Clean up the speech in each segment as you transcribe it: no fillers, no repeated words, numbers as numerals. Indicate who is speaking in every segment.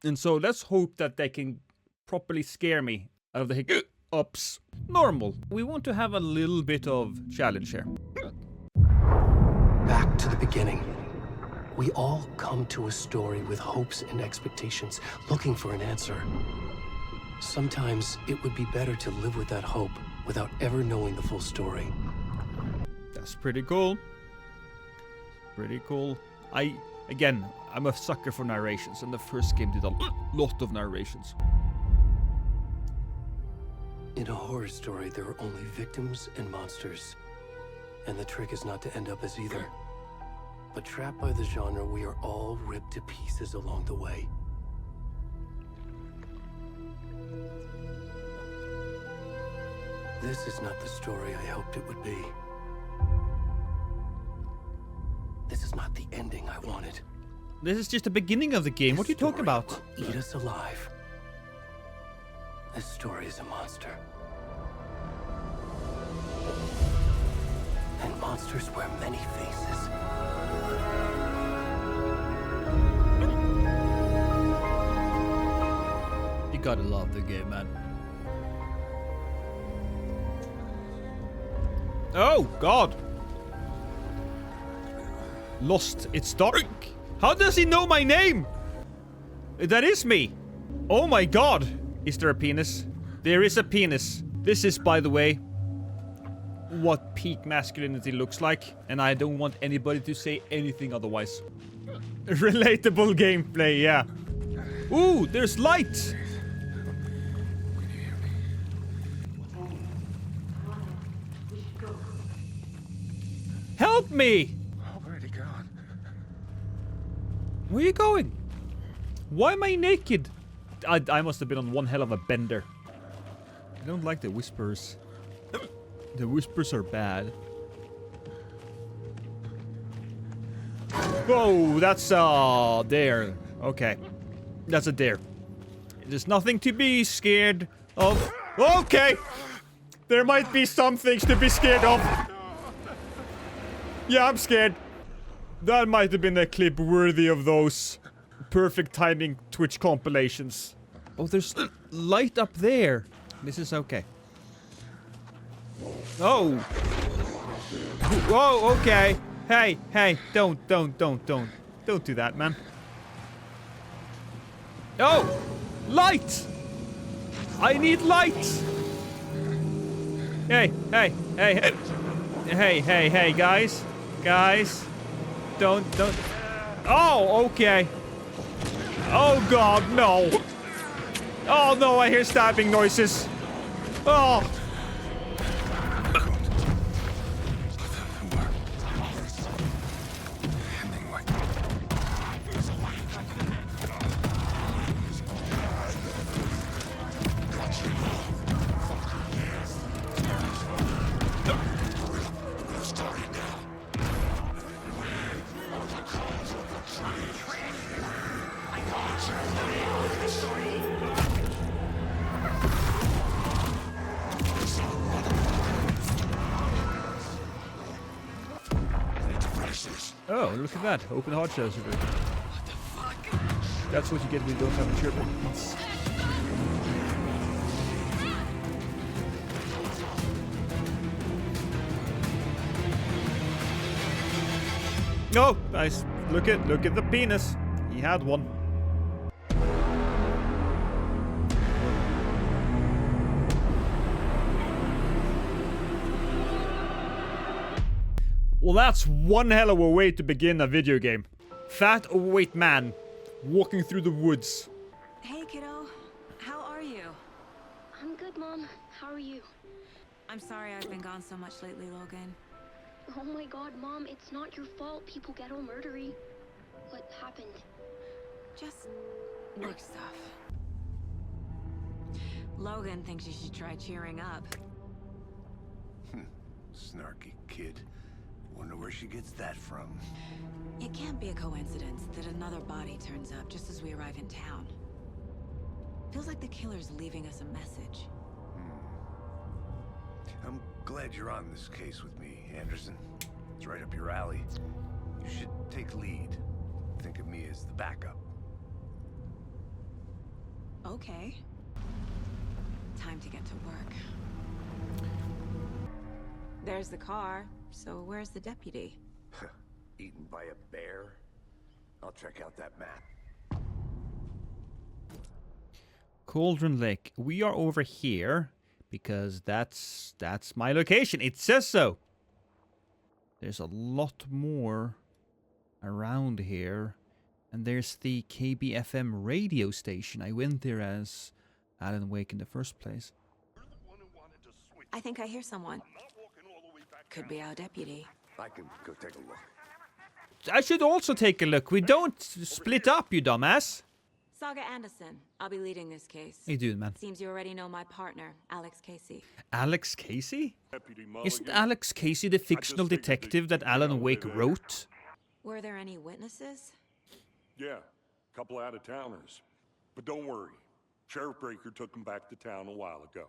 Speaker 1: And so let's hope that they can properly scare me out of the hiccups. Normal. We want to have a little bit of challenge here.
Speaker 2: Back to the beginning. We all come to a story with hopes and expectations, looking for an answer. Sometimes it would be better to live with that hope without ever knowing the full story.
Speaker 1: That's pretty cool. Pretty cool. Again, I'm a sucker for narrations, and the first game did a lot of narrations.
Speaker 2: In a horror story, there are only victims and monsters. And the trick is not to end up as either. But trapped by the genre, we are all ripped to pieces along the way. This is not the story I hoped it would be. This is not the ending I wanted.
Speaker 1: This is just the beginning of the game. What are you talking about?
Speaker 2: Will eat us alive. This story is a monster. And monsters wear many faces.
Speaker 1: You gotta love the game, man. Oh, God. Lost. It's dark. How does he know my name? That is me. Oh my God. Is there a penis? There is a penis. This is, by the way, what peak masculinity looks like. And I don't want anybody to say anything otherwise. Relatable gameplay, yeah. Ooh, there's light. Help me!
Speaker 3: Already gone.
Speaker 1: Where are you going? Why am I naked? I must have been on one hell of a bender. I don't like the whispers. The whispers are bad. Whoa, that's dare. Okay. That's a dare. There's nothing to be scared of. Okay! There might be some things to be scared of. Yeah, I'm scared. That might have been a clip worthy of those perfect timing Twitch compilations. Oh, there's light up there. This is okay. Oh. Whoa, okay. Hey, don't do that, man. Oh, light. I need light. Hey, guys. Guys, don't. Oh, okay. Oh God, no. Oh no, I hear stabbing noises. Oh. Oh, look at that. Open hard shells. What the fuck? That's what you get when you don't have a shirt. Oh, nice. Look at the penis. He had one. Well, that's one hell of a way to begin a video game. Fat overweight man walking through the woods.
Speaker 4: Hey, kiddo. How are you?
Speaker 5: I'm good, Mom. How are you?
Speaker 4: I'm sorry I've been gone so much lately, Logan.
Speaker 5: Oh my God, Mom, it's not your fault. People get all murdery. What happened?
Speaker 4: Just work stuff. Logan thinks you should try cheering up.
Speaker 3: Snarky kid. Wonder where she gets that from.
Speaker 4: It can't be a coincidence that another body turns up just as we arrive in town. Feels like the killer's leaving us a message.
Speaker 3: I'm glad you're on this case with me, Anderson. It's right up your alley. You should take lead. Think of me as the backup.
Speaker 4: Okay. Time to get to work. There's the car, so where's the deputy?
Speaker 3: Eaten by a bear? I'll check out that map.
Speaker 1: Cauldron Lake. We are over here because that's my location. It says so. There's a lot more around here. And there's the KBFM radio station. I went there as Alan Wake in the first place.
Speaker 4: I think I hear someone. Could be our deputy.
Speaker 3: I can go take a look.
Speaker 1: I should also take a look. We don't split up, you dumbass.
Speaker 4: Saga Anderson. I'll be leading this case.
Speaker 1: How you doing, man?
Speaker 4: Seems you already know my partner, Alex Casey.
Speaker 1: Alex Casey?
Speaker 6: Deputy
Speaker 1: Isn't
Speaker 6: Mulligan.
Speaker 1: Alex Casey the fictional
Speaker 6: figured
Speaker 1: detective
Speaker 6: they'd
Speaker 1: that Alan
Speaker 6: get
Speaker 1: Wake
Speaker 6: away there.
Speaker 1: wrote?
Speaker 4: Were there any witnesses?
Speaker 6: Yeah, a couple out-of-towners. But don't worry. Sheriff Breaker took them back to town a while ago.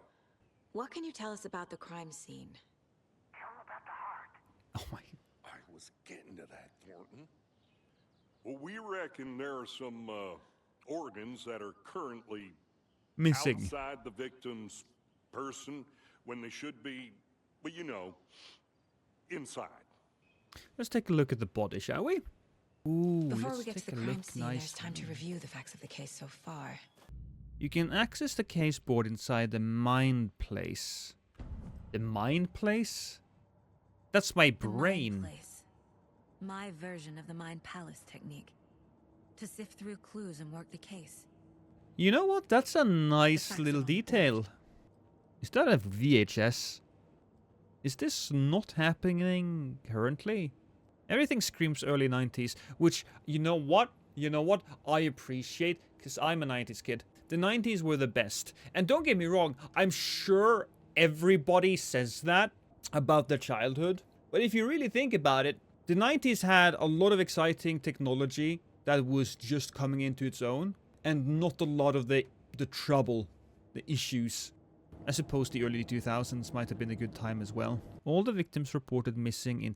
Speaker 4: What can you tell us about the crime scene?
Speaker 1: Oh my.
Speaker 6: I was getting to that, Thornton. Well, we reckon there are some organs that are currently
Speaker 1: Missing.
Speaker 6: outside the victim's person when they should be, well, you know, inside.
Speaker 1: Let's take a look at the body, shall we? Ooh,
Speaker 4: Before
Speaker 1: let's
Speaker 4: we get
Speaker 1: take
Speaker 4: to
Speaker 1: a
Speaker 4: the crime
Speaker 1: look.
Speaker 4: scene,
Speaker 1: Nice.
Speaker 4: there's time to review the facts of the case so far.
Speaker 1: You can access the case board inside the Mind Place. The Mind Place? That's my
Speaker 4: The Mind
Speaker 1: brain.
Speaker 4: Place. My version of the Mind Palace technique. To sift through clues and work the case.
Speaker 1: You know what? That's a nice
Speaker 4: facts
Speaker 1: little
Speaker 4: are on
Speaker 1: detail. Is that a VHS? Is this not happening currently? Everything screams early 90s, which, you know what? You know what? I appreciate, because I'm a 90s kid. The 90s were the best. And don't get me wrong, I'm sure everybody says that about their childhood. But if you really think about it, the 90s had a lot of exciting technology that was just coming into its own, and not a lot of the trouble, the issues. I suppose the early 2000s might have been a good time as well. All the victims reported missing in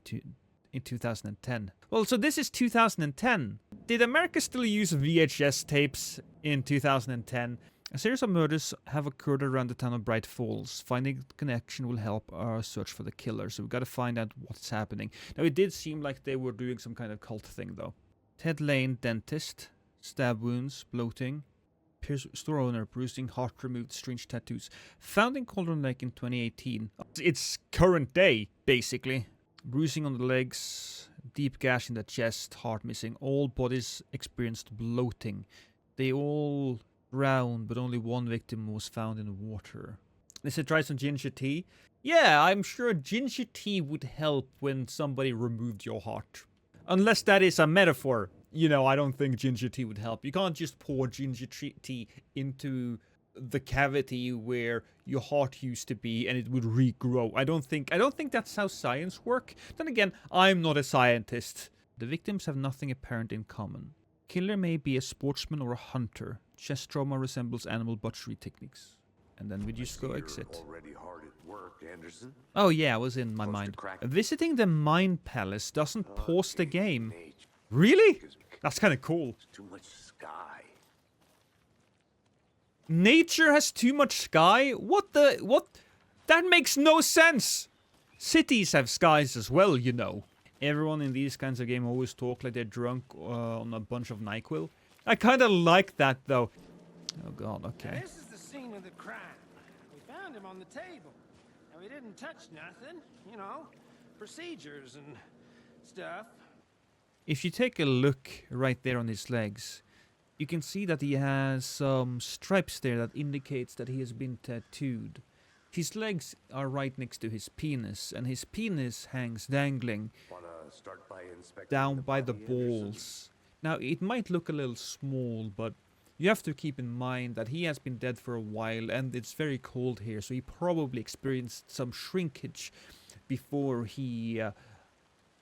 Speaker 1: 2010. Well, so this is 2010. Did America still use VHS tapes in 2010? A series of murders have occurred around the town of Bright Falls. Finding the connection will help our search for the killer, so we've got to find out what's happening. Now, it did seem like they were doing some kind of cult thing, though. Ted Lane, dentist. Stab wounds, bloating. Store owner, bruising, heart removed, strange tattoos. Found in Cauldron Lake in 2018. It's current day, basically. Bruising on the legs, deep gash in the chest, heart missing. All bodies experienced bloating. They all drowned, but only one victim was found in water. They said try some ginger tea. Yeah, I'm sure ginger tea would help when somebody removed your heart. Unless that is a metaphor. You know, I don't think ginger tea would help. You can't just pour ginger tea into the cavity where your heart used to be and it would regrow. I don't think that's how science works. Then again, I'm not a scientist. The victims have nothing apparent in common. Killer may be a sportsman or a hunter. Chest trauma resembles animal butchery techniques. And then we just go
Speaker 3: You're
Speaker 1: exit.
Speaker 3: already hard at work, Anderson.
Speaker 1: Oh yeah, I was in my
Speaker 3: Close to
Speaker 1: mind.
Speaker 3: crack.
Speaker 1: Visiting the Mind Palace doesn't pause the
Speaker 3: Okay,
Speaker 1: game.
Speaker 3: Nate,
Speaker 1: Really?
Speaker 3: gives me
Speaker 1: That's kind of cool.
Speaker 3: too much sky.
Speaker 1: Nature has too much sky? What? That makes no sense! Cities have skies as well, you know. Everyone in these kinds of games always talk like they're drunk on a bunch of NyQuil. I kind of like that, though. Oh god, okay.
Speaker 7: This is the scene of the crime. We found him on the table. And we didn't touch nothing, you know, procedures and stuff.
Speaker 1: If you take a look right there on his legs, you can see that he has some stripes there that indicates that he has been tattooed. His legs are right next to his penis, and his penis hangs dangling
Speaker 3: Wanna start by inspecting
Speaker 1: down by the
Speaker 3: body, Anderson?
Speaker 1: balls. Now, it might look a little small, but you have to keep in mind that he has been dead for a while, and it's very cold here, so he probably experienced some shrinkage before he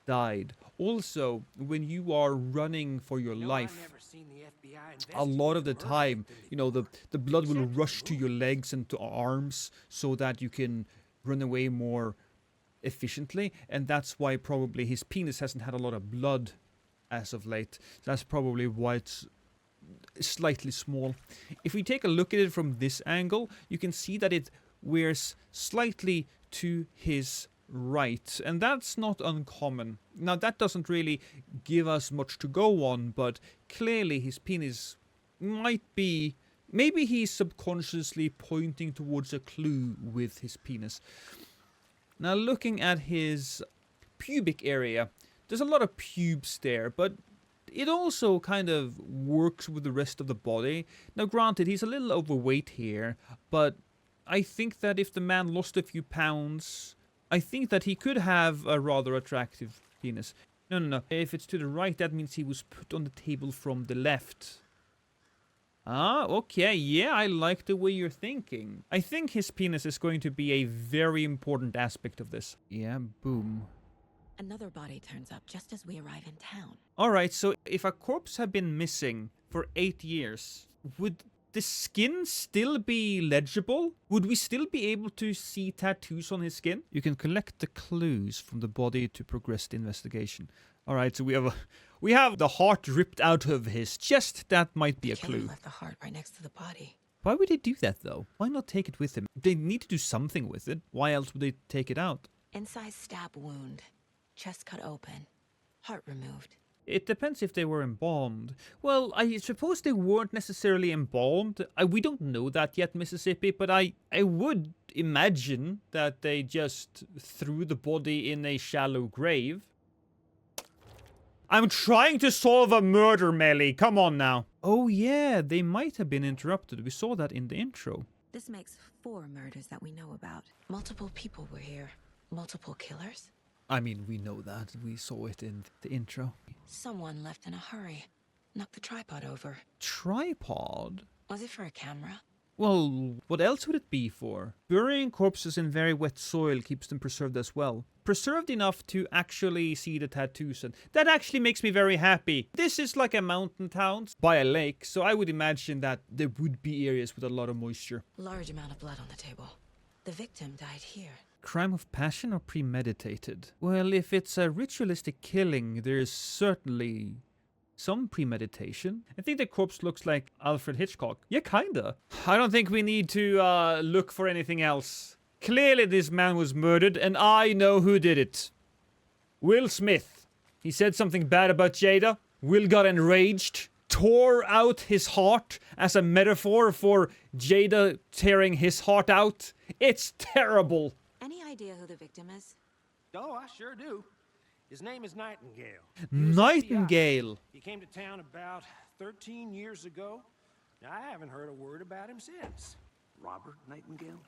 Speaker 1: died. Also, when you are running for your
Speaker 7: No,
Speaker 1: life,
Speaker 7: I've never seen the FBI
Speaker 1: a lot of the
Speaker 7: investigate
Speaker 1: time,
Speaker 7: murder victims
Speaker 1: you know,
Speaker 7: before.
Speaker 1: the blood will
Speaker 7: Except
Speaker 1: rush to
Speaker 7: for
Speaker 1: your legs and to arms so that you can run away more efficiently, and that's why probably his penis hasn't had a lot of blood as of late. That's probably why it's slightly small. If we take a look at it from this angle, you can see that it wears slightly to his right, and that's not uncommon. Now, that doesn't really give us much to go on, but clearly his penis might be... Maybe he's subconsciously pointing towards a clue with his penis. Now, looking at his pubic area, there's a lot of pubes there, but it also kind of works with the rest of the body. Now, granted, he's a little overweight here, but I think that if the man lost a few pounds, I think that he could have a rather attractive penis. No. If it's to the right, that means he was put on the table from the left. Ah, okay, yeah, I like the way you're thinking. I think his penis is going to be a very important aspect of this. Yeah, boom.
Speaker 4: Another body turns up just as we arrive in town.
Speaker 1: Alright, so if a corpse had been missing for 8 years, would the skin still be legible? Would we still be able to see tattoos on his skin? You can collect the clues from the body to progress the investigation. Alright, so we have the heart ripped out of his chest. That might be a
Speaker 4: The killer
Speaker 1: clue.
Speaker 4: left the heart right next to the body.
Speaker 1: Why would they do that, though? Why not take it with him? They need to do something with it. Why else would they take it out?
Speaker 4: Inside stab wound. Chest cut open. Heart removed.
Speaker 1: It depends if they were embalmed. Well, I suppose they weren't necessarily embalmed. We don't know that yet, Mississippi, but I would imagine that they just threw the body in a shallow grave. I'm trying to solve a murder, Melly. Come on now. Oh yeah, they might have been interrupted. We saw that in the intro.
Speaker 4: This makes 4 murders that we know about. Multiple people were here. Multiple killers.
Speaker 1: I mean, we know that. We saw it in the intro.
Speaker 4: Someone left in a hurry. Knocked the tripod over.
Speaker 1: Tripod?
Speaker 4: Was it for a camera?
Speaker 1: Well, what else would it be for? Burying corpses in very wet soil keeps them preserved as well. Preserved enough to actually see the tattoos, and that actually makes me very happy. This is like a mountain town by a lake, so I would imagine that there would be areas with a lot of moisture.
Speaker 4: Large amount of blood on the table. The victim died here.
Speaker 1: Crime of passion or premeditated? Well, if it's a ritualistic killing, there's certainly some premeditation. I think the corpse looks like Alfred Hitchcock. Yeah, kinda. I don't think we need to look for anything else. Clearly this man was murdered, and I know who did it. Will Smith. He said something bad about Jada. Will got enraged, tore out his heart as a metaphor for Jada tearing his heart out. It's terrible.
Speaker 4: Any idea who the victim is?
Speaker 7: Oh, I sure do. His name is Nightingale.
Speaker 1: Nightingale.
Speaker 7: He came to town about 13 years ago. I haven't heard a word about him since.
Speaker 3: Robert Nightingale?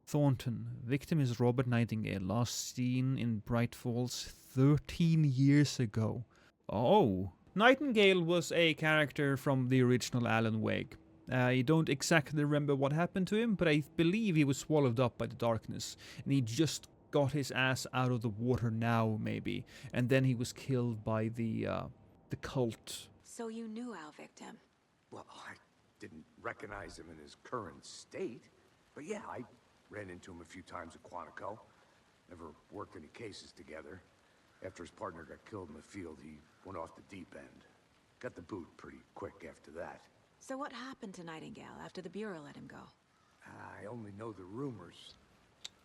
Speaker 1: Thornton. Victim is Robert Nightingale, last seen in Bright Falls 13 years ago. Oh. Nightingale was a character from the original Alan Wake. I don't exactly remember what happened to him, but I believe he was swallowed up by the darkness, and he just got his ass out of the water now, maybe. And then he was killed by the cult.
Speaker 4: So you knew our victim?
Speaker 3: Well, I didn't recognize him in his current state. But yeah, I ran into him a few times at Quantico. Never worked any cases together. After his partner got killed in the field, he went off the deep end. Got the boot pretty quick after that.
Speaker 4: So what happened to Nightingale after the Bureau let him go?
Speaker 3: I only know the rumors.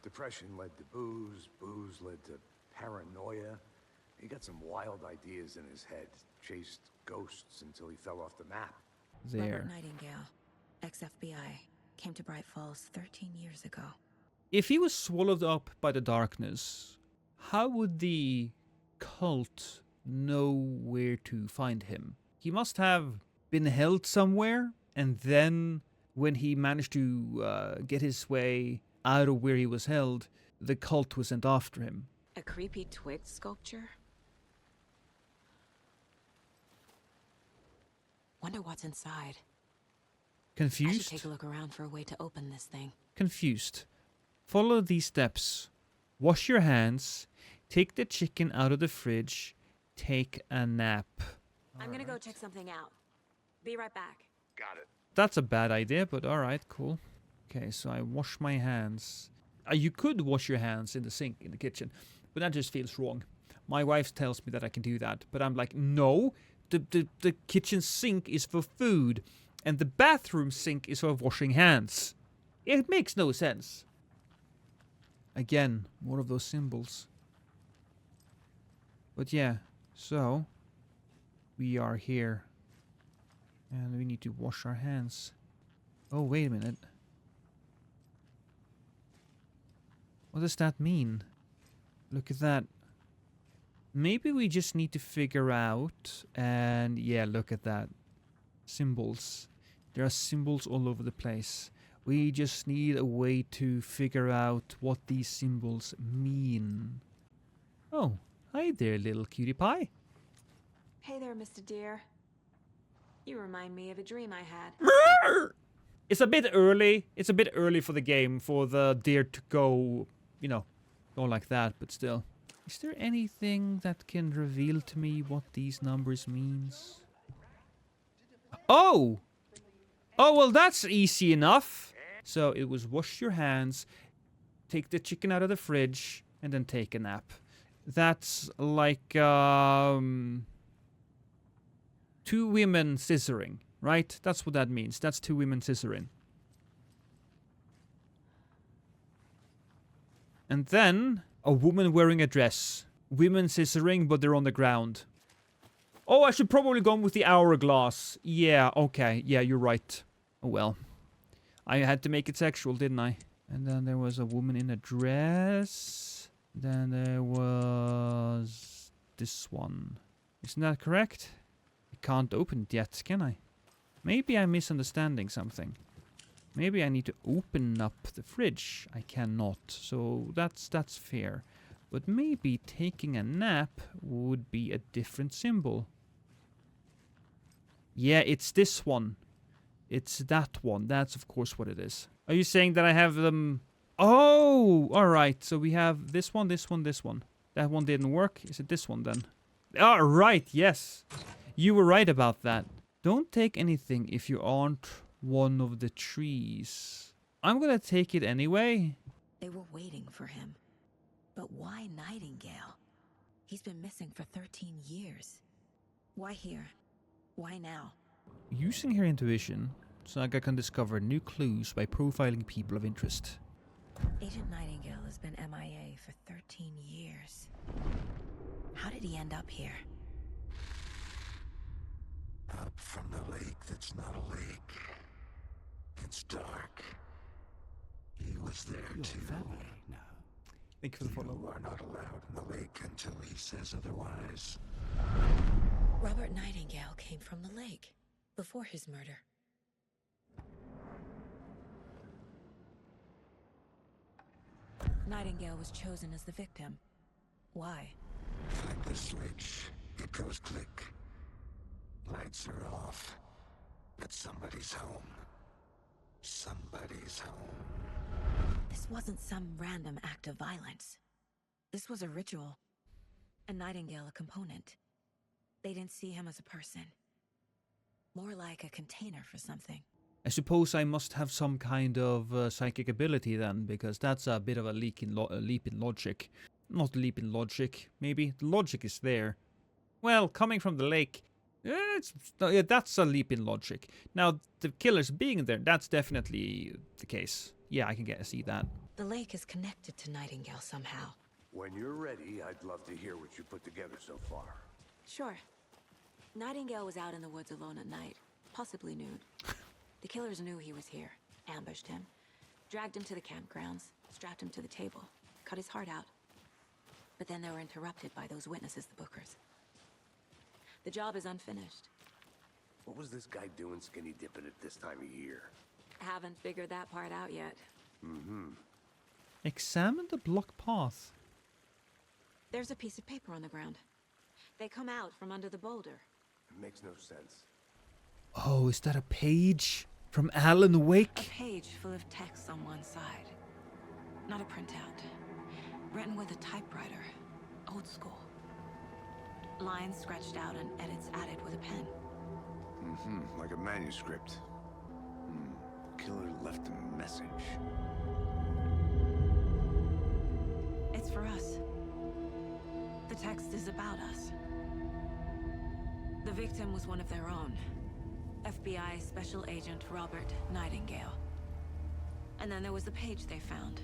Speaker 3: Depression led to booze, booze led to paranoia. He got some wild ideas in his head, chased ghosts until he fell off the map.
Speaker 1: There.
Speaker 4: Robert Nightingale, ex-FBI, came to Bright Falls 13 years ago.
Speaker 1: If he was swallowed up by the darkness, how would the cult know where to find him? He must have been held somewhere, and then when he managed to get his way out of where he was held, the cult was sent after him.
Speaker 4: A creepy twig sculpture? Wonder what's inside. I should
Speaker 1: Confused?
Speaker 4: take a look around for a way to open this thing.
Speaker 1: Confused. Follow these steps. Wash your hands. Take the chicken out of the fridge. Take a nap.
Speaker 4: I'm gonna go check something out. Be right back.
Speaker 3: Got it.
Speaker 1: That's a bad idea, but alright, cool. Okay, so I wash my hands. You could wash your hands in the sink in the kitchen, but that just feels wrong. My wife tells me that I can do that, but I'm like, no, the kitchen sink is for food, and the bathroom sink is for washing hands. It makes no sense. Again, more of those symbols. But yeah, so we are here. And we need to wash our hands. Oh, wait a minute. What does that mean? Look at that. Maybe we just need to figure out, and yeah, look at that. Symbols. There are symbols all over the place. We just need a way to figure out what these symbols mean. Oh, hi there, little cutie pie.
Speaker 4: Hey there, Mr. Deer. You remind me of a dream I had.
Speaker 1: It's a bit early. It's a bit early for the game, for the deer to go, you know, go like that, but still. Is there anything that can reveal to me what these numbers means? Oh! Oh, well, that's easy enough. So it was wash your hands, take the chicken out of the fridge, and then take a nap. That's like, 2 women scissoring, right? That's what that means. That's 2 women scissoring. And then a woman wearing a dress. Women scissoring, but they're on the ground. Oh, I should probably go with the hourglass. Yeah, okay. Yeah, you're right. Oh, well. I had to make it sexual, didn't I? And then there was a woman in a dress. Then there was this one. Isn't that correct? I can't open it yet, can I? Maybe I'm misunderstanding something. Maybe I need to open up the fridge. I cannot, so that's fair. But maybe taking a nap would be a different symbol. Yeah, it's this one. It's that one. That's of course what it is. Are you saying that I have them? Oh, alright. So we have this one, this one, this one. That one didn't work. Is it this one then? Ah, right, yes. You were right about that. Don't take anything if you aren't one of the trees. I'm gonna take it anyway.
Speaker 4: They were waiting for him. But why Nightingale? He's been missing for 13 years. Why here? Why now?
Speaker 1: Using her intuition, Saga can discover new clues by profiling people of interest.
Speaker 4: Agent Nightingale has been MIA for 13 years. How did he end up here?
Speaker 3: Up from the lake that's not a lake. It's dark. He was there too.
Speaker 1: Thank you for the follow.
Speaker 3: You are not allowed in the lake until he says otherwise.
Speaker 4: Robert Nightingale came from the lake before his murder. Nightingale was chosen as the victim. Why?
Speaker 3: Flick the switch. It goes click. Lights are off. But somebody's home. Somebody's home.
Speaker 4: This wasn't some random act of violence. This was a ritual. And Nightingale a component. They didn't see him as a person. More like a container for something.
Speaker 1: I suppose I must have some kind of psychic ability then, because that's a bit of a leap in logic. Not a leap in logic, maybe. The logic is there. Well, coming from the lake, yeah, that's a leap in logic. Now, the killers being there, that's definitely the case. Yeah, I can see that.
Speaker 4: The lake is connected to Nightingale somehow.
Speaker 3: When you're ready, I'd love to hear what you put together so far.
Speaker 4: Sure. Nightingale was out in the woods alone at night, possibly nude. The killers knew he was here, ambushed him, dragged him to the campgrounds, strapped him to the table, cut his heart out. But then they were interrupted by those witnesses, the Bookers. The job is unfinished.
Speaker 3: What was this guy doing skinny dipping at this time of year?
Speaker 4: Haven't figured that part out yet.
Speaker 1: Examine the block path.
Speaker 4: There's a piece of paper on the ground. They come out from under the boulder.
Speaker 3: It makes no sense.
Speaker 1: Oh, is that a page from Alan Wake?
Speaker 4: A page full of text on one side. Not a printout. Written with a typewriter. Old school. Lines scratched out and edits added with a pen.
Speaker 3: Like a manuscript. Killer left a message.
Speaker 4: It's for us. The text is about us. The victim was one of their own. FBI Special Agent Robert Nightingale. And then there was the page they found.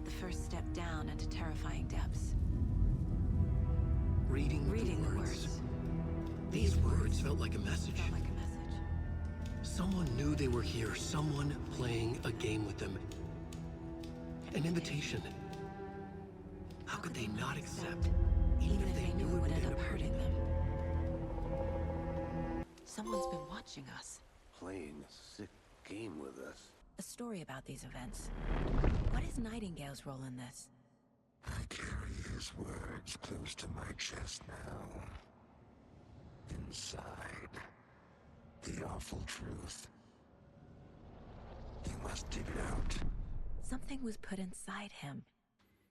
Speaker 4: The first step down into terrifying depths.
Speaker 2: Reading
Speaker 4: The
Speaker 2: the
Speaker 4: words.
Speaker 2: words. These words felt like a message.
Speaker 4: Felt like a message.
Speaker 2: Someone knew they were here. Someone playing a game with them. An invitation. How could they not accept?
Speaker 4: Even if they knew it would end up hurting them. Someone's been watching us.
Speaker 3: Playing a sick game with us.
Speaker 4: A story about these events. What is Nightingale's role in this?
Speaker 8: I carry his words close to my chest now. Inside, the awful truth. You must dig it out.
Speaker 4: Something was put inside him.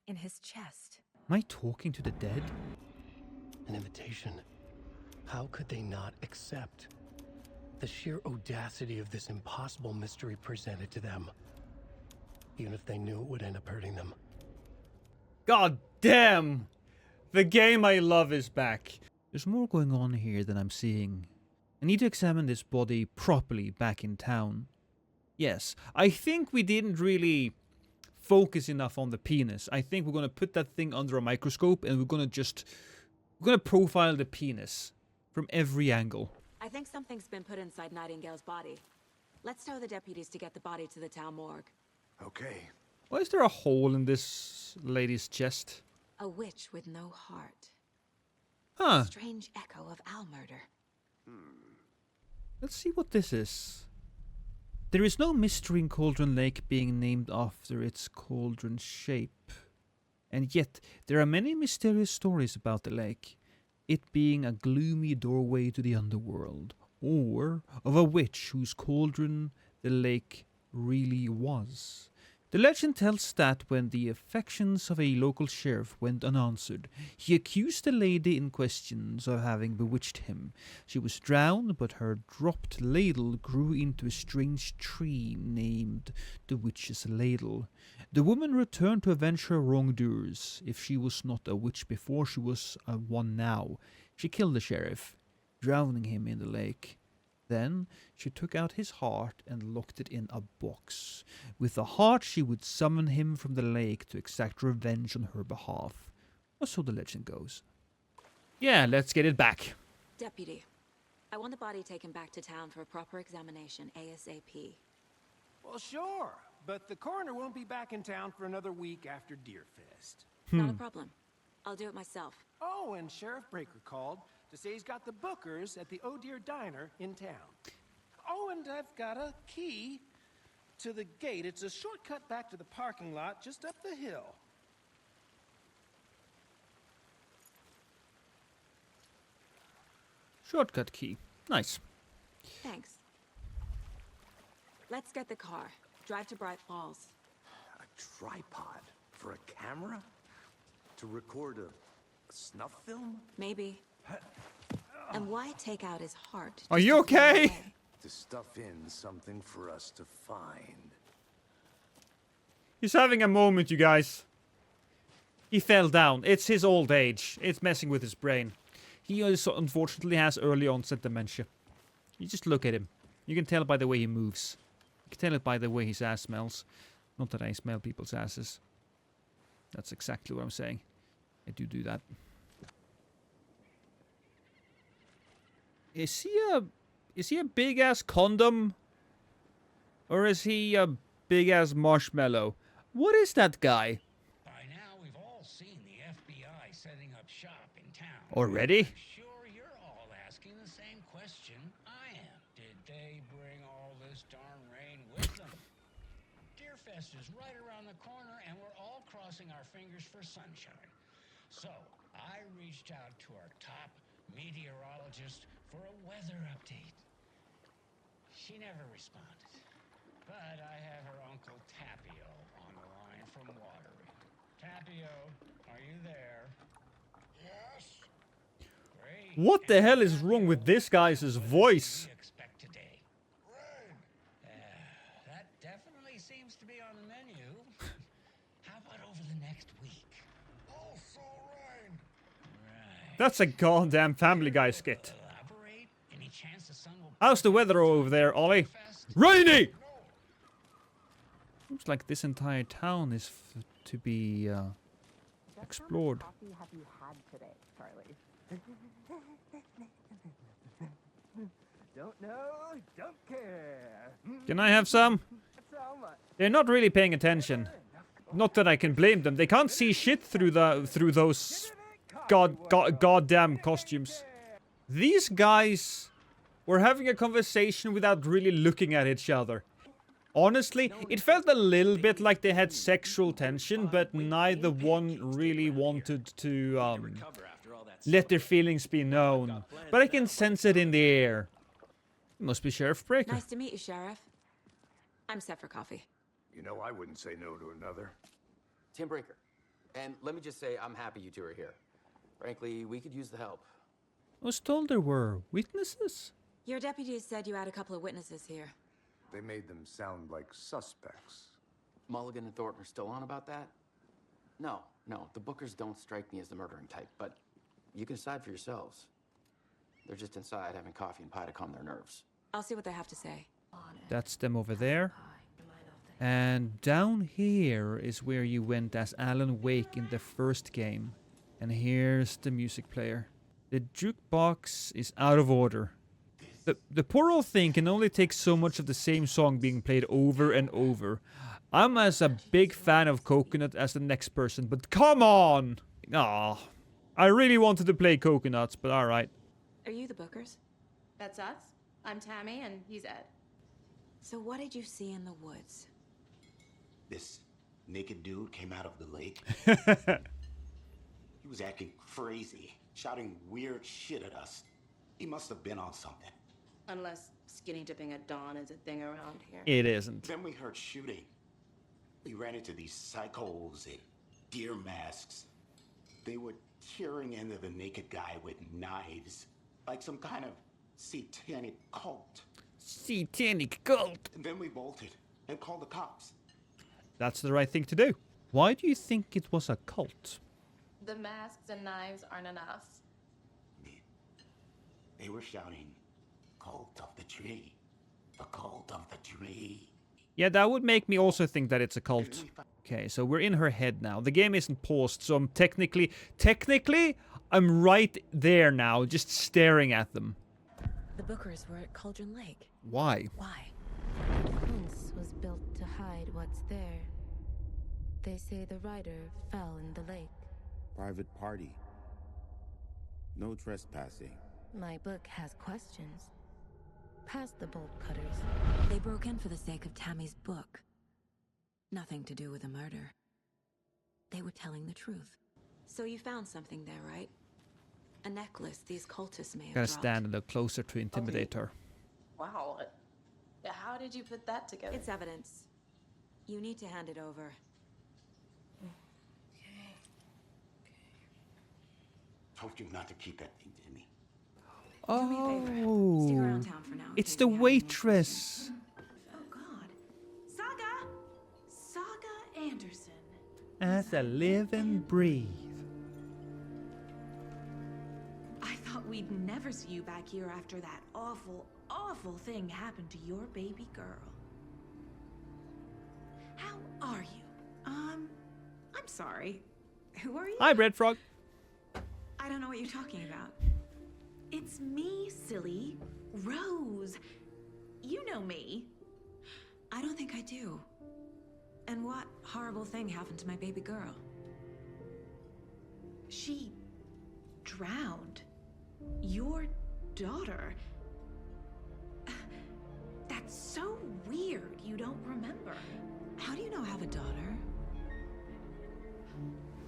Speaker 4: In his chest.
Speaker 1: Am I talking to the dead?
Speaker 2: An invitation. How could they not accept? The sheer audacity of this impossible mystery presented to them. Even if they knew it would end up hurting them.
Speaker 1: God damn! The game I love is back. There's more going on here than I'm seeing. I need to examine this body properly back in town. Yes, I think we didn't really focus enough on the penis. I think we're going to put that thing under a microscope and we're going to profile the penis from every angle.
Speaker 4: I think something's been put inside Nightingale's body. Let's tell the deputies to get the body to the town morgue.
Speaker 3: Okay.
Speaker 1: Why is there a hole in this lady's chest?
Speaker 4: A witch with no heart.
Speaker 1: Huh.
Speaker 4: Strange echo of Al murder.
Speaker 1: Let's see what this is. There is no mystery in Cauldron Lake being named after its cauldron shape. And yet, there are many mysterious stories about the lake. It being a gloomy doorway to the underworld. Or of a witch whose cauldron the lake really was. The legend tells that when the affections of a local sheriff went unanswered, he accused the lady in question of having bewitched him. She was drowned, but her dropped ladle grew into a strange tree named the Witch's Ladle. The woman returned to avenge her wrongdoers. If she was not a witch before, she was a one now. She killed the sheriff, drowning him in the lake. Then she took out his heart and locked it in a box. With the heart she would summon him from the lake to exact revenge on her behalf. Or so the legend goes. Yeah, let's get it back.
Speaker 4: Deputy, I want the body taken back to town for a proper examination ASAP.
Speaker 7: Well, sure, but the coroner won't be back in town for another week after Deerfest.
Speaker 4: Not a problem. I'll do it myself.
Speaker 7: Oh, and Sheriff Breaker called to say he's got the bookers at the Oh Dear Diner in town. Oh, and I've got a key to the gate. It's a shortcut back to the parking lot just up the hill.
Speaker 1: Shortcut key. Nice.
Speaker 4: Thanks. Let's get the car. Drive to Bright Falls.
Speaker 3: A tripod for a camera? To record a snuff film?
Speaker 4: Maybe. And why take out his heart?
Speaker 1: Are
Speaker 4: just
Speaker 1: you
Speaker 4: to throw it
Speaker 1: okay?
Speaker 4: away?
Speaker 3: To stuff in something for us to find.
Speaker 1: He's having a moment, you guys. He fell down. It's his old age. It's messing with his brain. He also unfortunately has early onset dementia. You just look at him. You can tell by the way he moves. You can tell it by the way his ass smells. Not that I smell people's asses. That's exactly what I'm saying. I do that. Is he a big ass condom? Or is he a big ass marshmallow? What is that guy?
Speaker 9: By now, we've all seen the FBI setting up shop in town.
Speaker 1: Already?
Speaker 9: I'm sure you're all asking the same question I am. Did they bring all this darn rain with them? Deerfest is right around the corner, and we're all crossing our fingers for sunshine. So, I reached out to our top meteorologist for a weather update. She never responded. But I have her Uncle Tapio on the line from Watery. Tapio, are you there? Yes. Great.
Speaker 1: What the hell is wrong with this guy's voice?
Speaker 9: What do you expect today? Rain. That definitely seems to be on the menu. How about over the next week?
Speaker 8: Also rain.
Speaker 9: Right.
Speaker 1: That's a goddamn Family Guy skit.
Speaker 9: How
Speaker 1: How's the weather over there, Ollie? Rainy! Looks like this entire town is to be explored.
Speaker 10: Coffee have you had today, Charlie? Don't know, don't care.
Speaker 1: Can I have some?
Speaker 10: So much.
Speaker 1: They're not really paying attention. Not that I can blame them. They can't see shit through those goddamn costumes. These guys were having a conversation without really looking at each other. Honestly, it felt a little bit like they had sexual tension, but neither one really wanted to let their feelings be known. But I can sense it in the air. Must be Sheriff Breaker.
Speaker 4: Nice to meet you, Sheriff. I'm set for coffee.
Speaker 3: You know, I wouldn't say no to another.
Speaker 11: Tim Breaker. And let me just say, I'm happy you two are here. Frankly, we could use the help.
Speaker 1: I was told there were witnesses.
Speaker 4: Your deputies said you had a couple of witnesses here.
Speaker 3: They made them sound like suspects.
Speaker 11: Mulligan and Thornton are still on about that? No, the Bookers don't strike me as the murdering type, but you can decide for yourselves. They're just inside having coffee and pie to calm their nerves.
Speaker 4: I'll see what they have to say.
Speaker 1: That's them over there. And down here is where you went as Alan Wake in the first game. And here's the music player. The jukebox is out of order. The poor old thing can only take so much of the same song being played over and over. I'm as a big fan of Coconut as the next person, but come on! Ah, I really wanted to play Coconuts, but alright.
Speaker 4: Are you the Bookers?
Speaker 12: That's us. I'm Tammy, and he's Ed.
Speaker 4: So what did you see in the woods?
Speaker 8: This naked dude came out of the lake. He was acting crazy, shouting weird shit at us. He must have been on something.
Speaker 12: Unless skinny dipping at dawn is a thing around here.
Speaker 1: It isn't.
Speaker 8: Then we heard shooting. We ran into these psychos in deer masks. They were tearing into the naked guy with knives, like some kind of satanic cult.
Speaker 1: Satanic cult!
Speaker 8: And then we bolted and called the cops.
Speaker 1: That's the right thing to do. Why do you think it was a cult?
Speaker 12: The masks and knives aren't enough.
Speaker 8: They were shouting, "Cult of the tree. The cult of the tree."
Speaker 1: Yeah, that would make me also think that it's a cult. Okay, so we're in her head now. The game isn't paused, so I'm technically, I'm right there now, just staring at them.
Speaker 4: The Bookers were at Cauldron Lake.
Speaker 1: Why?
Speaker 4: Why?
Speaker 13: The fence was built to hide what's there. They say the rider fell in the lake.
Speaker 14: Private party. No trespassing.
Speaker 13: My book has questions. Past the bolt cutters.
Speaker 4: They broke in for the sake of Tammy's book. Nothing to do with the murder. They were telling the truth. So you found something there, right? A necklace these cultists may have
Speaker 1: Gotta
Speaker 4: dropped.
Speaker 1: stand a little closer to intimidate her.
Speaker 12: Wow. How did you put that together?
Speaker 4: It's evidence. You need to hand it over.
Speaker 8: Told you not to keep that thing to me.
Speaker 4: Do me a favor. Stick around town for now. in
Speaker 1: It's
Speaker 4: case
Speaker 1: the
Speaker 4: we have any more
Speaker 1: waitress.
Speaker 12: Oh, God. Saga Anderson.
Speaker 1: As I live and breathe.
Speaker 15: I thought we'd never see you back here after that awful thing happened to your baby girl. How are you? I'm sorry. Who are you?
Speaker 1: Hi, Red Frog.
Speaker 15: I don't know what you're talking about. It's me, silly. Rose. You know me.
Speaker 4: I don't think I do. And what horrible thing happened to my baby girl?
Speaker 15: She drowned. Your daughter. That's so weird you don't remember.
Speaker 4: How do you know I have a daughter?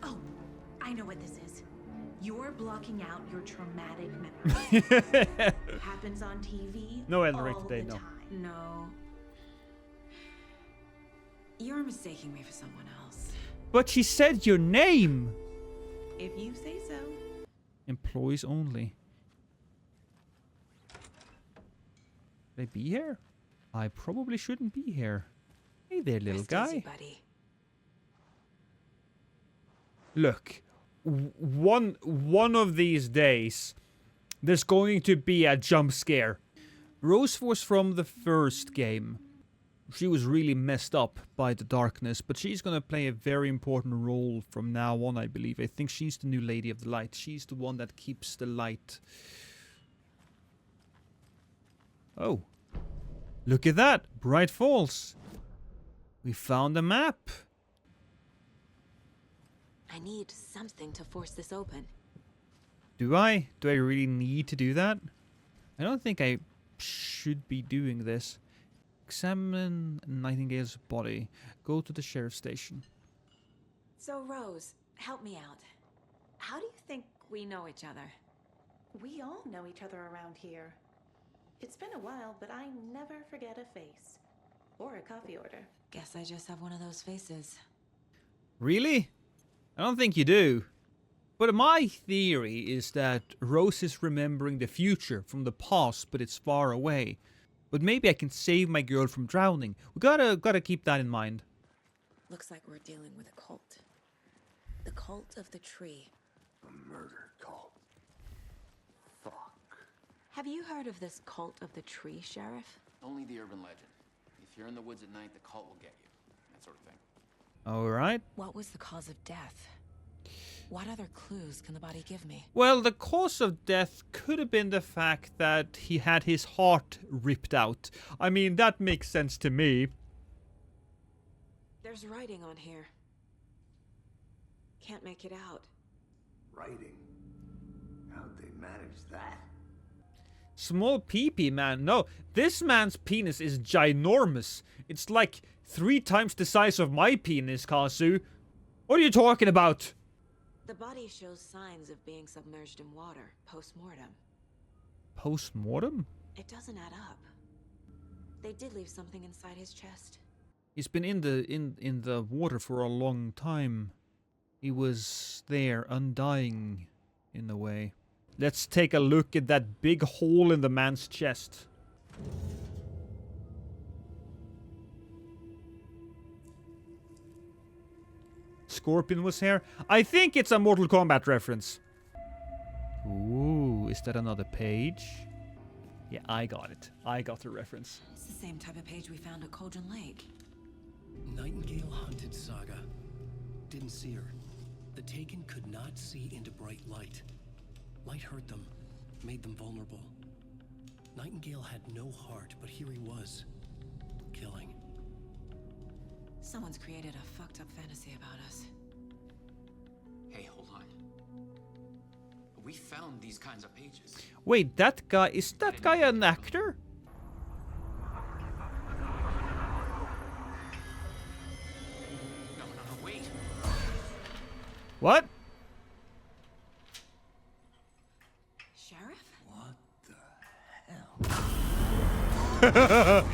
Speaker 15: Oh, I know what this is. You're blocking out your traumatic memories. Happens on TV
Speaker 1: No Elden Ring
Speaker 15: all
Speaker 1: today,
Speaker 15: the
Speaker 1: no.
Speaker 15: time.
Speaker 4: No. You're mistaking me for someone else.
Speaker 1: But she said your name!
Speaker 15: If you say so.
Speaker 1: Employees only. Should I be here? I probably shouldn't be here. Hey there, little
Speaker 4: Rest
Speaker 1: guy.
Speaker 4: easy, buddy.
Speaker 1: Look, one of these days, there's going to be a jump scare. Rose was from the first game. She was really messed up by the darkness, but she's gonna play a very important role from now on, I believe. I think she's the new Lady of the Light. She's the one that keeps the light. Oh. Look at that! Bright Falls! We found a map!
Speaker 4: I need something to force this open.
Speaker 1: Do I? Do I really need to do that? I don't think I should be doing this. Examine Nightingale's body. Go to the sheriff's station.
Speaker 4: So, Rose, help me out. How do you think we know each other?
Speaker 12: We all know each other around here. It's been a while, but I never forget a face. Or a coffee order.
Speaker 4: Guess I just have one of those faces.
Speaker 1: Really? I don't think you do. But my theory is that Rose is remembering the future from the past, but it's far away. But maybe I can save my girl from drowning. We gotta keep that in mind.
Speaker 4: Looks like we're dealing with a cult. The cult of the tree.
Speaker 3: A murder cult. Fuck.
Speaker 4: Have you heard of this cult of the tree, Sheriff?
Speaker 11: Only the urban legend. If you're in the woods at night, the cult will get you. That sort of thing.
Speaker 1: Alright.
Speaker 4: What was the cause of death? What other clues can the body give me?
Speaker 1: Well, the cause of death could have been the fact that he had his heart ripped out. I mean, that makes sense to me.
Speaker 4: There's writing on here. Can't make it out.
Speaker 3: Writing? How'd they manage that?
Speaker 1: Small peepee, man. No, this man's penis is ginormous. It's like 3 times the size of my penis, Kazu. What are you talking about?
Speaker 4: The body shows signs of being submerged in water, post-mortem.
Speaker 1: Post-mortem?
Speaker 4: It doesn't add up. They did leave something inside his chest.
Speaker 1: He's been in the water for a long time. He was there, undying, in a way. Let's take a look at that big hole in the man's chest. Scorpion was here. I think it's a Mortal Kombat reference. Ooh, is that another page? Yeah, I got it. I got the reference.
Speaker 4: It's the same type of page we found at Cauldron Lake.
Speaker 2: Nightingale hunted Saga. Didn't see her. The Taken could not see into bright light. Light hurt them, made them vulnerable. Nightingale had no heart, but here he was, killing.
Speaker 4: Someone's created a fucked up fantasy about us.
Speaker 11: Hey, hold on. We found these kinds of pages.
Speaker 1: Wait, that guy, is that guy an actor?
Speaker 11: No, wait.
Speaker 1: What?
Speaker 4: Sheriff?
Speaker 3: What the hell?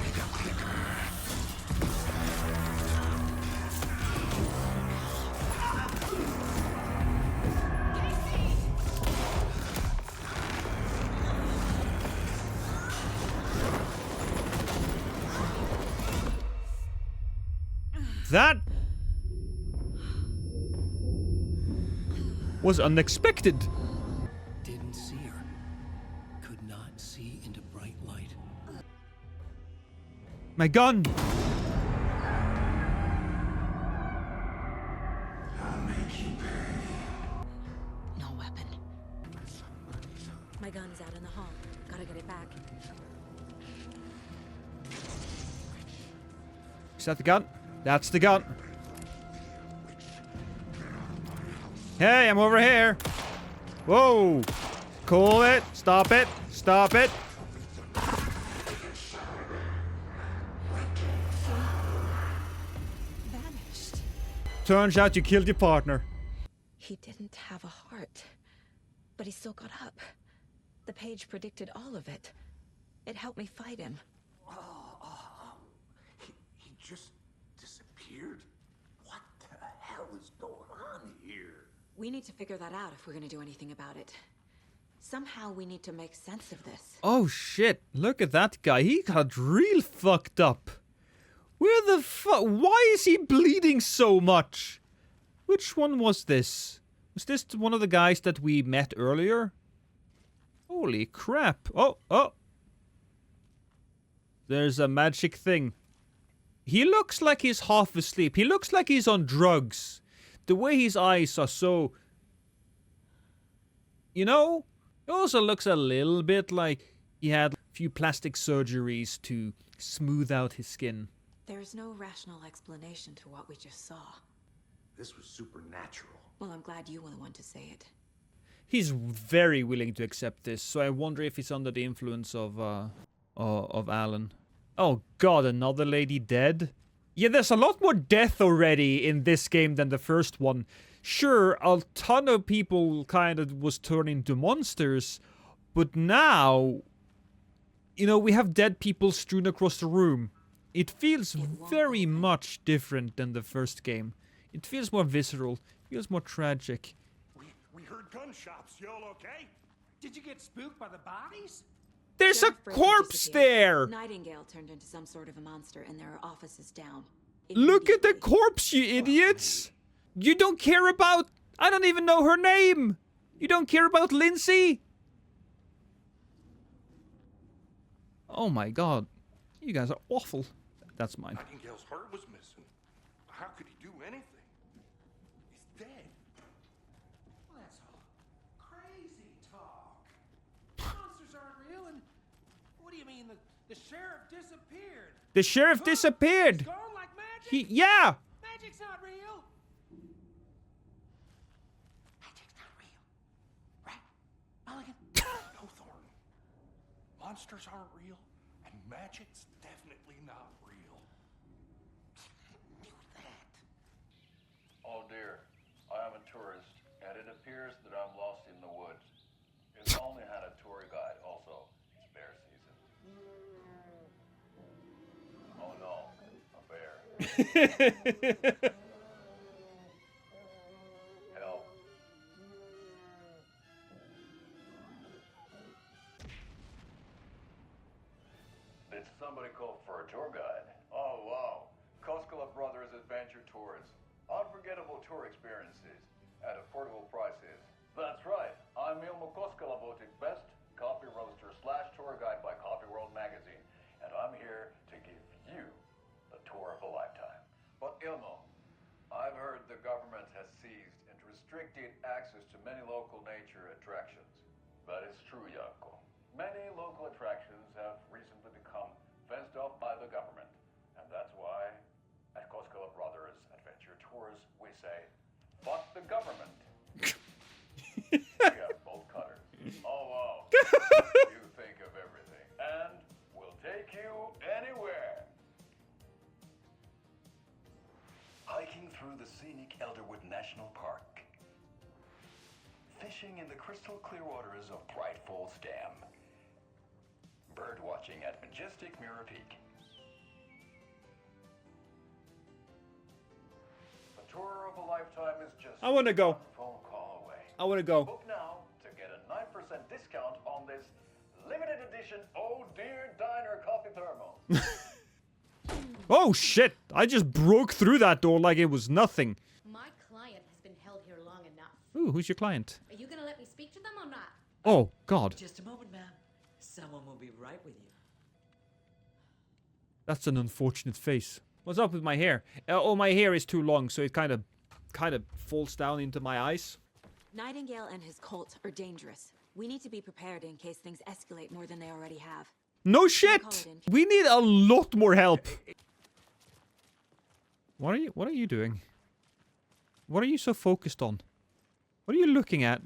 Speaker 1: That was unexpected.
Speaker 2: Didn't see her. Could not see into bright light.
Speaker 1: My gun.
Speaker 3: I'll make you pay.
Speaker 4: No weapon. My gun's out in the hall. Gotta get it back.
Speaker 1: Is that the gun? That's the gun. Hey, I'm over here. Whoa. Cool it. Stop it. Stop it.
Speaker 4: Vanished.
Speaker 1: Turns out you killed your partner.
Speaker 4: He didn't have a heart, but he still got up. The page predicted all of it. It helped me fight him.
Speaker 3: He just disappeared? What the hell is going on here?
Speaker 4: We need to figure that out if we're gonna do anything about it. Somehow we need to make sense of this.
Speaker 1: Oh shit, look at that guy. He got real fucked up. Where the fuck? Why is he bleeding so much? Which one was this? Was this one of the guys that we met earlier? Holy crap. Oh. There's a magic thing. He looks like he's half asleep. He looks like he's on drugs. The way his eyes are so... You know? He also looks a little bit like he had a few plastic surgeries to smooth out his skin.
Speaker 4: There's no rational explanation to what we just saw.
Speaker 3: This was supernatural.
Speaker 4: Well, I'm glad you were the one to say it.
Speaker 1: He's very willing to accept this, so I wonder if he's under the influence of Alan. Oh god, another lady dead? Yeah, there's a lot more death already in this game than the first one. Sure, a ton of people kind of was turned into monsters, but now, you know, we have dead people strewn across the room. It feels very much different than the first game. It feels more visceral, feels more tragic.
Speaker 6: We heard gunshots. Y'all okay?
Speaker 7: Did you get spooked by the bodies?
Speaker 1: There's a corpse there!
Speaker 4: Nightingale turned into some sort of a monster and there are offices down.
Speaker 1: Look at the corpse, you idiots! You don't care about... I don't even know her name! You don't care about Lindsay? Oh my god. You guys are awful. That's mine.
Speaker 6: Nightingale's heart was missing. How could he do anything? He's dead.
Speaker 7: Well, that's all crazy talk. Monsters aren't real, and what do you mean the sheriff disappeared?
Speaker 1: The sheriff disappeared!
Speaker 7: He's gone like magic?
Speaker 1: Yeah!
Speaker 7: Magic's not real.
Speaker 8: Magic's not real. Right, Mulligan?
Speaker 6: No, Thornton. Monsters aren't real, and magic's definitely not real.
Speaker 8: Knew that.
Speaker 16: Oh dear, I am a tourist, and it appears that I'm lost in the woods. We've only had a tour guide, also. It's bear season. Oh no, a bear. Help. Did somebody call for a tour guide? Oh wow, Koskela Brothers Adventure Tours. Unforgettable tour experiences at affordable prices. That's right, I'm Ilmo Koskela Voted Best Coffee Roaster / Tour Guide by Coffee World Magazine, and I'm here to give you the tour of a lifetime. But Ilmo, I've heard the government has seized and restricted access to many local nature attractions. That is true, Janko. Many local attractions have recently become fenced off by the government, and that's why at Koskela Brothers Adventure Tours we say, fuck the government. We have bolt cutters. Oh wow. You think of everything, and we'll take you anywhere. Hiking through the scenic Elderwood National Park. Fishing in the crystal clear waters of Bright Falls Dam. Bird watching at majestic Mirror Peak. The tour of a lifetime is just
Speaker 1: I wanna go.
Speaker 16: one phone call away.
Speaker 1: I wanna go.
Speaker 16: Book now to get a 9% discount on this limited edition Oh Dear Diner coffee thermos.
Speaker 1: Oh shit! I just broke through that door like it was nothing.
Speaker 17: My client has been held here long enough.
Speaker 1: Ooh, who's your client?
Speaker 17: Are you gonna let me speak to them or not?
Speaker 1: Oh god.
Speaker 18: Just a moment, ma'am. Someone will be right with you.
Speaker 1: That's an unfortunate face. What's up with my hair? Oh, my hair is too long, so it kind of falls down into my eyes.
Speaker 4: Nightingale and his cult are dangerous. We need to be prepared in case things escalate more than they already have.
Speaker 1: No shit! We need a lot more help. What are you doing? What are you so focused on? What are you looking at?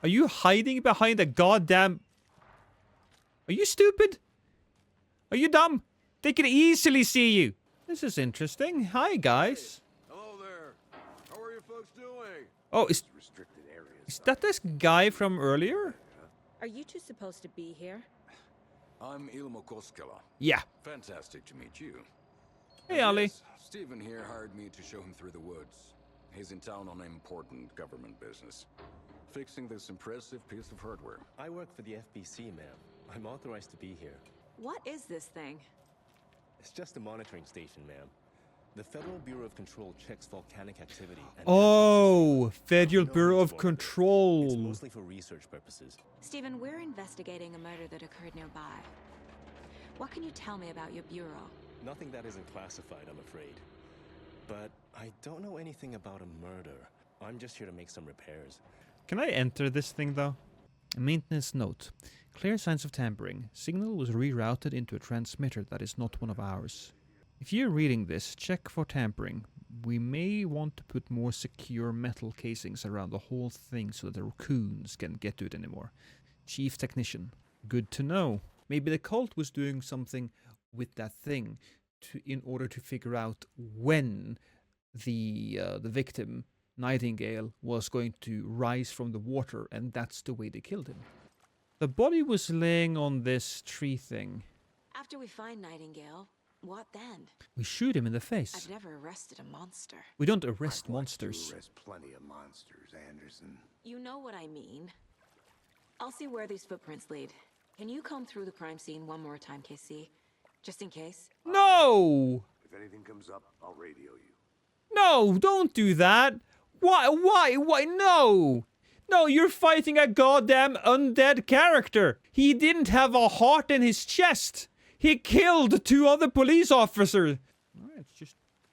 Speaker 1: Are you hiding behind a goddamn... Are you stupid? Are you dumb? They can easily see you. This is interesting. Hi, guys.
Speaker 19: Hello there. How are you folks doing?
Speaker 1: Oh, is that this guy from earlier?
Speaker 4: Are you two supposed to be here?
Speaker 19: I'm Ilmo Koskela.
Speaker 1: Yeah.
Speaker 19: Fantastic to meet you.
Speaker 1: Hey, Ali.
Speaker 19: Yes, Stephen here hired me to show him through the woods. He's in town on important government business. Fixing this impressive piece of hardware.
Speaker 20: I work for the FBC, ma'am. I'm authorized to be here.
Speaker 4: What is this thing?
Speaker 20: It's just a monitoring station, ma'am. The Federal Bureau of Control checks volcanic activity. And
Speaker 1: Oh, Federal Bureau of Control.
Speaker 20: It's mostly for research purposes.
Speaker 4: Stephen, we're investigating a murder that occurred nearby. What can you tell me about your bureau?
Speaker 20: Nothing that isn't classified, I'm afraid. But I don't know anything about a murder. I'm just here to make some repairs.
Speaker 1: Can I enter this thing, though? A maintenance note. Clear signs of tampering. Signal was rerouted into a transmitter that is not one of ours. If you're reading this, check for tampering. We may want to put more secure metal casings around the whole thing so that the raccoons can't get to it anymore. Chief Technician. Good to know. Maybe the cult was doing something with that thing in order to figure out when the victim, Nightingale, was going to rise from the water, and that's the way they killed him. The body was laying on this tree thing.
Speaker 4: After we find Nightingale, what then?
Speaker 1: We shoot him in the face.
Speaker 4: I've never arrested a monster.
Speaker 1: We don't arrest monsters.
Speaker 3: There's plenty of monsters, Anderson.
Speaker 4: You know what I mean. I'll see where these footprints lead. Can you comb through the crime scene one more time, KC? Just in case?
Speaker 1: No!
Speaker 3: If anything comes up, I'll radio you.
Speaker 1: No, don't do that! Why? No! No, you're fighting a goddamn undead character! He didn't have a heart in his chest! He killed 2 other police officers! Alright,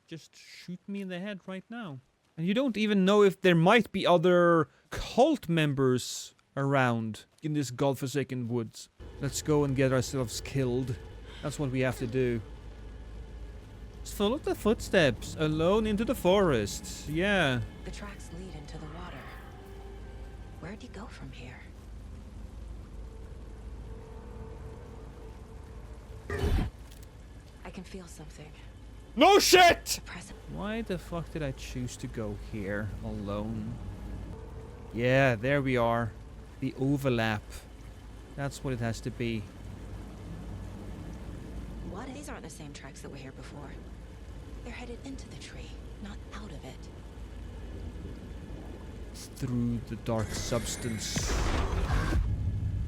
Speaker 1: just shoot me in the head right now. And you don't even know if there might be other cult members around in this godforsaken woods. Let's go and get ourselves killed. That's what we have to do. Just follow the footsteps, alone into the forest. Yeah.
Speaker 4: The tracks lead into the water. Where'd you go from here? I can feel something.
Speaker 1: No shit! Why the fuck did I choose to go here alone? Yeah, there we are. The overlap. That's what it has to be.
Speaker 4: What? These aren't the same tracks that were here before. They're headed into the tree, not out of it.
Speaker 1: Through the dark substance.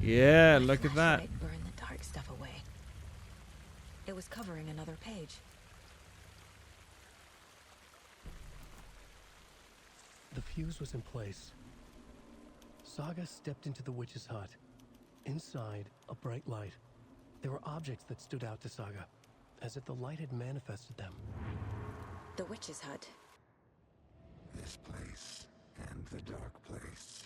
Speaker 1: Yeah, look at that.
Speaker 4: It burned the dark stuff away. It was covering another page.
Speaker 2: The fuse was in place. Saga stepped into the witch's hut. Inside, a bright light. There were objects that stood out to Saga, as if the light had manifested them.
Speaker 4: The witch's hut.
Speaker 14: This place and the dark place.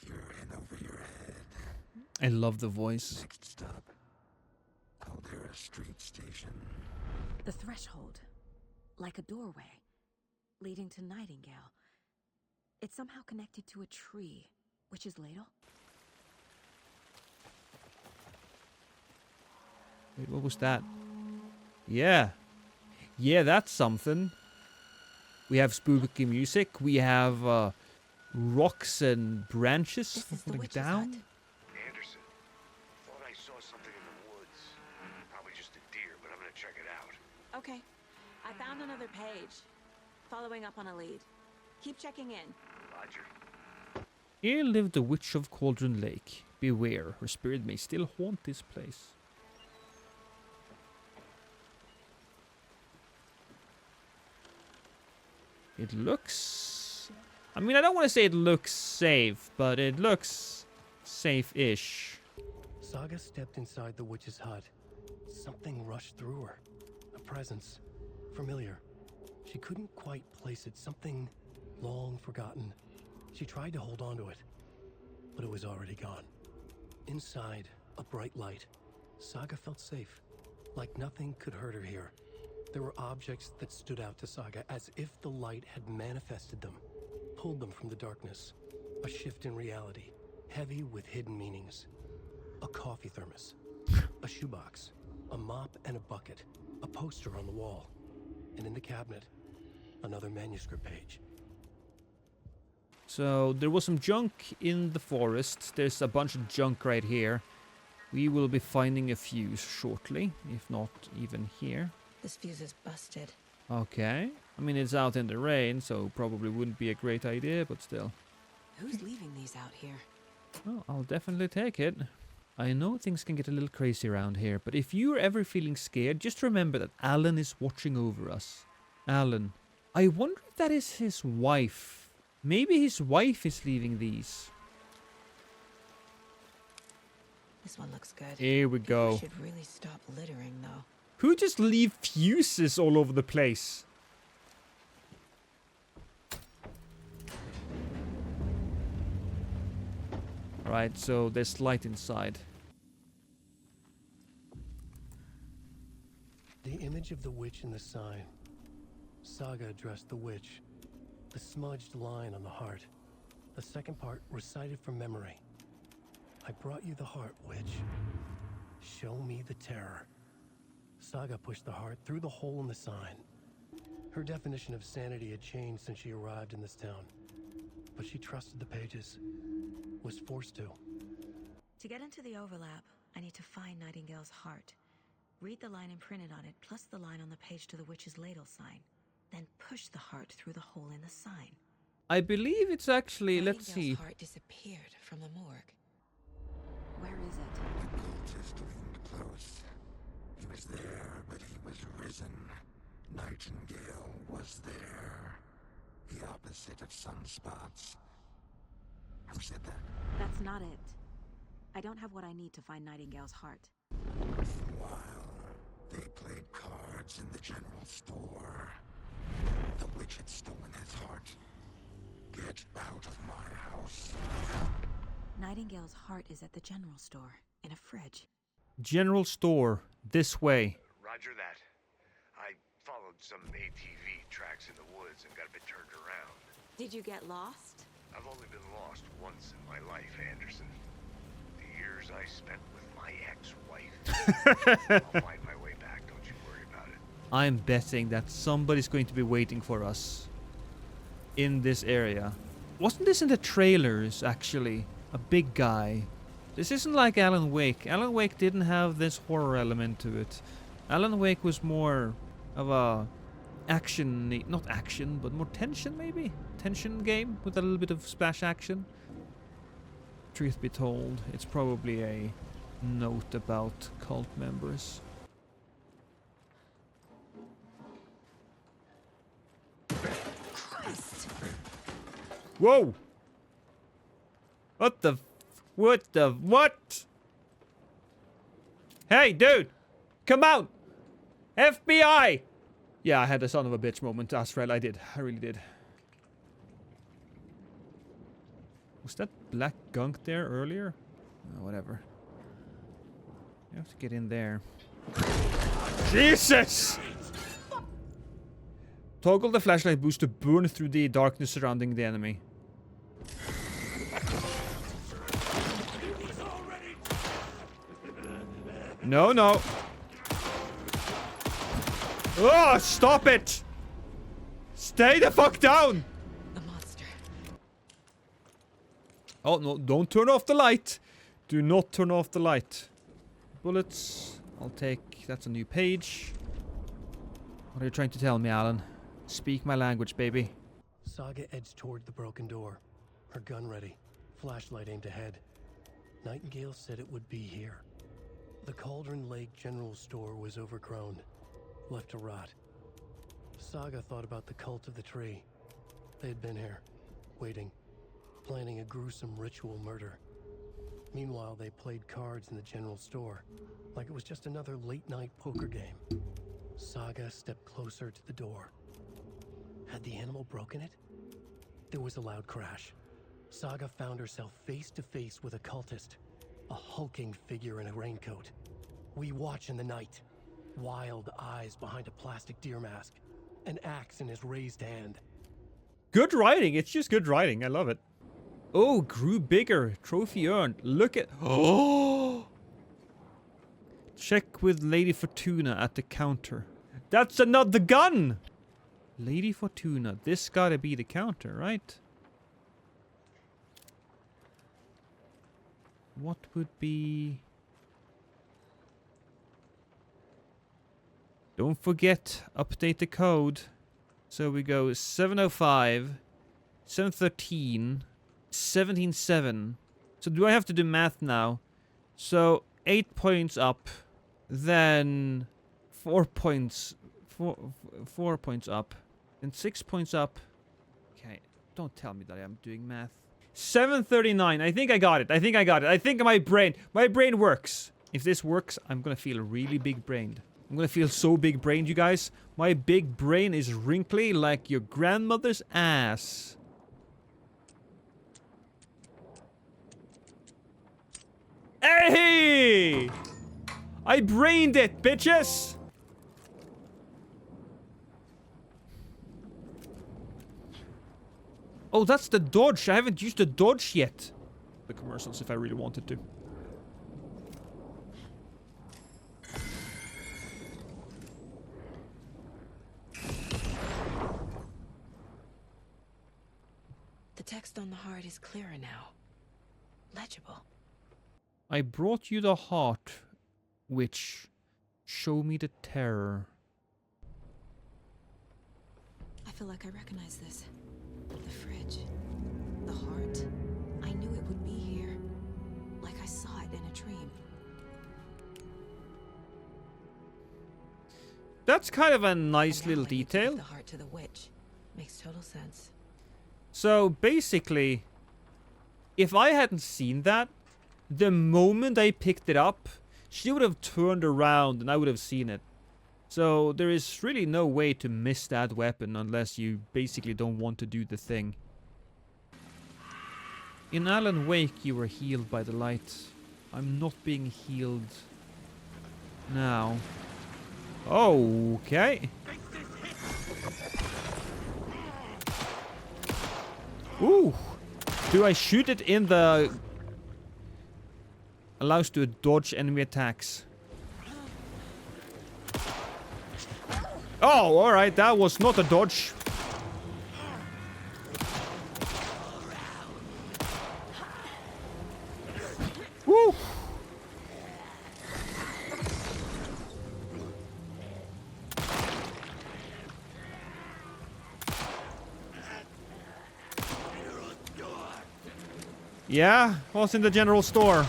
Speaker 14: You're in over your head.
Speaker 1: I love the voice.
Speaker 14: Next stop, Caldera Street Station.
Speaker 4: The threshold. Like a doorway. Leading to Nightingale. It's somehow connected to a tree. Witch's ladle?
Speaker 1: Wait, what was that? Yeah. Yeah, that's something. We have spooky music. We have rocks and branches falling down.
Speaker 3: Anderson, thought I saw something in the woods. Probably just a deer, but I'm gonna check it out.
Speaker 4: Okay. I found another page. Following up on a lead. Keep checking in.
Speaker 3: Roger.
Speaker 1: Here lived the Witch of Cauldron Lake. Beware, her spirit may still haunt this place. It looks... I mean, I don't want to say it looks safe, but it looks safe-ish.
Speaker 2: Saga stepped inside the witch's hut. Something rushed through her. A presence. Familiar. She couldn't quite place it. Something long forgotten. She tried to hold on to it, but it was already gone. Inside, a bright light. Saga felt safe, like nothing could hurt her here. There were objects that stood out to Saga as if the light had manifested them, pulled them from the darkness. A shift in reality, heavy with hidden meanings. A coffee thermos, a shoebox, a mop and a bucket, a poster on the wall, and in the cabinet, another manuscript page.
Speaker 1: So there was some junk in the forest. There's a bunch of junk right here. We will be finding a fuse shortly, if not even here.
Speaker 4: This fuse is busted.
Speaker 1: Okay. I mean, it's out in the rain, so probably wouldn't be a great idea, but still.
Speaker 4: Who's leaving these out here?
Speaker 1: Well, I'll definitely take it. I know things can get a little crazy around here, but if you're ever feeling scared, just remember that Alan is watching over us. Alan. I wonder if that is his wife. Maybe his wife is leaving these.
Speaker 4: This one looks good.
Speaker 1: Here we go.
Speaker 4: We should really stop littering, though.
Speaker 1: Who just leave fuses all over the place? Alright, so there's light inside.
Speaker 2: The image of the witch in the sign. Saga addressed the witch. The smudged line on the heart. The second part recited from memory. I brought you the heart, witch. Show me the terror. Saga pushed the heart through the hole in the sign. Her definition of sanity had changed since she arrived in this town. But she trusted the pages. Was forced to.
Speaker 4: To get into the overlap, I need to find Nightingale's heart. Read the line imprinted on it, plus the line on the page to the witch's ladle sign. Then push the heart through the hole in the sign.
Speaker 1: I believe it's actually, let's see.
Speaker 4: Nightingale's heart disappeared from the morgue. Where is it?
Speaker 14: The cultist leaned close. He was there, but he was risen. Nightingale was there. The opposite of sunspots. Who said that?
Speaker 4: That's not it. I don't have what I need to find Nightingale's heart.
Speaker 14: While they played cards in the general store, the witch had stolen his heart. Get out of my house.
Speaker 4: Nightingale's heart is at the general store, in a fridge.
Speaker 1: General store, this way.
Speaker 3: Roger that. I followed some ATV tracks in the woods and got a bit turned around.
Speaker 4: Did you get lost?
Speaker 3: I've only been lost once in my life, Anderson. The years I spent with my ex-wife. I'll find my way back, don't you worry about it.
Speaker 1: I'm betting that somebody's going to be waiting for us in this area. Wasn't this in the trailers, actually? A big guy. This isn't like Alan Wake. Alan Wake didn't have this horror element to it. Alan Wake was more of a action, not action, but more tension maybe? Tension game with a little bit of splash action. Truth be told, it's probably a note about cult members.
Speaker 4: Christ!
Speaker 1: Whoa! What? Hey, dude! Come out! FBI! Yeah, I had a son of a bitch moment, Asriel. I did. I really did. Was that black gunk there earlier? Oh, whatever. You have to get in there. Jesus! Toggle the flashlight boost to burn through the darkness surrounding the enemy. No, no. Oh, stop it! Stay the fuck down!
Speaker 4: The monster.
Speaker 1: Oh, no, don't turn off the light. Do not turn off the light. Bullets. I'll take... That's a new page. What are you trying to tell me, Alan? Speak my language, baby.
Speaker 2: Saga edged toward the broken door. Her gun ready. Flashlight aimed ahead. Nightingale said it would be here. The Cauldron Lake General Store was overgrown. Left to rot. Saga thought about the cult of the tree. They had been here, waiting, planning a gruesome ritual murder. Meanwhile, they played cards in the general store, like it was just another late-night poker game. Saga stepped closer to the door. Had the animal broken it? There was a loud crash. Saga found herself face to face with a cultist, a hulking figure in a raincoat. We watch in the night. Wild eyes behind a plastic deer mask. An axe in his raised hand.
Speaker 1: Good writing. It's just good writing. I love it. Oh, grew bigger. Trophy earned. Look at... Oh! Check with Lady Fortuna at the counter. That's another gun! Lady Fortuna. This gotta be the counter, right? What would be... Don't forget, update the code. So we go 705, 713, 177. So do I have to do math now? So 8 points up, then 4 points, 4 points up, and 6 points up. Okay, don't tell me that I'm doing math. 7:39. I think I got it. I think I got it. I think my brain works. If this works, I'm gonna feel really big brained. I'm gonna feel so big brained, you guys. My big brain is wrinkly like your grandmother's ass. Hey! I brained it, bitches! Oh, that's the dodge. I haven't used the dodge yet. The commercials, if I really wanted to.
Speaker 4: The text on the heart is clearer now. Legible.
Speaker 1: I brought you the heart, which show me the terror.
Speaker 4: I feel like I recognize this. The fridge. The heart. I knew it would be here. Like I saw it in a dream.
Speaker 1: That's kind of a nice little detail.
Speaker 4: The heart to the witch. Makes total sense.
Speaker 1: So basically, if I hadn't seen that, the moment I picked it up, she would have turned around and I would have seen it. So there is really no way to miss that weapon unless you basically don't want to do the thing. In Alan Wake, you were healed by the light. I'm not being healed now. Okay. Ooh. Do I shoot it in the... Allows to dodge enemy attacks. Oh, alright. That was not a dodge. Woo! Yeah, what's in the general store?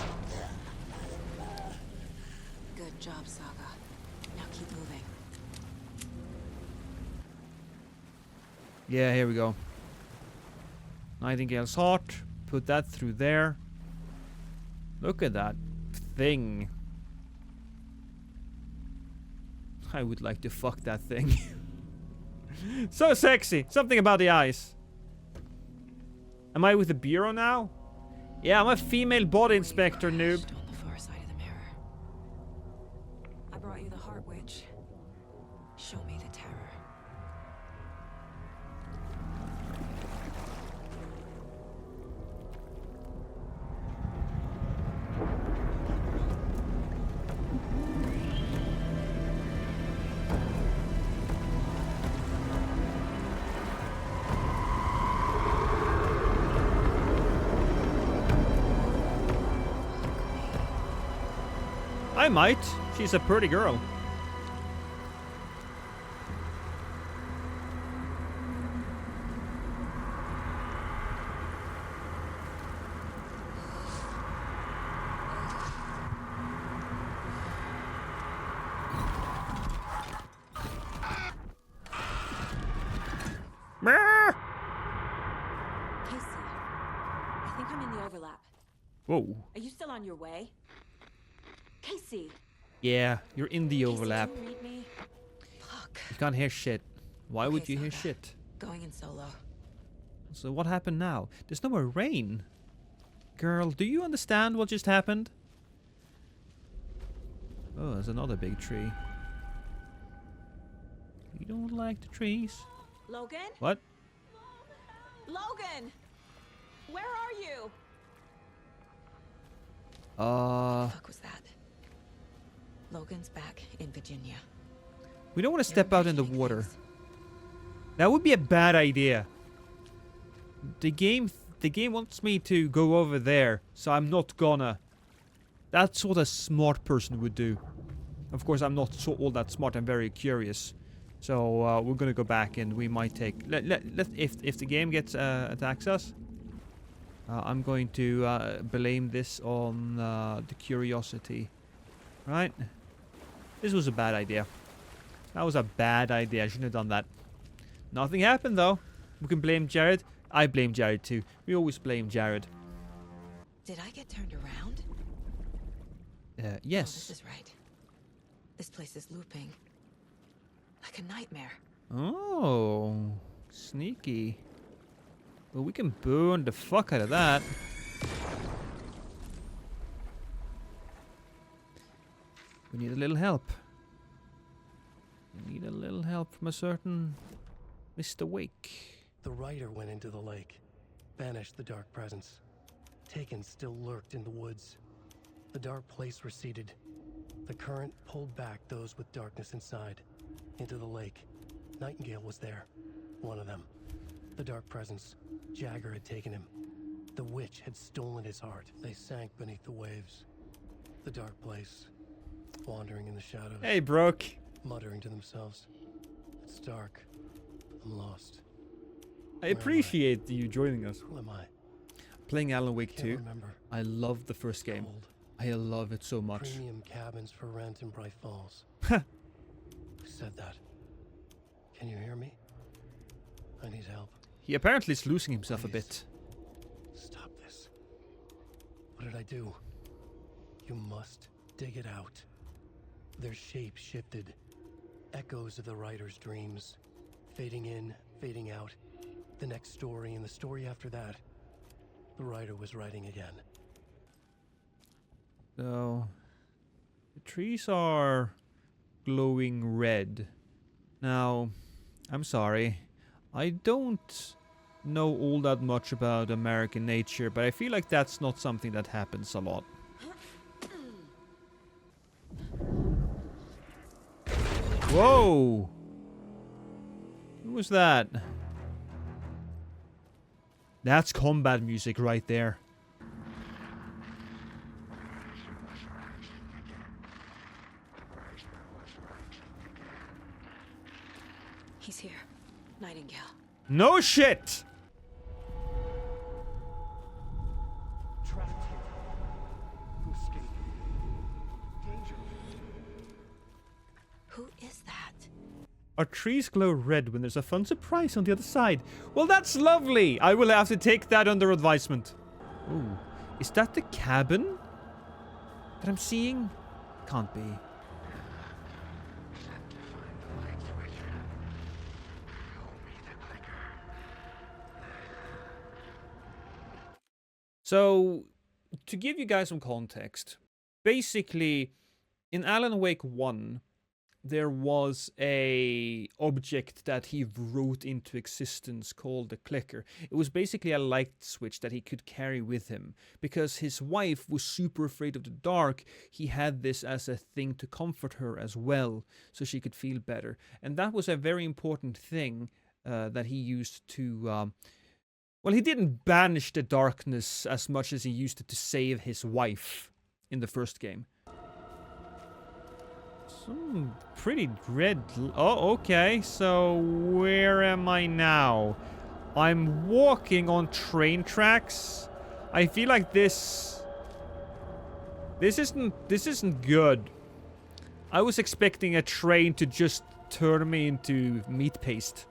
Speaker 4: Good job, Saga. Now keep moving.
Speaker 1: Yeah, here we go. Nightingale's heart. Put that through there. Look at that thing. I would like to fuck that thing. So sexy. Something about the eyes. Am I with the bureau now? Yeah, I'm a female body inspector, noob.
Speaker 4: On the far side of the mirror. I brought you the heart witch. Show me the terror.
Speaker 1: I might. She's a pretty girl.
Speaker 4: Casey, I think I'm in the overlap.
Speaker 1: Whoa.
Speaker 4: Are you still on your way? Casey!
Speaker 1: Yeah, you're in the overlap.
Speaker 4: Can you read me? Fuck.
Speaker 1: You can't hear shit. Why would
Speaker 4: Okay,
Speaker 1: you hear
Speaker 4: Saga.
Speaker 1: shit?
Speaker 4: Going in solo.
Speaker 1: So what happened now? There's no more rain. Girl, do you understand what just happened? Oh, there's another big tree. You don't like the trees?
Speaker 4: Logan?
Speaker 1: What?
Speaker 4: Logan! Where are you? Fuck was that? Logan's back in Virginia.
Speaker 1: We don't want to step out in the water. That would be a bad idea. The game wants me to go over there, so I'm not gonna. That's what a smart person would do. Of course, I'm not all that smart. I'm very curious. So we're gonna go back, and we might take. If the game gets attacks us, I'm going to blame this on the curiosity. Right? This was a bad idea. That was a bad idea. I shouldn't have done that. Nothing happened though. We can blame Jared. I blame Jared too. We always blame Jared.
Speaker 4: Did I get turned around?
Speaker 1: Yes.
Speaker 4: Oh, this is right. This place is looping. Like a nightmare.
Speaker 1: Oh, sneaky. Well, we can burn the fuck out of that. We need a little help. We need a little help from a certain Mr. Wake.
Speaker 2: The rider went into the lake, banished the dark presence. Taken still lurked in the woods. The dark place receded. The current pulled back those with darkness inside, into the lake. Nightingale was there, one of them. The dark presence, Jagger had taken him. The witch had stolen his heart. They sank beneath the waves. The dark place, wandering in the shadows.
Speaker 1: Hey, Brooke.
Speaker 2: Muttering to themselves. It's dark. I'm lost.
Speaker 1: I appreciate you joining us.
Speaker 2: Who am I?
Speaker 1: Playing Alan Wake 2.
Speaker 2: Remember.
Speaker 1: I love the first game.
Speaker 2: Cold.
Speaker 1: I love it so much.
Speaker 2: Premium cabins for rent in Bright Falls. Who said that? Can you hear me? I need help.
Speaker 1: He apparently is losing himself a bit.
Speaker 2: Stop this. What did I do? You must dig it out. Their shape shifted. Echoes of the writer's dreams. Fading in, fading out. The next story and the story after that. The writer was writing again.
Speaker 1: So, the trees are glowing red. Now, I'm sorry. I don't know all that much about American nature, but I feel like that's not something that happens a lot. Whoa! Who was that? That's combat music right there.
Speaker 4: He's here. Nightingale.
Speaker 1: No shit!
Speaker 7: Trapped here. Who escaped? Danger.
Speaker 4: Who is that?
Speaker 1: Our trees glow red when there's a fun surprise on the other side. Well, that's lovely. I will have to take that under advisement. Ooh, is that the cabin that I'm seeing? Can't be. So, to give you guys some context, basically, in Alan Wake 1, there was a object that he wrote into existence called the Clicker. It was basically a light switch that he could carry with him. Because his wife was super afraid of the dark, he had this as a thing to comfort her as well, so she could feel better. And that was a very important thing that he used to... well, he didn't banish the darkness as much as he used it to save his wife in the first game. Some pretty red... Oh, okay. So, where am I now? I'm walking on train tracks. I feel like this isn't good. I was expecting a train to just turn me into meat paste.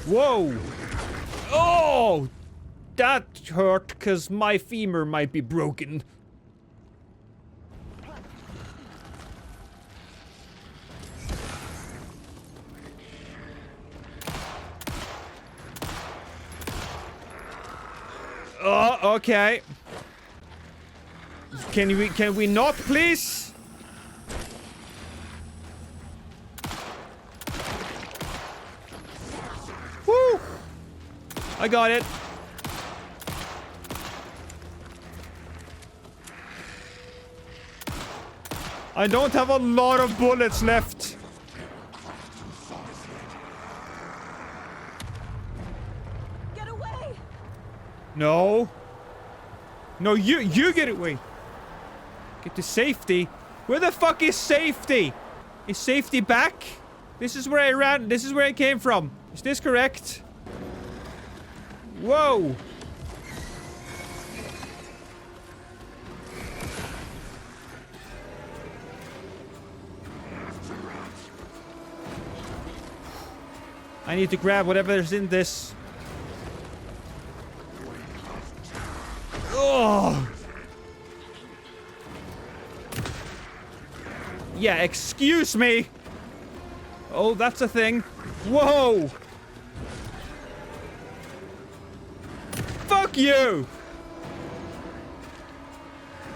Speaker 1: Whoa! Oh! That hurt, because my femur might be broken. Oh, okay. Can we not, please? Woo! I got it. I don't have a lot of bullets left.
Speaker 4: Get away!
Speaker 1: No. No, you get away. Get to safety. Where the fuck is safety? Is safety back? This is where I ran. This is where I came from. Is this correct? Whoa. I need to grab whatever's in this. Oh! Yeah, excuse me! Oh, that's a thing. Whoa! Fuck you!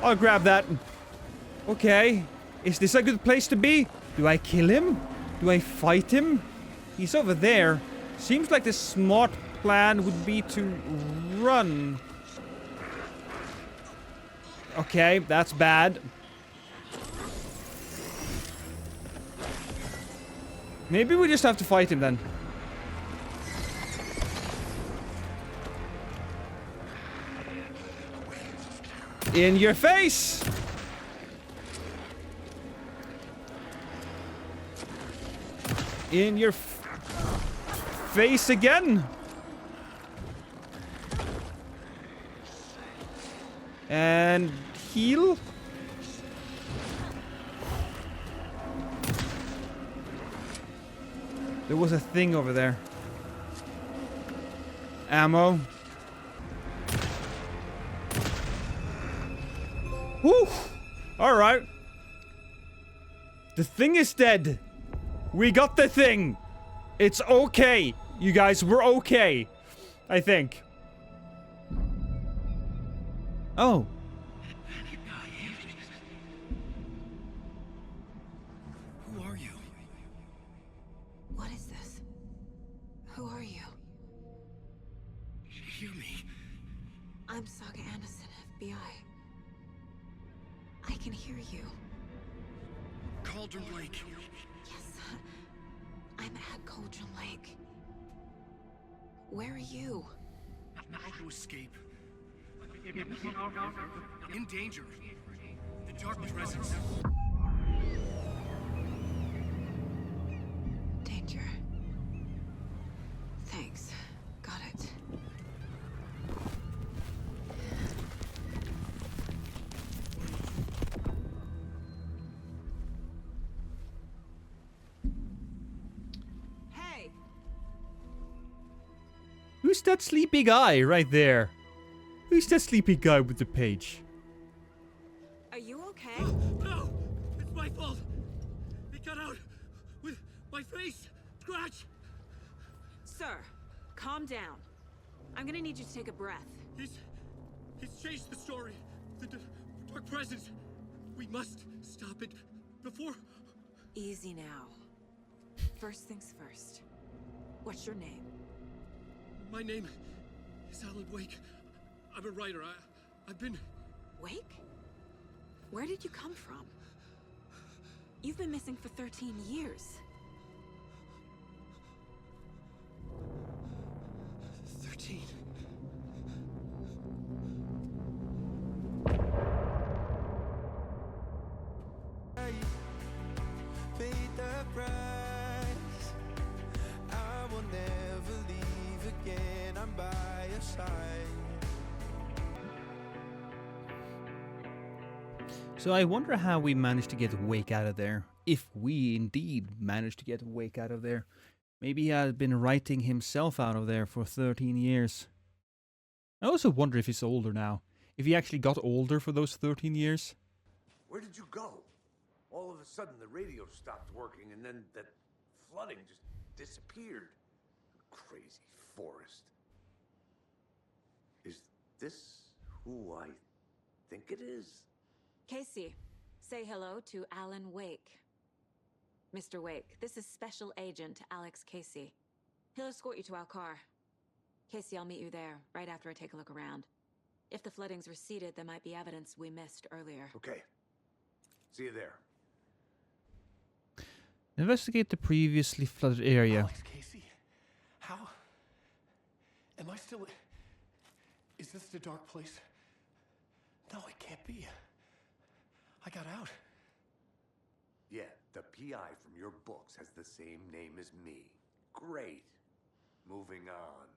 Speaker 1: I'll grab that. Okay. Is this a good place to be? Do I kill him? Do I fight him? He's over there. Seems like the smart plan would be to run. Okay, that's bad. Maybe we just have to fight him then. In your face! In your face again! And heal? There was a thing over there. Ammo. Whew! Alright. The thing is dead. We got the thing. It's okay. You guys, we're okay. I think. Oh.
Speaker 2: Who are you?
Speaker 4: What is this? Who are you?
Speaker 2: Hear me.
Speaker 4: I'm Saga Anderson, FBI. I can hear you.
Speaker 2: Cauldron Lake.
Speaker 4: Yes. I'm at Cauldron Lake. Where are you?
Speaker 2: To escape. In danger. The Dark Presence.
Speaker 4: Danger. Thanks. Got it.
Speaker 15: Hey!
Speaker 1: Who's that sleepy guy right there? Who's that sleepy guy with the page?
Speaker 4: Are you okay?
Speaker 2: No! It's my fault! It got out with my face! Scratch!
Speaker 4: Sir, calm down. I'm gonna need you to take a breath.
Speaker 2: He's changed the story. The Dark Presence. We must stop it before...
Speaker 4: Easy now. First things first. What's your name?
Speaker 2: My name is Alan Wake. I'm a writer. I've been...
Speaker 4: Wake? Where did you come from? You've been missing for 13 years.
Speaker 2: 13.
Speaker 21: Paid the price. I will never leave again. I'm by your side.
Speaker 1: So I wonder how we managed to get Wake out of there. If we indeed managed to get Wake out of there. Maybe he had been writing himself out of there for 13 years. I also wonder if he's older now. If he actually got older for those 13 years.
Speaker 3: Where did you go? All of a sudden the radio stopped working and then that flooding just disappeared. Crazy forest. Is this who I think it is?
Speaker 4: Casey, say hello to Alan Wake. Mr. Wake, this is Special Agent Alex Casey. He'll escort you to our car. Casey, I'll meet you there, right after I take a look around. If the flooding's receded, there might be evidence we missed earlier.
Speaker 3: Okay. See you there.
Speaker 1: Investigate the previously flooded area.
Speaker 2: Alex Casey? How? Am I still... Is this the dark place? No, it can't be. I got out.
Speaker 3: Yeah, the PI from your books has the same name as me. Great. Moving on.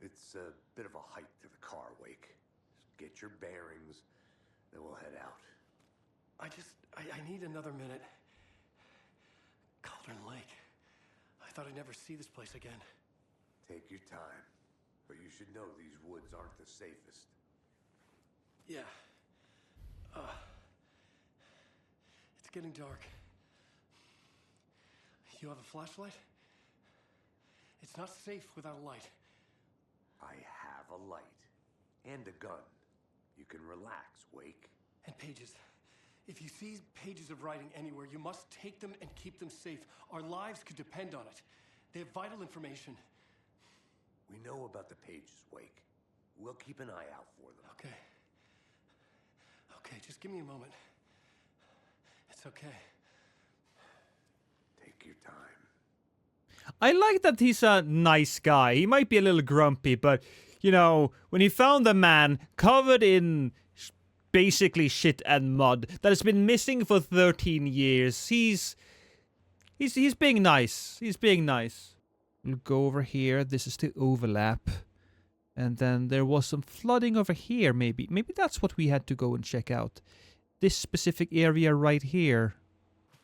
Speaker 3: It's a bit of a hike to the car, Wake. Just get your bearings, then we'll head out.
Speaker 2: I need another minute. Cauldron Lake. thought I'd never see this place again.
Speaker 3: Take your time. But you should know these woods aren't the safest.
Speaker 2: Yeah. It's getting dark. You have a flashlight? It's not safe without a light.
Speaker 3: I have a light. And a gun. You can relax, Wake.
Speaker 2: And pages. If you see pages of writing anywhere, you must take them and keep them safe. Our lives could depend on it. They have vital information.
Speaker 3: We know about the pages, Wake. We'll keep an eye out for them.
Speaker 2: Okay. Okay, just give me a moment. It's okay.
Speaker 3: Take your time.
Speaker 1: I like that he's a nice guy. He might be a little grumpy, but, you know, when he found the man covered in basically shit and mud that has been missing for 13 years, he's being nice. He's being nice. We'll go over here. This is the overlap. And then there was some flooding over here, maybe. Maybe that's what we had to go and check out. This specific area right here.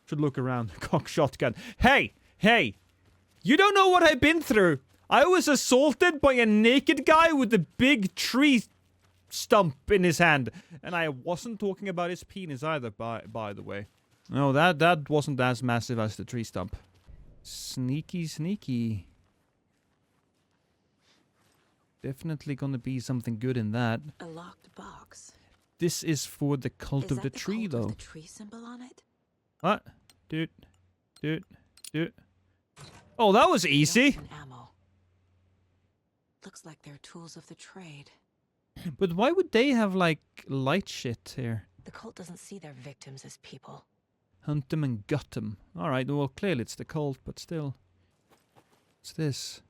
Speaker 1: Should look around. Cock shotgun. Hey! Hey! You don't know what I've been through! I was assaulted by a naked guy with a big tree stump in his hand. And I wasn't talking about his penis either, by the way. No, that wasn't as massive as the tree stump. Sneaky, sneaky. Definitely gonna be something good in that.
Speaker 4: A locked box.
Speaker 1: This is for the cult of the tree,
Speaker 4: cult
Speaker 1: though.
Speaker 4: With the tree symbol on it?
Speaker 1: What? Dude. Oh, that was easy.
Speaker 4: And ammo. Looks like they're tools of the trade.
Speaker 1: But why would they have, like, light shit here?
Speaker 4: The cult doesn't see their victims as people.
Speaker 1: Hunt them and gut them. Alright, well, clearly it's the cult, but still. What's this?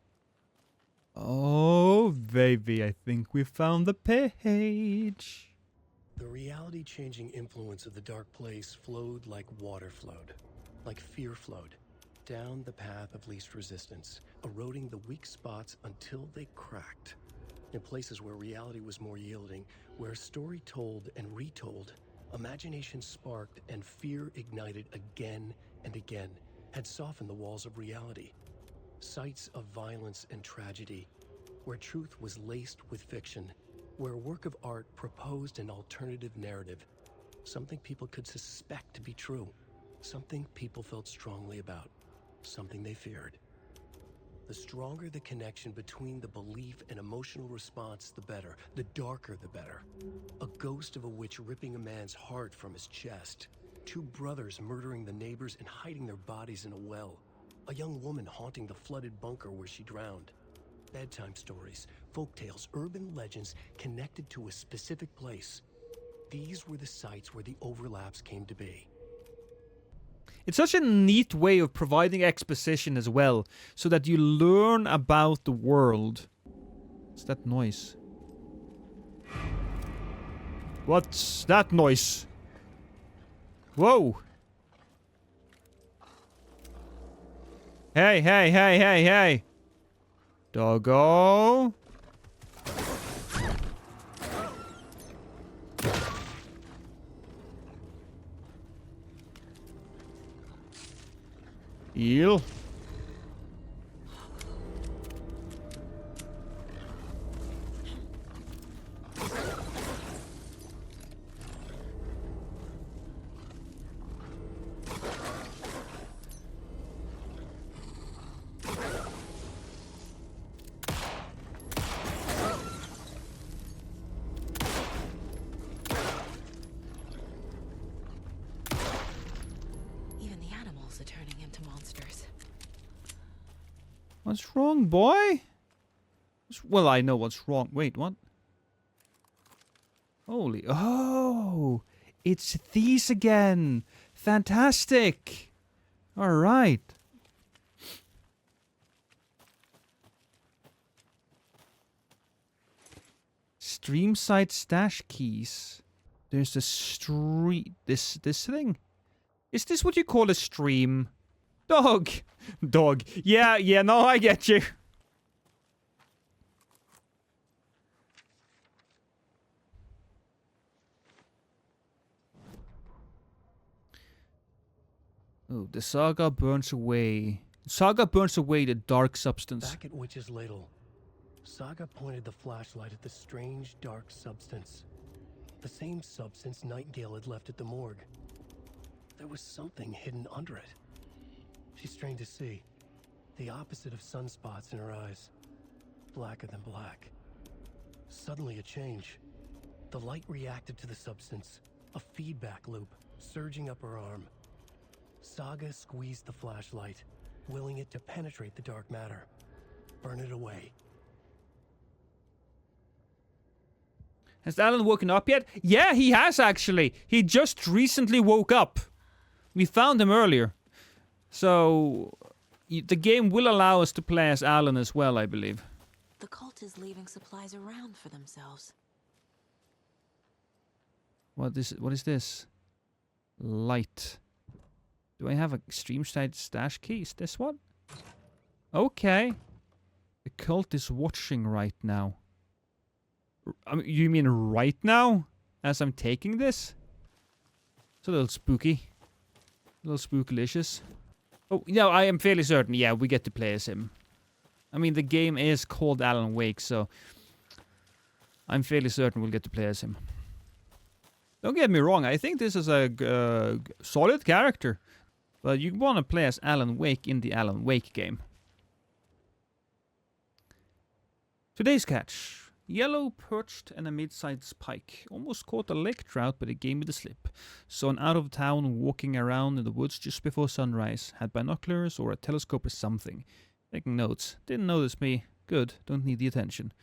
Speaker 1: Oh, baby, I think we found the page.
Speaker 2: The reality-changing influence of the dark place flowed like water flowed, like fear flowed, down the path of least resistance, eroding the weak spots until they cracked. In places where reality was more yielding, where story told and retold, imagination sparked and fear ignited again and again, had softened the walls of reality. Sites of violence and tragedy, where truth was laced with fiction, where a work of art proposed an alternative narrative, something people could suspect to be true, something people felt strongly about, something they feared. The stronger the connection between the belief and emotional response, the better. The darker, the better. A ghost of a witch ripping a man's heart from his chest. Two brothers murdering the neighbors and hiding their bodies in a well. A young woman haunting the flooded bunker where she drowned. Bedtime stories, folktales, urban legends connected to a specific place. These were the sites where the overlaps came to be.
Speaker 1: It's such a neat way of providing exposition as well, so that you learn about the world. What's that noise? What's that noise? Whoa! Hey! Doggo! Eel.
Speaker 4: Even the animals are turning into monsters.
Speaker 1: What's wrong, boy? Well, I know what's wrong. Wait, what? Holy... Oh! It's these again! Fantastic! Alright. Stream site stash keys. There's a street... This thing? Is this what you call a stream? Dog! Dog. Yeah, no, I get you. Oh, the saga burns away. Saga burns away the dark substance.
Speaker 2: Back at Witch's Ladle, Saga pointed the flashlight at the strange dark substance. The same substance Nightingale had left at the morgue. There was something hidden under it. She strained to see. The opposite of sunspots in her eyes. Blacker than black. Suddenly a change. The light reacted to the substance. A feedback loop, surging up her arm. Saga squeezed the flashlight, willing it to penetrate the dark matter. Burn it away.
Speaker 1: Has Alan woken up yet? Yeah, he has actually. He just recently woke up. We found him earlier. So, the game will allow us to play as Alan as well, I believe.
Speaker 4: The cult is leaving supplies around for themselves.
Speaker 1: What is this? Light. Do I have a stream-side stash key? Is this one? Okay. The cult is watching right now. You mean right now? As I'm taking this? It's a little spooky. A little spookylicious. Oh, no, I am fairly certain. Yeah, we get to play as him. I mean, the game is called Alan Wake, so I'm fairly certain we'll get to play as him. Don't get me wrong, I think this is a solid character. But you want to play as Alan Wake in the Alan Wake game. Today's catch. Yellow perched and a mid-sized pike. Almost caught a lake trout, but it gave me the slip. Saw an out-of-town walking around in the woods just before sunrise. Had binoculars or a telescope or something. Taking notes. Didn't notice me. Good. Don't need the attention.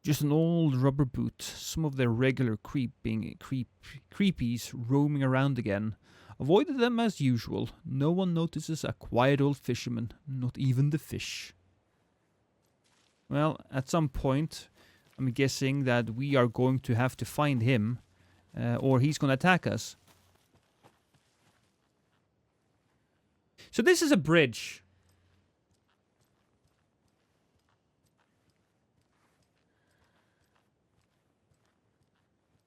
Speaker 1: Just an old rubber boot. Some of their regular creepies roaming around again. Avoided them as usual. No one notices a quiet old fisherman. Not even the fish. Well, at some point, I'm guessing that we are going to have to find him, or he's going to attack us. So this is a bridge.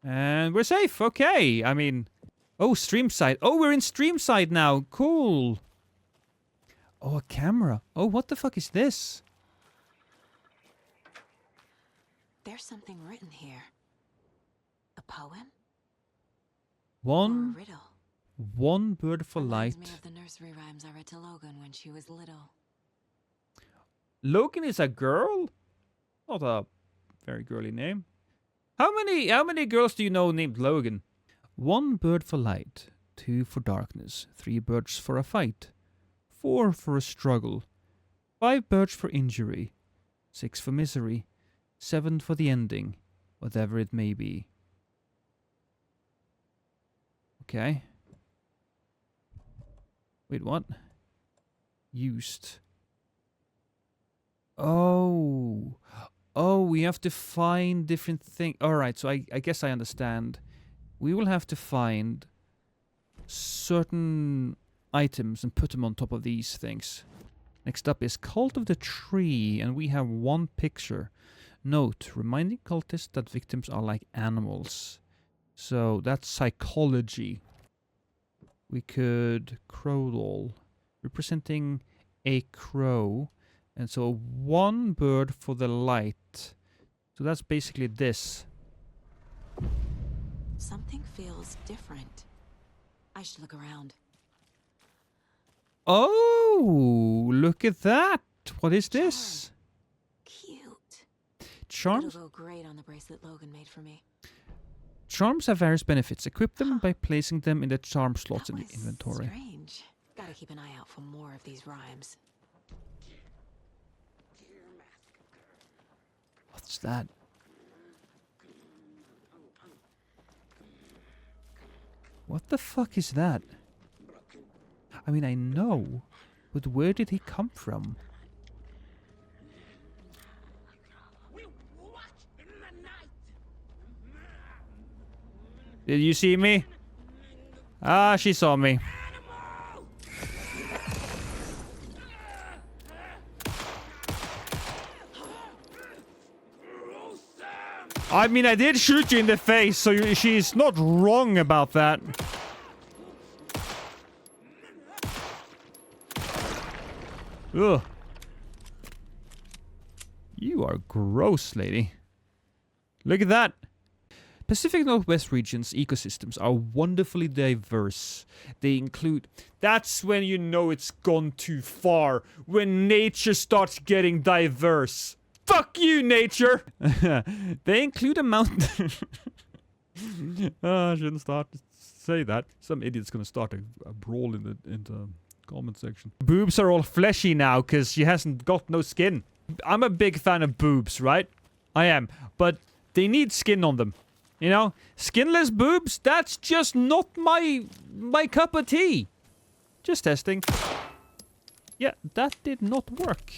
Speaker 1: And we're safe, okay. I mean, oh, Streamside. Oh, we're in Streamside now. Cool. Oh, a camera. Oh, what the fuck is this?
Speaker 4: There's something written here. A poem?
Speaker 1: One.
Speaker 4: Or a riddle.
Speaker 1: One bird for light.
Speaker 4: Reminds me of the nursery rhymes I read to Logan when she was little.
Speaker 1: Logan is a girl? Not a very girly name. How many girls do you know named Logan? 1 bird for light, 2 for darkness, 3 birds for a fight, 4 for a struggle, 5 birds for injury, 6 for misery, 7 for the ending, whatever it may be. Okay. Wait, what? Used. Oh. Oh, we have to find different things. Alright, so I guess I understand. We will have to find certain items and put them on top of these things. Next up is Cult of the Tree, and we have 1 picture. Note, reminding cultists that victims are like animals. So that's psychology. We could crow doll, representing a crow. And so 1 bird for the light. So that's basically this.
Speaker 4: Something feels different. I should look around.
Speaker 1: Oh, look at that. What is this?
Speaker 4: Cute.
Speaker 1: Charms?
Speaker 4: It'll go great on the bracelet Logan made for me.
Speaker 1: Charms have various benefits. Equip them by placing them in the charm slots in the inventory.
Speaker 4: Strange. Gotta keep an eye out for more of these rhymes.
Speaker 1: What's that? What the fuck is that? I mean, I know, but where did he come from? Did you see me? Ah, she saw me. I mean, I did shoot you in the face, so she's not wrong about that. Ugh. You are gross, lady. Look at that. Pacific Northwest region's ecosystems are wonderfully diverse. They include... That's when you know it's gone too far. When nature starts getting diverse. Fuck you, nature! They include a mountain... I shouldn't start to say that. Some idiot's gonna start a brawl in the comment section. Boobs are all fleshy now because she hasn't got no skin. I'm a big fan of boobs, right? I am. But they need skin on them. You know? Skinless boobs, that's just not my cup of tea. Just testing. Yeah, that did not work.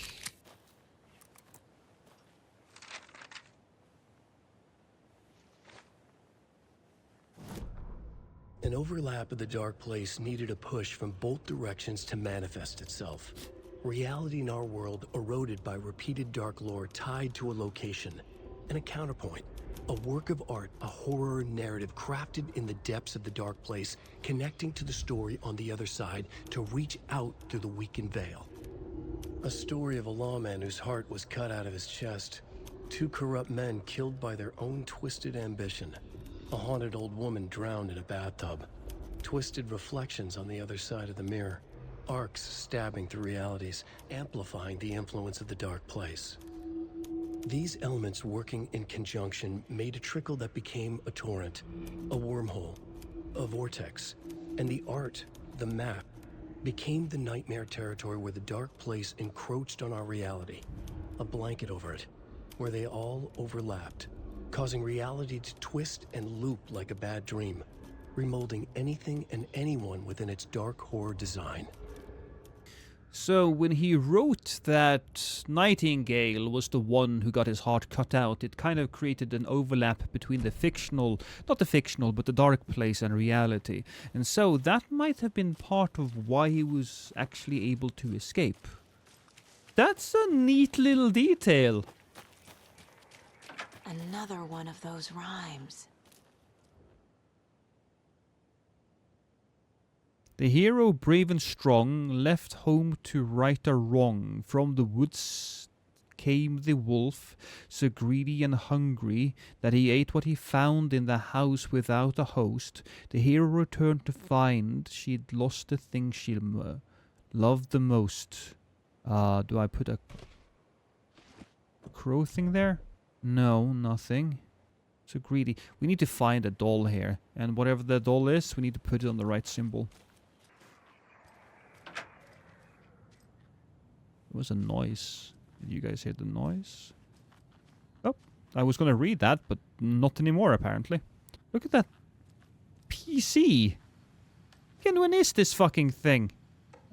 Speaker 2: An overlap of the dark place needed a push from both directions to manifest itself. Reality in our world eroded by repeated dark lore tied to a location, and a counterpoint. A work of art, a horror narrative crafted in the depths of the dark place, connecting to the story on the other side to reach out through the weakened veil. A story of a lawman whose heart was cut out of his chest. Two corrupt men killed by their own twisted ambition. A haunted old woman drowned in a bathtub. Twisted reflections on the other side of the mirror. Arcs stabbing through realities, amplifying the influence of the dark place. These elements working in conjunction made a trickle that became a torrent, a wormhole, a vortex, and the art, the map, became the nightmare territory where the dark place encroached on our reality, a blanket over it, where they all overlapped, causing reality to twist and loop like a bad dream, remolding anything and anyone within its dark horror design.
Speaker 1: So when he wrote that Nightingale was the one who got his heart cut out, it kind of created an overlap between the fictional, not the fictional, but the dark place and reality. And so that might have been part of why he was actually able to escape. That's a neat little detail.
Speaker 4: Another one of those rhymes.
Speaker 1: The hero, brave and strong, left home to right a wrong. From the woods came the wolf, so greedy and hungry that he ate what he found in the house without a host. The hero returned to find she'd lost the thing she loved the most. Do I put a crow thing there? No, nothing. So greedy. We need to find a doll here. And whatever the doll is, we need to put it on the right symbol. There was a noise. Did you guys hear the noise? Oh, I was going to read that, but not anymore, apparently. Look at that PC. Again, when is this fucking thing?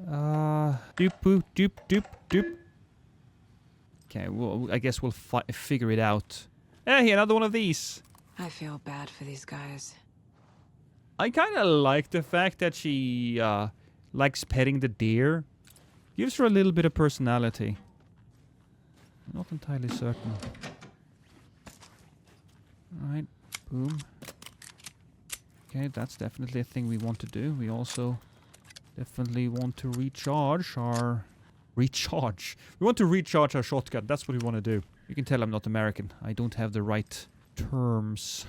Speaker 1: Doop, boop, doop, doop, doop. Okay, well, I guess we'll figure it out. Hey, another one of these.
Speaker 4: I feel bad for these guys.
Speaker 1: I kind of like the fact that she likes petting the deer. Gives her a little bit of personality. I'm not entirely certain. Alright, boom. Okay, that's definitely a thing we want to do. We also definitely want to recharge our... Recharge? We want to recharge our shotgun. That's what we want to do. You can tell I'm not American. I don't have the right terms.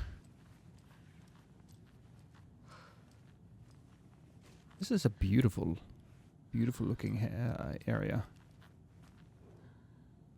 Speaker 1: This is a beautiful looking area.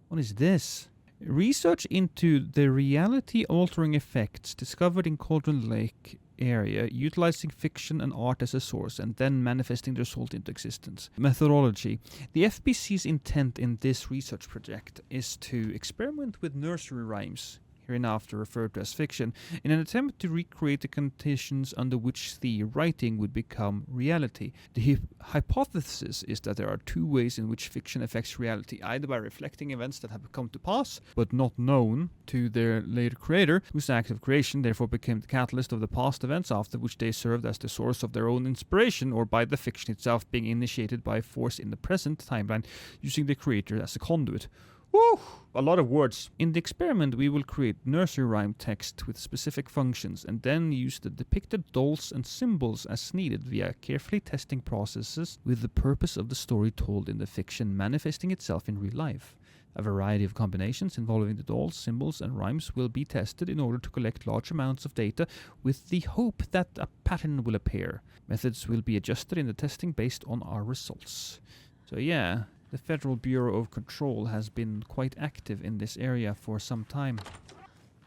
Speaker 1: What is this? Research into the reality-altering effects discovered in Cauldron Lake area, utilizing fiction and art as a source, and then manifesting the result into existence. Methodology. The FBC's intent in this research project is to experiment with nursery rhymes, hereinafter referred to as fiction, in an attempt to recreate the conditions under which the writing would become reality. The hypothesis is that there are two ways in which fiction affects reality, either by reflecting events that have come to pass, but not known to their later creator, whose act of creation therefore became the catalyst of the past events after which they served as the source of their own inspiration, or by the fiction itself being initiated by a force in the present timeline, using the creator as a conduit. Woo! A lot of words. In the experiment, we will create nursery rhyme text with specific functions and then use the depicted dolls and symbols as needed via carefully testing processes with the purpose of the story told in the fiction manifesting itself in real life. A variety of combinations involving the dolls, symbols, and rhymes will be tested in order to collect large amounts of data with the hope that a pattern will appear. Methods will be adjusted in the testing based on our results. So yeah, the Federal Bureau of Control has been quite active in this area for some time.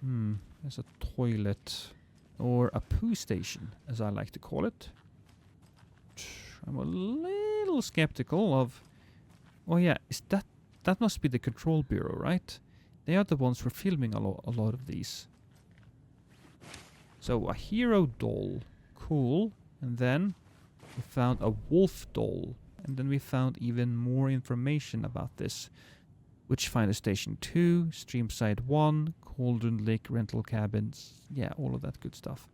Speaker 1: There's a toilet. Or a poo station, as I like to call it. I'm a little skeptical of... Oh yeah, is that... That must be the Control Bureau, right? They are the ones who are filming a lot of these. So, a hero doll. Cool. And then we found a wolf doll. And then we found even more information about this. Witchfinder Station 2, Streamside 1, Cauldron Lake rental cabins. Yeah, all of that good stuff.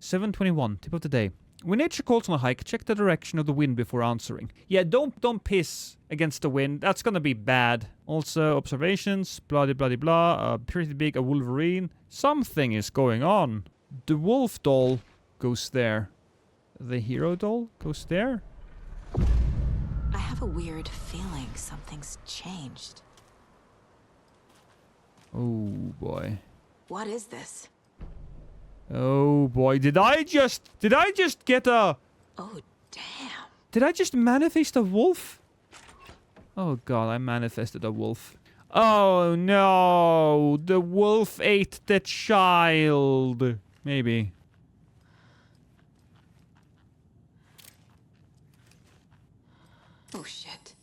Speaker 1: $7:21, tip of the day. When nature calls on a hike, check the direction of the wind before answering. Yeah, don't piss against the wind. That's gonna be bad. Also, observations, blah blah blah. Pretty big, a wolverine. Something is going on. The wolf doll goes there. The hero doll goes there.
Speaker 4: I have a weird feeling something's changed.
Speaker 1: Oh boy.
Speaker 4: What is this?
Speaker 1: Oh boy, did I just get a...
Speaker 4: Oh, damn.
Speaker 1: Did I just manifest a wolf? Oh god, I manifested a wolf. Oh no, the wolf ate the child. Maybe.
Speaker 4: Oh shit.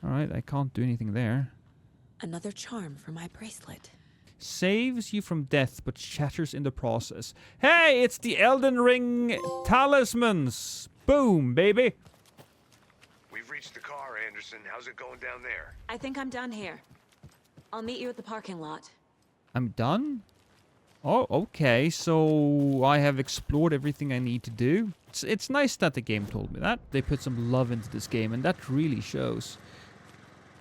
Speaker 1: Alright, I can't do anything there.
Speaker 4: Another charm for my bracelet.
Speaker 1: Saves you from death, but shatters in the process. Hey, it's the Elden Ring talismans. Boom, baby.
Speaker 3: We've reached the car, Anderson. How's it going down there?
Speaker 4: I think I'm done here. I'll meet you at the parking lot.
Speaker 1: I'm done? Oh, okay. So I have explored everything I need to do. It's nice that the game told me that. They put some love into this game, and that really shows.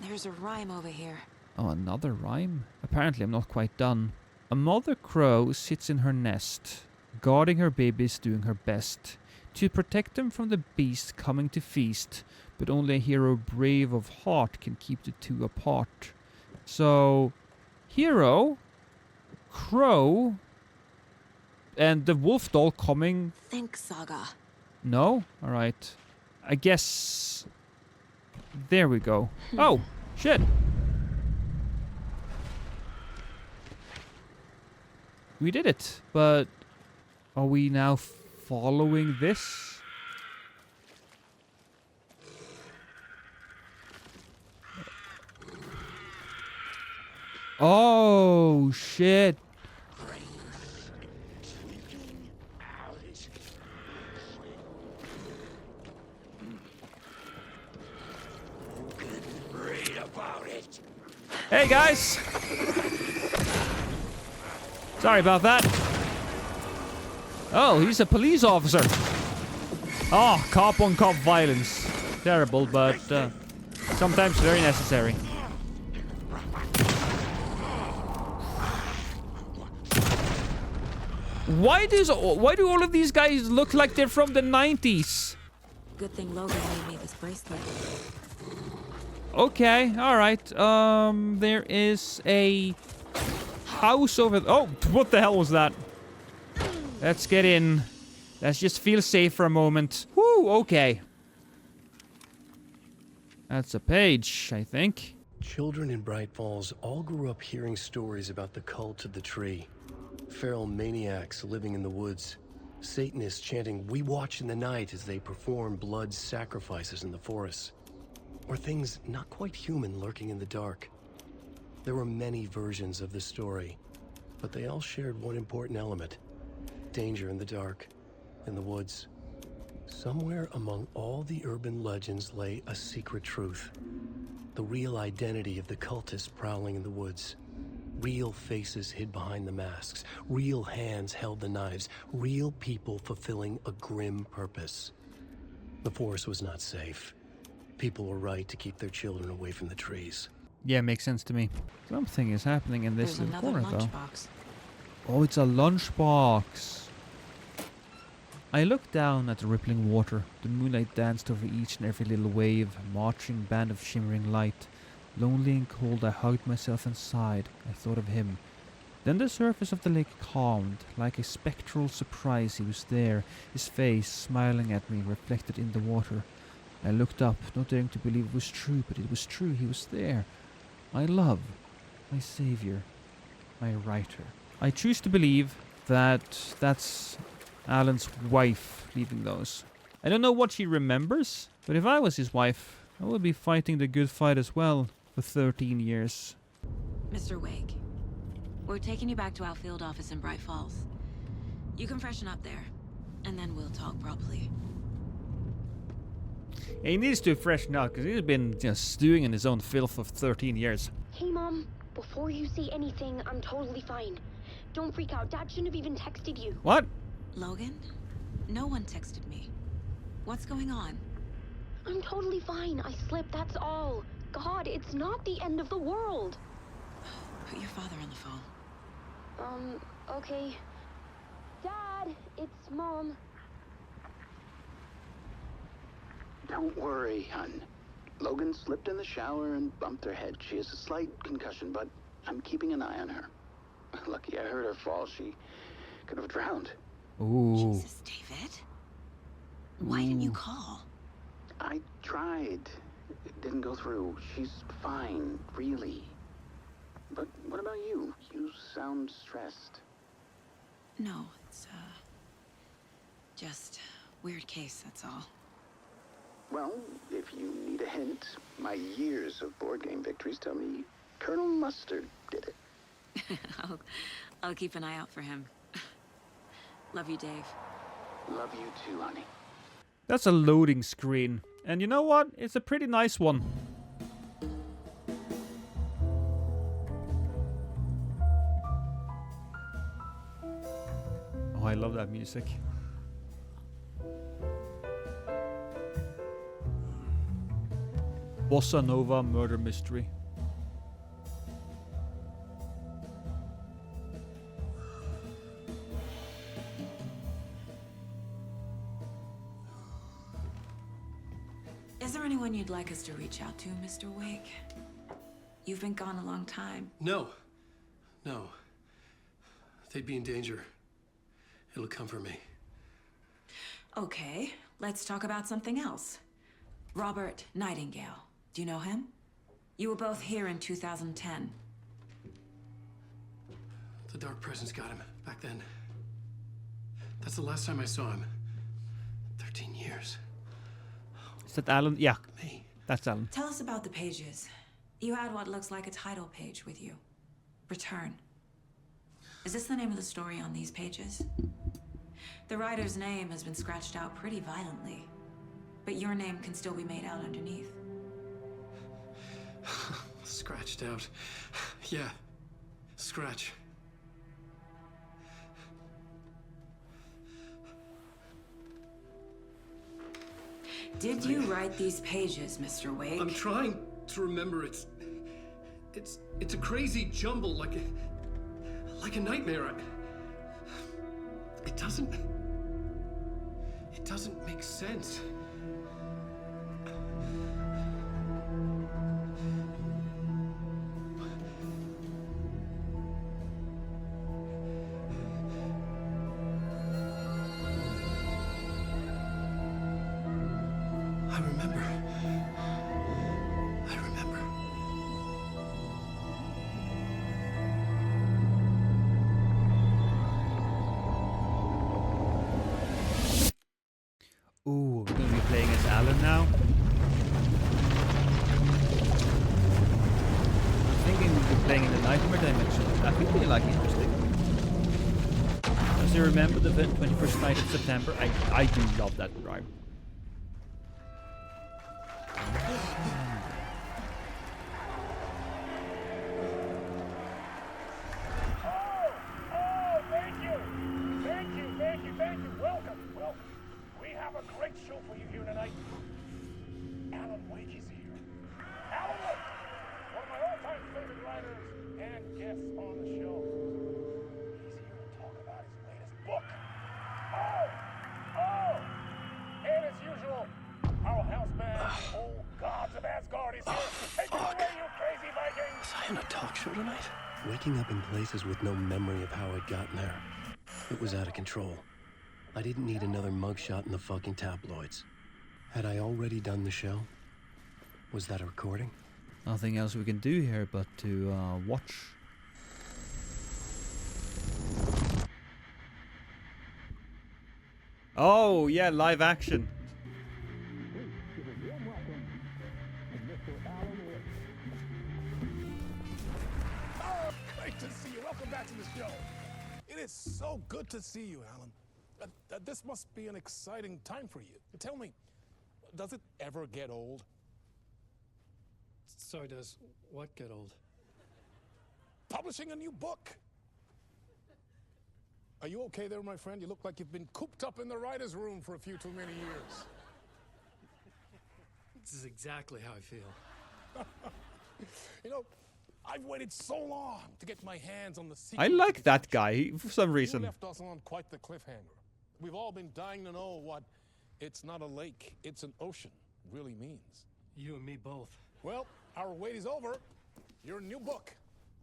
Speaker 4: There's a rhyme over here.
Speaker 1: Oh, another rhyme? Apparently I'm not quite done. A mother crow sits in her nest, guarding her babies, doing her best to protect them from the beast coming to feast, but only a hero brave of heart can keep the two apart. So, hero, crow, and the wolf doll coming...
Speaker 4: Think, Saga.
Speaker 1: No? Alright. I guess... There we go. Oh, shit. We did it, but are we now following this? Oh, shit. Hey, guys. Sorry about that. Oh, he's a police officer. Oh, cop on cop violence. Terrible, but sometimes very necessary. Why do all of these guys look like they're from the 90s?
Speaker 4: Good thing Logan made me this bracelet.
Speaker 1: Okay, alright. There is a house over... Oh, what the hell was that? Let's get in. Let's just feel safe for a moment. Woo, okay. That's a page, I think.
Speaker 2: Children in Bright Falls all grew up hearing stories about the cult of the tree. Feral maniacs living in the woods. Satanists chanting, "We watch in the night," as they perform blood sacrifices in the forests. Or things not quite human lurking in the dark. There were many versions of the story, but they all shared one important element. Danger in the dark, in the woods. Somewhere among all the urban legends lay a secret truth. The real identity of the cultists prowling in the woods. Real faces hid behind the masks. Real hands held the knives. Real people fulfilling a grim purpose. The forest was not safe. People were right to keep their children away from the trees.
Speaker 1: Yeah, makes sense to me. Something is happening in this
Speaker 4: There's
Speaker 1: little
Speaker 4: another
Speaker 1: corner, though.
Speaker 4: lunchbox.
Speaker 1: Oh, it's a lunchbox. I looked down at the rippling water. The moonlight danced over each and every little wave, a marching band of shimmering light. Lonely and cold, I hugged myself and sighed. I thought of him. Then the surface of the lake calmed. Like a spectral surprise, he was there, his face smiling at me, reflected in the water. I looked up, not daring to believe it was true, but it was true. He was there. My love, my savior, my writer. I choose to believe that that's Alan's wife leaving those. I don't know what she remembers, but if I was his wife, I would be fighting the good fight as well for 13 years.
Speaker 4: Mr. Wake, we're taking you back to our field office in Bright Falls. You can freshen up there, and then we'll talk properly.
Speaker 1: Yeah, he needs to freshen up, because he's been just stewing in his own filth for 13 years.
Speaker 5: Hey, Mom. Before you say anything, I'm totally fine. Don't freak out. Dad shouldn't have even texted you.
Speaker 1: What?
Speaker 4: Logan? No one texted me. What's going on?
Speaker 5: I'm totally fine. I slipped, that's all. God, it's not the end of the world.
Speaker 4: Put your father on the phone.
Speaker 5: Okay. Dad, it's Mom.
Speaker 22: Don't worry, hon. Logan slipped in the shower and bumped her head. She has a slight concussion, but I'm keeping an eye on her. Lucky I heard her fall. She could have drowned.
Speaker 1: Ooh.
Speaker 4: Jesus, David. Why didn't you call?
Speaker 22: I tried. It didn't go through. She's fine, really. But what about you? You sound stressed.
Speaker 4: No, it's, just weird case, that's all.
Speaker 22: Well, if you need a hint, my years of board game victories tell me Colonel Mustard did it.
Speaker 4: I'll keep an eye out for him. Love you, Dave.
Speaker 22: Love you too, honey.
Speaker 1: That's a loading screen. And you know what? It's a pretty nice one. Oh, I love that music. Bossa Nova murder mystery.
Speaker 4: Is there anyone you'd like us to reach out to, Mr. Wake? You've been gone a long time.
Speaker 2: No. They'd be in danger. It'll come for me.
Speaker 4: Okay, let's talk about something else. Robert Nightingale. Do you know him? You were both here in 2010.
Speaker 2: The Dark Presence got him back then. That's the last time I saw him. 13 years.
Speaker 1: Is that Alan? Yeah, that's Alan.
Speaker 4: Tell us about the pages. You had what looks like a title page with you. Return. Is this the name of the story on these pages? The writer's name has been scratched out pretty violently, but your name can still be made out underneath.
Speaker 2: Scratched out. Yeah. Scratch.
Speaker 4: Did you write these pages, Mr. Wake?
Speaker 2: I'm trying to remember. It's a crazy jumble, like a nightmare. It doesn't make sense. I remember.
Speaker 1: Ooh, we're gonna be playing as Alan now. I'm thinking we'll be playing in the Nightmare Dimension. That could be like interesting. As you remember the 21st night of September? I do love that rhyme.
Speaker 6: Thank you. Welcome. We have a great show for you here tonight.
Speaker 2: Fuck. Was I on a talk show tonight? Waking up in places with no memory of how I'd gotten there. It was out of control. I didn't need another mugshot in the fucking tabloids. Had I already done the show? Was that a recording?
Speaker 1: Nothing else we can do here but to watch. Oh, yeah, live action.
Speaker 9: Great to see you. Welcome back to the show. It is so good to see you, Alan. This must be an exciting time for you. Tell me, does it ever get old?
Speaker 2: Sorry, does what get old?
Speaker 9: Publishing a new book. Are you okay there, my friend? You look like you've been cooped up in the writer's room for a few too many years.
Speaker 2: This is exactly how I feel.
Speaker 9: You know, I've waited so long to get my hands on the sequel.
Speaker 1: I like that guy for some reason.
Speaker 9: You left us on quite the cliffhanger. We've all been dying to know what "it's not a lake, it's an ocean" really means.
Speaker 2: You and me both.
Speaker 9: Well, our wait is over. Your new book,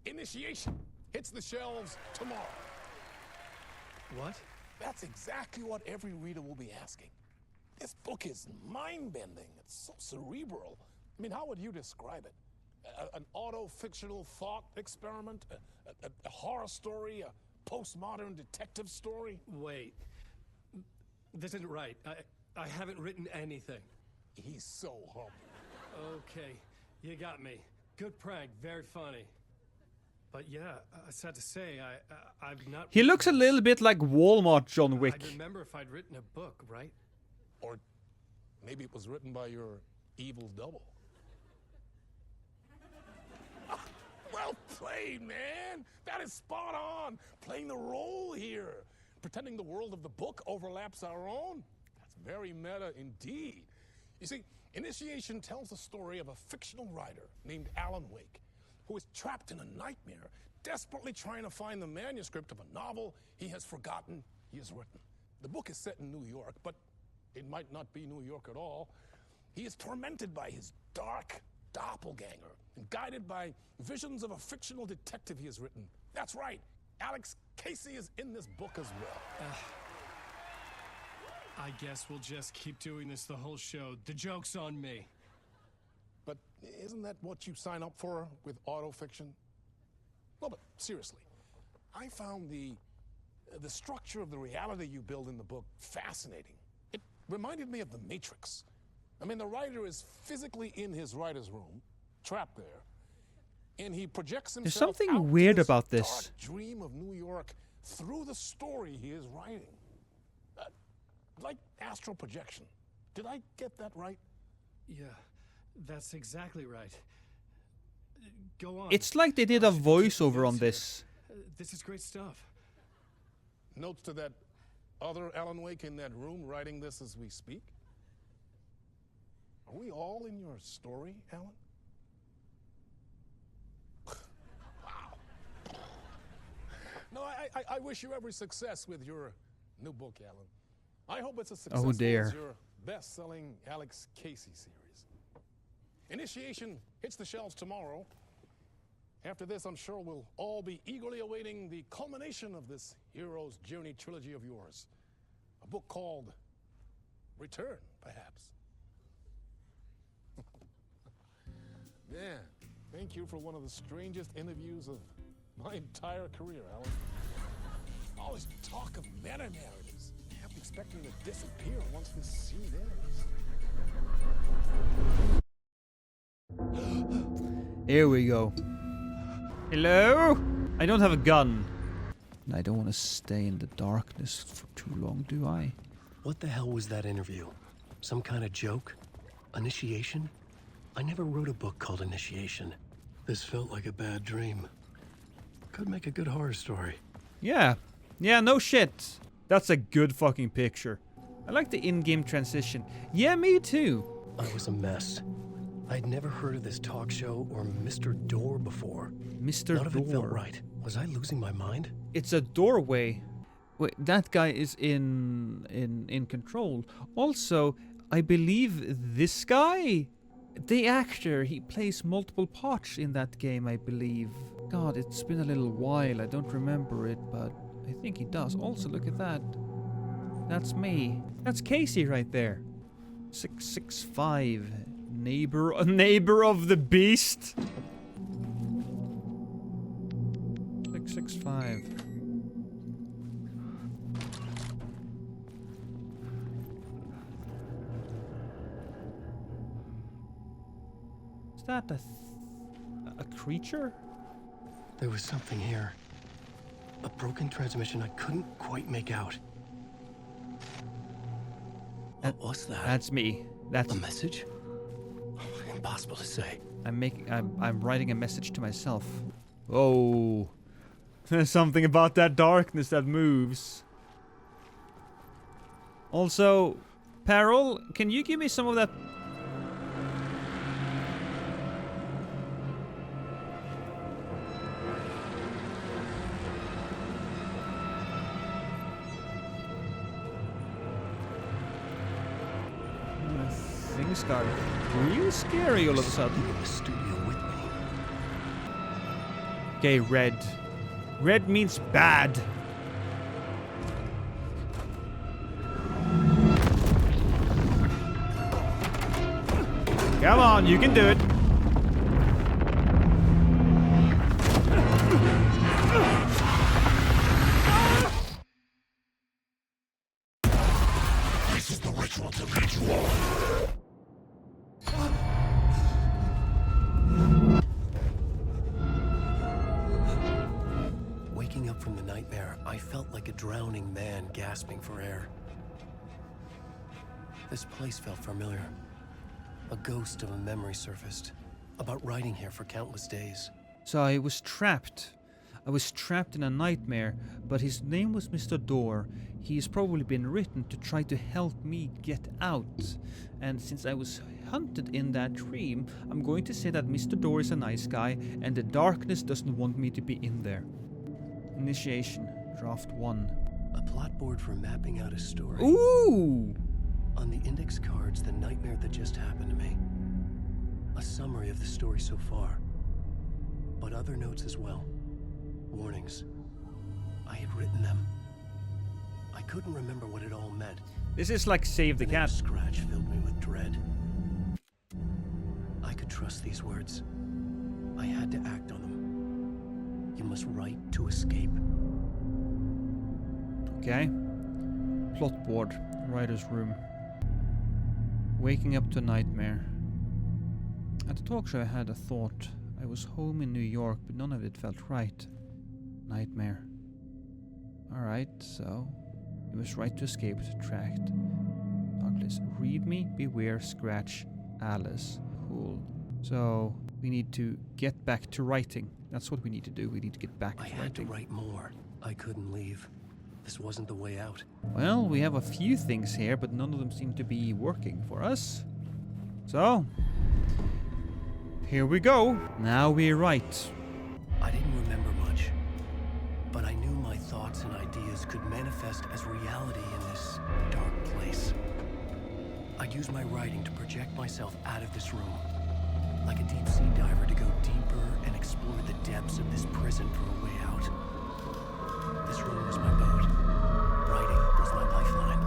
Speaker 9: Initiation, hits the shelves tomorrow.
Speaker 2: What?
Speaker 9: That's exactly what every reader will be asking. This book is mind-bending. It's so cerebral. I mean, how would you describe it? An auto-fictional thought experiment? A horror story? A postmodern detective story?
Speaker 2: Wait. This isn't right. I haven't written anything.
Speaker 9: He's so humble.
Speaker 2: Okay, you got me. Good prank, very funny. But yeah, I sad to say, I've not...
Speaker 1: He looks a little bit like Walmart John Wick.
Speaker 2: I'd remember if I'd written a book, right?
Speaker 9: Or maybe it was written by your evil double. Well played, man! That is spot on! Playing the role here. Pretending the world of the book overlaps our own. That's very meta indeed. You see, Initiation tells the story of a fictional writer named Alan Wake, who is trapped in a nightmare, desperately trying to find the manuscript of a novel he has forgotten he has written. The book is set in New York, but it might not be New York at all. He is tormented by his dark doppelganger and guided by visions of a fictional detective he has written. That's right, Alex Casey is in this book as well.
Speaker 2: I guess we'll just keep doing this the whole show. The joke's on me.
Speaker 9: But isn't that what you sign up for with autofiction? No, but seriously, I found the structure of the reality you build in the book fascinating. It reminded me of The Matrix. I mean, the writer is physically in his writer's room, trapped there, and he projects himself.
Speaker 1: There's something
Speaker 9: out
Speaker 1: weird
Speaker 9: to this
Speaker 1: about this.
Speaker 9: dark dream of New York through the story he is writing. Like astral projection. Did I get that right?
Speaker 2: Yeah, that's exactly right. Go on.
Speaker 1: It's like they did a voiceover on this.
Speaker 2: This is great stuff.
Speaker 9: Notes to that other Alan Wake in that room writing this as we speak? Are we all in your story, Alan? Wow. No, I wish you every success with your new book, Alan. I hope it's as successful as your best-selling Alex Casey series. Initiation hits the shelves tomorrow. After this, I'm sure we'll all be eagerly awaiting the culmination of this hero's journey trilogy of yours. A book called Return, perhaps. Yeah, thank you for one of the strangest interviews of my entire career, Alan. All this talk of meta-narratives. I kept expecting to disappear once this scene ends.
Speaker 1: Here we go. Hello? I don't have a gun. And I don't want to stay in the darkness for too long, do I?
Speaker 2: What the hell was that interview? Some kind of joke? Initiation? I never wrote a book called Initiation. This felt like a bad dream. Could make a good horror story.
Speaker 1: Yeah. Yeah, no shit. That's a good fucking picture. I like the in-game transition. Yeah, me too.
Speaker 2: I was a mess. I'd never heard of this talk show or Mr. Door before.
Speaker 1: Mr.
Speaker 2: None of it felt
Speaker 1: Door.
Speaker 2: right. Was I losing my mind?
Speaker 1: It's a doorway. Wait, that guy is in control. Also, I believe this guy The actor, he plays multiple parts in that game, I believe. God, it's been a little while. I don't remember it, but I think he does. Also, look at that. That's me. That's Casey right there. 665. Neighbor of the beast. 665. Is that a creature?
Speaker 2: There was something here. A broken transmission I couldn't quite make out. What was that?
Speaker 1: That's me. That's
Speaker 2: a message? Impossible to say.
Speaker 1: I'm writing a message to myself. Oh. There's something about that darkness that moves. Also, Peril, can you give me some of that? Things got real scary all of a sudden.
Speaker 2: In the studio with me.
Speaker 1: Okay, red. Red means bad. Come on, you can do it.
Speaker 14: This is the ritual to lead you all.
Speaker 2: Waking up from the nightmare, I felt like a drowning man gasping for air. This place felt familiar. A ghost of a memory surfaced, about riding here for countless days.
Speaker 1: So I was trapped. I was trapped in a nightmare, but his name was Mr. Door. He's probably been written to try to help me get out. And since I was hunted in that dream, I'm going to say that Mr. Door is a nice guy, and the darkness doesn't want me to be in there. Initiation, draft 1.
Speaker 2: A plot board for mapping out a story.
Speaker 1: Ooh!
Speaker 2: On the index cards, the nightmare that just happened to me. A summary of the story so far. But other notes as well. Warnings. I had written them. I couldn't remember what it all meant.
Speaker 1: This is like Save the Cat.
Speaker 2: Scratch filled me with dread. I could trust these words. I had to act on them. You must write to escape.
Speaker 1: Okay. Plot board. Writer's room. Waking up to a nightmare. At the talk show I had a thought. I was home in New York, but none of it felt right. Nightmare. Alright, so... You must write to escape, tracked. Darkness. Read me, beware, scratch, Alice. Cool. So, we need to get back to writing. That's what we need to do. We need to get back to writing.
Speaker 2: I had to write more. I couldn't leave. This wasn't the way out.
Speaker 1: Well, we have a few things here, but none of them seem to be working for us. So... Here we go. Now we write.
Speaker 2: I didn't remember much, but I knew my thoughts and ideas could manifest as reality in this dark place. I'd use my writing to project myself out of this room, like a deep sea diver to go deeper and explore the depths of this prison for a way out. This room was my boat. Writing was my lifeline.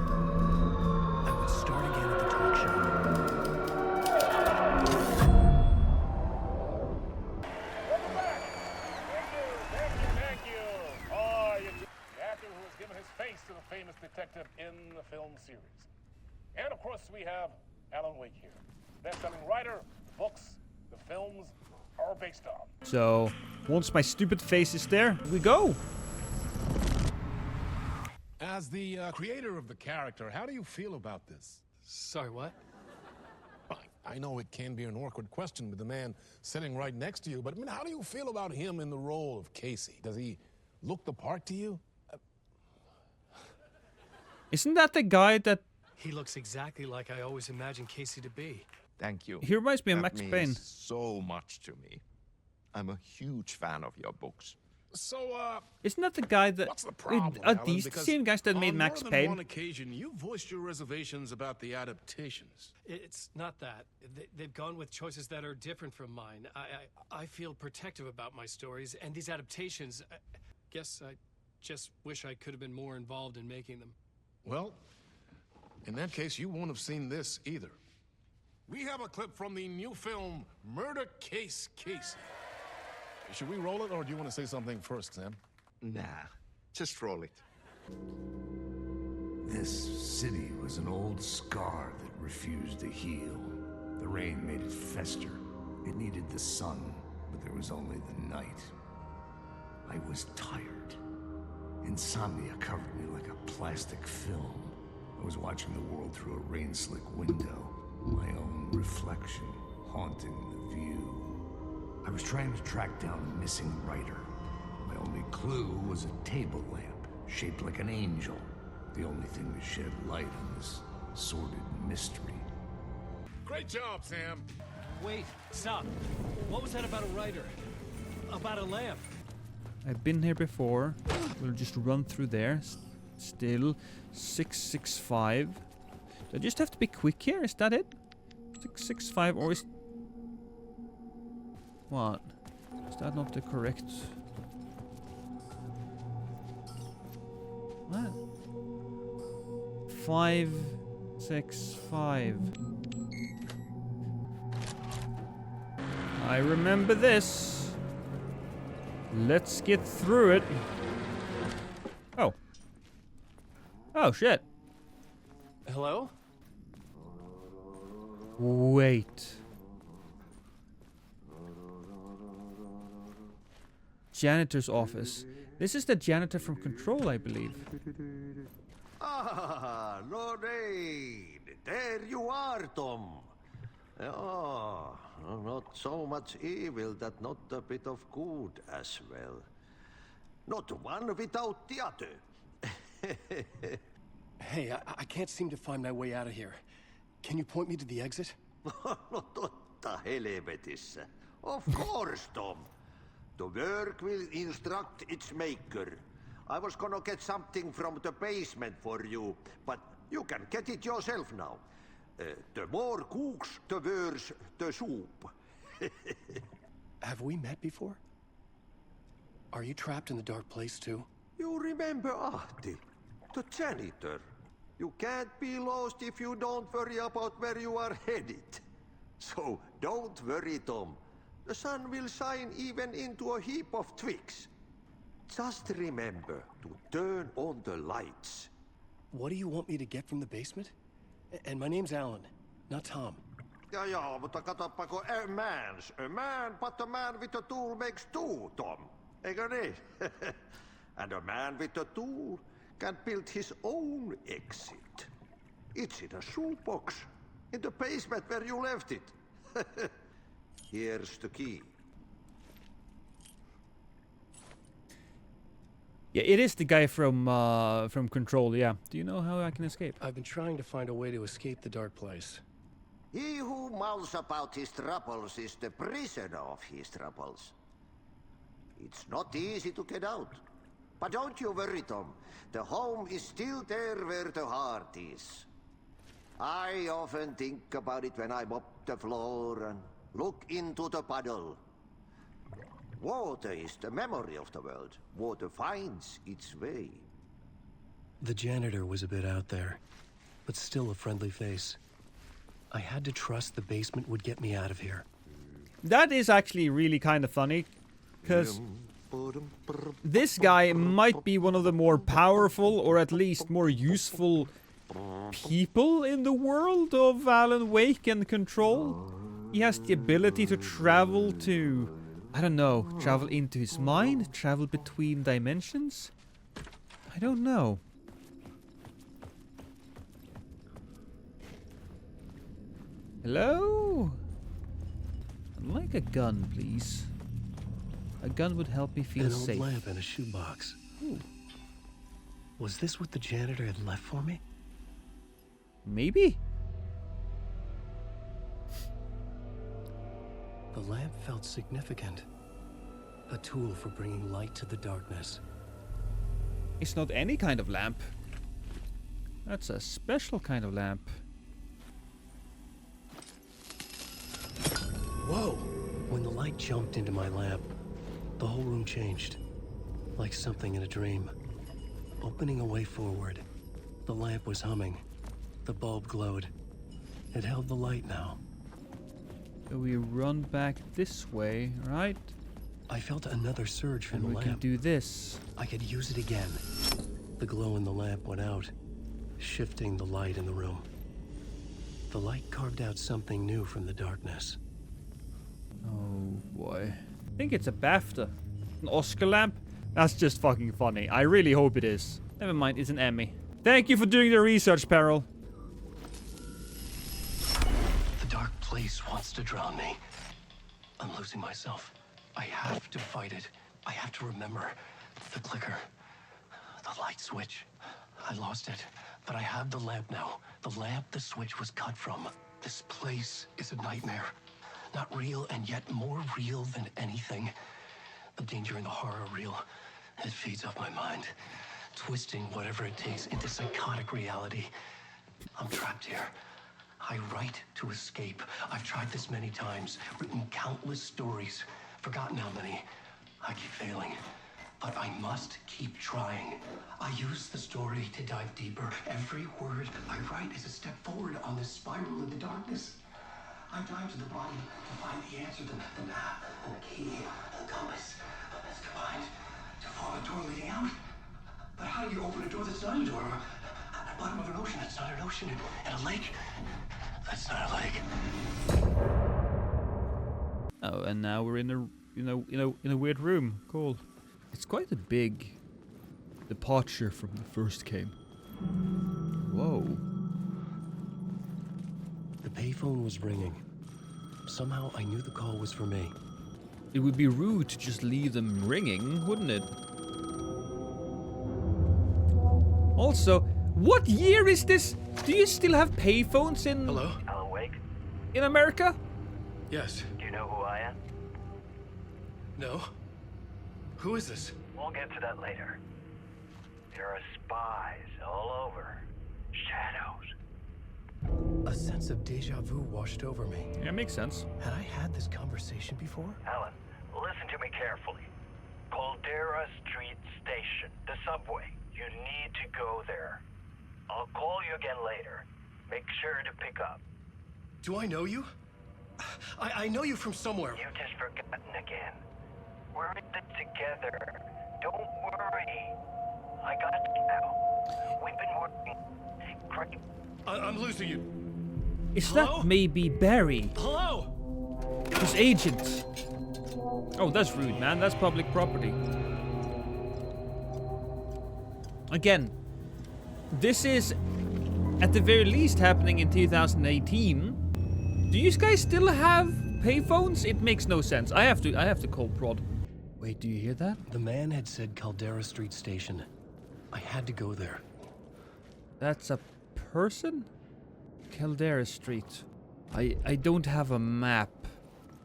Speaker 2: I would start again at the talk show.
Speaker 9: To the famous detective in the film series. And of course we have Alan Wake here. Best-selling writer, books, the films are based on.
Speaker 1: So, once my stupid face is there, we go.
Speaker 9: As the creator of the character, how do you feel about this?
Speaker 2: Sorry, what?
Speaker 9: I know it can be an awkward question with the man sitting right next to you, but I mean, how do you feel about him in the role of Casey? Does he look the part to you?
Speaker 1: Isn't that the guy that...
Speaker 2: He looks exactly like I always imagined Casey to be.
Speaker 10: Thank you.
Speaker 1: He reminds me of
Speaker 10: That
Speaker 1: Max
Speaker 10: means
Speaker 1: Payne.
Speaker 10: so much to me. I'm a huge fan of your books.
Speaker 9: So,
Speaker 1: Isn't that the guy that...
Speaker 9: what's the problem,
Speaker 1: Are
Speaker 9: Alan?
Speaker 1: these the
Speaker 9: Because
Speaker 1: same guys that made
Speaker 9: on
Speaker 1: Max
Speaker 9: more than
Speaker 1: Payne?
Speaker 9: one occasion, you voiced your reservations about the adaptations.
Speaker 2: It's not that. They've gone with choices that are different from mine. I feel protective about my stories, and these adaptations, I guess I just wish I could have been more involved in making them.
Speaker 9: Well, in that case, you won't have seen this either. We have a clip from the new film, Murder Case Casey. Should we roll it, or do you want to say something first, Sam?
Speaker 10: Nah, just roll it.
Speaker 3: This city was an old scar that refused to heal. The rain made it fester. It needed the sun, but there was only the night. I was tired. Insomnia covered me like a plastic film. I was watching the world through a rain-slick window, my own reflection haunting the view. I was trying to track down a missing writer. My only clue was a table lamp, shaped like an angel. The only thing to shed light on this sordid mystery.
Speaker 9: Great job, Sam.
Speaker 2: Wait, stop. What was that about a writer? About a lamp?
Speaker 1: I've been here before. We'll just run through there. Still 665. Do I just have to be quick here? Is that it? 665 or is... What? Is that not the correct... What? 565. I remember this. Let's get through it. Oh. Oh, shit.
Speaker 2: Hello?
Speaker 1: Wait. Janitor's office. This is the janitor from Control, I believe.
Speaker 10: Ah, Lorraine! There you are, Tom. Oh, not so much evil that not a bit of good as well. Not one without the other.
Speaker 2: Hey, I can't seem to find my way out of here. Can you point me to the exit?
Speaker 10: No totta helvetissä. Of course, Tom. The work will instruct its maker. I was gonna get something from the basement for you, but you can get it yourself now. The more cooks, the worse the soup.
Speaker 2: Have we met before? Are you trapped in the dark place too?
Speaker 10: You remember Ahti, the janitor. You can't be lost if you don't worry about where you are headed. So don't worry, Tom. The sun will shine even into a heap of twigs. Just remember to turn on the lights.
Speaker 2: What do you want me to get from the basement? And my name's Alan, not Tom.
Speaker 10: Ja, mutta katsoppa kun a man, but a man with a tool makes two, Tom. Eikö niin? And a man with a tool can build his own exit. It's in a shoebox, in the basement where you left it. Here's the key.
Speaker 1: Yeah, it is the guy from Control, yeah. Do you know how I can escape?
Speaker 2: I've been trying to find a way to escape the dark place.
Speaker 10: He who mouths about his troubles is the prisoner of his troubles. It's not easy to get out. But don't you worry, Tom. The home is still there where the heart is. I often think about it when I mop the floor and look into the puddle. Water is the memory of the world. Water finds its way.
Speaker 2: The janitor was a bit out there, but still a friendly face. I had to trust the basement would get me out of here.
Speaker 1: That is actually really kind of funny, because this guy might be one of the more powerful, or at least more useful people in the world of Alan Wake and Control. He has the ability to travel to, I don't know, travel into his mind, travel between dimensions. I don't know. Hello? I'd like a gun, please. A gun would help me feel safe.
Speaker 2: An old lamp and a shoebox. Ooh. Was this what the janitor had left for me?
Speaker 1: Maybe?
Speaker 2: The lamp felt significant. A tool for bringing light to the darkness.
Speaker 1: It's not any kind of lamp. That's a special kind of lamp.
Speaker 2: Whoa! When the light jumped into my lamp, the whole room changed. Like something in a dream. Opening a way forward, the lamp was humming. The bulb glowed. It held the light now.
Speaker 1: So we run back this way, right?
Speaker 2: I felt another surge from
Speaker 1: And
Speaker 2: the
Speaker 1: we
Speaker 2: lamp.
Speaker 1: can do this.
Speaker 2: I could use it again. The glow in the lamp went out, shifting the light in the room. The light carved out something new from the darkness.
Speaker 1: Oh boy. I think it's a BAFTA. An Oscar lamp? That's just fucking funny. I really hope it is. Never mind, it's an Emmy. Thank you for doing the research, Peril.
Speaker 2: The dark place wants to drown me. I'm losing myself. I have to fight it. I have to remember the clicker, the light switch. I lost it, but I have the lamp now. The lamp the switch was cut from. This place is a nightmare. Not real, and yet more real than anything. The danger and the horror are real. It feeds off my mind, twisting whatever it takes into psychotic reality. I'm trapped here. I write to escape. I've tried this many times, written countless stories, forgotten how many. I keep failing, but I must keep trying. I use the story to dive deeper. Every word I write is a step forward on this spiral in the darkness. I dive to the bottom to find the answer, the map, and the key, the compass. It's combined to form a door leading out. But how do you open a door that's not a door? At the bottom of an ocean that's not an ocean, and a lake that's not a lake.
Speaker 1: Oh, and now we're in a weird room. Cool. It's quite a big departure from the first game. Whoa.
Speaker 2: The payphone was ringing. Somehow I knew the call was for me.
Speaker 1: It would be rude to just leave them ringing, wouldn't it? Also, what year is this? Do you still have payphones in...
Speaker 2: Hello?
Speaker 12: Alan Wake?
Speaker 1: In America?
Speaker 2: Yes.
Speaker 12: Do you know who I am?
Speaker 2: No. Who is this?
Speaker 12: We'll get to that later. There are spies all over. Shadows.
Speaker 2: A sense of deja vu washed over me.
Speaker 1: Yeah, makes sense.
Speaker 2: Had I had this conversation before?
Speaker 12: Alan, listen to me carefully. Caldera Street Station, the subway. You need to go there. I'll call you again later. Make sure to pick up.
Speaker 2: Do I know you? I know you from somewhere.
Speaker 12: You've just forgotten again. We're in it together. Don't worry. I got you now. We've been working great.
Speaker 2: I'm losing you.
Speaker 1: Is
Speaker 2: Hello?
Speaker 1: that maybe Barry?
Speaker 2: Hello?
Speaker 1: His agent. Oh, that's rude, man. That's public property. Again, this is at the very least happening in 2018. Do you guys still have payphones? It makes no sense. I have to call Prod. Wait, do you hear that?
Speaker 2: The man had said Caldera Street Station. I had to go there.
Speaker 1: That's a person? Caldera Street. I don't have a map.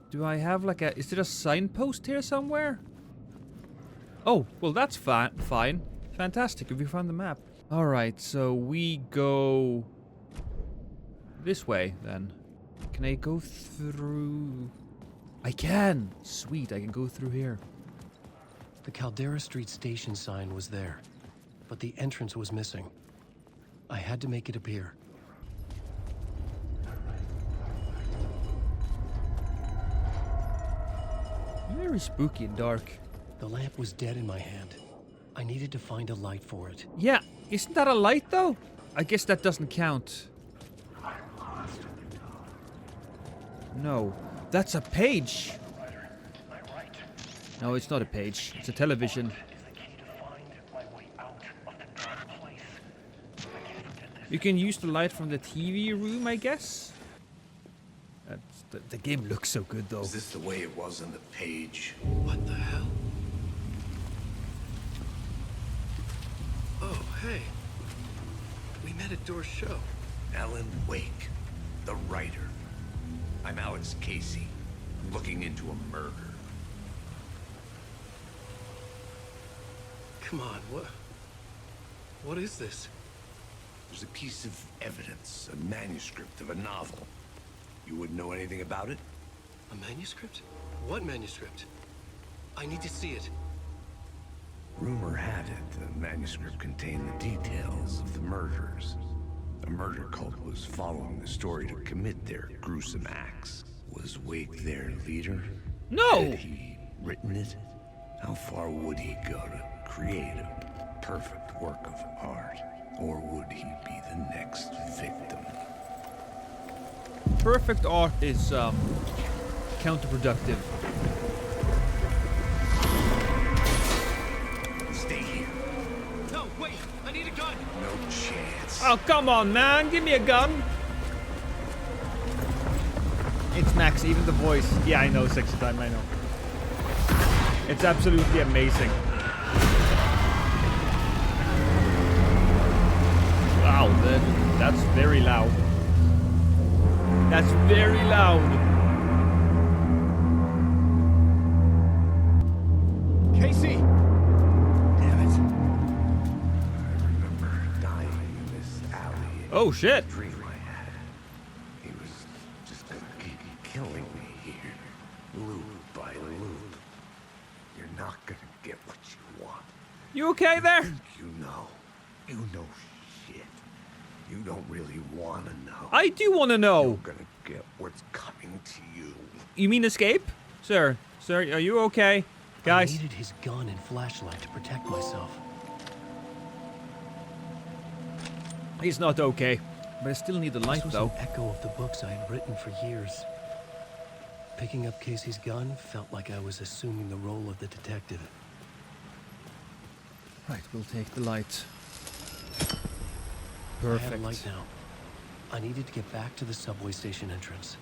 Speaker 1: Do I have like a... Is there a signpost here somewhere? Oh, well that's fine. Fantastic, if we found the map. Alright, so we go... this way, then. Can I go through... I can! Sweet, I can go through here.
Speaker 2: The Caldera Street Station sign was there, but the entrance was missing. I had to make it appear.
Speaker 1: Very spooky and dark.
Speaker 2: The lamp was dead in my hand. I needed to find a light for it.
Speaker 1: Yeah, isn't that a light though? I guess that doesn't count. No, that's a page. No, it's not a page. It's a television. You can use the light from the TV room, I guess. The game looks so good though.
Speaker 3: Is this the way it was on the page?
Speaker 2: What the hell? Oh, hey. We met at Door's show.
Speaker 3: Alan Wake, the writer. I'm Alex Casey. I'm looking into a murder.
Speaker 2: Come on, what is this?
Speaker 3: There's a piece of evidence, a manuscript of a novel. You wouldn't know anything about it?
Speaker 2: A manuscript? What manuscript? I need to see it.
Speaker 3: Rumor had it the manuscript contained the details of the murders. A murder cult was following the story to commit their gruesome acts. Was Wake their leader?
Speaker 1: No!
Speaker 3: Had he written it? How far would he go to create a perfect work of art? Or would he be the next victim?
Speaker 1: Perfect art is counterproductive.
Speaker 3: Stay here.
Speaker 2: No, wait! I need a gun!
Speaker 3: No chance.
Speaker 1: Oh, come on, man. Give me a gun. It's Max, even the voice. Yeah, I know, sexy time, I know. It's absolutely amazing. Wow, that's very loud. That's very loud.
Speaker 7: Casey!
Speaker 3: Damn it. I remember dying in this alley.
Speaker 1: Oh, shit.
Speaker 3: Dream I had. He was just gonna keep killing me here. Loop by loop. You're not gonna get what you want.
Speaker 1: You okay there?
Speaker 3: You know. You know shit. You don't really want to know.
Speaker 1: I do want to know.
Speaker 3: You're gonna get what's coming to you.
Speaker 1: You mean escape? Sir, are you okay? Guys.
Speaker 2: I needed his gun and flashlight to protect myself.
Speaker 1: He's not okay. But I still need the light,
Speaker 2: This was
Speaker 1: though.
Speaker 2: an echo of the books I had written for years. Picking up Casey's gun felt like I was assuming the role of the detective.
Speaker 1: Right, we'll take the light.
Speaker 2: I had a
Speaker 1: Perfect.
Speaker 2: light now. I needed to get back to the subway station entrance.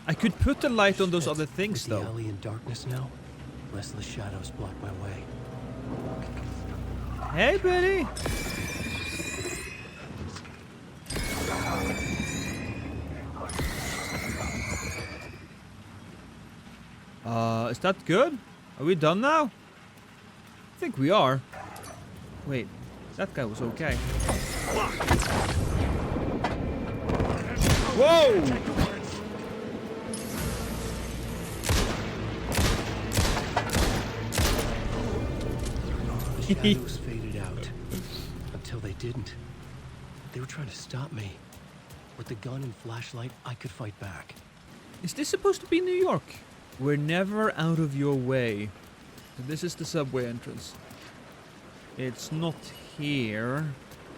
Speaker 1: I could put the light on those other
Speaker 2: With
Speaker 1: things,
Speaker 2: the
Speaker 1: though.
Speaker 2: alley in darkness now, less of the shadows block my way.
Speaker 1: Hey, Betty. Is that good? Are we done now? I think we are. Wait, that guy was okay. Whoa!
Speaker 2: The shadows faded out. Until they didn't. They were trying to stop me. With the gun and flashlight, I could fight back.
Speaker 1: Is this supposed to be New York? We're never out of your way. So this is the subway entrance. It's not here.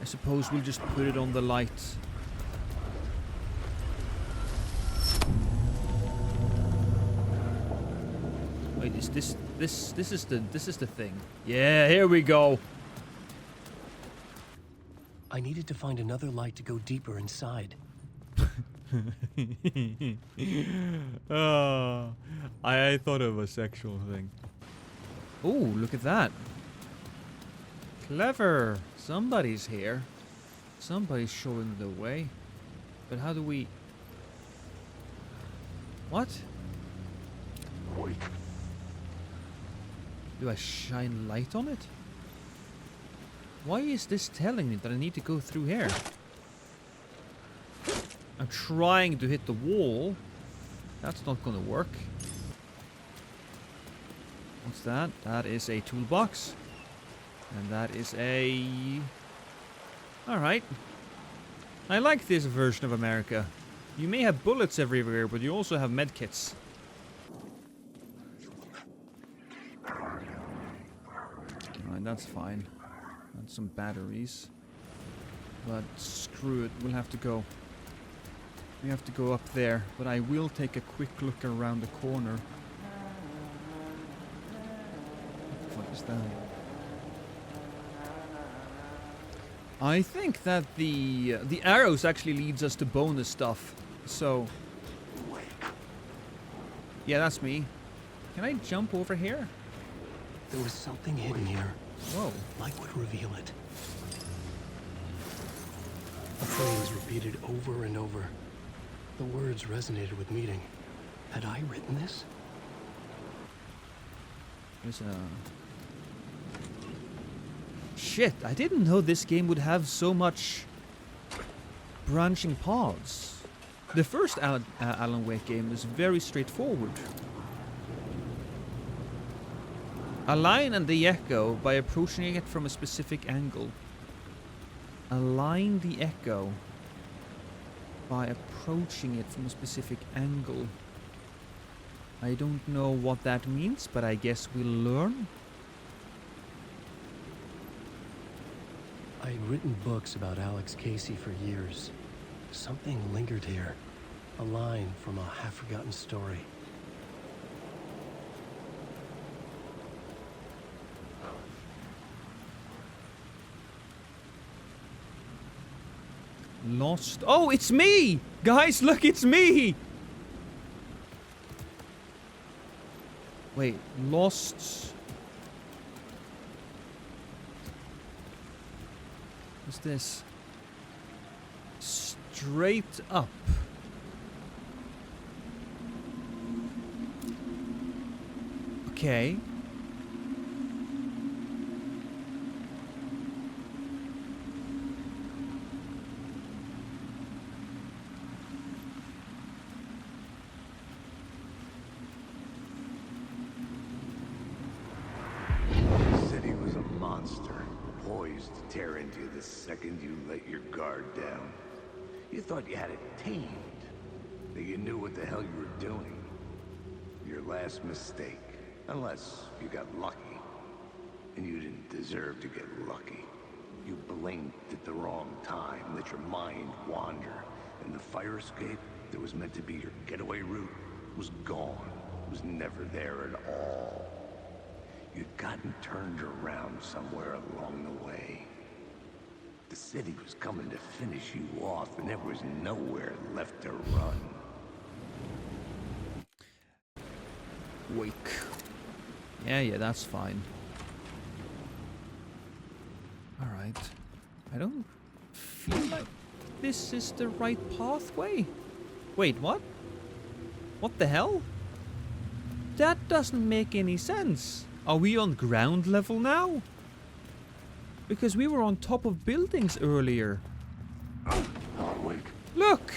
Speaker 1: I suppose we'll just put it on the light. Wait, is this is the thing. Yeah, here we go.
Speaker 2: I needed to find another light to go deeper inside.
Speaker 1: I thought of a sexual thing. Oh, look at that. Clever. Somebody's here. Somebody's showing the way. But how do we... What? Do I shine light on it? Why is this telling me that I need to go through here? I'm trying to hit the wall. That's not gonna work. What's that? That is a toolbox. And that is a... Alright. I like this version of America. You may have bullets everywhere, but you also have medkits. Alright, that's fine. And some batteries. But screw it, we'll have to go. We have to go up there, but I will take a quick look around the corner. What the fuck is that? I think that the arrows actually leads us to bonus stuff. So yeah, that's me. Can I jump over here?
Speaker 2: There was something hidden here.
Speaker 1: Whoa.
Speaker 2: Light would reveal it. The phrase repeated over and over. The words resonated with meaning. Had I written this?
Speaker 1: There's a... Shit, I didn't know this game would have so much branching paths. The first Alan Wake game was very straightforward. Align and the echo by approaching it from a specific angle. Align the echo by approaching it from a specific angle. I don't know what that means, but I guess we'll learn.
Speaker 2: I had written books about Alex Casey for years. Something lingered here. A line from a half-forgotten story.
Speaker 1: Lost. Oh, it's me! Guys, look, it's me! Wait, lost. What's this? Straight up. Okay.
Speaker 3: Tear into you the second you let your guard down. You thought you had it tamed, that you knew what the hell you were doing. Your last mistake, unless you got lucky. And you didn't deserve to get lucky. You blinked at the wrong time, let your mind wander, and the fire escape that was meant to be your getaway route was gone. It was never there at all. You'd gotten turned around somewhere along the way. The city was coming to finish you off, and there was nowhere left to run.
Speaker 1: Wake. Yeah, that's fine. Alright. I don't feel like this is the right pathway. Wait, what? What the hell? That doesn't make any sense. Are we on ground level now? Because we were on top of buildings earlier. Look!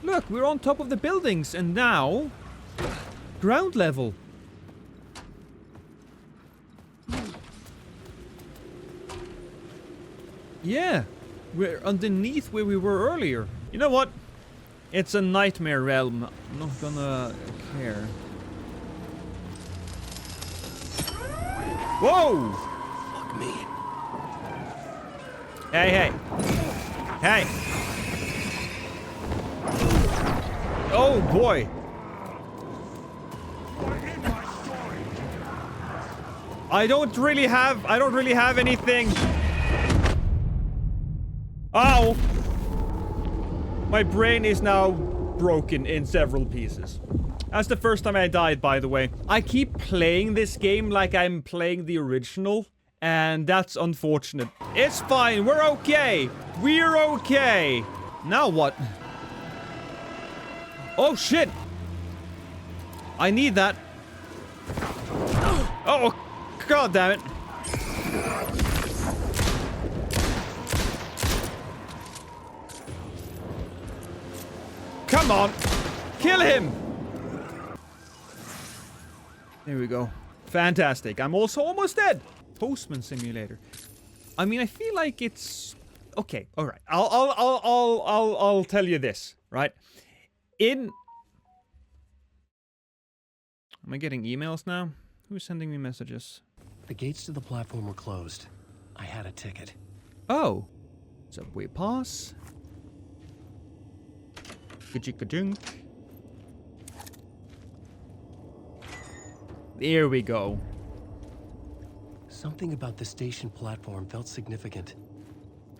Speaker 1: Look, we're on top of the buildings and now... ground level. Yeah, we're underneath where we were earlier. You know what? It's a nightmare realm. I'm not gonna care. Whoa!
Speaker 2: Fuck me.
Speaker 1: Hey, hey. Hey. Oh boy. I don't really have anything. Ow! My brain is now broken in several pieces. That's the first time I died, by the way. I keep playing this game like I'm playing the original, and that's unfortunate. It's fine, we're okay. We're okay. Now what? Oh shit! I need that. Oh, god damn it. Come on! Kill him! There we go. Fantastic. I'm also almost dead. Postman Simulator. I mean, I feel like it's okay. All right. I'll tell you this, right? Am I getting emails now? Who's sending me messages?
Speaker 2: The gates to the platform were closed. I had a ticket.
Speaker 1: Oh. Subway pass. Ka-jink. There we go.
Speaker 2: Something about the station platform felt significant.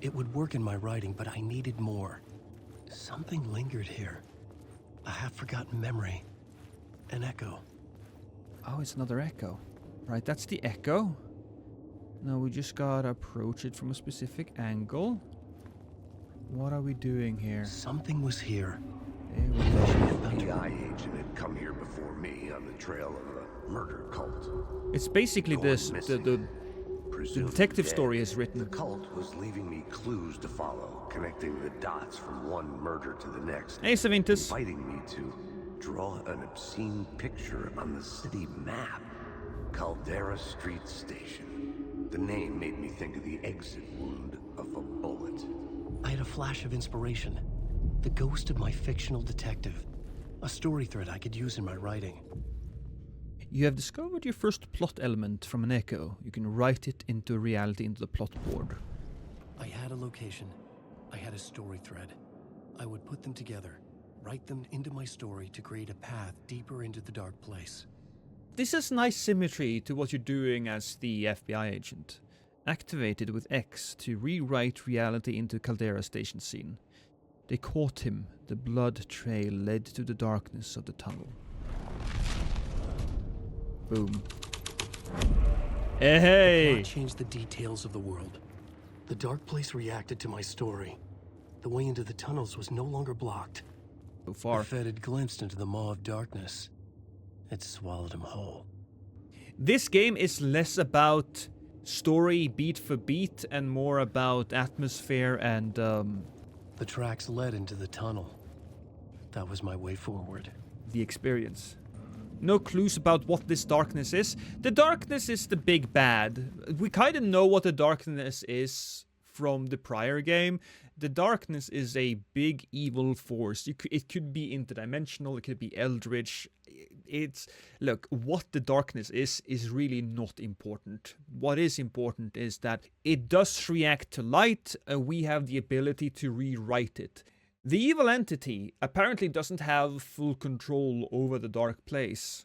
Speaker 2: It would work in my writing, but I needed more. Something lingered here. A half-forgotten memory. An echo.
Speaker 1: Oh, it's another echo. Right, that's the echo. Now we just gotta approach it from a specific angle. What are we doing here?
Speaker 2: Something was here.
Speaker 1: There we go.
Speaker 3: FBI agent had come here before me on the trail of a murder cult.
Speaker 1: It's basically this, the
Speaker 3: presumed
Speaker 1: detective
Speaker 3: dead.
Speaker 1: story is written.
Speaker 3: The cult was leaving me clues to follow, connecting the dots from one murder to the next.
Speaker 1: Hey, Savintus.
Speaker 3: Inviting me to draw an obscene picture on the city map. Caldera Street Station. The name made me think of the exit wound of a bullet.
Speaker 2: I had a flash of inspiration. The ghost of my fictional detective. A story thread I could use in my writing.
Speaker 1: You have discovered your first plot element from an echo. You can write it into reality into the plot board.
Speaker 2: I had a location. I had a story thread. I would put them together, write them into my story to create a path deeper into the dark place.
Speaker 1: This is nice symmetry to what you're doing as the FBI agent. Activated with X to rewrite reality into Caldera Station scene. They caught him. The blood trail led to the darkness of the tunnel. Boom. Hey!
Speaker 2: I changed the details of the world. The dark place reacted to my story. The way into the tunnels was no longer blocked.
Speaker 1: So far.
Speaker 2: The Fed had glimpsed into the maw of darkness. It swallowed him whole.
Speaker 1: This game is less about story beat for beat and more about atmosphere and
Speaker 2: The tracks led into the tunnel. That was my way forward.
Speaker 1: The experience. No clues about what this darkness is. The darkness is the big bad. We kind of know what the darkness is from the prior game. The darkness is a big evil force. It could be interdimensional, it could be eldritch. Look, what the darkness is really not important. What is important is that it does react to light, and we have the ability to rewrite it. The evil entity apparently doesn't have full control over the dark place.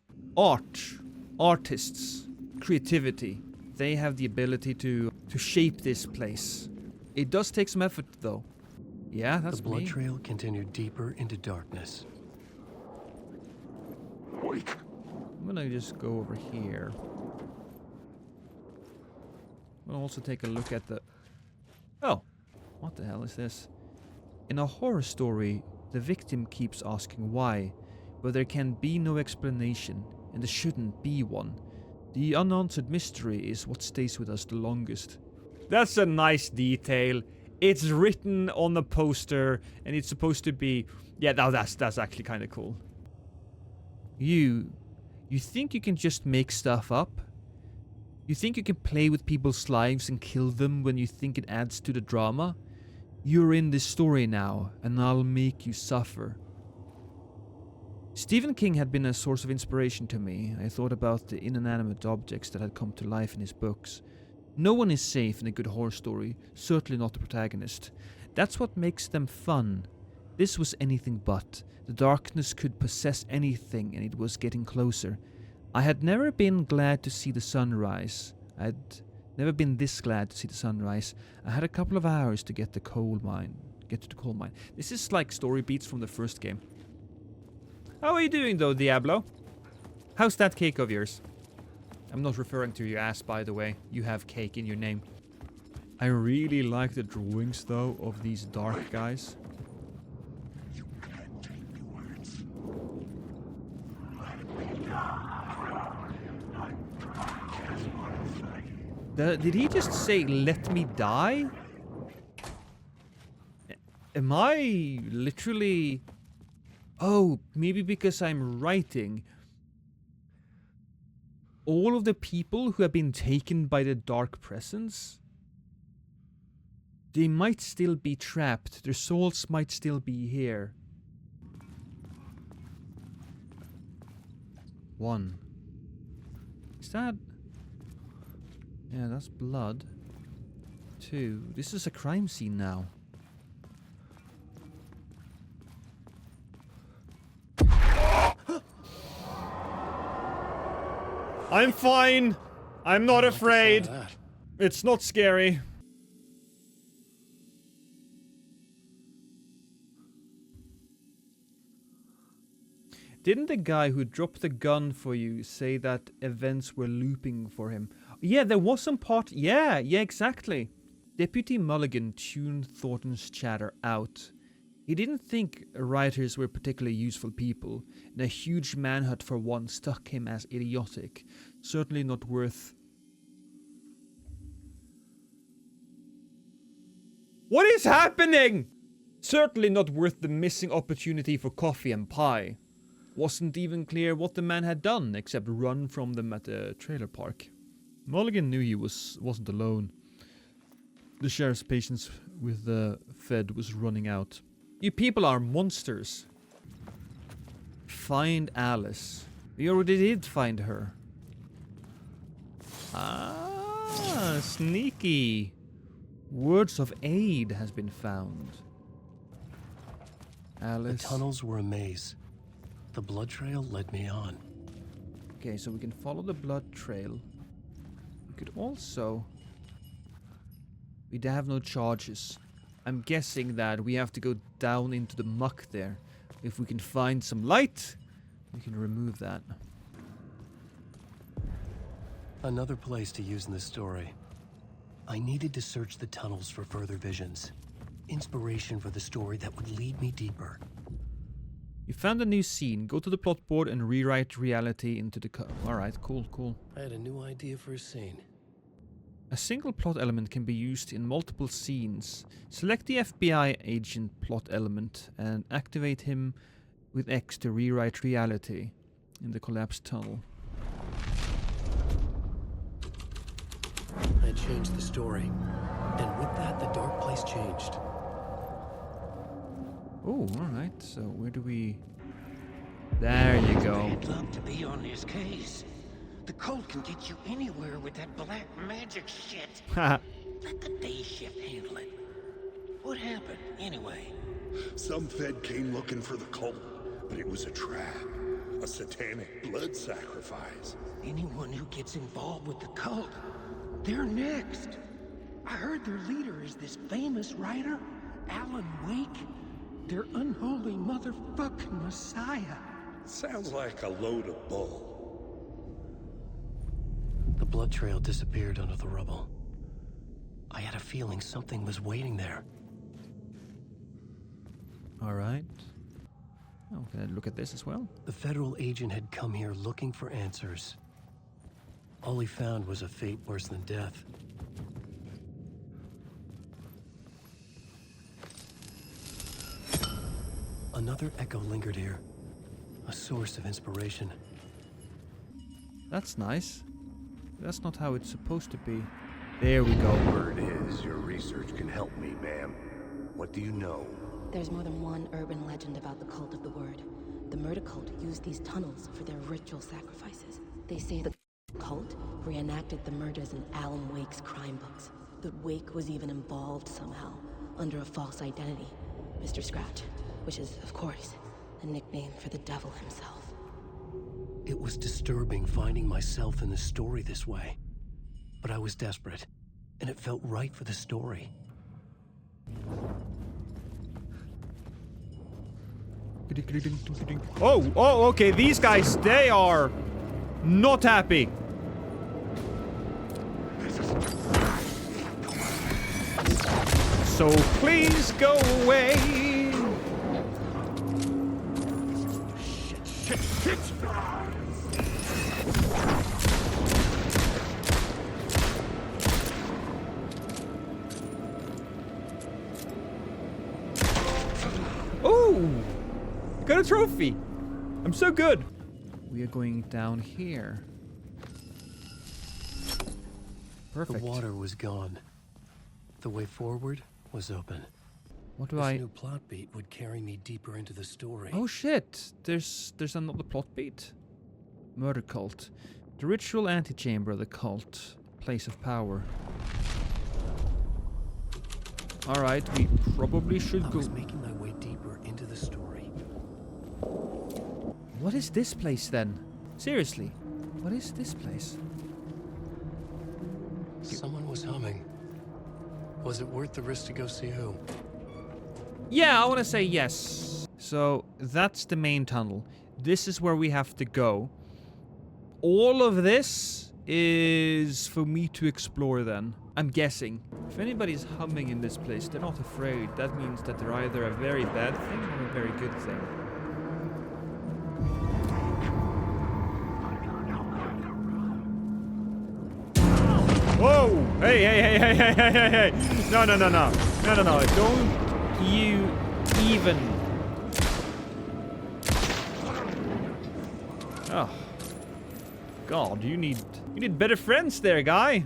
Speaker 1: Artists, creativity, they have the ability to shape this place. It does take some effort, though. Yeah, that's
Speaker 2: The blood
Speaker 1: me.
Speaker 2: trail continued deeper into darkness.
Speaker 1: I'm gonna just go over here. We'll also take a look at the... Oh, what the hell is this? In a horror story, the victim keeps asking why, but there can be no explanation, and there shouldn't be one. The unanswered mystery is what stays with us the longest. That's a nice detail. It's written on the poster, and it's supposed to be... Yeah, now that's actually kind of cool. You think you can just make stuff up? You think you can play with people's lives and kill them when you think it adds to the drama? You're in this story now, and I'll make you suffer. Stephen King had been a source of inspiration to me. I thought about the inanimate objects that had come to life in his books. No one is safe in a good horror story, certainly not the protagonist. That's what makes them fun. This was anything but. The darkness could possess anything, and it was getting closer. I had never been glad to see the sunrise. I'd never been this glad to see the sunrise. I had a couple of hours to get to the coal mine. This is like story beats from the first game. How are you doing though, Diablo? How's that cake of yours? I'm not referring to your ass, by the way. You have cake in your name. I really like the drawings though of these dark guys. Did he just say, "Let me die"? Am I literally... Oh, maybe because I'm writing. All of the people who have been taken by the dark presence? They might still be trapped. Their souls might still be here. 1. Is that... Yeah, that's blood. 2. This is a crime scene now. I'm fine. I'm not afraid. It's not scary. Didn't the guy who dropped the gun for you say that events were looping for him? Yeah, there was some part... Yeah, exactly. Deputy Mulligan tuned Thornton's chatter out. He didn't think writers were particularly useful people, and a huge manhunt for one struck him as idiotic. Certainly not worth What is happening? Certainly not worth the missing opportunity for coffee and pie. Wasn't even clear what the man had done, except run from them at the trailer park. Mulligan knew he wasn't alone. The sheriff's patience with the Fed was running out. You people are monsters. Find Alice. We already did find her. Ah, sneaky. Words of aid has been found. Alice.
Speaker 2: The tunnels were a maze. The blood trail led me on.
Speaker 1: Okay, so we can follow the blood trail. We could also... We have no charges. I'm guessing that we have to go down into the muck there. If we can find some light, we can remove that.
Speaker 2: Another place to use in this story. I needed to search the tunnels for further visions. Inspiration for the story that would lead me deeper.
Speaker 1: You found a new scene. Go to the plot board and rewrite reality into the code. Alright, cool.
Speaker 2: I had a new idea for a scene.
Speaker 1: A single plot element can be used in multiple scenes. Select the FBI agent plot element and activate him with X to rewrite reality in the collapsed tunnel.
Speaker 2: I changed the story, and with that, the dark place changed.
Speaker 1: Oh, alright, so where do we... There you go.
Speaker 11: I'd love to be on this case. The cult can get you anywhere with that black magic shit. Let the day shift handle it. What happened, anyway?
Speaker 6: Some Fed came looking for the cult, but it was a trap. A satanic blood sacrifice.
Speaker 11: Anyone who gets involved with the cult, they're next. I heard their leader is this famous writer, Alan Wake. Their unholy motherfucking messiah.
Speaker 6: Sounds like a load of bull.
Speaker 2: The blood trail disappeared under the rubble. I had a feeling something was waiting there.
Speaker 1: Alright. Oh, can I look at this as well?
Speaker 2: The federal agent had come here looking for answers. All he found was a fate worse than death. Another echo lingered here. A source of inspiration.
Speaker 1: That's nice. That's not how it's supposed to be. There we go.
Speaker 3: Word is, your research can help me, ma'am. What do you know?
Speaker 13: There's more than one urban legend about the Cult of the Word. The murder cult used these tunnels for their ritual sacrifices. They say the cult reenacted the murders in Alan Wake's crime books. That Wake was even involved somehow, under a false identity. Mr. Scratch, which is, of course, a nickname for the devil himself.
Speaker 2: It was disturbing finding myself in the story this way. But I was desperate, and it felt right for the story.
Speaker 1: Oh, okay, these guys, they are not happy. So please go away.
Speaker 6: Shit.
Speaker 1: Ooh! Got a trophy! I'm so good! We are going down here. Perfect.
Speaker 2: The water was gone. The way forward was open.
Speaker 1: What do
Speaker 2: this
Speaker 1: I...
Speaker 2: new plot beat would carry me deeper into the story.
Speaker 1: Oh shit! There's another plot beat. Murder cult. The ritual antechamber of the cult. Place of power. Alright, we probably should go...
Speaker 2: I was making my way deeper into the story.
Speaker 1: What is this place then? Seriously, what is this place?
Speaker 2: Someone was humming. Was it worth the risk to go see who?
Speaker 1: Yeah, I want to say yes. So, that's the main tunnel. This is where we have to go. All of this is for me to explore then. I'm guessing. If anybody's humming in this place, they're not afraid. That means that they're either a very bad thing or a very good thing. Whoa! Hey! No. No. Don't you even. Oh. God, you need better friends there, guy.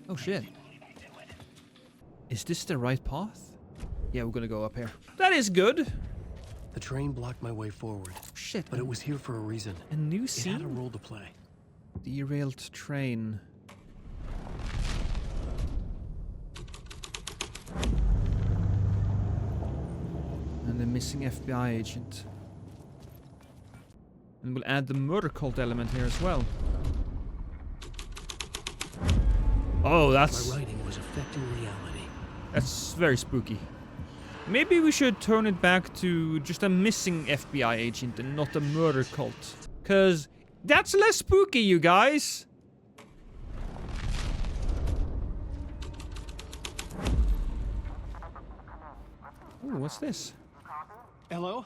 Speaker 1: Oh shit. Is this the right path? Yeah, we're gonna go up here. That is good.
Speaker 2: The train blocked my way forward.
Speaker 1: Shit.
Speaker 2: But it was here for a reason.
Speaker 1: A new
Speaker 2: It
Speaker 1: scene?
Speaker 2: had a role to play.
Speaker 1: Derailed train. And the missing FBI agent. And we'll add the murder cult element here as well. Oh, that's...
Speaker 2: My writing was affecting reality.
Speaker 1: That's very spooky. Maybe we should turn it back to just a missing FBI agent and not a murder cult. Cause that's less spooky, you guys. Ooh, what's this?
Speaker 7: Hello?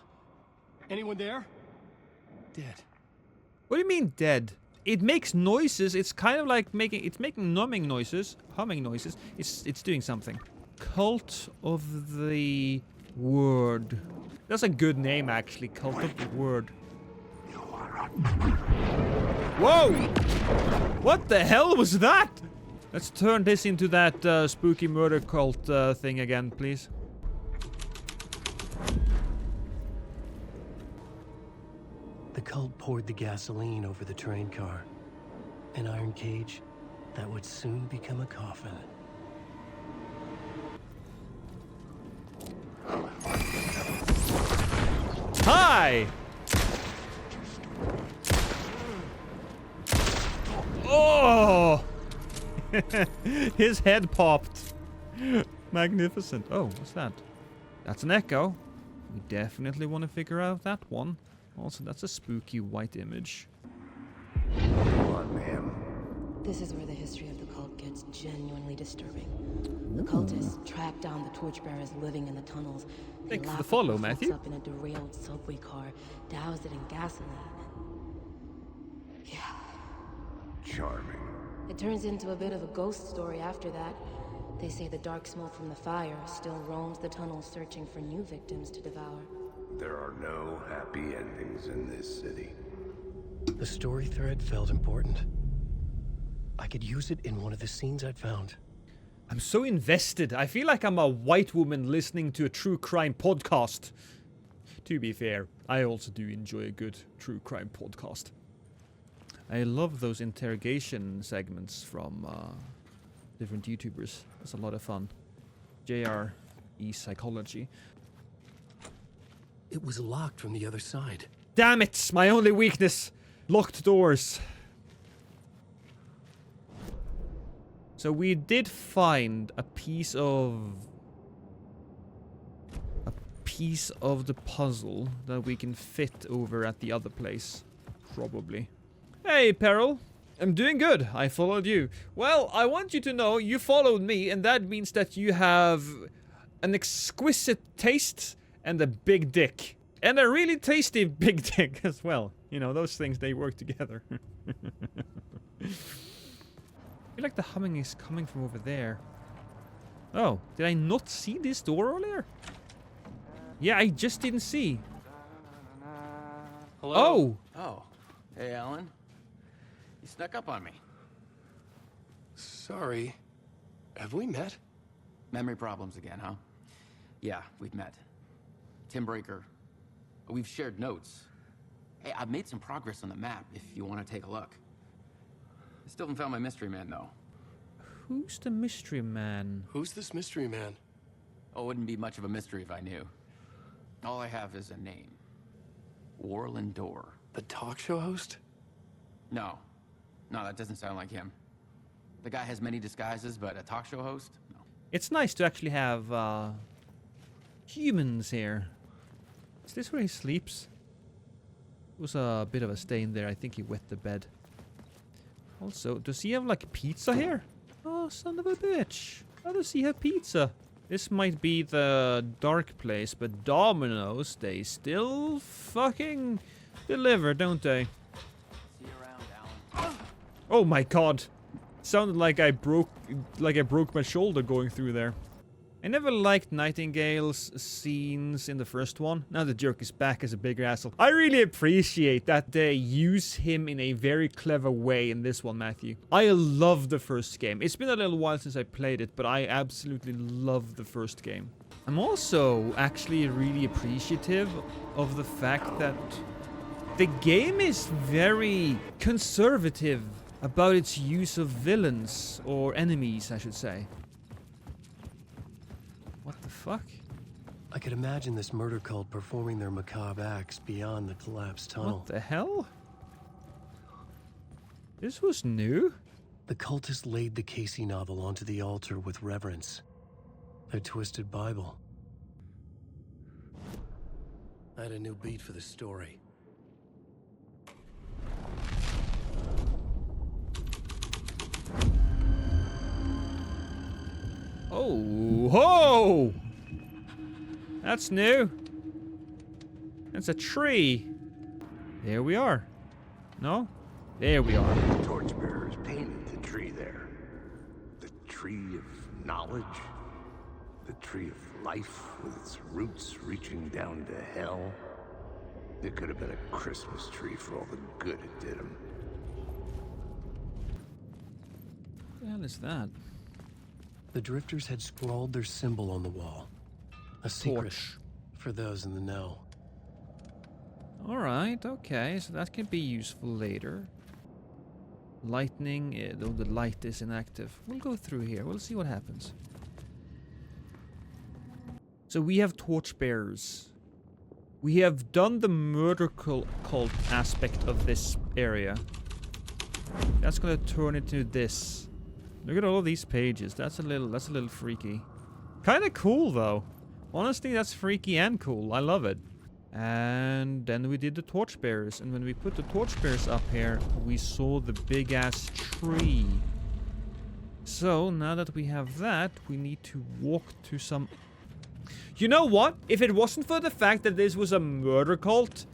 Speaker 7: Anyone there?
Speaker 2: Dead.
Speaker 1: What do you mean dead? It makes noises. It's kind of like making humming noises. It's doing something. Cult of the Word. That's a good name, actually. Cult of the Word. Whoa! What the hell was that? Let's turn this into that spooky murder cult thing again, please.
Speaker 2: The cult poured the gasoline over the train car. An iron cage that would soon become a coffin.
Speaker 1: Hi! Oh! His head popped. Magnificent. Oh, what's that? That's an echo. We definitely want to figure out that one. Also, that's a spooky white image.
Speaker 10: Come on, ma'am.
Speaker 13: This is where the history of the cult gets genuinely disturbing. The cultists track down the torchbearers living in the tunnels. They
Speaker 1: Thanks for the follow,
Speaker 13: folks
Speaker 1: Matthew.
Speaker 13: up in a derailed subway car, douse it in gasoline. Yeah.
Speaker 10: Charming.
Speaker 13: It turns into a bit of a ghost story after that. They say the dark smoke from the fire still roams the tunnels searching for new victims to devour.
Speaker 3: There are no happy endings in this city.
Speaker 2: The story thread felt important. I could use it in one of the scenes I'd found.
Speaker 1: I'm so invested. I feel like I'm a white woman listening to a true crime podcast. To be fair, I also do enjoy a good true crime podcast. I love those interrogation segments from different YouTubers. It's a lot of fun. JRE Psychology.
Speaker 2: It was locked from the other side.
Speaker 1: Damn it! My only weakness! Locked doors. So we did find a piece of the puzzle that we can fit over at the other place. Probably. Hey, Peril. I'm doing good. I followed you. Well, I want you to know you followed me, and that means that you have an exquisite taste and a big dick. And a really tasty big dick as well. You know, those things, they work together. I feel like the humming is coming from over there. Oh, did I not see this door earlier? Yeah, I just didn't see.
Speaker 8: Hello?
Speaker 1: Oh!
Speaker 8: Oh. Hey, Alan. You snuck up on me.
Speaker 2: Sorry. Have we met?
Speaker 8: Memory problems again, huh? Yeah, we've met. Tim Breaker. We've shared notes. Hey, I've made some progress on the map if you want to take a look. I still haven't found my mystery man, though.
Speaker 1: Who's the mystery man?
Speaker 2: Who's this mystery man?
Speaker 8: Oh, it wouldn't be much of a mystery if I knew. All I have is a name. Warlin Door.
Speaker 2: The talk show host?
Speaker 8: No. No, that doesn't sound like him. The guy has many disguises, but a talk show host? No.
Speaker 1: It's nice to actually have humans here. Is this where he sleeps? There was a bit of a stain there. I think he wet the bed. Also, does he have like pizza here? Oh, son of a bitch. How does he have pizza? This might be the dark place, but Domino's, they still fucking deliver, don't they?
Speaker 8: See you around, Alan.
Speaker 1: Oh my god. Sounded like I broke my shoulder going through there. I never liked Nightingale's scenes in the first one. Now the jerk is back as a bigger asshole. I really appreciate that they use him in a very clever way in this one, Matthew. I love the first game. It's been a little while since I played it, but I absolutely love the first game. I'm also actually really appreciative of the fact that the game is very conservative about its use of villains, or enemies, I should say. What the fuck?
Speaker 2: I could imagine this murder cult performing their macabre acts beyond the collapsed tunnel.
Speaker 1: What the hell? This was new?
Speaker 2: The cultists laid the Casey novel onto the altar with reverence. Their twisted Bible. I had a new beat for the story.
Speaker 1: Oh, ho! That's new. That's a tree. There we are. No? There we are.
Speaker 3: Torchbearers painted the tree there. The tree of knowledge. The tree of life with its roots reaching down to hell. It could have been a Christmas tree for all the good it did him.
Speaker 1: What the hell is that?
Speaker 2: The drifters had scrawled their symbol on the wall. A secret for those in the know.
Speaker 1: Alright, okay, so that can be useful later. Lightning, though the light is inactive. We'll go through here, we'll see what happens. So we have torchbearers. We have done the murder cult aspect of this area. That's gonna turn into this. Look at all these pages. That's a little freaky. Kinda cool though. Honestly, that's freaky and cool. I love it. And then we did the torchbearers. And when we put the torchbearers up here, we saw the big ass tree. So now that we have that, we need to walk to some... You know what? If it wasn't for the fact that this was a murder cult,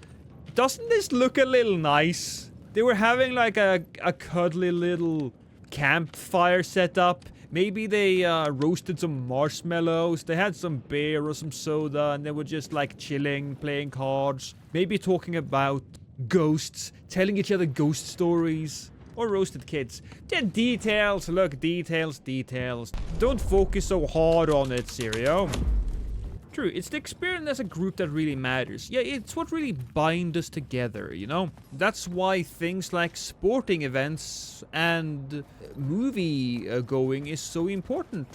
Speaker 1: doesn't this look a little nice? They were having like a cuddly little campfire set up. Maybe they roasted some marshmallows. They had some beer or some soda, and they were just like chilling, playing cards. Maybe talking about ghosts, telling each other ghost stories. Or roasted kids. Then details, look, details. Don't focus so hard on it, Sirio. True, it's the experience as a group that really matters. Yeah, it's what really binds us together, you know? That's why things like sporting events and movie going is so important.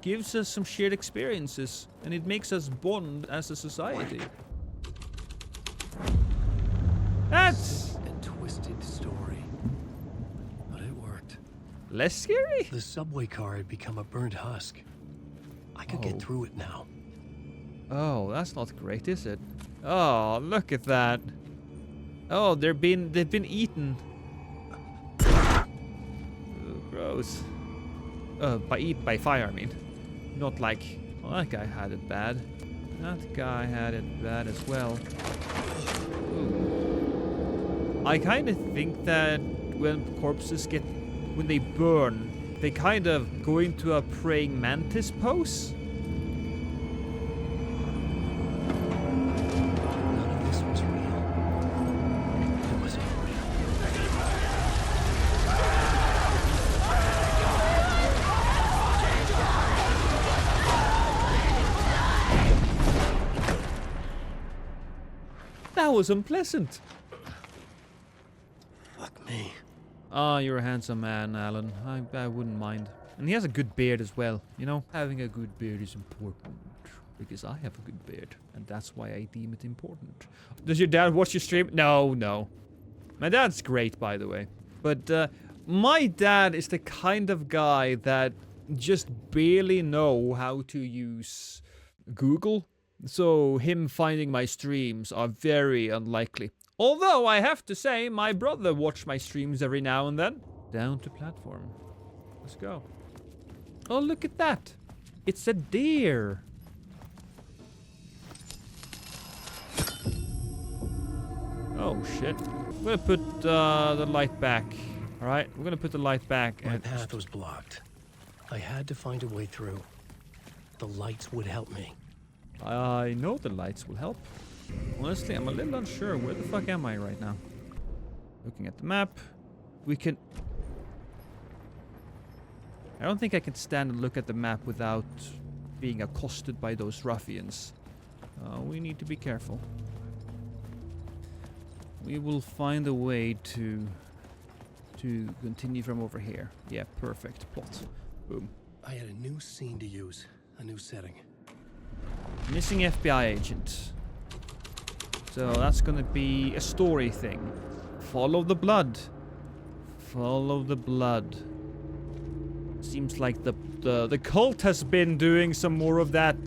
Speaker 1: Gives us some shared experiences, and it makes us bond as a society. That's
Speaker 2: a twisted story, but it worked.
Speaker 1: Less scary?
Speaker 2: The subway car had become a burnt husk. I could get through it now.
Speaker 1: Oh, that's not great, is it? Oh, look at that. Oh, they've been eaten. Oh, gross. By fire, I mean. Not like, oh, that guy had it bad. That guy had it bad as well. Ooh. I kind of think that when corpses when they burn, they kind of go into a praying mantis pose. That was unpleasant.
Speaker 2: Fuck me.
Speaker 1: Ah, you're a handsome man, Alan. I wouldn't mind. And he has a good beard as well. You know, having a good beard is important. Because I have a good beard. And that's why I deem it important. Does your dad watch your stream? No. My dad's great, by the way. But my dad is the kind of guy that just barely know how to use Google. So him finding my streams are very unlikely. Although I have to say, my brother watches my streams every now and then. Down to platform. Let's go. Oh, look at that. It's a deer. Oh, shit. I'm gonna put the light back. Alright, we're gonna put the light back.
Speaker 2: My path was blocked. I had to find a way through. The lights would help me.
Speaker 1: I know the lights will help. Honestly, I'm a little unsure. Where the fuck am I right now? Looking at the map. We can... I don't think I can stand and look at the map without being accosted by those ruffians. We need to be careful. We will find a way to continue from over here. Yeah, perfect. Plot. Boom.
Speaker 2: I had a new scene to use. A new setting.
Speaker 1: Missing FBI agent. So that's gonna be a story thing. Follow the blood. Follow the blood. Seems like the cult has been doing some more of that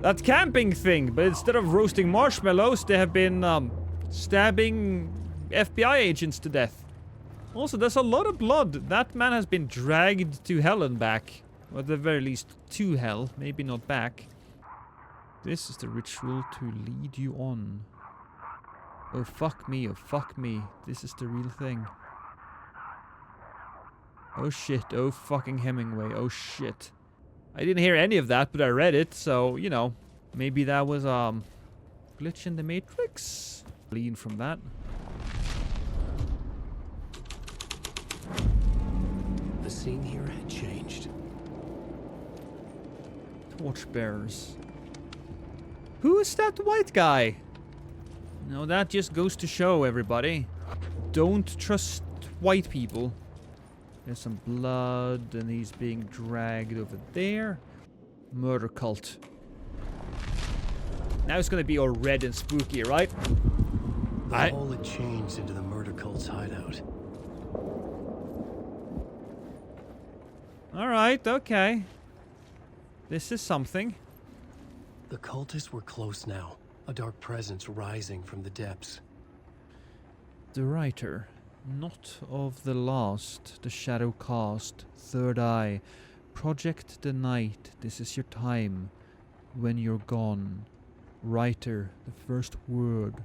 Speaker 1: that camping thing, but instead of roasting marshmallows, they have been stabbing FBI agents to death. Also, there's a lot of blood. That man has been dragged to hell and back. Or at the very least, to hell. Maybe not back. This is the ritual to lead you on. Oh, fuck me. Oh, fuck me. This is the real thing. Oh, shit. Oh, fucking Hemingway. Oh, shit. I didn't hear any of that, but I read it. So, you know, maybe that was, glitch in the Matrix? Lean from that.
Speaker 2: The scene here had changed.
Speaker 1: Torchbearers. Who is that white guy? No, that just goes to show, everybody. Don't trust white people. There's some blood, and he's being dragged over there. Murder cult. Now it's gonna be all red and spooky, right?
Speaker 2: The hole had changed into the murder cult's hideout.
Speaker 1: Alright, okay. This is something.
Speaker 2: The cultists were close now. A dark presence rising from the depths.
Speaker 1: The writer. Not of the last, the shadow cast, third eye. Project the night, this is your time. When you're gone. Writer, the first word,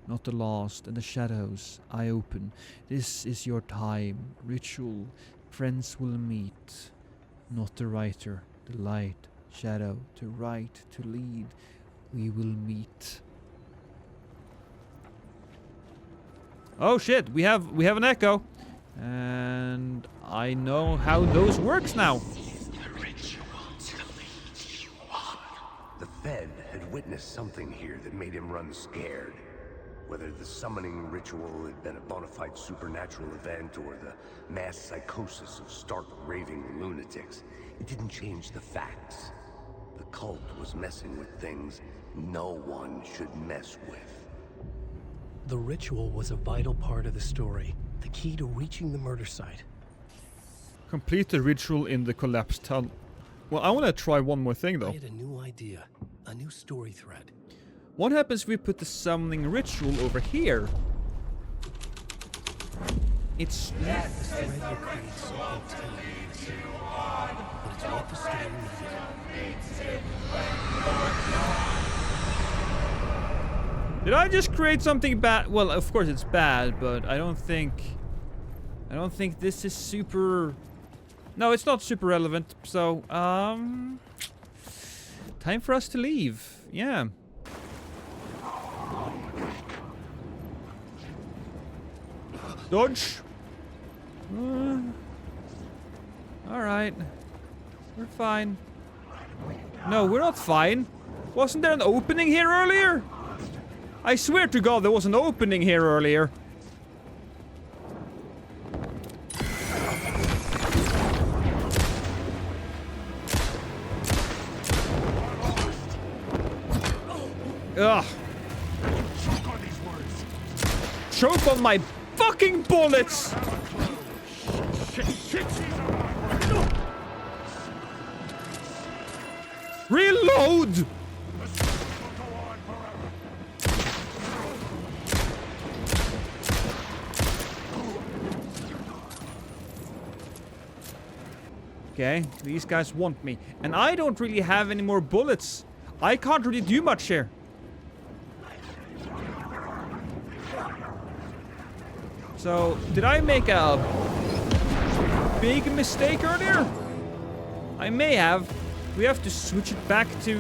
Speaker 1: not the last, and the shadows, eye open. This is your time. Ritual, friends will meet. Not the writer, the light, shadow, to write, to lead. We will meet. Oh shit, we have an echo. And I know how those works now.
Speaker 3: The Fed had witnessed something here that made him run scared. Whether the summoning ritual had been a bona fide supernatural event or the mass psychosis of stark raving lunatics, it didn't change the facts. The cult was messing with things no one should mess with.
Speaker 2: The ritual was a vital part of the story, the key to reaching the murder site.
Speaker 1: Complete the ritual in the collapsed tunnel. Well, I want to try one more thing, though.
Speaker 2: I had a new idea, a new story thread.
Speaker 1: What happens if we put the summoning ritual over here? It's...
Speaker 2: But it's what the story needed.
Speaker 1: Did I just create something bad? Well, of course it's bad, but I don't think this is super... No, it's not super relevant. So, time for us to leave. Yeah. Dodge. Alright. We're fine. No, we're not fine. Wasn't there an opening here earlier? I swear to God there was an opening here earlier. Ugh. Choke on my fucking bullets! Reload! Okay, these guys want me. And I don't really have any more bullets. I can't really do much here. So, did I make a big mistake earlier? I may have. We have to switch it back to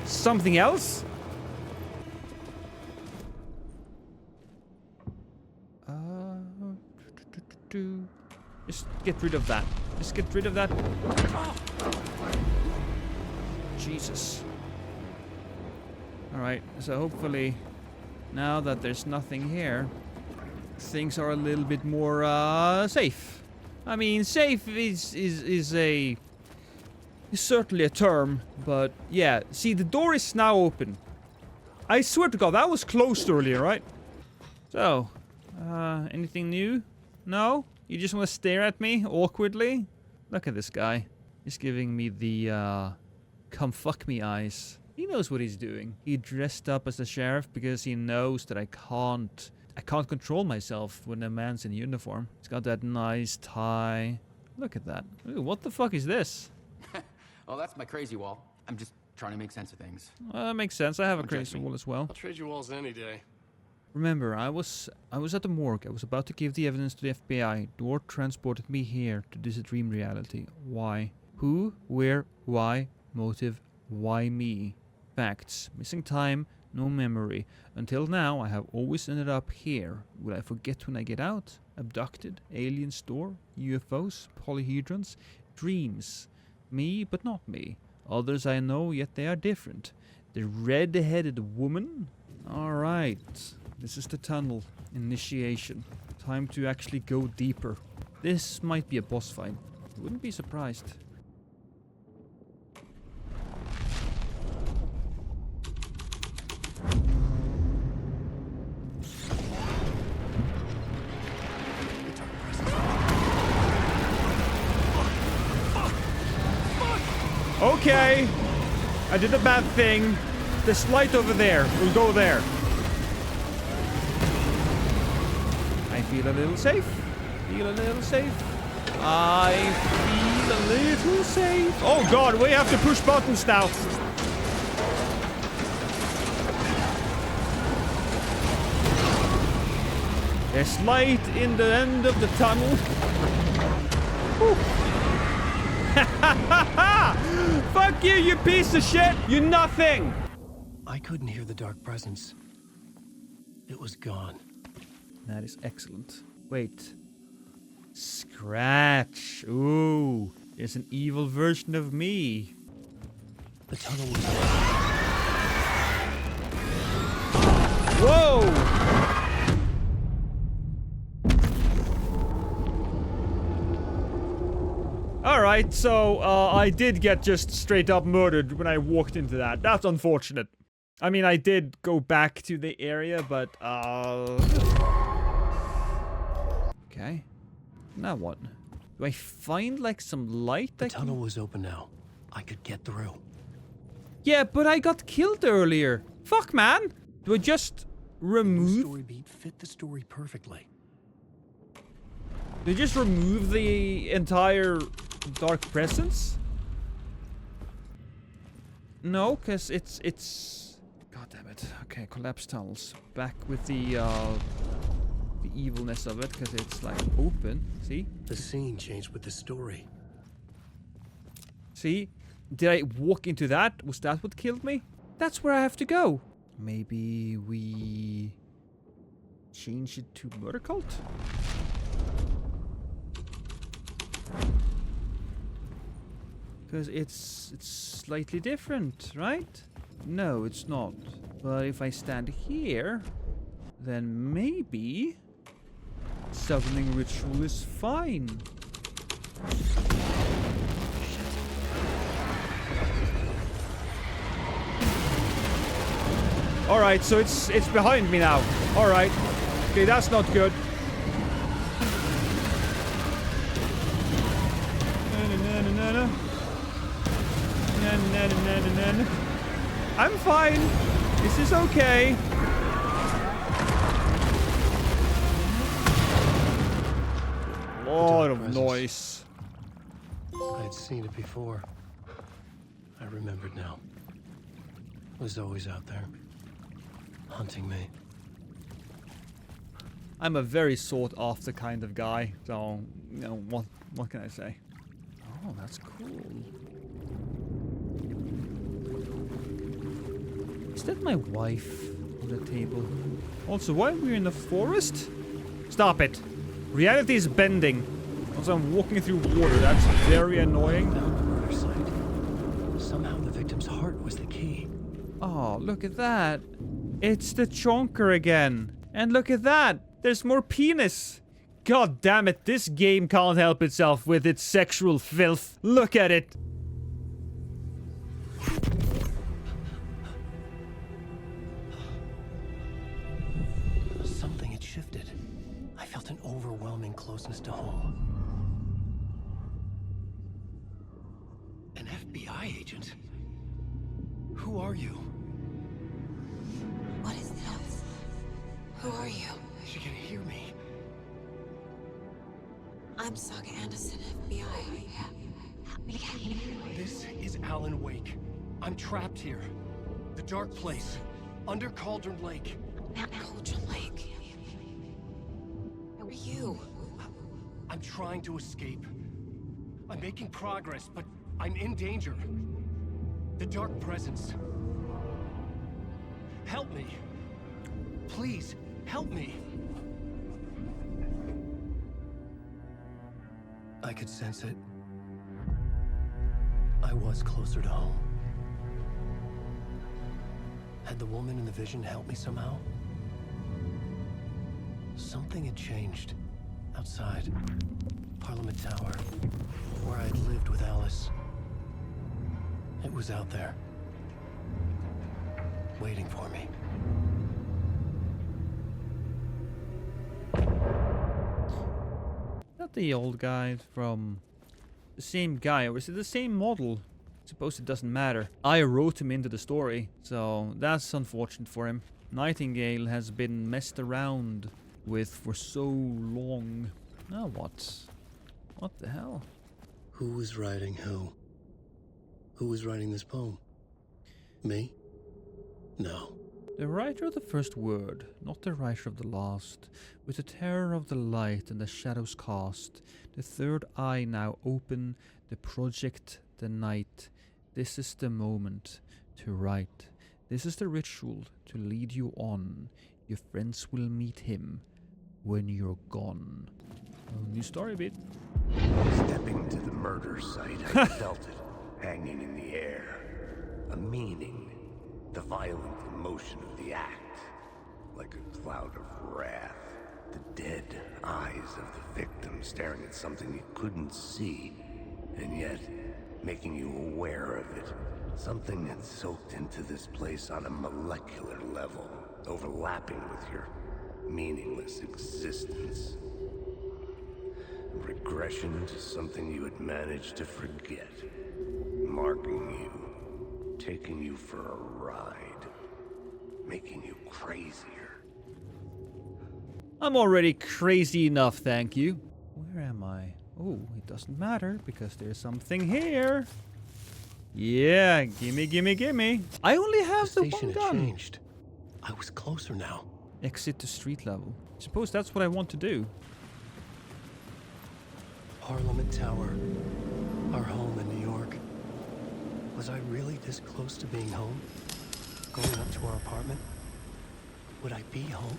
Speaker 1: something else? Just get rid of that. Just get rid of that. Jesus. Alright, so hopefully now that there's nothing here, things are a little bit more safe. I mean, safe is certainly a term, but yeah. See, the door is now open. I swear to God, that was closed earlier, right? So, anything new? No? You just want to stare at me awkwardly? Look at this guy. He's giving me the come fuck me eyes. He knows what he's doing. He dressed up as a sheriff because he knows that I can't control myself when a man's in uniform. He's got that nice tie. Look at that. Ooh, what the fuck is this?
Speaker 8: Oh, that's my crazy wall. I'm just trying to make sense of things.
Speaker 1: That makes sense. I have a crazy wall as well.
Speaker 16: I'll trade you walls any day.
Speaker 1: Remember, I was at the morgue. I was about to give the evidence to the FBI. Dort transported me here to this dream reality. Why? Who? Where? Why? Motive? Why me? Facts. Missing time. No memory. Until now, I have always ended up here. Will I forget when I get out? Abducted? Alien store? UFOs? Polyhedrons? Dreams. Me, but not me. Others I know, yet they are different. The red-headed woman? Alright. This is the tunnel. Initiation. Time to actually go deeper. This might be a boss fight. Wouldn't be surprised. Okay. I did a bad thing. This light over there. We'll go there. I feel a little safe. Feel a little safe. I feel a little safe. Oh god, we have to push buttons now. There's light in the end of the tunnel. Fuck you, you piece of shit! You nothing!
Speaker 2: I couldn't hear the dark presence. It was gone.
Speaker 1: That is excellent. Wait. Scratch. Ooh. There's an evil version of me.
Speaker 2: The tunnel was...
Speaker 1: Whoa! Alright, so I did get just straight up murdered when I walked into that. That's unfortunate. I mean, I did go back to the area, but okay. Now what? Do I find like some light?
Speaker 2: The tunnel was open now. I could get through.
Speaker 1: Yeah, but I got killed earlier. Fuck, man. Do I just remove?
Speaker 2: The story beat fit the story perfectly.
Speaker 1: Do I just remove the entire dark presence? No, because it's... God damn it. Okay, collapsed tunnels. Back with the evilness of it, because it's like open. See?
Speaker 2: The scene changed with the story.
Speaker 1: See? Did I walk into that? Was that what killed me? That's where I have to go. Maybe we change it to Murder Cult? Because it's slightly different, right? No, it's not. But if I stand here, then maybe summoning ritual is fine. Alright, so it's behind me now. Alright. Okay, that's not good. man. I'm fine. This is okay. Lot of noise.
Speaker 2: I'd seen it before. I remembered now. It was always out there, hunting me.
Speaker 1: I'm a very sought after kind of guy, so you know what can I say? Oh, that's cool. Is that my wife on the table? Also, why are we in the forest? Stop it! Reality is bending. Also, I'm walking through water. That's very annoying.
Speaker 2: Found the murder site. Somehow the victim's heart was the key.
Speaker 1: Oh, look at that. It's the chonker again. And look at that. There's more penis. God damn it. This game can't help itself with its sexual filth. Look at it.
Speaker 2: Something had shifted. I felt an overwhelming closeness to home. An FBI agent? Who are you?
Speaker 4: What is this? Who are you?
Speaker 2: She can hear me.
Speaker 4: I'm Saga Anderson, FBI.
Speaker 2: This is Alan Wake. I'm trapped here. The dark place. Under Cauldron Lake.
Speaker 4: Cauldron Lake. Who are you?
Speaker 2: I'm trying to escape. I'm making progress, but I'm in danger. The dark presence. Help me. Please, help me. I could sense it. I was closer to home. Had the woman in the vision helped me somehow? Something had changed. Outside. Parliament Tower. Where I'd lived with Alice. It was out there. Waiting for me.
Speaker 1: Not the old guy from... The same guy, or is it the same model? I suppose it doesn't matter. I wrote him into the story, so that's unfortunate for him. Nightingale has been messed around with for so long. Now what? What the hell?
Speaker 2: Who was writing who? Who was writing this poem? Me? No.
Speaker 1: The writer of the first word, not the writer of the last. With the terror of the light and the shadows cast, the third eye now open, the project, the night. This is the moment to write. This is the ritual to lead you on. Your friends will meet him when you're gone. Oh, new story bit.
Speaker 3: Stepping to the murder site, I felt it hanging in the air. A meaning. The violent emotion of the act. Like a cloud of wrath. The dead eyes of the victim staring at something you couldn't see. And yet, making you aware of it. Something that soaked into this place on a molecular level. Overlapping with your meaningless existence. Regression to something you had managed to forget. Marking you. Taking you for a ride. Making you crazier.
Speaker 1: I'm already crazy enough, thank you. Where am I? Oh, it doesn't matter because there's something here. Yeah, gimme, gimme, gimme. I only have the one gun.
Speaker 2: Changed. I was closer now.
Speaker 1: Exit to street level. Suppose that's what I want to do.
Speaker 2: Parliament Tower. Our home in New York. Was I really this close to being home? Going up to our apartment? Would I be home?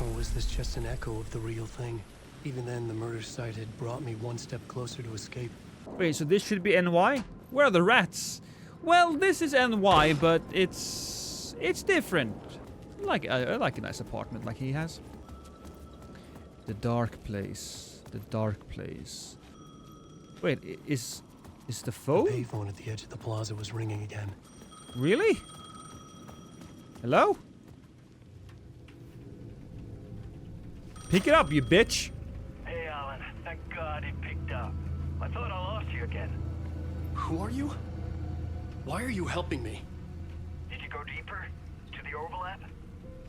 Speaker 2: Or was this just an echo of the real thing? Even then, the murder site had brought me one step closer to escape.
Speaker 1: Wait, so this should be NY? Where are the rats? Well, this is NY, but it's different. I like a nice apartment like he has. The dark place. The dark place. Wait, is the phone?
Speaker 2: The payphone at the edge of the plaza was ringing again.
Speaker 1: Really? Hello? Pick it up, you bitch.
Speaker 12: Hey, Alan. Thank God he picked up. I thought I lost you again.
Speaker 2: Who are you? Why are you helping me?
Speaker 12: Did you go deeper? To the overlap?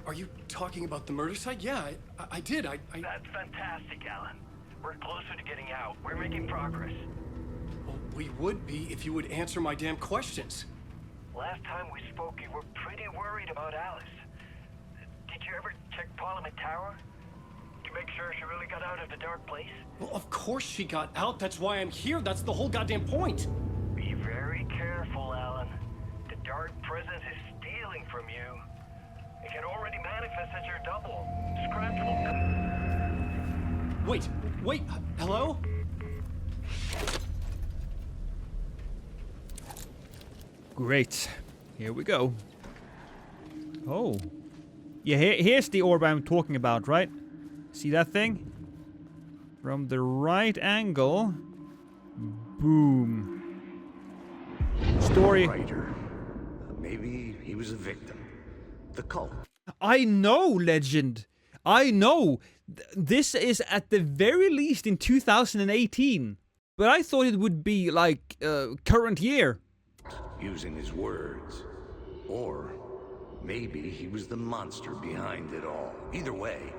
Speaker 2: Are you talking about the murder site? Yeah, I did.
Speaker 12: That's fantastic, Alan. We're closer to getting out. We're making progress.
Speaker 2: Well, we would be if you would answer my damn questions.
Speaker 12: Last time we spoke, you were pretty worried about Alice. Did you ever check Parliament Tower? To make sure she really got out of the dark place?
Speaker 2: Well, of course she got out. That's why I'm here. That's the whole goddamn point.
Speaker 12: Be very careful, Alan. The dark presence is stealing from you. It can already manifest as your double. Scratch will
Speaker 2: Wait, hello?
Speaker 1: Great. Here we go. Oh. Yeah, here's the orb I'm talking about, right? See that thing? From the right angle. Boom. Story.
Speaker 3: Writer. Maybe he was a victim. The cult.
Speaker 1: I know, Legend. I know. This is at the very least in 2018. But I thought it would be like current year.
Speaker 3: Using his words. Or maybe he was the monster behind it all. Either way,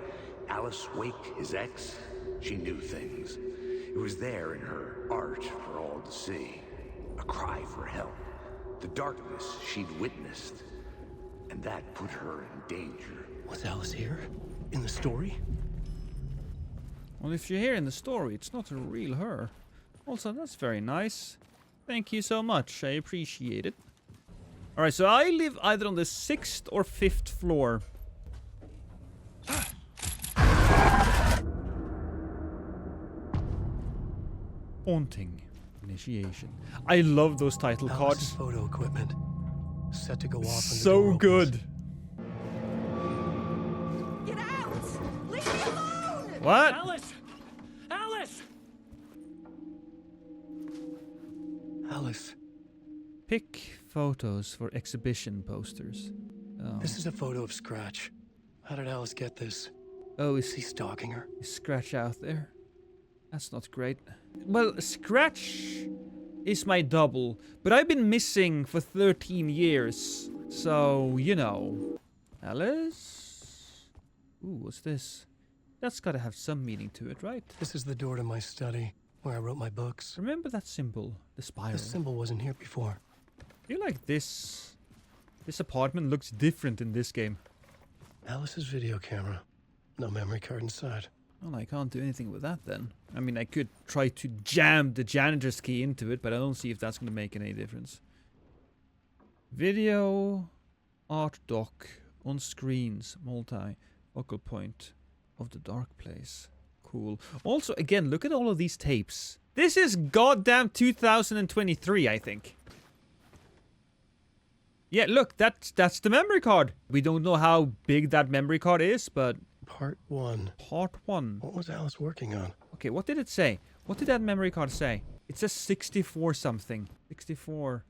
Speaker 3: Alice Wake, his ex, she knew things. It was there in her art for all to see. A cry for help. The darkness she'd witnessed. And that put her in danger.
Speaker 2: Was Alice here? In the story?
Speaker 1: Well, if you're here in the story, it's not a real her. Also, that's very nice. Thank you so much. I appreciate it. Alright, so I live either on the 6th or 5th floor. Haunting. Initiation. I love those title
Speaker 2: Alice's
Speaker 1: cards.
Speaker 2: Photo equipment. Set to go off when the
Speaker 1: So
Speaker 2: door
Speaker 1: good.
Speaker 15: Get out! Leave me alone!
Speaker 1: What?
Speaker 2: Alice! Alice! Alice.
Speaker 1: Pick photos for exhibition posters. Oh.
Speaker 2: This is a photo of Scratch. How did Alice get this?
Speaker 1: Oh,
Speaker 2: Is he stalking her?
Speaker 1: Is Scratch out there? That's not great. Well, Scratch is my double, but I've been missing for 13 years. So, you know. Alice? Ooh, what's this? That's gotta have some meaning to it, right?
Speaker 2: This is the door to my study, where I wrote my books.
Speaker 1: Remember that symbol? The spiral.
Speaker 2: This symbol wasn't here before.
Speaker 1: I feel like this apartment looks different in this game.
Speaker 2: Alice's video camera. No memory card inside.
Speaker 1: Well, I can't do anything with that then. I mean, I could try to jam the janitor's key into it, but I don't see if that's going to make any difference. Video, art doc, on screens, multi-focal point of the dark place. Cool. Also, again, look at all of these tapes. This is goddamn 2023, I think. Yeah, look, that's the memory card. We don't know how big that memory card is, but...
Speaker 2: Part 1.
Speaker 1: Part 1.
Speaker 2: What was Alice working on?
Speaker 1: Okay, what did it say? What did that memory card say? It says 64 something. 64.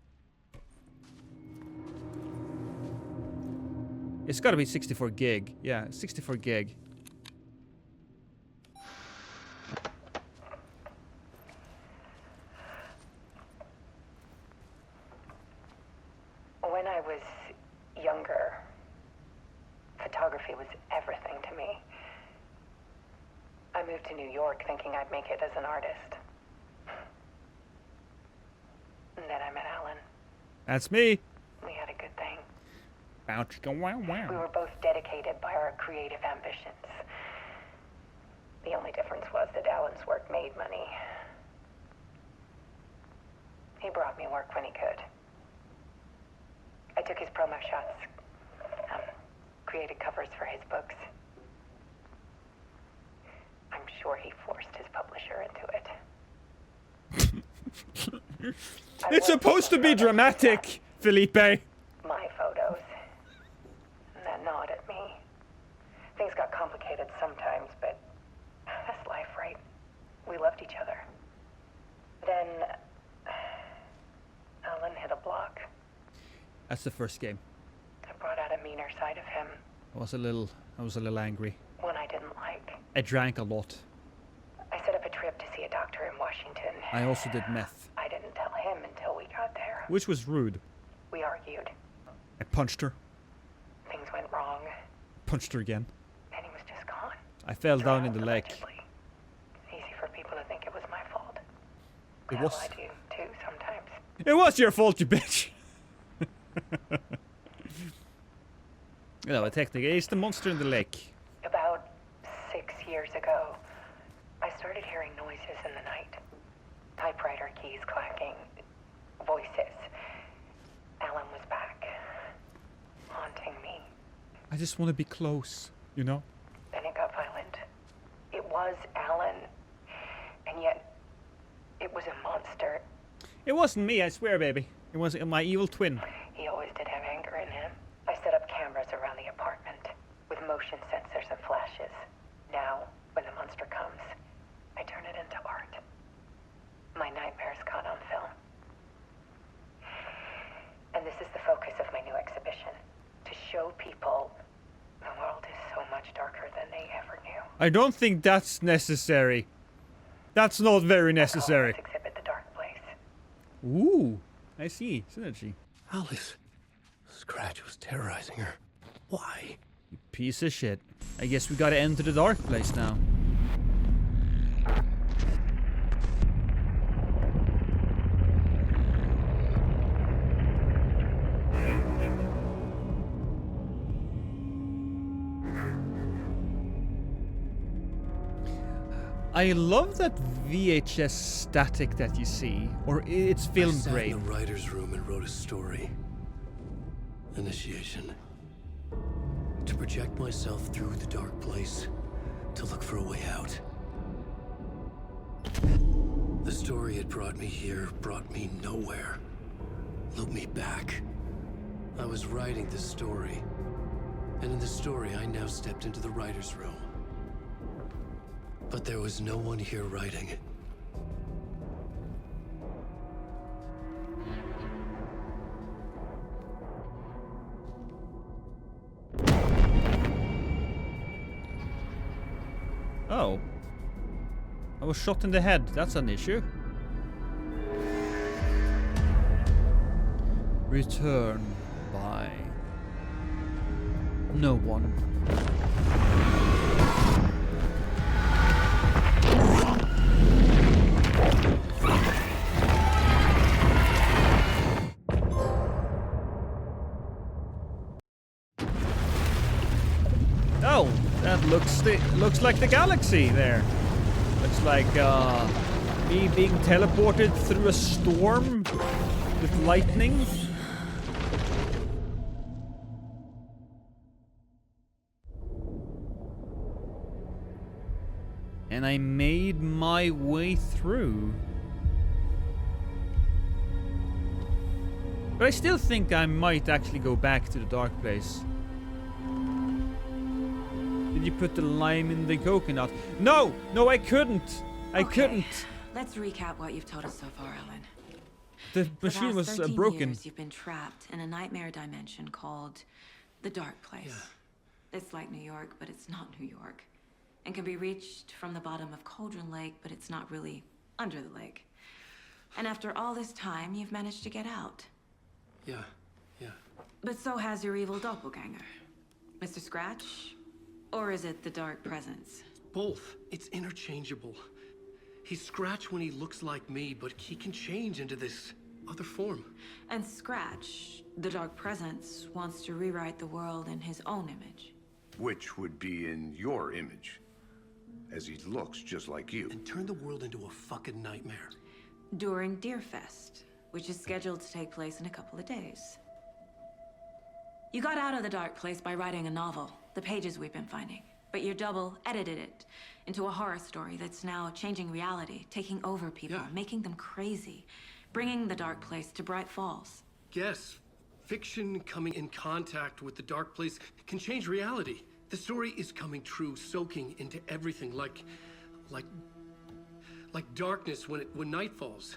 Speaker 1: It's gotta be 64 gig. Yeah, 64 gig.
Speaker 16: When I was younger, photography was everything to me. I moved to New York thinking I'd make it as an artist. And then I met Alan.
Speaker 1: That's me.
Speaker 16: We had a good thing.
Speaker 1: Wow, chicka, wow, wow.
Speaker 16: We were both dedicated by our creative ambitions. The only difference was that Alan's work made money. He brought me work when he could. I took his promo shots, created covers for his books. I'm sure he forced his publisher into it.
Speaker 1: It's supposed to be dramatic, Felipe.
Speaker 16: My photos. And that gnawed at me. Things got complicated sometimes, but that's life, right? We loved each other. Then Alan hit a block.
Speaker 1: That's the first game.
Speaker 16: I brought out a meaner side of him.
Speaker 1: I was a little angry.
Speaker 16: One I didn't like.
Speaker 1: I drank a lot.
Speaker 16: I set up a trip to see a doctor in Washington.
Speaker 1: I also did meth.
Speaker 16: I didn't tell him until we got there.
Speaker 1: Which was rude.
Speaker 16: We argued.
Speaker 1: I punched her.
Speaker 16: Things went wrong,
Speaker 1: Punched her again.
Speaker 16: and he was just gone.
Speaker 1: I fell down in the lake.
Speaker 16: Allegedly. Easy for people to think it was my fault.
Speaker 1: It
Speaker 16: Hell,
Speaker 1: was.
Speaker 16: I do too sometimes.
Speaker 1: It was your fault, you bitch. You know, technically, it's the monster in the lake.
Speaker 16: About 6 years ago, I started hearing noises in the night. Typewriter keys clacking, voices. Alan was back, haunting me.
Speaker 1: I just want to be close, you know?
Speaker 16: Then it got violent. It was Alan, and yet it was a monster.
Speaker 1: It wasn't me, I swear, baby. It was my evil twin.
Speaker 16: He always did have anger in him. I set up cameras around the apartment with motion sensors and flashes. Now, when the monster comes, I turn it into art. My nightmares caught on film. And this is the focus of my new exhibition. To show people the world is so much darker than they ever knew.
Speaker 1: I don't think that's necessary. That's not very necessary.
Speaker 16: Let's exhibit the dark place.
Speaker 1: Ooh, I see. Synergy.
Speaker 2: Alice. Scratch was terrorizing her. Why?
Speaker 1: You piece of shit. I guess we gotta enter the dark place now. I love that VHS static that you see, or it's film
Speaker 2: I sat
Speaker 1: grade.
Speaker 2: in the writer's room and wrote a story. Initiation. To project myself through the dark place, to look for a way out. The story had brought me here, brought me nowhere. Looped me back. I was writing the story. And in the story, I now stepped into the writer's room. But there was no one here writing it.
Speaker 1: Oh. I was shot in the head. That's an issue. Return by no one. Oh, that looks like the galaxy there. Looks like me being teleported through a storm with lightning. And I made my way through. But I still think I might actually go back to the dark place. Did you put the lime in the coconut? No! No, I couldn't! I couldn't!
Speaker 4: Let's recap what you've told us so far, Alan.
Speaker 1: The machine was
Speaker 4: For the past 13
Speaker 1: broken.
Speaker 4: years, you've been trapped in a nightmare dimension called the Dark Place. It's like New York, but it's not New York. And can be reached from the bottom of Cauldron Lake, but it's not really under the lake. And after all this time, you've managed to get out.
Speaker 2: Yeah.
Speaker 4: But so has your evil doppelganger. Mr. Scratch? Or is it the Dark Presence?
Speaker 2: Both. It's interchangeable. He's Scratch when he looks like me, but he can change into this other form.
Speaker 4: And Scratch, the Dark Presence, wants to rewrite the world in his own image.
Speaker 3: Which would be in your image, as he looks just like you.
Speaker 2: And turn the world into a fucking nightmare.
Speaker 4: During Deerfest, which is scheduled to take place in a couple of days. You got out of the Dark Place by writing a novel, the pages we've been finding. But your double edited it into a horror story that's now changing reality, taking over people, making them crazy, bringing the Dark Place to Bright Falls.
Speaker 2: Yes, fiction coming in contact with the dark place can change reality. The story is coming true, soaking into everything, like darkness when night falls.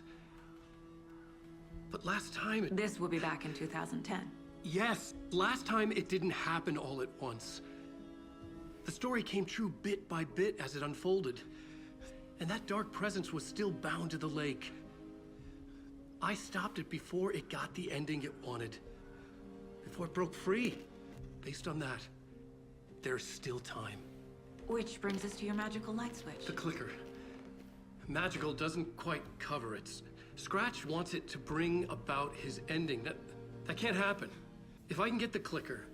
Speaker 2: But last time
Speaker 4: This will be back in 2010.
Speaker 2: Yes, last time it didn't happen all at once. The story came true bit by bit as it unfolded. And that dark presence was still bound to the lake. I stopped it before it got the ending it wanted. before it broke free. Based on that, there's still time.
Speaker 4: Which brings us to your magical light switch.
Speaker 2: The clicker. Magical doesn't quite cover it. Scratch wants it to bring about his ending. That can't happen. If I can get the clicker,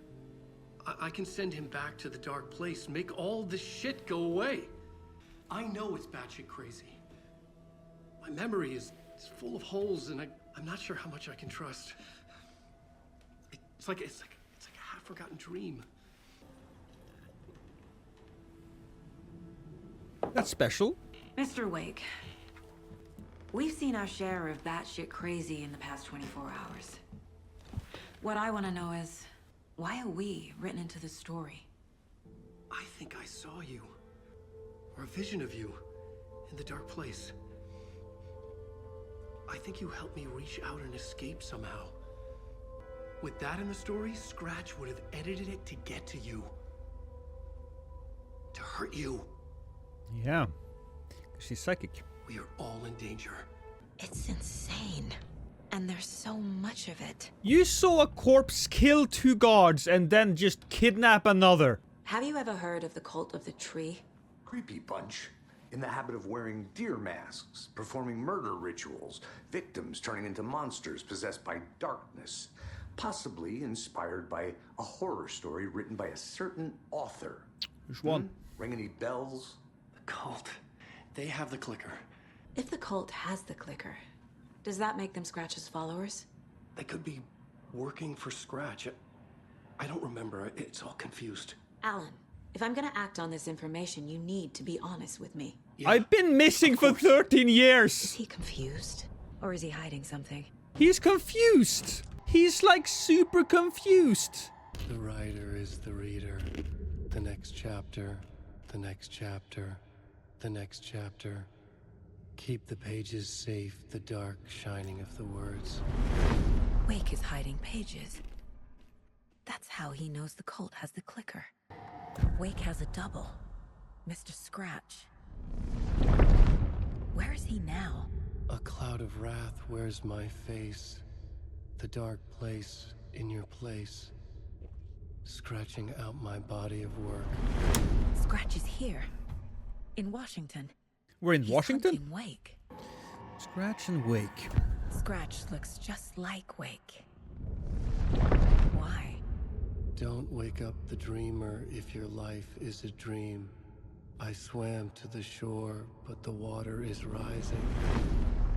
Speaker 2: I can send him back to the dark place, make all this shit go away. I know it's batshit crazy. My memory is full of holes, and I'm not sure how much I can trust. It's like a half-forgotten dream.
Speaker 1: That's special.
Speaker 4: Mr. Wake, we've seen our share of batshit crazy in the past 24 hours. What I want to know is, why are we written into the story?
Speaker 2: I think I saw you. Or a vision of you. In the dark place. I think you helped me reach out and escape somehow. With that in the story, Scratch would have edited it to get to you. To hurt you.
Speaker 1: Yeah. She's psychic.
Speaker 2: We are all in danger.
Speaker 4: It's insane. And there's so much of it.
Speaker 1: You saw a corpse kill 2 guards and then just kidnap another.
Speaker 4: Have you ever heard of the Cult of the Tree?
Speaker 3: Creepy bunch. In the habit of wearing deer masks, performing murder rituals, victims turning into monsters possessed by darkness. Possibly inspired by a horror story written by a certain author.
Speaker 1: Which one?
Speaker 3: Ring any bells?
Speaker 2: The cult. They have the clicker.
Speaker 4: If the cult has the clicker, does that make them Scratch's followers?
Speaker 2: They could be working for Scratch. I don't remember. It's all confused.
Speaker 4: Alan, if I'm gonna act on this information, you need to be honest with me.
Speaker 2: Yeah,
Speaker 1: I've been missing for 13 years.
Speaker 4: Is he confused? Or is he hiding something?
Speaker 1: He's confused. He's like super confused.
Speaker 2: The writer is the reader. The next chapter. The next chapter. The next chapter. Keep the pages safe, the dark shining of the words.
Speaker 4: Wake is hiding pages. That's how he knows the cult has the clicker. Wake has a double. Mr. Scratch. Where is he now?
Speaker 2: A cloud of wrath wears my face. The dark place in your place. Scratching out my body of work.
Speaker 4: Scratch is here. In Washington.
Speaker 1: We're in
Speaker 4: He's
Speaker 1: Washington?
Speaker 4: hunting Wake.
Speaker 1: Scratch and Wake.
Speaker 4: Scratch looks just like Wake. Why?
Speaker 2: Don't wake up the dreamer if your life is a dream. I swam to the shore, but the water is rising.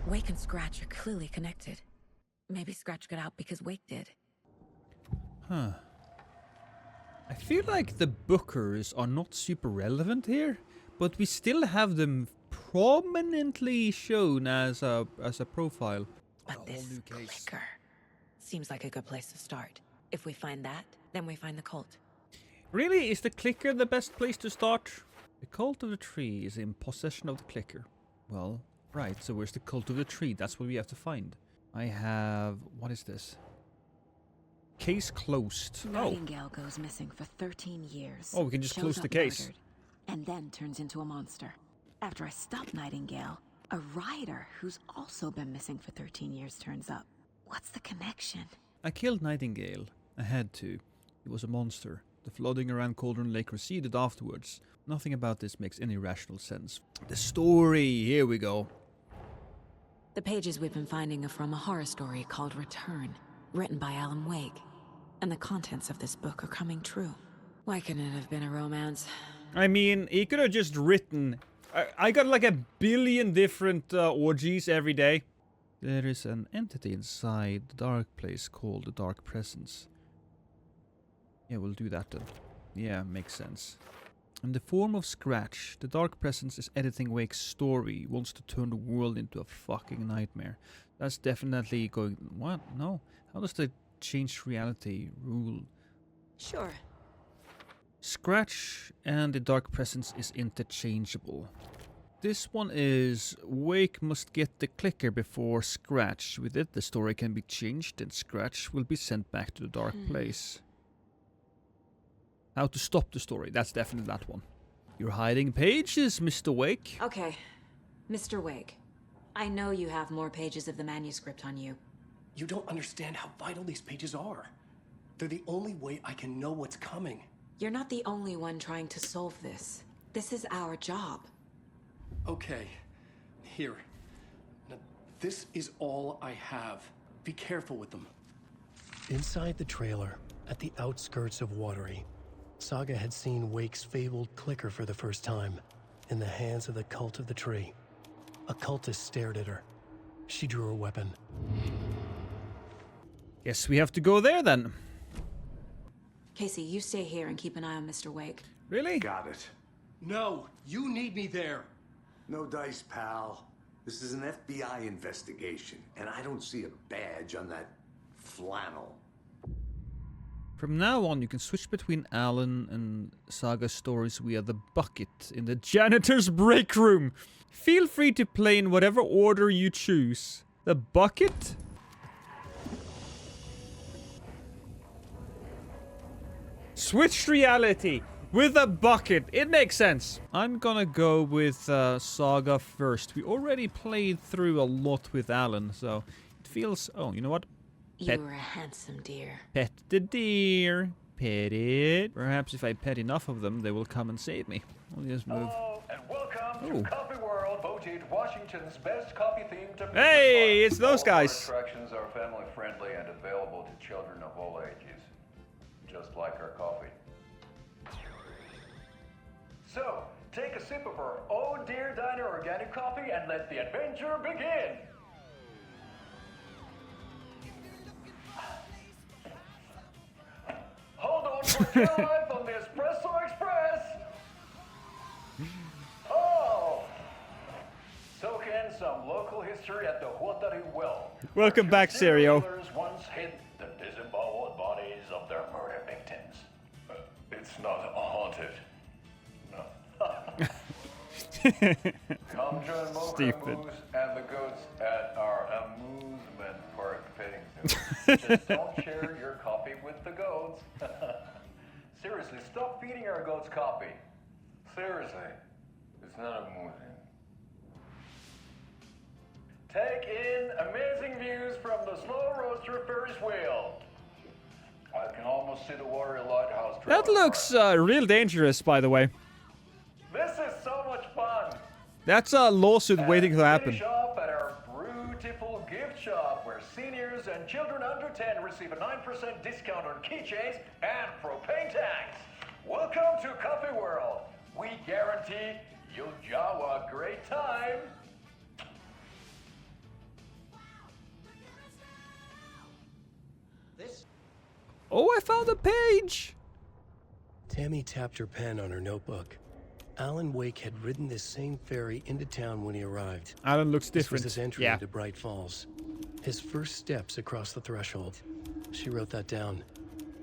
Speaker 4: Wake and Scratch are clearly connected. Maybe Scratch got out because Wake did.
Speaker 1: Huh. I feel like the Bookers are not super relevant here, but we still have them prominently shown as a profile.
Speaker 4: But this clicker seems like a good place to start. If we find that, then we find the cult.
Speaker 1: Really? Is the clicker the best place to start? The Cult of the Tree is in possession of the clicker. Well, right, so where's the Cult of the Tree? That's what we have to find. I have... what is this? Case closed.
Speaker 13: Nightingale goes missing for 13 years.
Speaker 1: Oh, we can just
Speaker 13: shows
Speaker 1: close the
Speaker 13: up
Speaker 1: case.
Speaker 13: murdered, and then turns into a monster. After I stop Nightingale, a rider who's also been missing for 13 years turns up. What's the connection?
Speaker 1: I killed Nightingale. I had to. He was a monster. The flooding around Cauldron Lake receded afterwards. Nothing about this makes any rational sense. The story! Here we go.
Speaker 4: The pages we've been finding are from a horror story called Return, written by Alan Wake. And the contents of this book are coming true. Why couldn't it have been a romance?
Speaker 1: I mean, he could have just written... I got like 1 billion different orgies every day. There is an entity inside the dark place called the Dark Presence. Yeah, we'll do that then. Yeah, makes sense. In the form of Scratch, the Dark Presence is editing Wake's story, wants to turn the world into a fucking nightmare. That's definitely going... What? No. How does the change reality rule?
Speaker 4: Sure.
Speaker 1: Scratch and the Dark Presence is interchangeable. This one is Wake must get the clicker before Scratch. With it, the story can be changed and Scratch will be sent back to the dark place. How to stop the story, that's definitely that one. You're hiding pages, Mr. Wake.
Speaker 4: Okay. Mr. Wake, I know you have more pages of the manuscript on you.
Speaker 2: You don't understand how vital these pages are. They're the only way I can know what's coming.
Speaker 4: You're not the only one trying to solve this. This is our job.
Speaker 2: Okay. Here. Now, this is all I have. Be careful with them. Inside the trailer, at the outskirts of Watery, Saga had seen Wake's fabled clicker for the first time, in the hands of the Cult of the Tree. A cultist stared at her. She drew her weapon.
Speaker 1: Guess we have to go there then.
Speaker 4: Casey, you stay here and keep an eye on Mr. Wake.
Speaker 1: Really?
Speaker 3: Got it.
Speaker 2: No, you need me there.
Speaker 3: No dice, pal. This is an FBI investigation, and I don't see a badge on that flannel.
Speaker 1: From now on, you can switch between Alan and Saga's stories via the bucket in the janitor's break room. Feel free to play in whatever order you choose. The bucket? Switched reality with a bucket. It makes sense. I'm gonna go with Saga first. We already played through a lot with Alan, so it feels... Oh, you know what?
Speaker 4: You were a handsome deer.
Speaker 1: Pet the deer. Pet it. Perhaps if I pet enough of them, they will come and save me. I'll just move.
Speaker 12: Hello, and welcome to Coffee World, voted Washington's best coffee themed amusement
Speaker 1: Hey,
Speaker 12: park.
Speaker 1: it's those
Speaker 12: All of our
Speaker 1: guys.
Speaker 12: attractions are family friendly and available to children of all ages, just like our coffee. So, take a sip of our Oh Dear Diner organic coffee and let the adventure begin. Hold on for dear life on the Espresso Express. Oh! Soak in some local history at the Huatari Well.
Speaker 1: Welcome back,
Speaker 12: Serial
Speaker 1: Serio.
Speaker 12: killers once hid the disemboweled bodies of their murder victims. It's not haunted. No. Come join Mocha
Speaker 1: Stupid.
Speaker 12: Moose and the goats at our amusement park petting zoo. Just don't share your coffee with the goats. Seriously, stop feeding our goats coffee. Seriously, it's not amusing. Take in amazing views from the Slow Roaster Ferris wheel. I can almost see the Watery Lighthouse.
Speaker 1: That looks real dangerous, by the way.
Speaker 12: This is so much fun.
Speaker 1: That's a lawsuit waiting to happen.
Speaker 12: Finish off at our beautiful gift shop where seniors and children under 10 receive a 9% discount on keychains and propane tanks. Welcome to Coffee World. We guarantee you'll jaw a great time.
Speaker 1: Oh, I found a page!
Speaker 2: Tammy tapped her pen on her notebook. Alan Wake had ridden this same ferry into town when he arrived.
Speaker 1: Alan looks different.
Speaker 2: This was his entry
Speaker 1: Yeah.
Speaker 2: into Bright Falls. His first steps across the threshold. She wrote that down.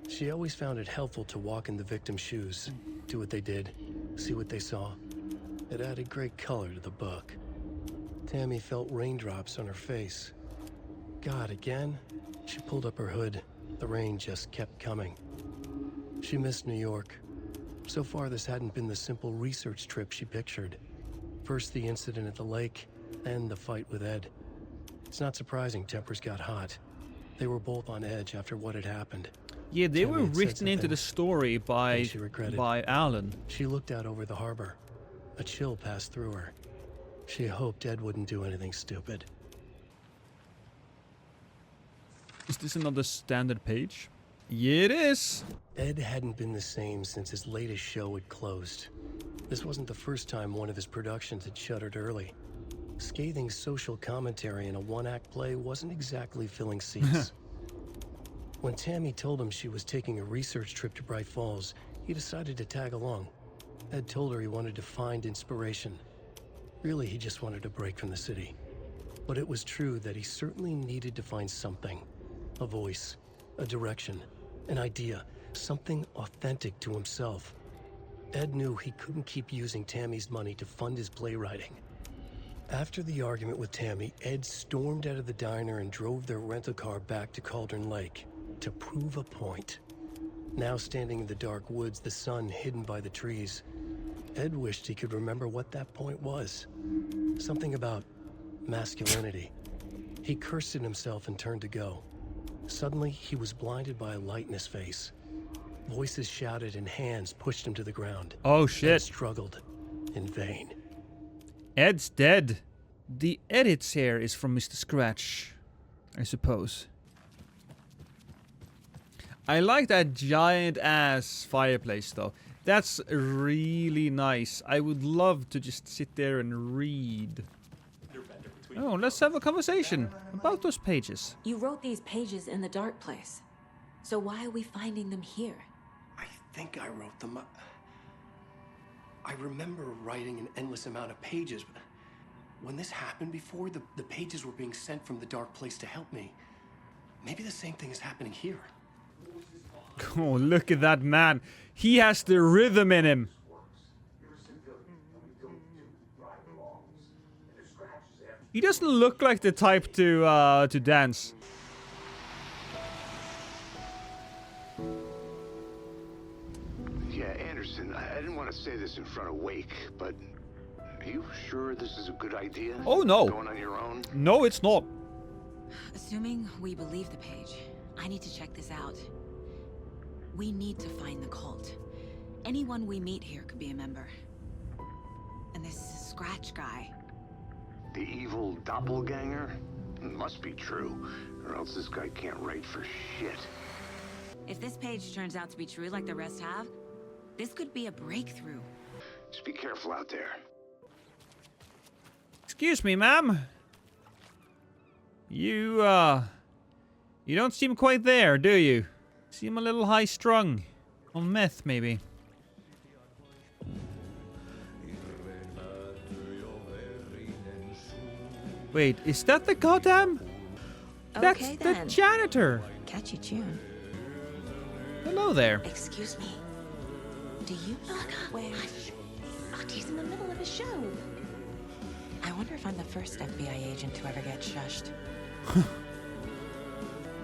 Speaker 2: She always found it helpful to walk in the victim's shoes, do what they did, see what they saw. It added great color to the book. Tammy felt raindrops on her face. God, again? She pulled up her hood. The rain just kept coming. She missed New York. So far, this hadn't been the simple research trip she pictured. First the incident at the lake, then the fight with Ed. It's not surprising tempers got hot. They were both on edge after what had happened.
Speaker 1: Yeah, they
Speaker 2: Tammy
Speaker 1: were
Speaker 2: had said
Speaker 1: written into
Speaker 2: something
Speaker 1: the story by
Speaker 2: she regretted.
Speaker 1: Alan.
Speaker 2: She looked out over the harbor. A chill passed through her. She hoped Ed wouldn't do anything stupid.
Speaker 1: Is this another standard page? Yeah, it is.
Speaker 2: Ed hadn't been the same since his latest show had closed. This wasn't the first time one of his productions had shuttered early. Scathing social commentary in a one-act play wasn't exactly filling seats. When Tammy told him she was taking a research trip to Bright Falls, he decided to tag along. Ed told her he wanted to find inspiration. Really, he just wanted a break from the city. But it was true that he certainly needed to find something. A voice, a direction, an idea, something authentic to himself. Ed knew he couldn't keep using Tammy's money to fund his playwriting. After the argument with Tammy, Ed stormed out of the diner and drove their rental car back to Cauldron Lake to prove a point. Now standing in the dark woods, the sun hidden by the trees, Ed wished he could remember what that point was. Something about masculinity. He cursed at himself and turned to go. Suddenly, he was blinded by a light in his face. Voices shouted and hands pushed him to the ground.
Speaker 1: Oh shit.
Speaker 2: Ed struggled in vain.
Speaker 1: Ed's dead. The edits here is from Mr. Scratch, I suppose. I like that giant ass fireplace though. That's really nice. I would love to just sit there and read. Oh, let's have a conversation about those pages.
Speaker 4: You wrote these pages in the dark place. So why are we finding them here?
Speaker 2: I think I wrote them up. I remember writing an endless amount of pages, but when this happened before, the pages were being sent from the dark place to help me. Maybe the same thing is happening here.
Speaker 1: Oh, look at that man. He has the rhythm in him. He doesn't look like the type to dance.
Speaker 17: Yeah, Anderson, I didn't want to say this in front of Wake, but are you sure this is a good idea?
Speaker 1: Oh, no.
Speaker 17: Going on your own?
Speaker 1: No, it's not.
Speaker 4: Assuming we believe the page, I need to check this out. We need to find the cult. Anyone we meet here could be a member. And this Scratch guy.
Speaker 17: The evil doppelganger? Must be true, or else this guy can't write for shit.
Speaker 4: If this page turns out to be true like the rest have, this could be a breakthrough.
Speaker 17: Just be careful out there.
Speaker 1: Excuse me, ma'am. You don't seem quite there, do you? Seem a little high-strung. On meth, maybe. Wait, is that the goddamn... That's
Speaker 4: Okay,
Speaker 1: the
Speaker 4: then.
Speaker 1: janitor.
Speaker 4: Catchy tune.
Speaker 1: Hello there.
Speaker 4: Excuse me. Do you know where...
Speaker 5: He's in the middle of a show.
Speaker 4: I wonder if I'm the first FBI agent to ever get shushed.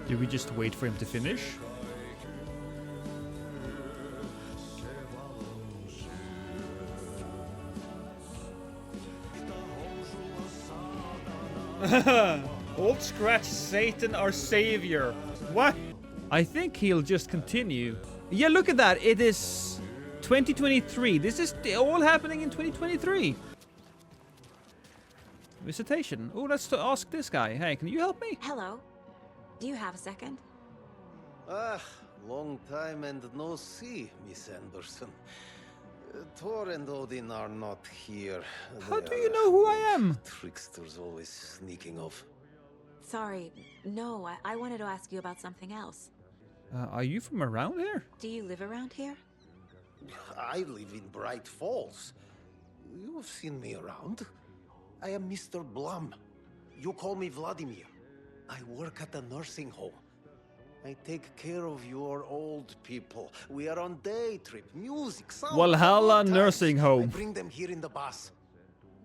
Speaker 1: Did we just wait for him to finish? Old Scratch Satan, our savior. What? I think he'll just continue. Yeah, look at that. It is 2023. This is all happening in 2023. Visitation. Oh, let's ask this guy. Hey, can you help me?
Speaker 4: Hello. Do you have a second?
Speaker 18: Long time and no see, Miss Anderson. Thor and Odin are not here.
Speaker 1: How do you know who I am?
Speaker 18: Tricksters always sneaking off.
Speaker 4: Sorry. No, I wanted to ask you about something else.
Speaker 1: Are you from around here?
Speaker 4: Do you live around here?
Speaker 18: I live in Bright Falls. You've seen me around. I am Mr. Blum. You call me Vladimir. I work at the nursing home. I take care of your old people. We are on day trip, music, sound.
Speaker 1: Valhalla
Speaker 18: good
Speaker 1: Nursing
Speaker 18: times.
Speaker 1: Home.
Speaker 18: I bring them here in the bus.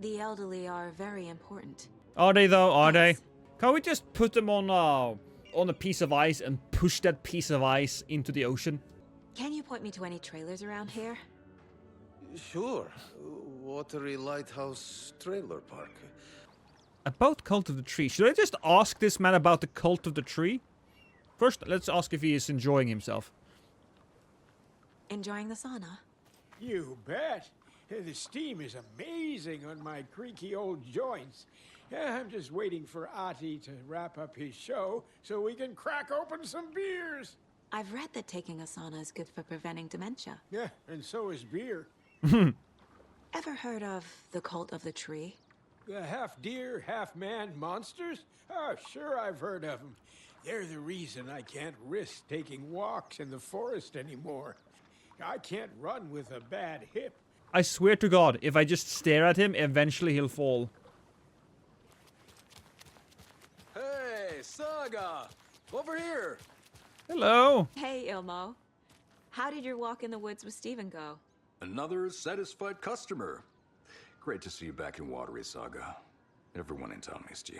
Speaker 4: The elderly are very important.
Speaker 1: Are they though? Are they? Can we just put them on a piece of ice and push that piece of ice into the ocean?
Speaker 4: Can you point me to any trailers around here?
Speaker 18: Sure. Watery Lighthouse Trailer Park.
Speaker 1: About Cult of the Tree. Should I just ask this man about the Cult of the Tree? First, let's ask if he is enjoying himself.
Speaker 4: Enjoying the sauna?
Speaker 11: You bet. The steam is amazing on my creaky old joints. I'm just waiting for Ati to wrap up his show so we can crack open some beers.
Speaker 4: I've read that taking a sauna is good for preventing dementia.
Speaker 11: Yeah, and so is beer.
Speaker 4: Ever heard of the Cult of the Tree?
Speaker 11: The half deer, half man monsters? Oh, sure I've heard of them. They're the reason I can't risk taking walks in the forest anymore. I can't run with a bad hip.
Speaker 1: I swear to God, if I just stare at him, eventually he'll fall.
Speaker 19: Hey, Saga! Over here!
Speaker 1: Hello!
Speaker 4: Hey, Ilmo. How did your walk in the woods with Steven go?
Speaker 19: Another satisfied customer. Great to see you back in Watery, Saga. Everyone in town missed you.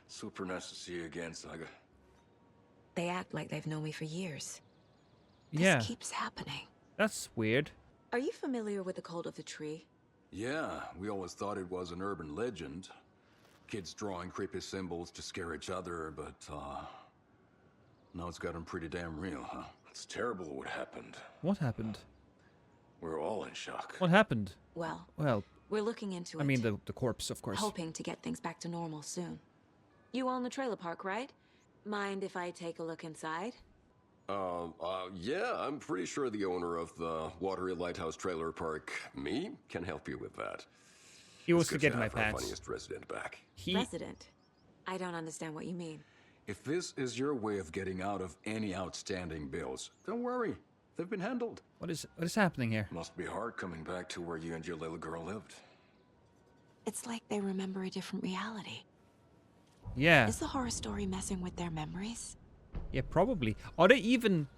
Speaker 19: Super nice to see you again, Saga.
Speaker 4: They act like they've known me for years.
Speaker 1: Yeah.
Speaker 4: This keeps happening.
Speaker 1: That's weird.
Speaker 4: Are you familiar with the Cult of the Tree?
Speaker 19: Yeah, we always thought it was an urban legend. Kids drawing creepy symbols to scare each other, but, Now it's gotten pretty damn real, huh?
Speaker 20: It's terrible what happened.
Speaker 1: What happened?
Speaker 20: We're all in shock.
Speaker 1: What happened?
Speaker 4: Well,
Speaker 1: Well,
Speaker 4: we're looking into it.
Speaker 1: I mean the corpse, of course.
Speaker 4: Hoping to get things back to normal soon. You own the trailer park, right? Mind if I take a look inside?
Speaker 21: Yeah, I'm pretty sure the owner of the Watery Lighthouse Trailer Park, me, can help you with that.
Speaker 1: He was
Speaker 21: It's good
Speaker 1: forgetting
Speaker 21: to
Speaker 1: my
Speaker 21: have our
Speaker 1: pants.
Speaker 21: funniest resident back.
Speaker 4: Resident? I don't understand what you mean.
Speaker 19: If this is your way of getting out of any outstanding bills, don't worry. They've been handled.
Speaker 1: What is happening here?
Speaker 20: Must be hard coming back to where you and your little girl lived.
Speaker 4: It's like they remember a different reality.
Speaker 1: Yeah.
Speaker 4: Is the horror story messing with their memories?
Speaker 1: Yeah, probably. Are they even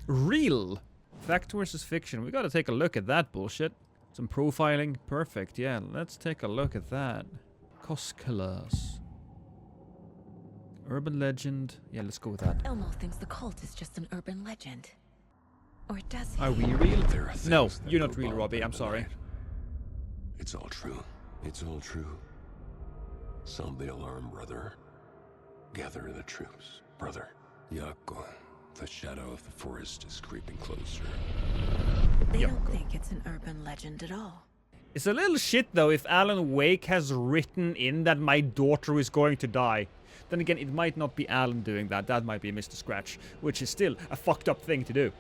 Speaker 1: real? Fact versus fiction. We gotta take a look at that bullshit. Some profiling. Perfect. Yeah, let's take a look at that. Cosculars. Urban legend. Yeah, let's go with that.
Speaker 4: Elmo thinks the cult is just an urban legend. Or does he?
Speaker 1: Are we real?
Speaker 21: There are
Speaker 1: No,
Speaker 21: things that
Speaker 1: you're not
Speaker 21: go
Speaker 1: real,
Speaker 21: bump
Speaker 1: Robbie.
Speaker 21: in
Speaker 1: I'm
Speaker 21: the
Speaker 1: sorry.
Speaker 21: night. It's all true. It's all true. Sound the alarm, brother. Gather the troops, brother. Yako, the shadow of the forest is creeping closer.
Speaker 4: They don't think it's an urban legend at all.
Speaker 1: It's a little shit though if Alan Wake has written in that my daughter is going to die. Then again, it might not be Alan doing that. That might be Mr. Scratch, which is still a fucked up thing to do.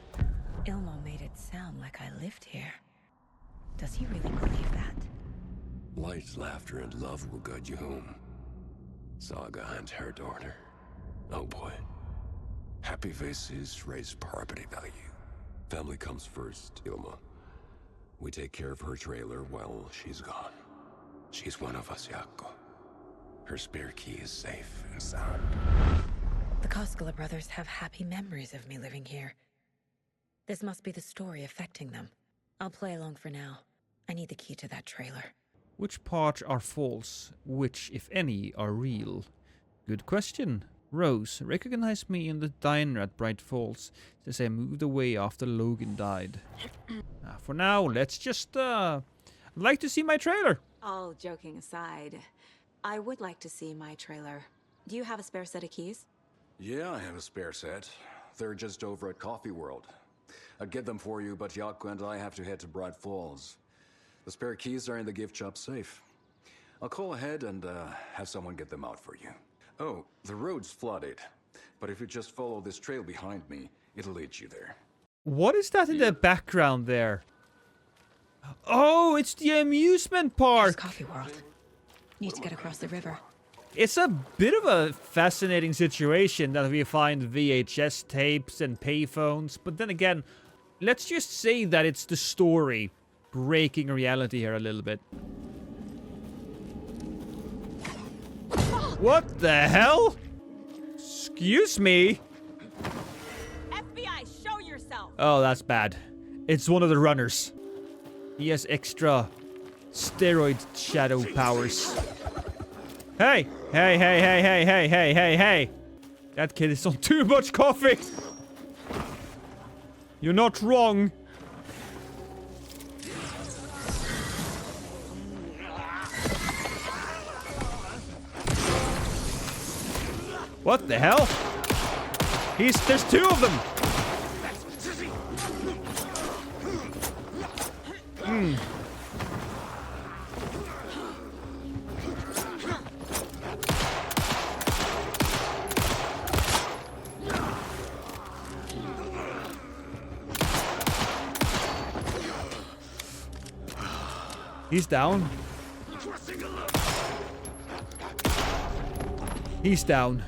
Speaker 4: Ilmo made it sound like I lived here. Does he really believe that?
Speaker 21: Light, laughter, and love will guide you home. Saga and her daughter. Oh boy. Happy faces raise property value. Family comes first, Ilma. We take care of her trailer while she's gone. She's one of us, Yako. Her spare key is safe and sound.
Speaker 4: The Koskela brothers have happy memories of me living here. This must be the story affecting them. I'll play along for now. I need the key to that trailer.
Speaker 1: Which parts are false? Which, if any, are real? Good question. Rose recognized me in the diner at Bright Falls. Says I moved away after Logan died. For now, let's just, I'd like to see my trailer.
Speaker 4: All joking aside, I would like to see my trailer. Do you have a spare set of keys?
Speaker 19: Yeah, I have a spare set. They're just over at Coffee World. I'd get them for you, but Yako and I have to head to Bright Falls. The spare keys are in the gift shop safe. I'll call ahead and have someone get them out for you. Oh, the road's flooded, but if you just follow this trail behind me, it'll lead you there.
Speaker 1: What is that in the background there? Oh, it's the amusement park.
Speaker 4: Coffee World. Need to get across the river.
Speaker 1: It's a bit of a fascinating situation that we find VHS tapes and payphones, but then again, let's just say that it's the story breaking reality here a little bit. What the hell? Excuse me?
Speaker 4: FBI, show yourself!
Speaker 1: Oh, that's bad. It's one of the runners. He has extra steroid shadow powers. Hey! Hey, hey, hey, hey, hey, hey, hey, hey! That kid is on too much coffee! You're not wrong. What the hell? There's two of them! Hmm. He's down. He's down.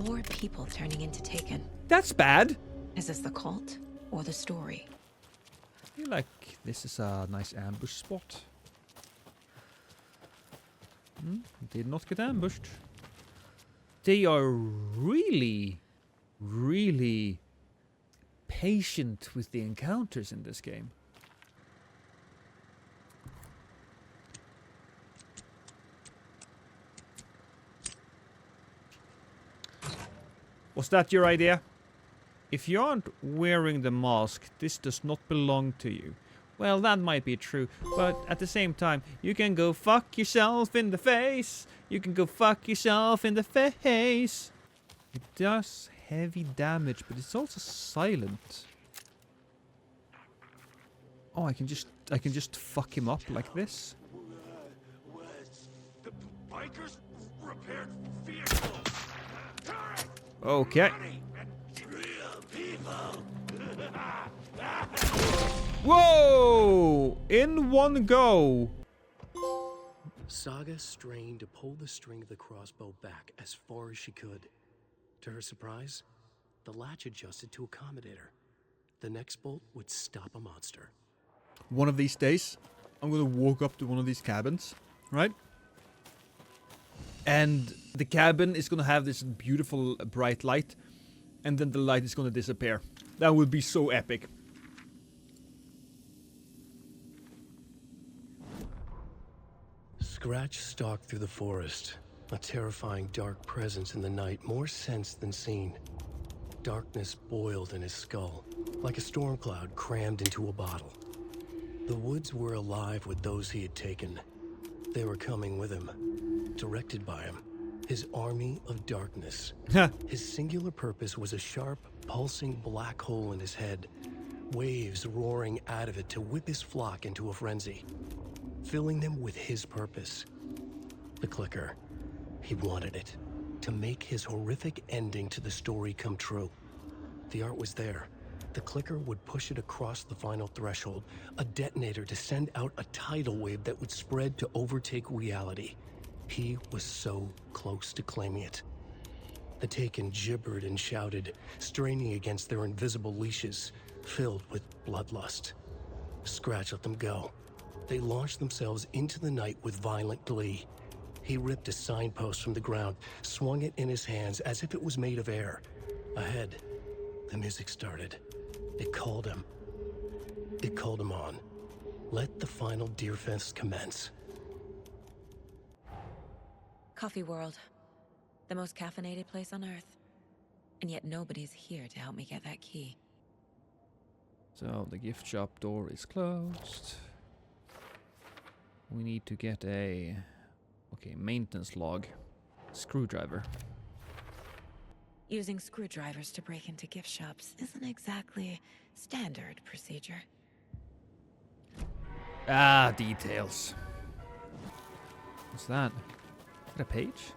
Speaker 4: More people turning into Taken.
Speaker 1: That's bad.
Speaker 4: Is this the cult or the story?
Speaker 1: I feel like this is a nice ambush spot. Did not get ambushed. They are really, really patient with the encounters in this game. Was that your idea? If you aren't wearing the mask, this does not belong to you. Well, that might be true, but at the same time, you can go fuck yourself in the face. You can go fuck yourself in the face. It does heavy damage, but it's also silent. Oh, I can just fuck him up like this.
Speaker 6: The bikers repaired vehicles.
Speaker 1: Okay. Whoa! In one go.
Speaker 2: Saga strained to pull the string of the crossbow back as far as she could. To her surprise, the latch adjusted to accommodate her. The next bolt would stop a monster.
Speaker 1: One of these days, I'm gonna walk up to one of these cabins, right? And the cabin is gonna have this beautiful bright light, and then the light is gonna disappear. That would be so epic.
Speaker 2: Scratch stalked through the forest, a terrifying dark presence in the night, more sensed than seen. Darkness boiled in his skull, like a storm cloud crammed into a bottle. The woods were alive with those he had taken. They were coming with him, directed by him, his army of darkness. His singular purpose was a sharp, pulsing black hole in his head, waves roaring out of it to whip his flock into a frenzy, filling them with his purpose. The clicker. He wanted it, to make his horrific ending to the story come true. The art was there. The clicker would push it across the final threshold, a detonator to send out a tidal wave that would spread to overtake reality. He was so close to claiming it. The Taken gibbered and shouted, straining against their invisible leashes, filled with bloodlust. Scratch let them go. They launched themselves into the night with violent glee. He ripped a signpost from the ground, swung it in his hands as if it was made of air. Ahead, the music started. It called him. It called him on. Let the final deer fest commence.
Speaker 4: Coffee World. The most caffeinated place on Earth. And yet nobody's here to help me get that key.
Speaker 1: So the gift shop door is closed. We need to get a... Okay, maintenance log. Screwdriver.
Speaker 4: Using screwdrivers to break into gift shops isn't exactly standard procedure.
Speaker 1: Ah, details. What's that? Is that a page?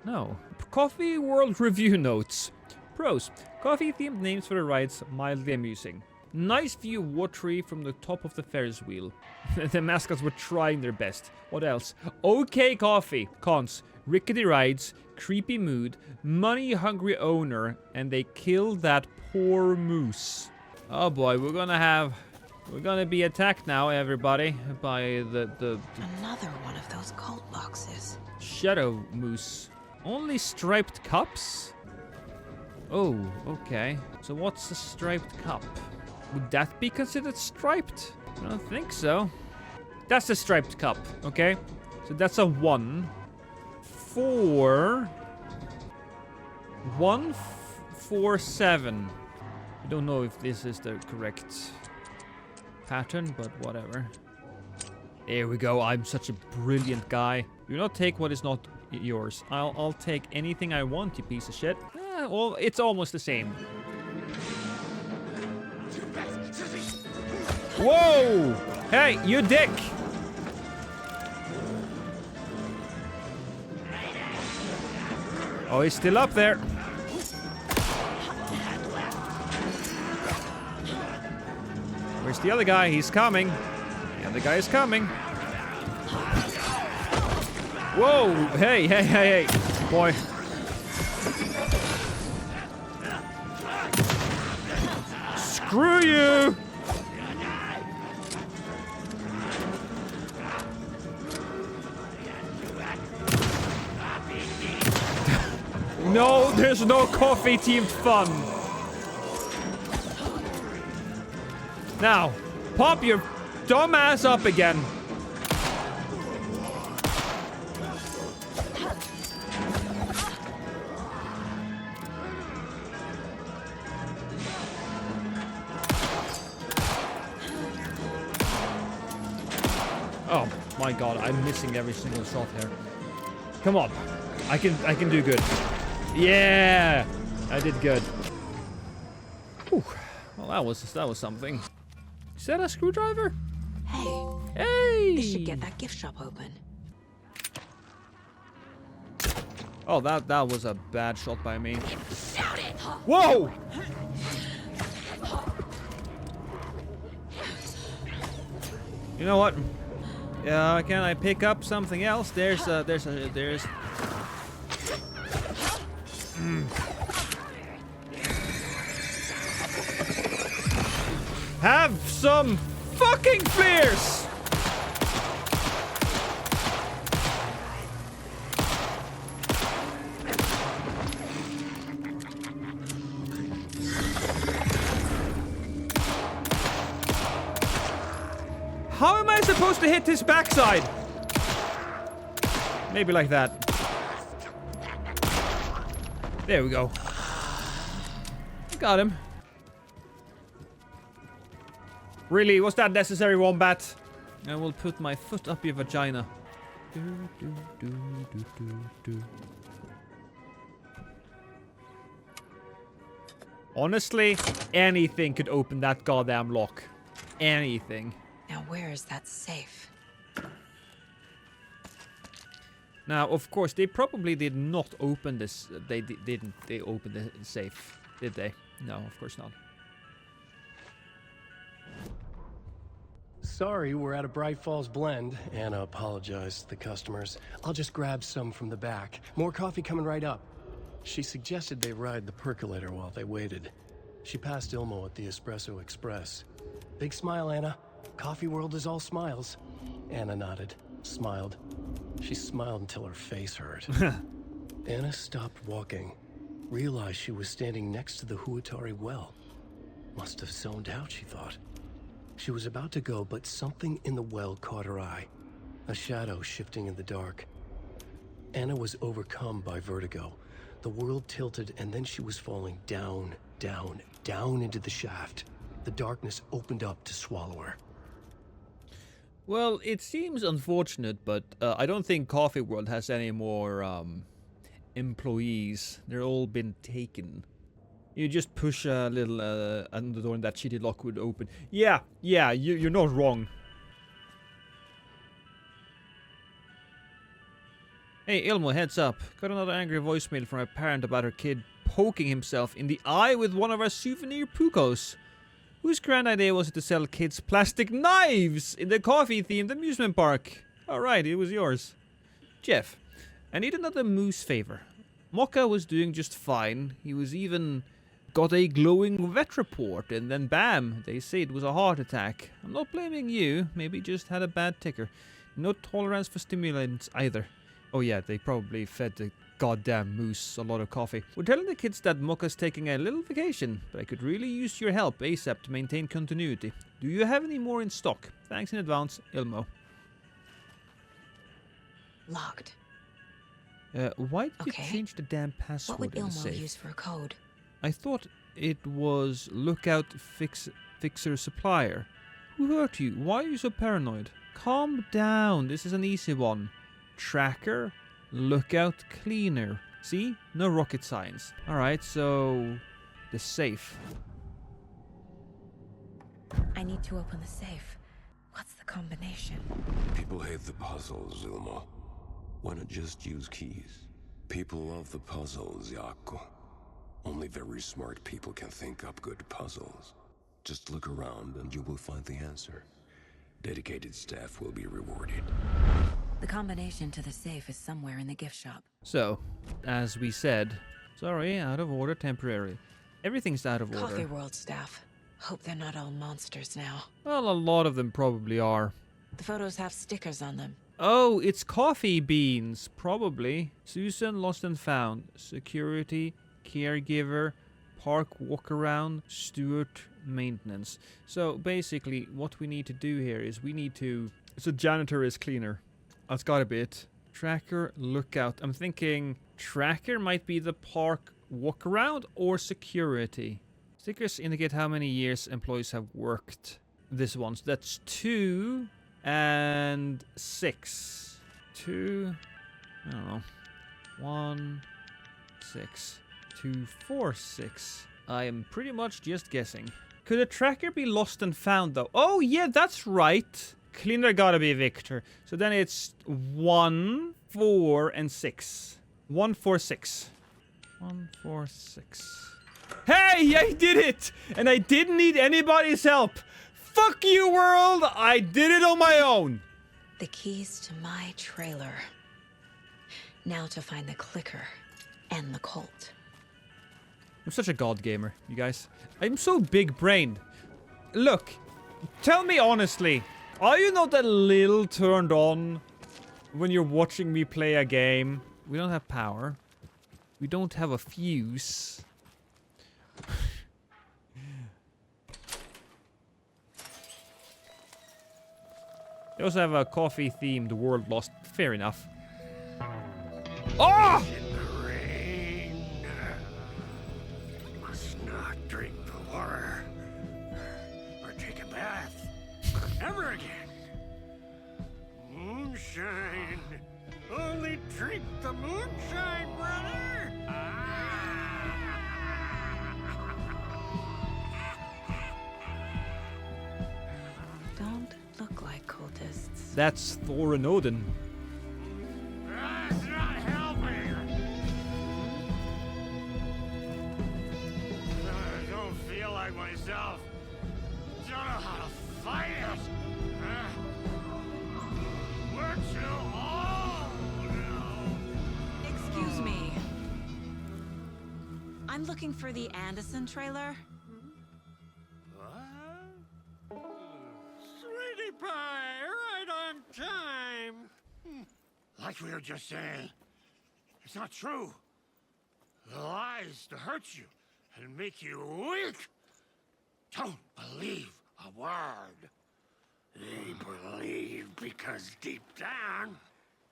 Speaker 1: No. Coffee World Review Notes. Pros. Coffee-themed names for the rides, mildly amusing. Nice view of Watery from the top of the Ferris wheel. The mascots were trying their best. What else? Okay coffee. Cons. Rickety rides, creepy mood, money-hungry owner, and they killed that poor moose. Oh boy, we're gonna be attacked now, everybody, by the
Speaker 4: Another one of those cult boxes.
Speaker 1: Shadow moose. Only striped cups? Oh, okay. So what's a striped cup? Would that be considered striped? I don't think so. That's a striped cup, okay? So that's a 1. 4. 1, 4, 7. I don't know if this is the correct pattern, but whatever. There we go. I'm such a brilliant guy. Do not take what is not yours. I'll take anything I want, you piece of shit. Well, it's almost the same. Whoa! Hey, you dick! Oh, he's still up there. Where's the other guy? He's coming. The other guy is coming. Whoa! Hey, hey, hey, hey. Boy. Screw you! No, there's no coffee-themed fun. Now, pop your dumb ass up again. Oh my god, I'm missing every single shot here. Come on. I can do good. Yeah! I did good. Whew. Well, that was something. Is that a screwdriver?
Speaker 4: Hey.
Speaker 1: Hey!
Speaker 4: This should get that gift shop open.
Speaker 1: Oh, that was a bad shot by me.
Speaker 4: Shout it!
Speaker 1: Whoa! You know what? Can I pick up something else? There's. Have some fucking flares! How am I supposed to hit his backside? Maybe like that. There we go. Got him. Really? Was that necessary, Wombat? I will put my foot up your vagina. Honestly, anything could open that goddamn lock. Anything.
Speaker 4: Now where is that safe?
Speaker 1: Now, of course, they probably did not open this. They didn't. They opened the safe, did they? No, of course not.
Speaker 2: Sorry, we're out of Bright Falls blend. Anna apologized to the customers. I'll just grab some from the back. More coffee coming right up. She suggested they ride the percolator while they waited. She passed Ilmo at the Espresso Express. Big smile, Anna. Coffee world is all smiles. Anna nodded, smiled. She smiled until her face hurt. Anna stopped walking, realized she was standing next to the Huatari well. Must have zoned out, she thought. She was about to go, but something in the well caught her eye. A shadow shifting in the dark. Anna was overcome by vertigo. The world tilted, and then she was falling down, down, down into the shaft. The darkness opened up to swallow her.
Speaker 1: Well, it seems unfortunate, but I don't think Coffee World has any more employees. They're all been taken. You just push a little on the door and that shitty lock would open. Yeah, you're not wrong. Hey, Ilmo, heads up. Got another angry voicemail from a parent about her kid poking himself in the eye with one of our souvenir Pukos. Whose grand idea was it to sell kids plastic knives in the coffee-themed amusement park? Alright, it was yours. Jeff, I need another moose favor. Mokka was doing just fine. He was even got a glowing vet report, and then bam, they say it was a heart attack. I'm not blaming you, maybe just had a bad ticker. No tolerance for stimulants either. Oh yeah, they probably fed the goddamn moose a lot of coffee. We're telling the kids that Mokka's taking a little vacation, but I could really use your help ASAP to maintain continuity. Do you have any more in stock? Thanks in advance, Ilmo.
Speaker 4: Locked.
Speaker 1: Why did you change the damn password?
Speaker 4: What would
Speaker 1: in the
Speaker 4: Ilmo
Speaker 1: safe?
Speaker 4: use for a code?
Speaker 1: I thought it was Lookout Fixer Supplier. Who hurt you? Why are you so paranoid? Calm down, this is an easy one. Tracker, Lookout Cleaner. See? No rocket science. Alright, so the safe.
Speaker 4: I need to open the safe. What's the combination?
Speaker 21: People hate the puzzles, Ilmo. Why not just use keys? People love the puzzles, Jaakko. Only very smart people can think up good puzzles. Just look around and you will find the answer. Dedicated staff will be rewarded.
Speaker 4: The combination to the safe is somewhere in the gift shop.
Speaker 1: So, as we said, sorry, out of order temporarily. Everything's out of order.
Speaker 4: Coffee World staff. Hope they're not all monsters now.
Speaker 1: Well, a lot of them probably are.
Speaker 4: The photos have stickers on them.
Speaker 1: Oh, it's coffee beans, probably. Susan lost and found. Security, caregiver, park walkaround, steward, maintenance. So basically, what we need to do here is we need to... So janitor is cleaner. That's gotta be it. Tracker, lookout. I'm thinking tracker might be the park walkaround or security. Stickers indicate how many years employees have worked. This one. So that's 2 and 6. 2, I don't know. 1, 6. 246. I am pretty much just guessing. Could a tracker be lost and found though? Oh yeah, that's right. Cleaner gotta be Victor. So then it's 1, 4, and 6. 1, 4, 6. 1, 4, 6. Hey, I did it! And I didn't need anybody's help. Fuck you, world! I did it on my own.
Speaker 4: The keys to my trailer. Now to find the clicker and the cult.
Speaker 1: I'm such a god gamer, you guys. I'm so big-brained. Look, tell me honestly, are you not a little turned on when you're watching me play a game? We don't have power. We don't have a fuse. They also have a coffee-themed World Lost. Fair enough. Oh!
Speaker 11: Must not drink the water or take a bath ever again. Moonshine. Only drink the moonshine, brother.
Speaker 4: Don't look like cultists.
Speaker 1: That's Thor and Odin.
Speaker 11: That's not helping. I don't feel like myself. Don't know how to fight it. We're too old now.
Speaker 15: Excuse me. I'm looking for the Anderson trailer.
Speaker 11: Sweetie pie, right on time. Like we were just saying, it's not true. The lies to hurt you and make you weak. Don't believe a word. They believe because deep down,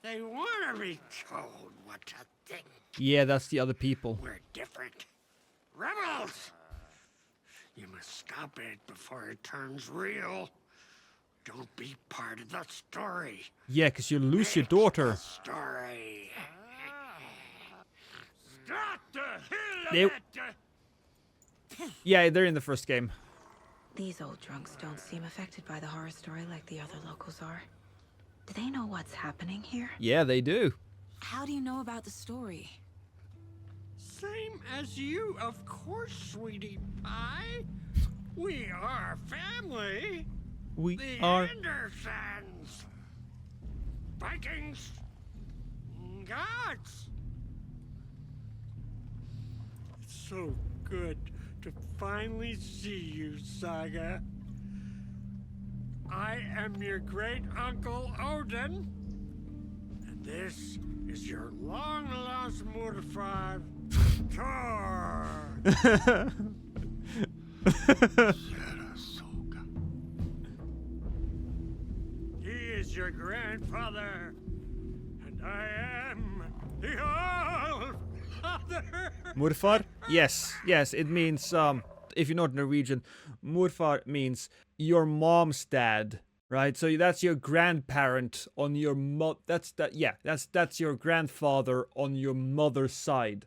Speaker 11: they want to be told what to think.
Speaker 1: Yeah, that's the other people.
Speaker 11: We're different. Rebels! You must stop it before it turns real. Don't be part of the story.
Speaker 1: Yeah, because you'll lose your daughter.
Speaker 11: Story. Stop the hell
Speaker 1: They-
Speaker 11: of it!
Speaker 1: Yeah, they're in the first game.
Speaker 4: These old drunks don't seem affected by the horror story like the other locals are. Do they know what's happening here?
Speaker 1: Yeah, they do.
Speaker 15: How do you know about the story?
Speaker 11: Same as you, of course, sweetie pie. We are family.
Speaker 1: We
Speaker 11: The
Speaker 1: are.
Speaker 11: Andersons. Vikings. Gods. It's so good to finally see you, Saga. I am your great uncle Odin. And this is your long lost Murfar, Thor. He is your grandfather, and I am the All-Father.
Speaker 1: Murfar? Yes, yes, it means, if you're not Norwegian, Murfar means your mom's dad, right? So that's your grandparent on your that's your grandfather on your mother's side.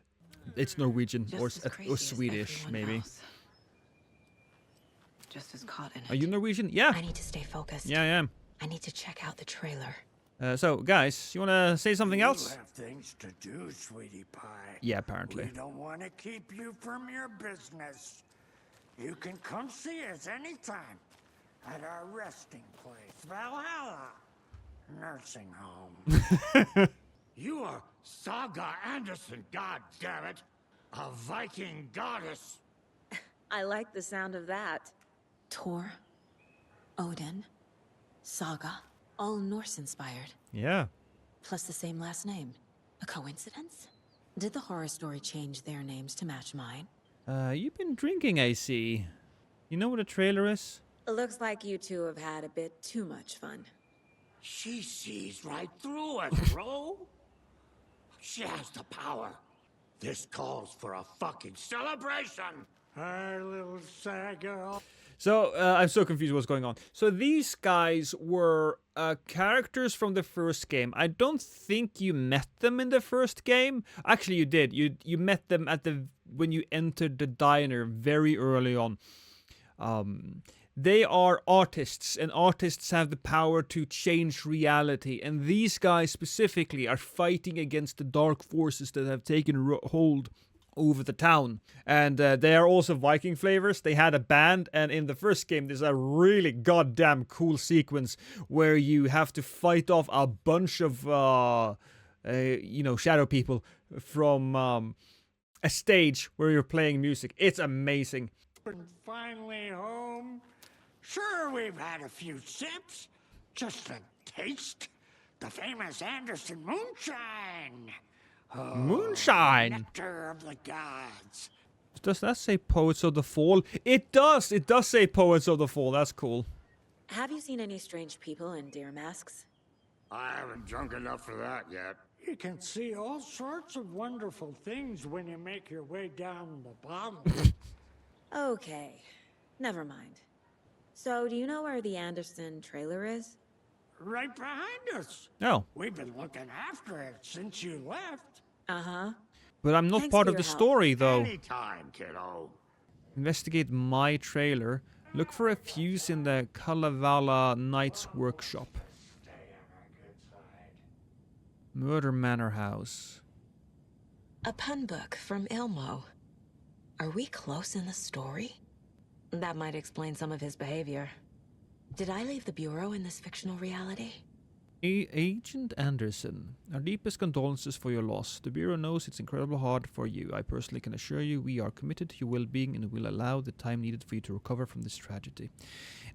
Speaker 1: It's Norwegian
Speaker 4: Just
Speaker 1: or
Speaker 4: as crazy
Speaker 1: or
Speaker 4: as
Speaker 1: Swedish,
Speaker 4: everyone
Speaker 1: maybe.
Speaker 4: else. Just as caught in it.
Speaker 1: Are you Norwegian? Yeah.
Speaker 4: I need to stay focused.
Speaker 1: Yeah, I am.
Speaker 4: I need to check out the trailer.
Speaker 1: So, guys, you want to say something else?
Speaker 11: You have things to do, sweetie pie.
Speaker 1: Yeah, apparently.
Speaker 11: We don't want to keep you from your business. You can come see us anytime at our resting place, Valhalla Nursing Home. You are Saga Anderson, goddammit, a Viking goddess.
Speaker 15: I like the sound of that.
Speaker 4: Thor, Odin, Saga, all Norse-inspired.
Speaker 1: Yeah.
Speaker 4: Plus the same last name. A coincidence? Did the horror story change their names to match mine?
Speaker 1: You've been drinking, I see. You know what a trailer is?
Speaker 15: Looks like you two have had a bit too much fun.
Speaker 11: She sees right through us, bro. She has the power. This calls for a fucking celebration. Our little sad girl.
Speaker 1: So, I'm so confused what's going on. So, these guys were characters from the first game. I don't think you met them in the first game. Actually, you did. You met them at the when you enter the diner very early on. They are artists, and artists have the power to change reality. And these guys specifically are fighting against the dark forces that have taken hold over the town. And they are also Viking flavors. They had a band, and in the first game there's a really goddamn cool sequence where you have to fight off a bunch of shadow people from a stage where you're playing music. It's amazing.
Speaker 11: Finally home. Sure, we've had a few sips. Just a taste. The famous Anderson moonshine. Oh,
Speaker 1: Moonshine.
Speaker 11: Nectar of the gods.
Speaker 1: Does that say Poets of the Fall? It does. It does say Poets of the Fall. That's cool.
Speaker 4: Have you seen any strange people in deer masks?
Speaker 3: I haven't drunk enough for that yet.
Speaker 11: You can see all sorts of wonderful things when you make your way down the bottom.
Speaker 4: Okay, never mind. So, do you know where the Anderson trailer is?
Speaker 11: Right behind us.
Speaker 1: No.
Speaker 11: We've been looking after it since you left.
Speaker 4: Uh-huh.
Speaker 1: But I'm not
Speaker 4: Thanks
Speaker 1: part
Speaker 4: for
Speaker 1: of the
Speaker 4: your help.
Speaker 1: story, though.
Speaker 3: Anytime, kiddo.
Speaker 1: Investigate my trailer. Look for a fuse in the Kalevala Knights workshop. Murder Manor House.
Speaker 4: A pun book from Ilmo. Are we close in the story? That might explain some of his behavior. Did I leave the Bureau in this fictional reality?
Speaker 1: Agent Anderson, our deepest condolences for your loss. The Bureau knows it's incredibly hard for you. I personally can assure you we are committed to your well-being and will allow the time needed for you to recover from this tragedy.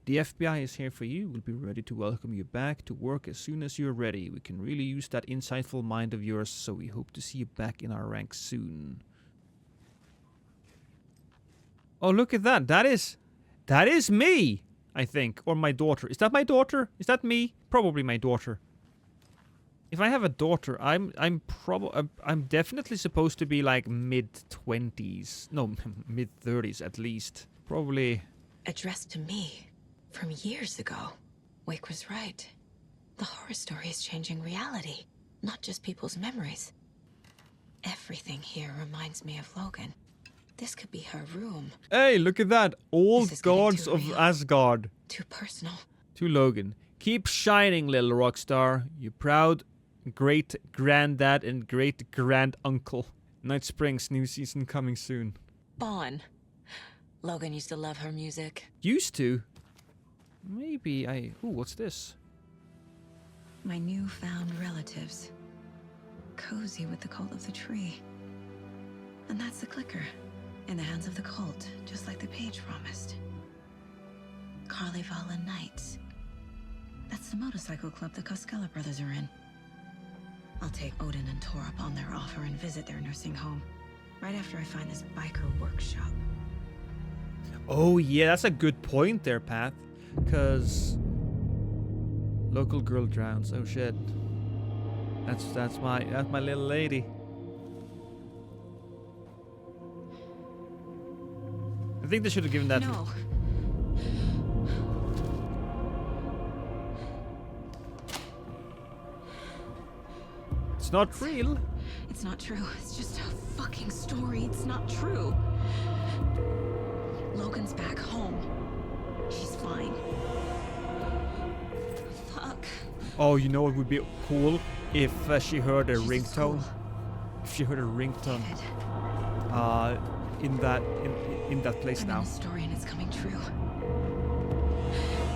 Speaker 1: The FBI is here for you. We'll be ready to welcome you back to work as soon as you're ready. We can really use that insightful mind of yours, so we hope to see you back in our ranks soon. Oh, look at that. That is me, I think. Or my daughter. Is that my daughter? Is that me? Probably my daughter. If I have a daughter, I'm definitely supposed to be like mid-20s. No, mid-30s at least. Probably.
Speaker 4: Addressed to me from years ago. Wake was right. The horror story is changing reality, not just people's memories. Everything here reminds me of Logan. This could be her room.
Speaker 1: Hey, look at that. Old gods of Asgard.
Speaker 4: Too personal.
Speaker 1: To Logan. Keep shining, little rock star. You proud great-granddad and great-grand-uncle. Night Springs new season coming soon.
Speaker 4: Bon. Logan used to love her music.
Speaker 1: Used to? Maybe I... Ooh, what's this?
Speaker 4: My newfound relatives. Cozy with the cult of the tree. And that's the clicker. In the hands of the cult, just like the page promised. Kalevala Knights. That's the motorcycle club the Koskela brothers are in. I'll take Odin and Tor up on their offer and visit their nursing home. Right after I find this biker workshop.
Speaker 1: Oh yeah, that's a good point there, Path. Cause local girl drowns. Oh shit. That's my little lady. I think they should have given that.
Speaker 4: No.
Speaker 1: It's not real.
Speaker 4: It's not true. It's just a fucking story. It's not true. Logan's back home. She's fine. Fuck.
Speaker 1: Oh, you know what would be cool if she heard a ringtone. If she heard a ringtone. In that place
Speaker 4: I'm
Speaker 1: now.
Speaker 4: in the story and it's coming true.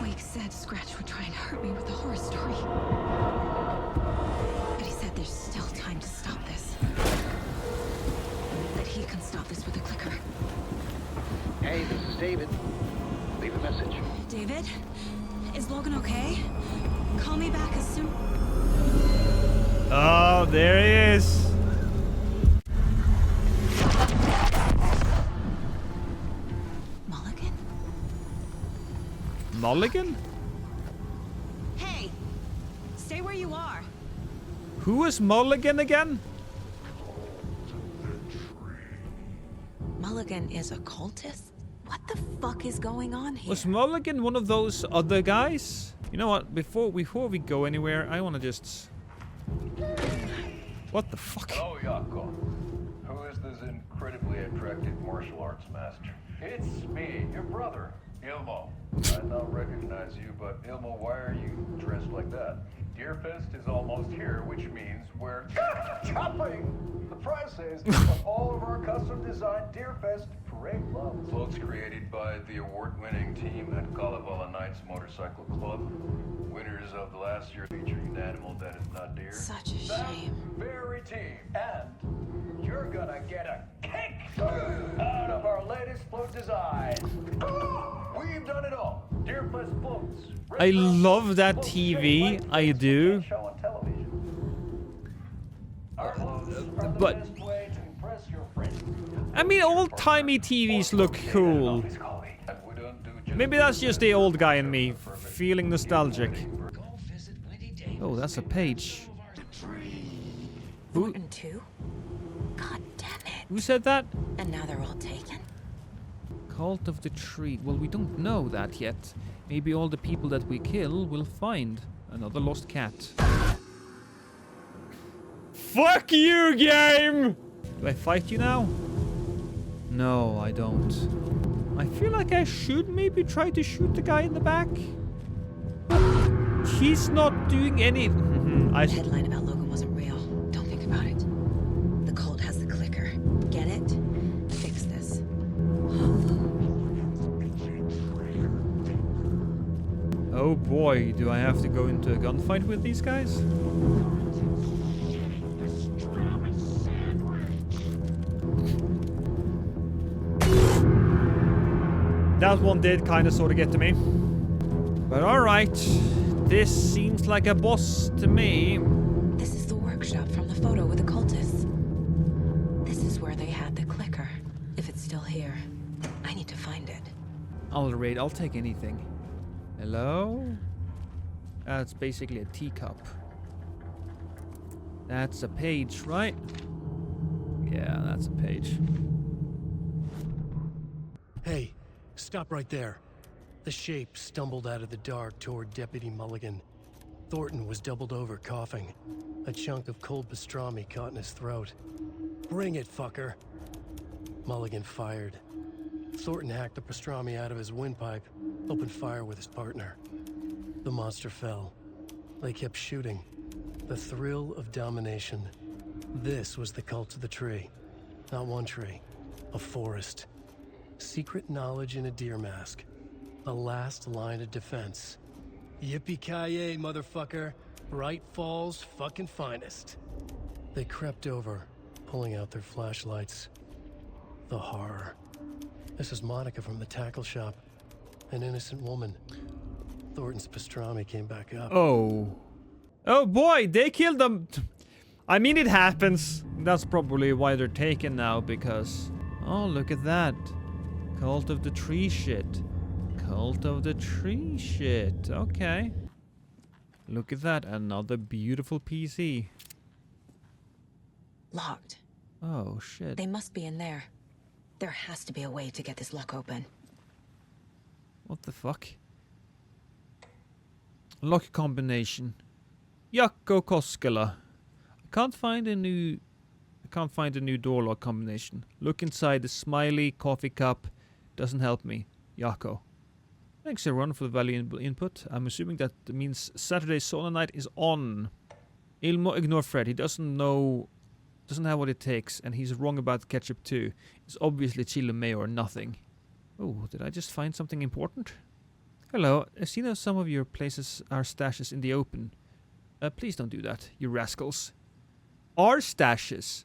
Speaker 4: Wake said Scratch would try and hurt me with the horror story. But he said there's still time to stop this. That he can stop this with a clicker.
Speaker 14: Hey, this is David. Leave a message.
Speaker 4: David? Is Logan okay? Call me back as soon...
Speaker 1: Oh, there he is.
Speaker 4: Mulligan?
Speaker 1: Mulligan?
Speaker 15: Hey! Stay where you are.
Speaker 1: Who is Mulligan again?
Speaker 4: Mulligan is a cultist? What the fuck is going on here?
Speaker 1: Was Mulligan one of those other guys? You know what? Before we go anywhere, I want to just... What the fuck?
Speaker 12: Hello, Jakob. Who is this incredibly attractive martial arts master. It's me, your brother, Ilmo. I now recognize you, but Ilmo, why are you dressed like that? Deerfest is almost here, which means we're chopping! The price is on all of our custom-designed Deerfest parade floats. Floats created by the award-winning team at Kalevala Knights Motorcycle Club. Winners of the last year featuring an animal that is not deer.
Speaker 4: Such a
Speaker 12: That
Speaker 4: shame.
Speaker 12: very team. And you're gonna get a kick out of our latest float design. We've done it all. Deerfest floats.
Speaker 1: I love that TV. I do.
Speaker 12: Show on television. Our floats are the
Speaker 1: But
Speaker 12: best way to impress your friends.
Speaker 1: I mean, old-timey TVs look cool. Maybe that's just the old guy in me, feeling nostalgic. Oh, that's a page.
Speaker 4: Thornton too? God damn it.
Speaker 1: Who said that?
Speaker 4: And now they're all taken?
Speaker 1: Cult of the Tree. Well, we don't know that yet. Maybe all the people that we kill will find another lost cat. Fuck you, game! Do I fight you now? No, I don't. I feel like I should maybe try to shoot the guy in the back. He's not doing any...
Speaker 4: The headline about Logan wasn't real. Don't think about it. The cult has the clicker. Get it? Fix this.
Speaker 1: Oh boy, do I have to go into a gunfight with these guys? That one did kind of sort of get to me. But alright, this seems like a boss to me.
Speaker 4: This is the workshop from the photo with the cultists. This is where they had the clicker. If it's still here, I need to find it.
Speaker 1: I'll take anything. Hello? That's basically a teacup. That's a page, right? Yeah, that's a page.
Speaker 2: Hey, stop right there. The shape stumbled out of the dark toward Deputy Mulligan. Thornton was doubled over, coughing. A chunk of cold pastrami caught in his throat. Bring it, fucker. Mulligan fired. Thornton hacked the pastrami out of his windpipe, opened fire with his partner. The monster fell. They kept shooting. The thrill of domination. This was the cult of the tree. Not one tree, a forest. Secret knowledge in a deer mask. The last line of defense. Yippee-ki-yay, motherfucker. Bright Falls' fucking finest. They crept over, pulling out their flashlights. The horror. This is Monica from the tackle shop. An innocent woman. Thornton's pastrami came back up.
Speaker 1: Oh. Oh boy, they killed them. I mean, it happens. That's probably why they're taken now, because... Oh, look at that. Cult of the Tree shit. Cult of the Tree shit. Okay. Look at that. Another beautiful PC.
Speaker 4: Locked.
Speaker 1: Oh, shit.
Speaker 4: They must be in there. There has to be a way to get this lock open.
Speaker 1: What the fuck? Lock combination. Jaakko Koskela. I can't find a new door lock combination. Look inside the smiley coffee cup. Doesn't help me. Jaakko. Thanks everyone for the valuable input. I'm assuming that means Saturday Sauna Night is on. Ilmo, ignore Fred. He doesn't have what it takes, and he's wrong about ketchup too. It's obviously chili mayo or nothing. Oh, did I just find something important? Hello, I've seen that some of your places are stashes in the open. Please don't do that, you rascals. Our stashes?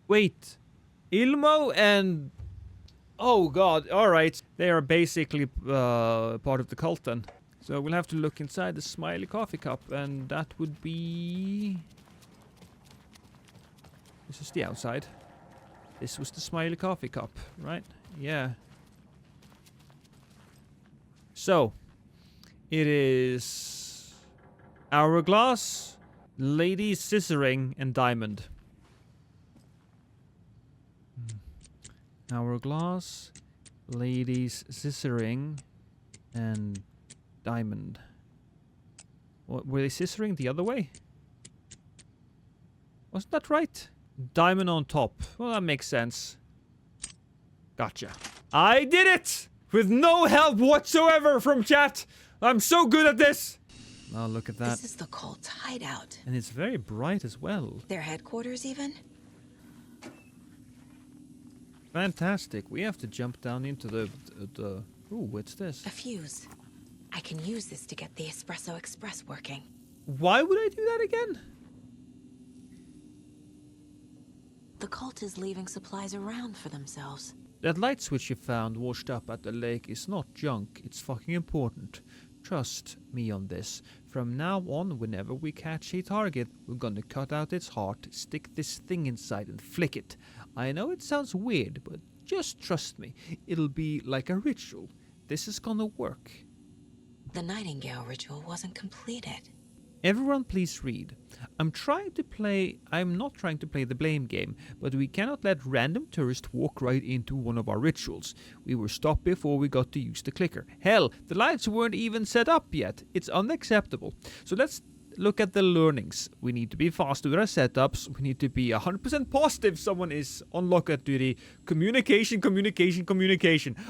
Speaker 1: Wait, Ilmo and... Oh god, alright. They are basically part of the cult then. So we'll have to look inside the smiley coffee cup, and that would be... This is the outside. This was the smiley coffee cup, right? Yeah. So, it is hourglass, lady scissoring, and diamond. Hourglass, ladies scissoring, and diamond. What, were they scissoring the other way? Wasn't that right? Diamond on top. Well, that makes sense. Gotcha. I did it! With no help whatsoever from chat! I'm so good at this! Oh, look at that.
Speaker 4: This is the cult's hideout.
Speaker 1: And it's very bright as well.
Speaker 4: Their headquarters, even?
Speaker 1: Fantastic. We have to jump down into the ooh, what's this?
Speaker 4: A fuse. I can use this to get the Espresso Express working.
Speaker 1: Why would I do that again?
Speaker 4: The cult is leaving supplies around for themselves.
Speaker 1: That light switch you found washed up at the lake is not junk. It's fucking important. Trust me on this. From now on, whenever we catch a target, we're gonna cut out its heart, stick this thing inside and flick it. I know it sounds weird, but just trust me. It'll be like a ritual. This is gonna work.
Speaker 4: The Nightingale ritual wasn't completed.
Speaker 1: Everyone please read. I'm not trying to play the blame game, but we cannot let random tourists walk right into one of our rituals. We were stopped before we got to use the clicker. Hell, the lights weren't even set up yet. It's unacceptable. So let's look at the learnings. We need to be faster with our setups. We need to be 100% positive someone is on lockout duty. Communication.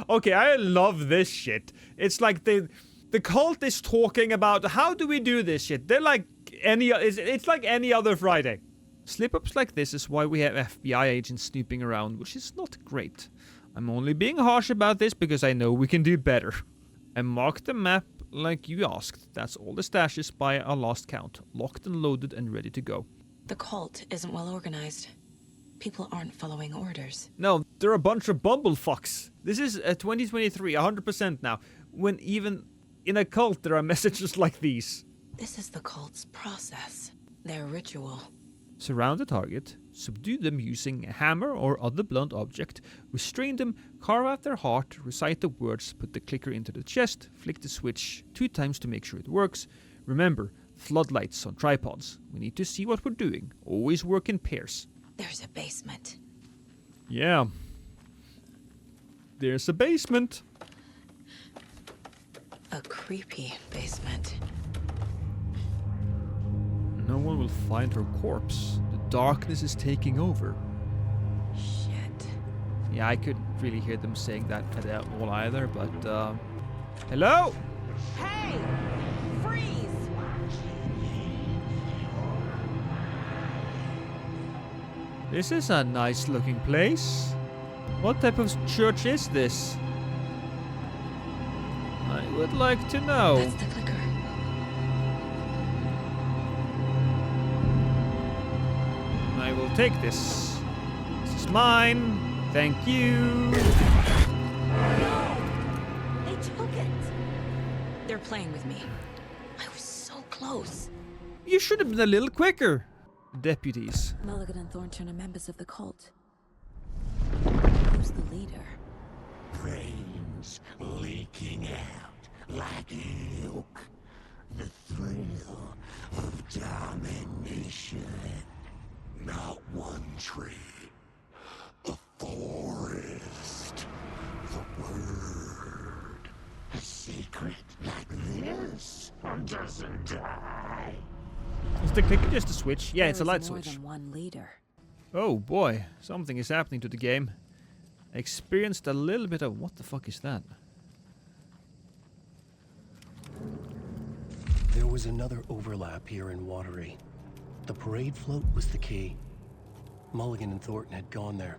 Speaker 1: Okay, I love this shit. It's like the cult is talking about how do we do this shit. They're like it's like any other Friday. Slip-ups like this is why we have FBI agents snooping around, which is not great. I'm only being harsh about this because I know we can do better. I marked the map like you asked. That's all the stashes by our last count. Locked and loaded and ready to go.
Speaker 4: The cult isn't well organized. People aren't following orders.
Speaker 1: No, they're a bunch of bumblefucks. This is 2023, 100% now. When even in a cult there are messages like these.
Speaker 4: This is the cult's process. Their ritual.
Speaker 1: Surround the target, subdue them using a hammer or other blunt object, restrain them, carve out their heart, recite the words, put the clicker into the chest, flick the switch 2 times to make sure it works. Remember, floodlights on tripods. We need to see what we're doing. Always work in pairs.
Speaker 4: There's a basement.
Speaker 1: Yeah. There's a basement.
Speaker 4: A creepy basement.
Speaker 1: No one will find her corpse. The darkness is taking over.
Speaker 4: Shit.
Speaker 1: Yeah, I couldn't really hear them saying that at all either, but, hello?
Speaker 15: Hey! Freeze!
Speaker 1: This is a nice looking place. What type of church is this? I would like to know.
Speaker 4: That's the clicker.
Speaker 1: I will take this. This is mine. Thank you.
Speaker 4: No! They took it! They're playing with me. I was so close.
Speaker 1: You should have been a little quicker. Deputies.
Speaker 4: Mulligan and Thornton are members of the cult. Who's the leader?
Speaker 11: Brains leaking out like milk. The thrill of domination. Not one tree. A forest. The word. A secret like this doesn't die.
Speaker 1: Is the clicker just a switch? Yeah, it's a light
Speaker 4: More
Speaker 1: switch.
Speaker 4: than one leader.
Speaker 1: Oh boy, something is happening to the game. I experienced a little bit of... What the fuck is that?
Speaker 2: There was another overlap here in Watery. The parade float was the key. Mulligan and Thornton had gone there,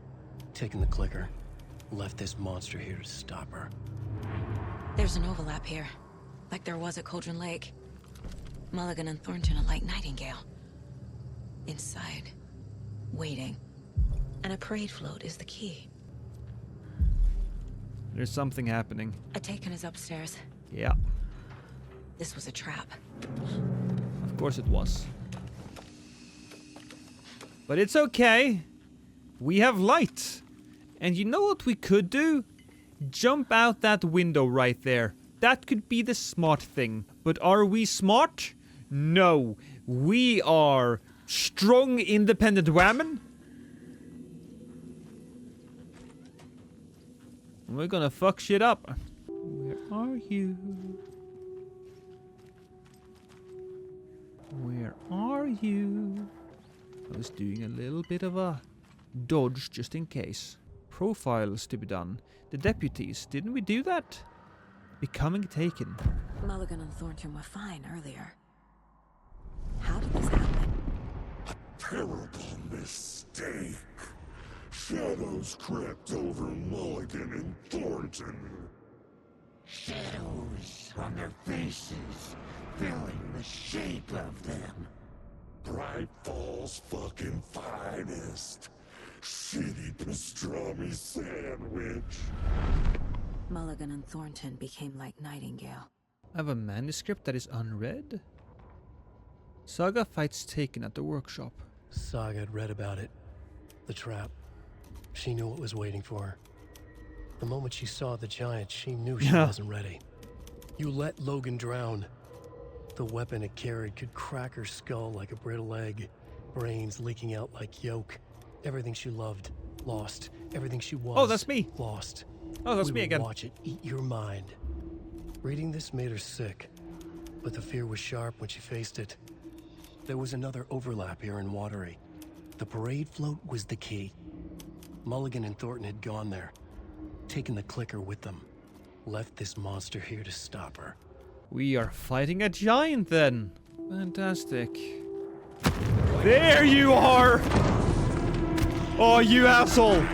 Speaker 2: taken the clicker, left this monster here to stop her.
Speaker 4: There's an overlap here, like there was at Cauldron Lake. Mulligan and Thornton are like Nightingale. Inside, waiting. And a parade float is the key.
Speaker 1: There's something happening.
Speaker 4: Atekan is upstairs.
Speaker 1: Yeah,
Speaker 4: This was a trap.
Speaker 1: of course it was. But it's okay. We have light. And you know what we could do? Jump out that window right there. That could be the smart thing. But are we smart? No. We are strong, independent women. We're gonna fuck shit up. Where are you? Where are you? I was doing a little bit of a dodge just in case. Profiles to be done. The deputies, didn't we do that? Becoming taken.
Speaker 4: Mulligan and Thornton were fine earlier. How did this happen?
Speaker 9: Terrible mistake. Shadows crept over Mulligan and Thornton. Shadows on their faces, filling the shape of them. Bright Falls fucking finest. Shitty pastrami sandwich.
Speaker 4: Mulligan and Thornton became like Nightingale.
Speaker 1: I have a manuscript that is unread. Saga fights Taken at the workshop.
Speaker 2: Saga had read about it. The trap. She knew what was waiting for her. The moment she saw the giant, she knew she wasn't ready. You let Logan drown. The weapon it carried could crack her skull like a brittle egg. Brains leaking out like yolk. Everything she loved, lost. Everything she was,
Speaker 1: oh, that's me.
Speaker 2: Lost.
Speaker 1: Oh, that's me again.
Speaker 2: Watch it eat your mind. Reading this made her sick, but the fear was sharp when she faced it. There was another overlap here in Watery. The parade float was the key. Mulligan and Thornton had gone there, taken the clicker with them, left this monster here to stop her.
Speaker 1: We are fighting a giant then. Fantastic. There you are! Oh, you asshole!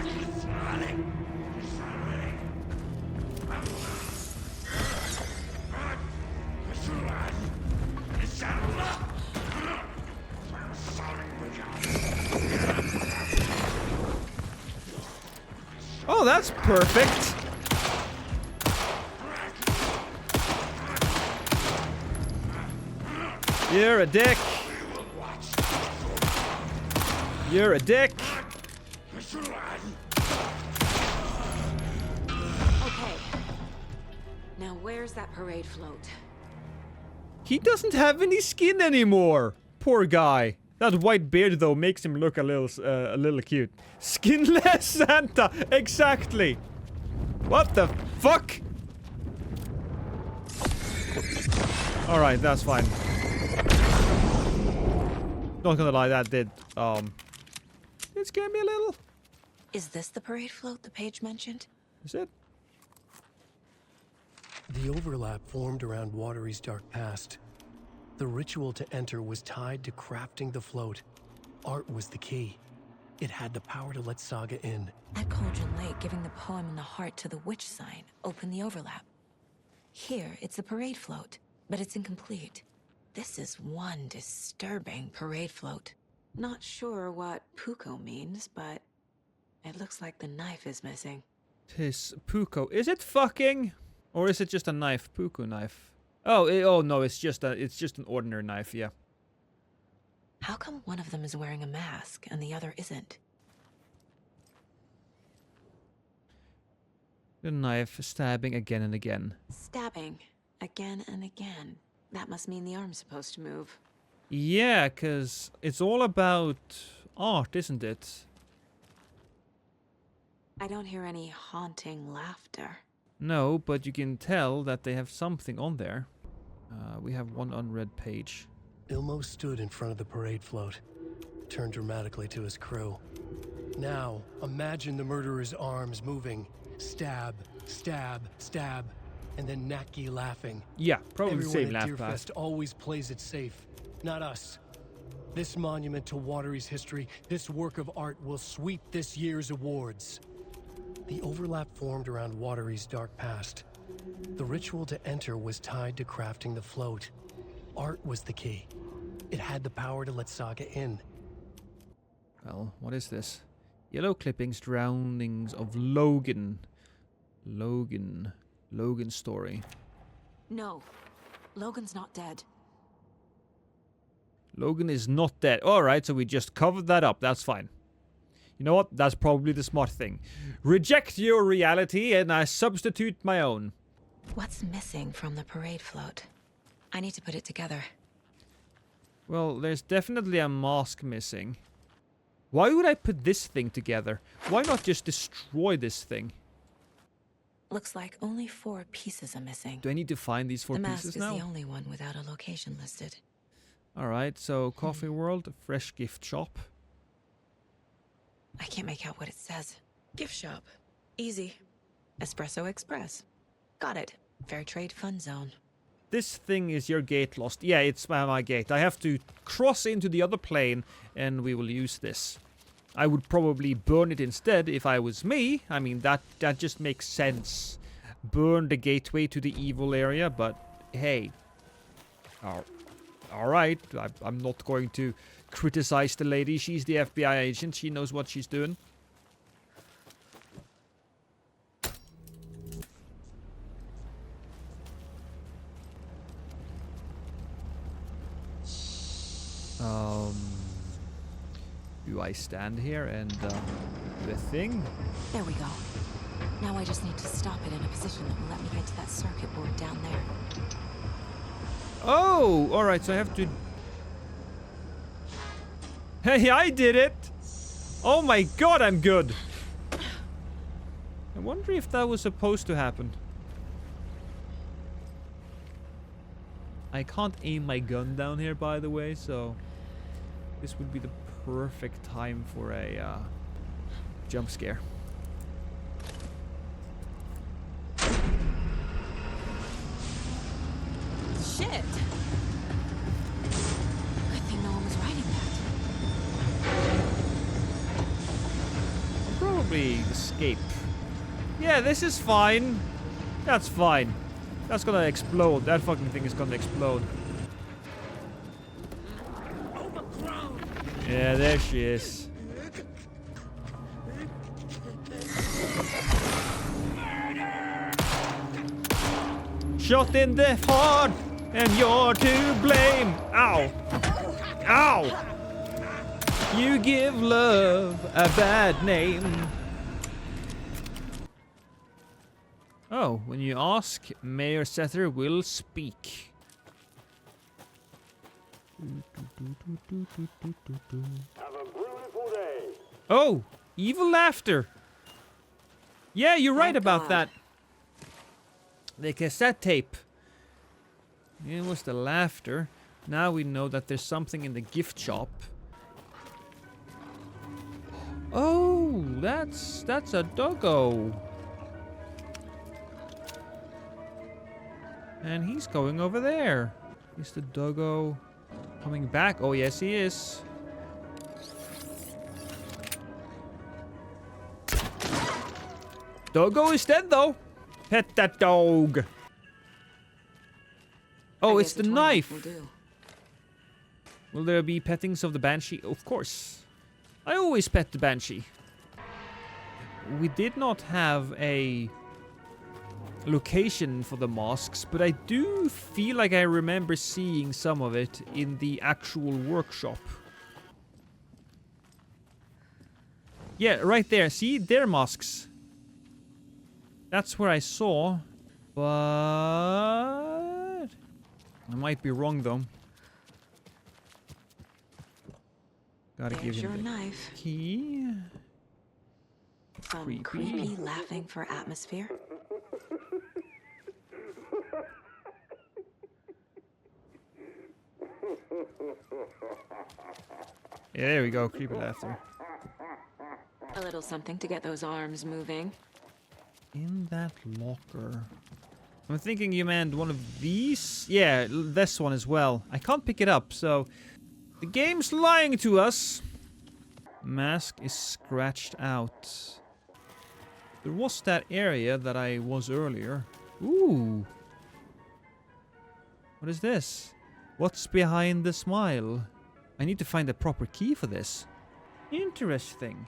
Speaker 1: Oh, that's perfect. You're a dick. You're a dick.
Speaker 4: Okay. Now where's that parade float?
Speaker 1: He doesn't have any skin anymore. Poor guy. That white beard though makes him look a little cute. Skinless Santa, exactly. What the fuck? All right, that's fine. Not gonna lie, that did it scared me a little.
Speaker 4: Is this the parade float the page mentioned?
Speaker 1: Is it?
Speaker 2: The overlap formed around Watery's dark past. The ritual to enter was tied to crafting the float. Art was the key. It had the power to let Saga in.
Speaker 4: At Cauldron Lake, giving the poem in the heart to the witch sign opened the overlap. Here, it's the parade float, but it's incomplete. This is one disturbing parade float. Not sure what Puko means, but it looks like the knife is missing.
Speaker 1: Tis Puko. Is it fucking? Or is it just a knife? Puko knife. Oh, oh no, it's just an ordinary knife, yeah.
Speaker 4: How come one of them is wearing a mask and the other isn't?
Speaker 1: The knife stabbing again and again.
Speaker 4: Stabbing again and again. That must mean the arm's supposed to move.
Speaker 1: Yeah, 'cause it's all about art, isn't it?
Speaker 4: I don't hear any haunting laughter.
Speaker 1: No, but you can tell that they have something on there. We have one unread page.
Speaker 2: Ilmo stood in front of the parade float, turned dramatically to his crew. Now, imagine the murderer's arms moving. Stab, stab, stab, and then Naki laughing.
Speaker 1: Yeah, probably the same
Speaker 2: Everyone at
Speaker 1: laugh
Speaker 2: Deerfest
Speaker 1: fast.
Speaker 2: always plays it safe, not us. This monument to Watery's history, this work of art will sweep this year's awards. The overlap formed around Watery's dark past. The ritual to enter was tied to crafting the float. Art was the key. It had the power to let Saga in.
Speaker 1: Well, what is this? Yellow clippings, drownings of Logan. Logan's story.
Speaker 4: No, Logan's not dead.
Speaker 1: Logan is not dead. Alright, so we just covered that up. That's fine. You know what? That's probably the smart thing. Reject your reality and I substitute my own.
Speaker 4: What's missing from the parade float? I need to put it together.
Speaker 1: Well, there's definitely a mask missing. Why would I put this thing together? Why not just destroy this thing?
Speaker 4: Looks like only 4 pieces are missing.
Speaker 1: Do I need to find these 4
Speaker 4: the
Speaker 1: pieces
Speaker 4: mask
Speaker 1: now?
Speaker 4: is the only one without a location listed.
Speaker 1: Alright, so Coffee World, fresh gift shop.
Speaker 4: I can't make out what it says. Gift shop. Easy. Espresso Express. Got it. Fair trade fun zone.
Speaker 1: This thing is your gate lost. Yeah, it's my gate. I have to cross into the other plane, and we will use this. I would probably burn it instead if I was me. I mean, that just makes sense. Burn the gateway to the evil area, but hey. Alright, I'm not going to criticize the lady. She's the FBI agent. She knows what she's doing. Do I stand here and the thing?
Speaker 4: There we go. Now I just need to stop it in a position that will let me get to that circuit board down there.
Speaker 1: Oh, alright, so I have to... Hey, I did it! Oh my god, I'm good! I wonder if that was supposed to happen. I can't aim my gun down here, by the way, so... This would be the perfect time for a jump scare.
Speaker 4: Shit! Good thing no one was riding that.
Speaker 1: I'll probably escape. Yeah, this is fine. That's fine. That's gonna explode. That fucking thing is gonna explode. Yeah, there she is. Shot in the heart, and you're to blame. Ow. Ow. You give love a bad name. Oh, when you ask, Mayor Setter will speak.
Speaker 6: Have a beautiful day.
Speaker 1: Oh, evil laughter. Yeah, you're right about that. The cassette tape. It was the laughter. Now we know that there's something in the gift shop. Oh, that's a doggo. And he's going over there. Is the doggo coming back? Oh, yes, he is. Doggo is dead, though. Pet that dog. Oh, it's the knife. Will there be pettings of the Banshee? Of course. I always pet the Banshee. We did not have a location for the masks, but I do feel like I remember seeing some of it in the actual workshop. Yeah, right there. See? They're masks. That's where I saw. But I might be wrong, though. Gotta give him the
Speaker 4: knife.
Speaker 1: Key.
Speaker 4: Some creepy laughing for atmosphere.
Speaker 1: Yeah, there we go. Creepy laughter.
Speaker 4: A little something to get those arms moving.
Speaker 1: In that locker. I'm thinking you meant one of these. Yeah, this one as well. I can't pick it up, so the game's lying to us. Mask is scratched out. There was that area that I was earlier. Ooh. What is this? What's behind the smile? I need to find the proper key for this. Interesting.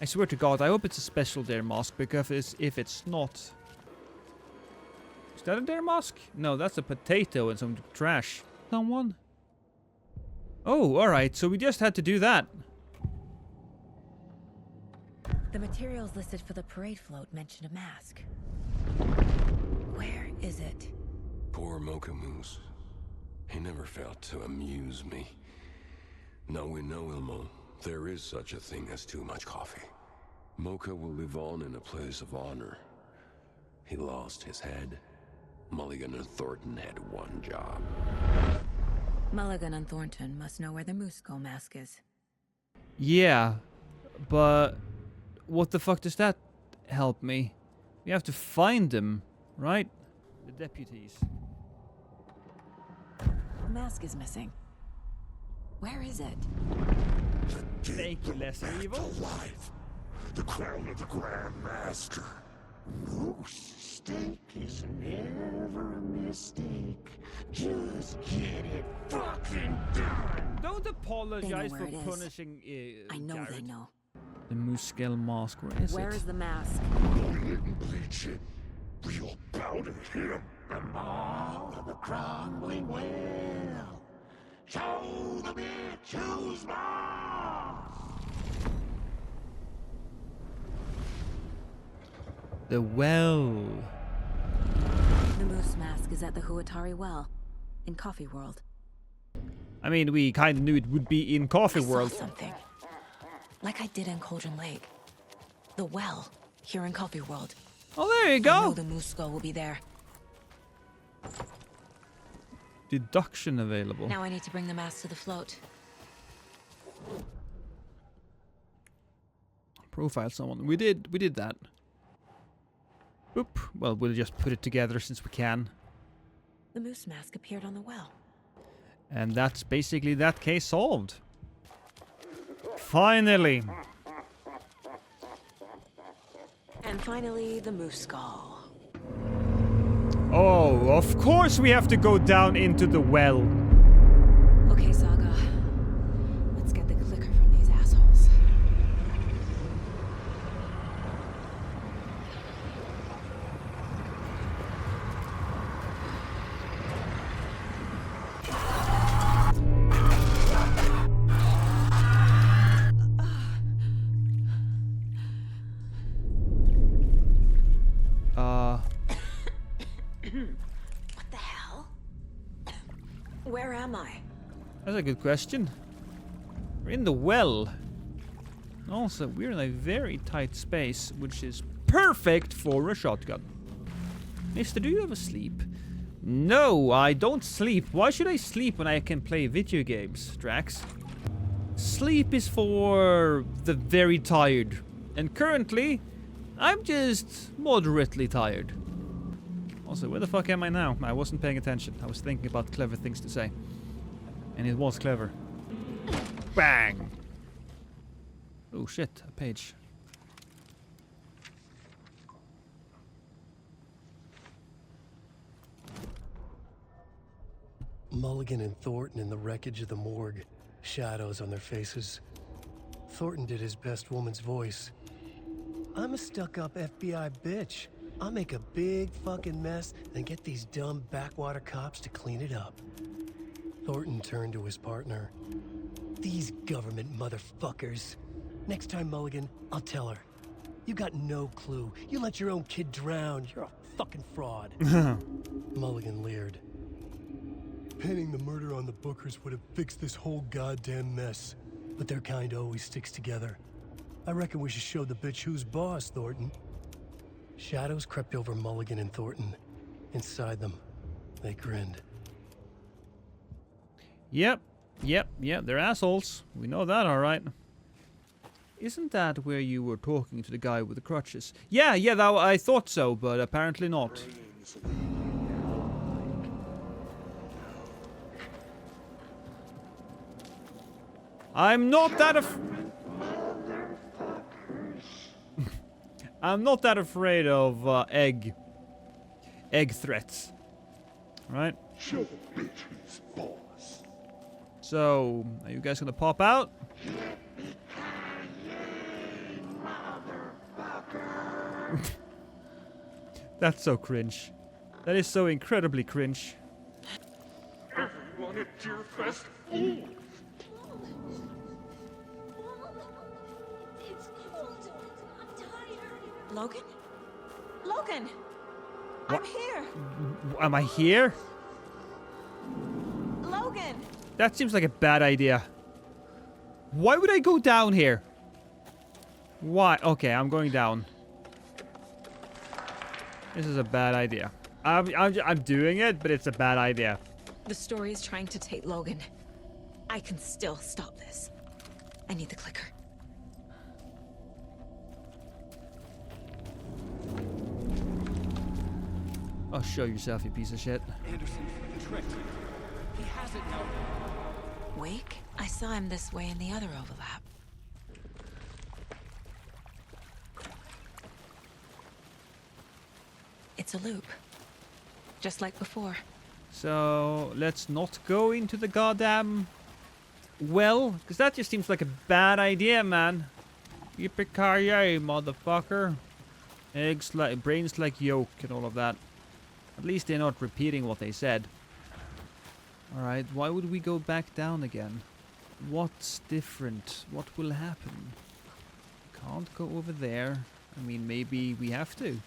Speaker 1: I swear to God, I hope it's a special Dare mask, because if it's not... Is that a Dare mask? No, that's a potato and some trash. Someone? Oh, alright, so we just had to do that.
Speaker 4: The materials listed for the parade float mention a mask. Where is it?
Speaker 21: Poor Mocha Moose. He never failed to amuse me. Now we know, Ilmo, there is such a thing as too much coffee. Mocha will live on in a place of honor. He lost his head. Mulligan and Thornton had one job.
Speaker 4: Mulligan and Thornton must know where the Moose Skull mask is.
Speaker 1: Yeah. But what the fuck does that help me? We have to find them, right? The deputies.
Speaker 4: The mask is missing. Where is it?
Speaker 1: Thank you, Lesser Evil.
Speaker 9: Alive. The crown of the Grand Master. Moose steak is never a mistake. Just get it fucking done.
Speaker 1: Don't apologize
Speaker 4: where
Speaker 1: for
Speaker 4: it is.
Speaker 1: punishing
Speaker 4: I know
Speaker 1: Garrett.
Speaker 4: they know.
Speaker 1: The moose scale mask, where is
Speaker 4: Where
Speaker 1: it?
Speaker 4: is the mask?
Speaker 9: We didn't bleach it. We'll powder him. The maw of the crumbling well. Show the bitch who's boss.
Speaker 1: The well.
Speaker 4: The moose mask is at the Huatari Well, in Coffee World.
Speaker 1: I mean, we kind of knew it would be in Coffee
Speaker 4: I saw
Speaker 1: World.
Speaker 4: something. Like I did in Cauldron Lake. The well, here in Coffee World.
Speaker 1: Oh, there you
Speaker 4: I
Speaker 1: go.
Speaker 4: know the moose skull will be there.
Speaker 1: Deduction available.
Speaker 4: Now I need to bring the mask to the float.
Speaker 1: Profile someone. We did that. Oop. Well, we'll just put it together since we can.
Speaker 4: The moose mask appeared on the well.
Speaker 1: And that's basically that case solved. Finally.
Speaker 4: And finally, the moose skull.
Speaker 1: Oh, of course we have to go down into the well.
Speaker 4: Okay, Saga. Let's get the clicker from these assholes. What the hell? Where am I?
Speaker 1: That's a good question. We're in the well. Also, we're in a very tight space, which is perfect for a shotgun. Mister, do you ever sleep? No, I don't sleep. Why should I sleep when I can play video games, Drax? Sleep is for the very tired. And currently, I'm just moderately tired. Also, where the fuck am I now? I wasn't paying attention. I was thinking about clever things to say. And it was clever. Bang! Oh shit, a page.
Speaker 2: Mulligan and Thornton in the wreckage of the morgue. Shadows on their faces. Thornton did his best woman's voice. I'm a stuck-up FBI bitch. I'll make a big fucking mess, then get these dumb backwater cops to clean it up. Thornton turned to his partner. These government motherfuckers. Next time, Mulligan, I'll tell her. You got no clue. You let your own kid drown. You're a fucking fraud. Mulligan leered. Pinning the murder on the Bookers would have fixed this whole goddamn mess. But their kind always sticks together. I reckon we should show the bitch who's boss, Thornton. Shadows crept over Mulligan and Thornton. Inside them, they grinned.
Speaker 1: Yep, they're assholes. We know that, alright. Isn't that where you were talking to the guy with the crutches? Yeah, I thought so, but apparently not. I'm not that I'm not that afraid of egg threats. Right?
Speaker 9: Show the bitch who's boss.
Speaker 1: So, are you guys gonna pop out? That's so cringe. That is so incredibly cringe.
Speaker 9: Everyone at Deer Fest.
Speaker 4: Logan? Logan!
Speaker 1: What?
Speaker 4: I'm here!
Speaker 1: Am I here?
Speaker 4: Logan!
Speaker 1: That seems like a bad idea. Why would I go down here? Why? Okay, I'm going down. This is a bad idea. I'm doing it, but it's a bad idea.
Speaker 4: The story is trying to take Logan. I can still stop this. I need the clicker.
Speaker 1: Oh, show yourself, you piece of shit.
Speaker 11: Anderson, tricked. He has it now.
Speaker 4: Wake? I saw him this way in the other overlap. It's a loop. Just like before.
Speaker 1: So, let's not go into the goddamn well, because that just seems like a bad idea, man. Yippee-ki-yay, motherfucker. Eggs like, brains like yolk and all of that. At least they're not repeating what they said. Alright, why would we go back down again? What's different? What will happen? Can't go over there. I mean, maybe we have to.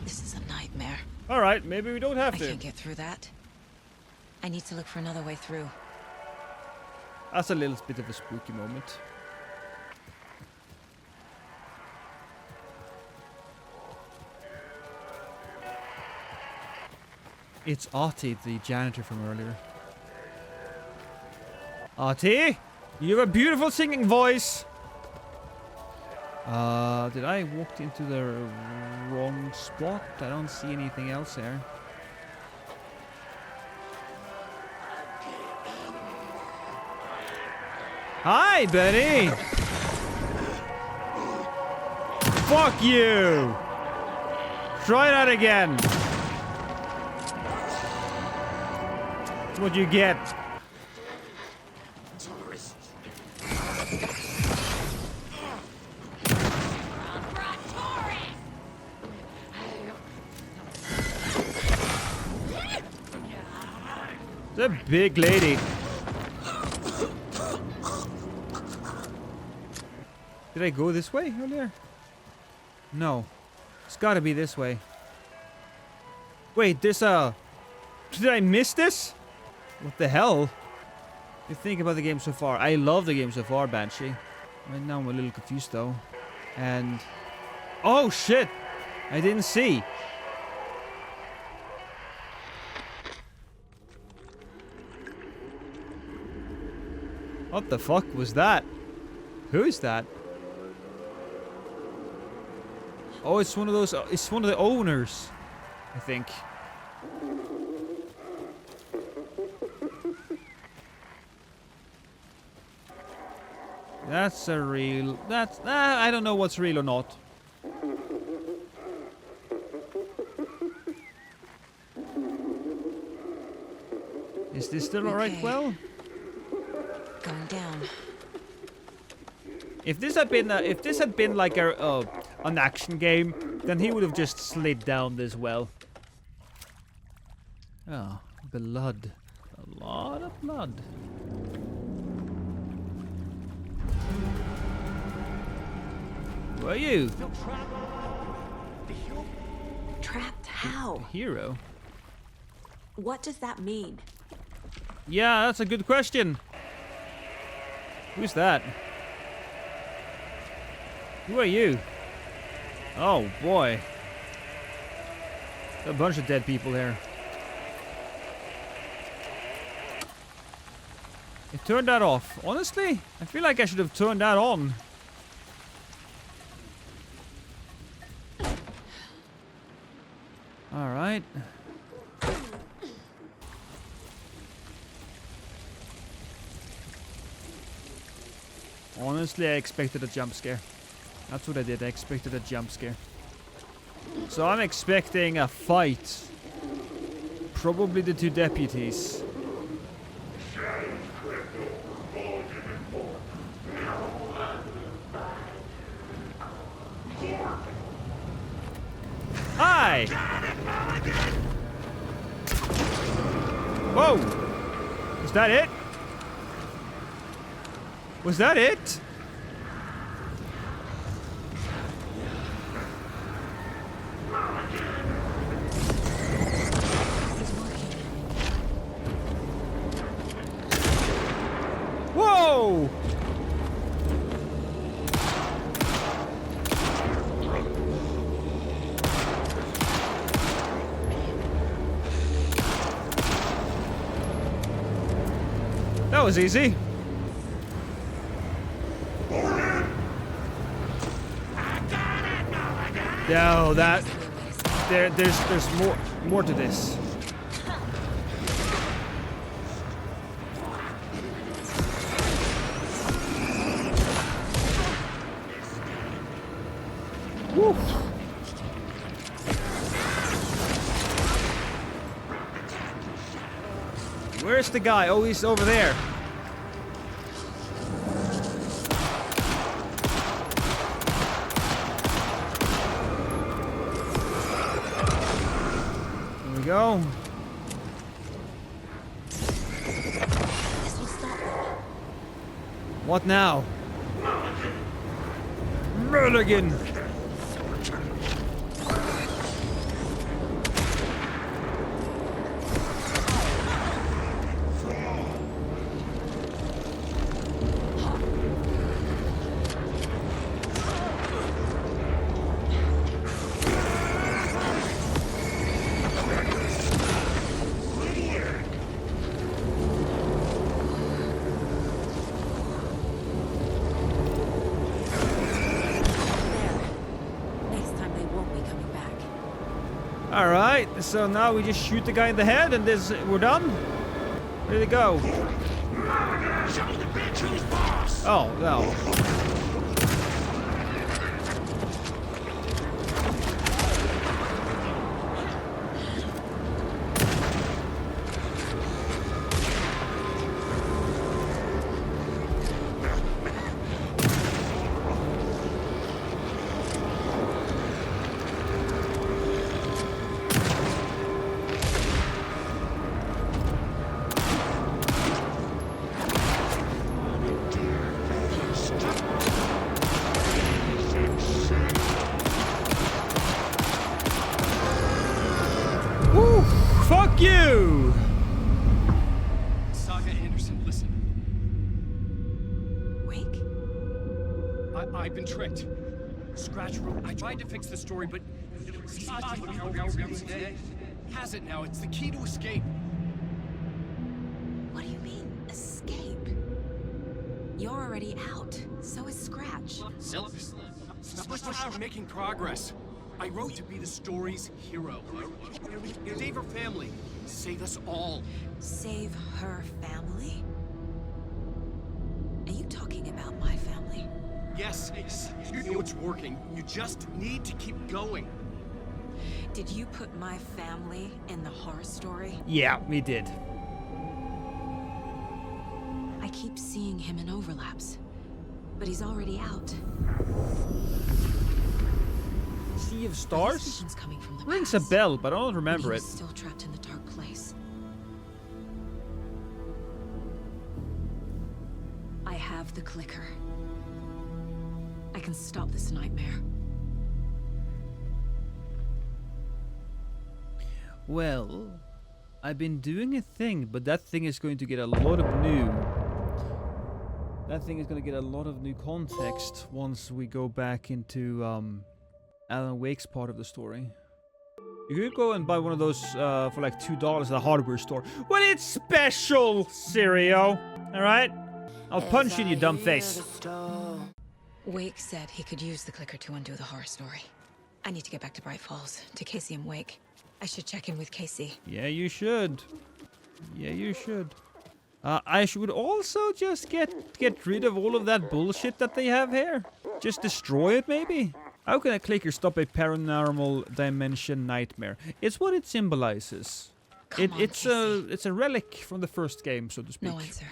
Speaker 4: This is a nightmare.
Speaker 1: Alright, maybe we don't have to.
Speaker 4: I can't get through that. I need to look for another way through.
Speaker 1: That's a little bit of a spooky moment. It's Artie, the janitor from earlier. Artie, you have a beautiful singing voice. Did I walk into the wrong spot? I don't see anything else there. Hi, Betty. Fuck you. Try that again. What'd you get? It's a big lady. Did I go this way earlier? No. It's gotta be this way. Wait, this, did I miss this? What the hell? You think about the game so far. I love the game so far, Banshee. Right now I'm a little confused though. And... oh shit! I didn't see. What the fuck was that? Who is that? Oh, it's one of those... it's one of the owners, I think. That's a real... that's... I don't know what's real or not. Is this still alright? Well...
Speaker 4: going down.
Speaker 1: If this had been like an action game, then he would have just slid down this well. Oh, blood. A lot of blood. Who are you?
Speaker 4: Trapped how?
Speaker 1: A hero?
Speaker 4: What does that mean?
Speaker 1: Yeah, that's a good question. Who's that? Who are you? Oh boy. A bunch of dead people here. It turned that off. Honestly, I feel like I should have turned that on. Alright. Honestly, I expected a jump scare. That's what I did. I expected a jump scare. So I'm expecting a fight. Probably the two deputies. Hi! Whoa! Was that it? Was that it? Whoa! That was easy. No, there's more to this. Woo. Where's the guy? Oh, he's over there. There we go. What now? Mulligan! Alright, so now we just shoot the guy in the head and we're done? Where'd it go? Oh, no. Fuck you!
Speaker 7: Saga Anderson, listen.
Speaker 4: Wake?
Speaker 7: I've been tricked. Scratch wrote. I tried to fix the story, but has it now. It's the key to escape.
Speaker 4: What do you mean, escape? You're already out. So is Scratch.
Speaker 7: We're making progress. I wrote to be the story's hero. Save her family. Save us all.
Speaker 4: Save her family? Are you talking about my family?
Speaker 7: Yes, you know it's working. You just need to keep going.
Speaker 4: Did you put my family in the horror story?
Speaker 1: Yeah, we did.
Speaker 4: I keep seeing him in overlaps, but he's already out.
Speaker 1: Sea of Stars?
Speaker 4: Coming from the
Speaker 1: Rings a bell, but I don't remember it.
Speaker 4: Still trapped in the dark place. I have the clicker. I can stop this nightmare.
Speaker 1: Well, I've been doing a thing, but that thing is going to get a lot of new... That thing is going to get a lot of new context once we go back into Alan Wake's part of the story. You could go and buy one of those for like $2 at a hardware store. Well, it's special, Sirio. Alright? I'll punch you in your dumb face.
Speaker 4: Wake said he could use the clicker to undo the horror story. I need to get back to Bright Falls, to Casey and Wake. I should check in with Casey.
Speaker 1: Yeah, you should. Yeah, you should. I should also just get rid of all of that bullshit that they have here. Just destroy it, maybe? How can a clicker stop a paranormal dimension nightmare? It's what it symbolizes. It's a relic from the first game, so to speak.
Speaker 4: No answer.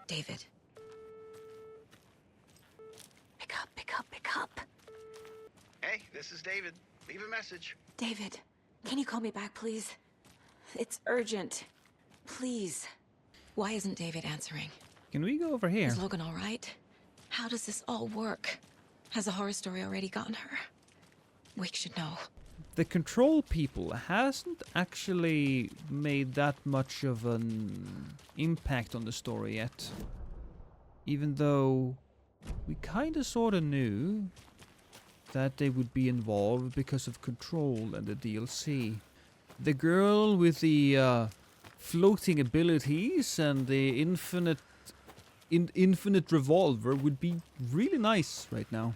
Speaker 4: David. Pick up, pick up, pick up.
Speaker 14: Hey, this is David. Leave a message.
Speaker 4: David, can you call me back, please? It's urgent. Please. Why isn't David answering?
Speaker 1: Can we go over here?
Speaker 4: Is Logan all right? How does this all work? Has the horror story already gotten her? Wake should know.
Speaker 1: The Control people hasn't actually made that much of an impact on the story yet. Even though we kinda sorta knew that they would be involved because of Control and the DLC. The girl with the floating abilities and the infinite revolver would be really nice right now.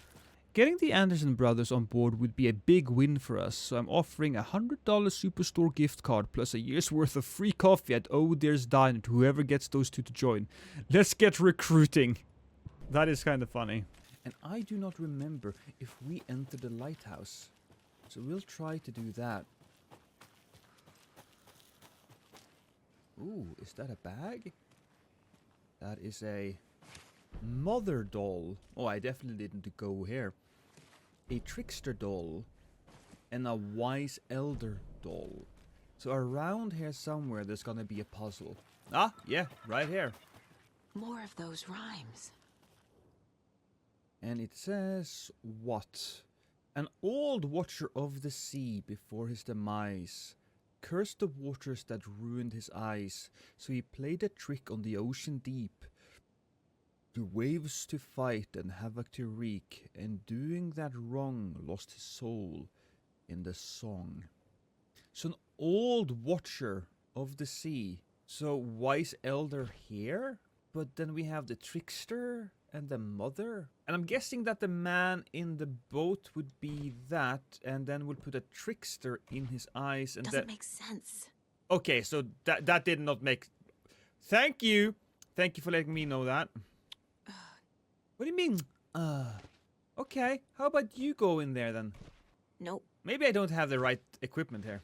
Speaker 1: Getting the Anderson brothers on board would be a big win for us, so I'm offering a $100 Superstore gift card plus a year's worth of free coffee at Oh Dear's Diner to whoever gets those two to join. Let's get recruiting. That is kind of funny. And I do not remember if we entered the lighthouse, so we'll try to do that. Ooh, is that a bag? That is a mother doll. Oh, I definitely didn't go here. A trickster doll and a wise elder doll. So around here somewhere there's gonna be a puzzle. Ah, yeah, right here.
Speaker 4: More of those rhymes.
Speaker 1: And it says what? An old watcher of the sea before his demise cursed the waters that ruined his eyes, so he played a trick on the ocean deep. To waves to fight and havoc to wreak, and doing that wrong lost his soul in the song. So an old watcher of the sea. So wise elder here? But then we have the trickster and the mother. And I'm guessing that the man in the boat would be that, and then we'll put a trickster in his eyes. And
Speaker 4: Doesn't make sense.
Speaker 1: Okay, so that did not make... Thank you. Thank you for letting me know that. What do you mean? Okay. How about you go in there then?
Speaker 4: Nope.
Speaker 1: Maybe I don't have the right equipment here.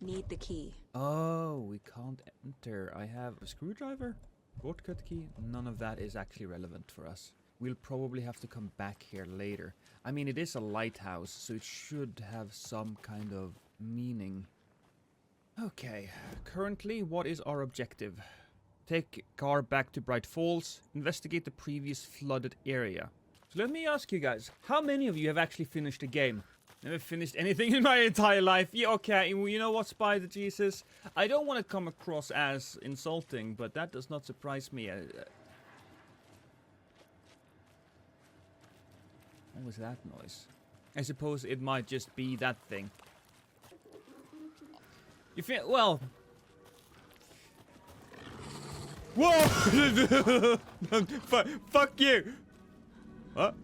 Speaker 4: Need the key.
Speaker 1: Oh, we can't enter. I have a screwdriver, shortcut key. None of that is actually relevant for us. We'll probably have to come back here later. I mean, it is a lighthouse, so it should have some kind of meaning. Okay. Currently, what is our objective? Take car back to Bright Falls, investigate the previous flooded area. So let me ask you guys, how many of you have actually finished the game? Never finished anything in my entire life. Yeah, okay, you know what, Spider Jesus? I don't want to come across as insulting, but that does not surprise me. What was that noise? I suppose it might just be that thing. You feel, well... Whoa! Fuck you! What?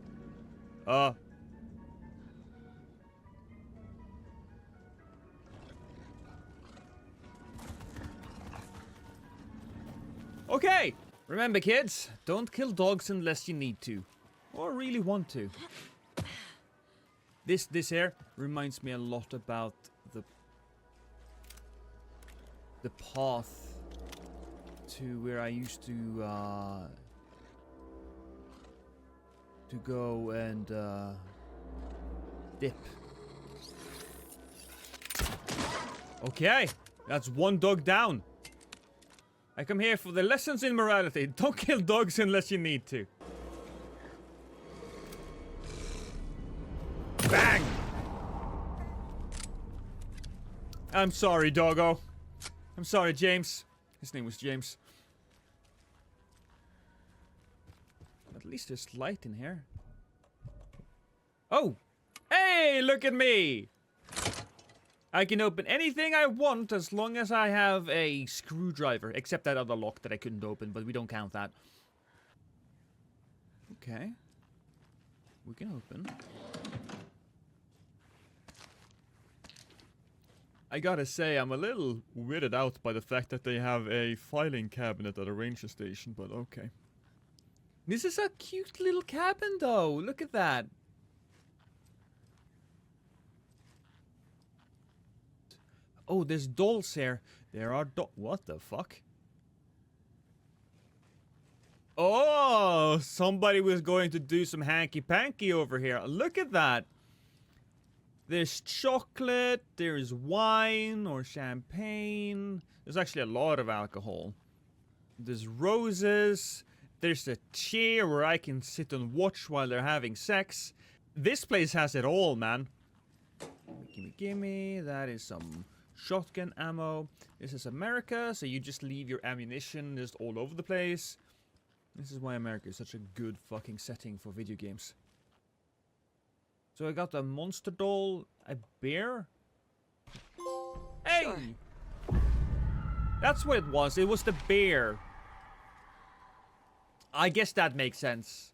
Speaker 1: Okay! Remember, kids, don't kill dogs unless you need to. Or really want to. This here reminds me a lot about the path to where I used to go and dip. Okay, that's one dog down. I come here for the lessons in morality. Don't kill dogs unless you need to. Bang! I'm sorry, doggo. I'm sorry, James. His name was James. At least there's light in here. Oh! Hey, look at me! I can open anything I want as long as I have a screwdriver. Except that other lock that I couldn't open, but we don't count that. Okay. We can open. I gotta say, I'm a little weirded out by the fact that they have a filing cabinet at a ranger station, but okay. This is a cute little cabin, though. Look at that. Oh, there's dolls here. There are what the fuck? Oh, somebody was going to do some hanky-panky over here. Look at that. There's chocolate, there's wine or champagne. There's actually a lot of alcohol. There's roses. There's a chair where I can sit and watch while they're having sex. This place has it all, man. Gimme, gimme. That is some shotgun ammo. This is America, so you just leave your ammunition just all over the place. This is why America is such a good fucking setting for video games. So I got a monster doll, a bear. Hey! Sure. That's what it was. It was the bear. I guess that makes sense.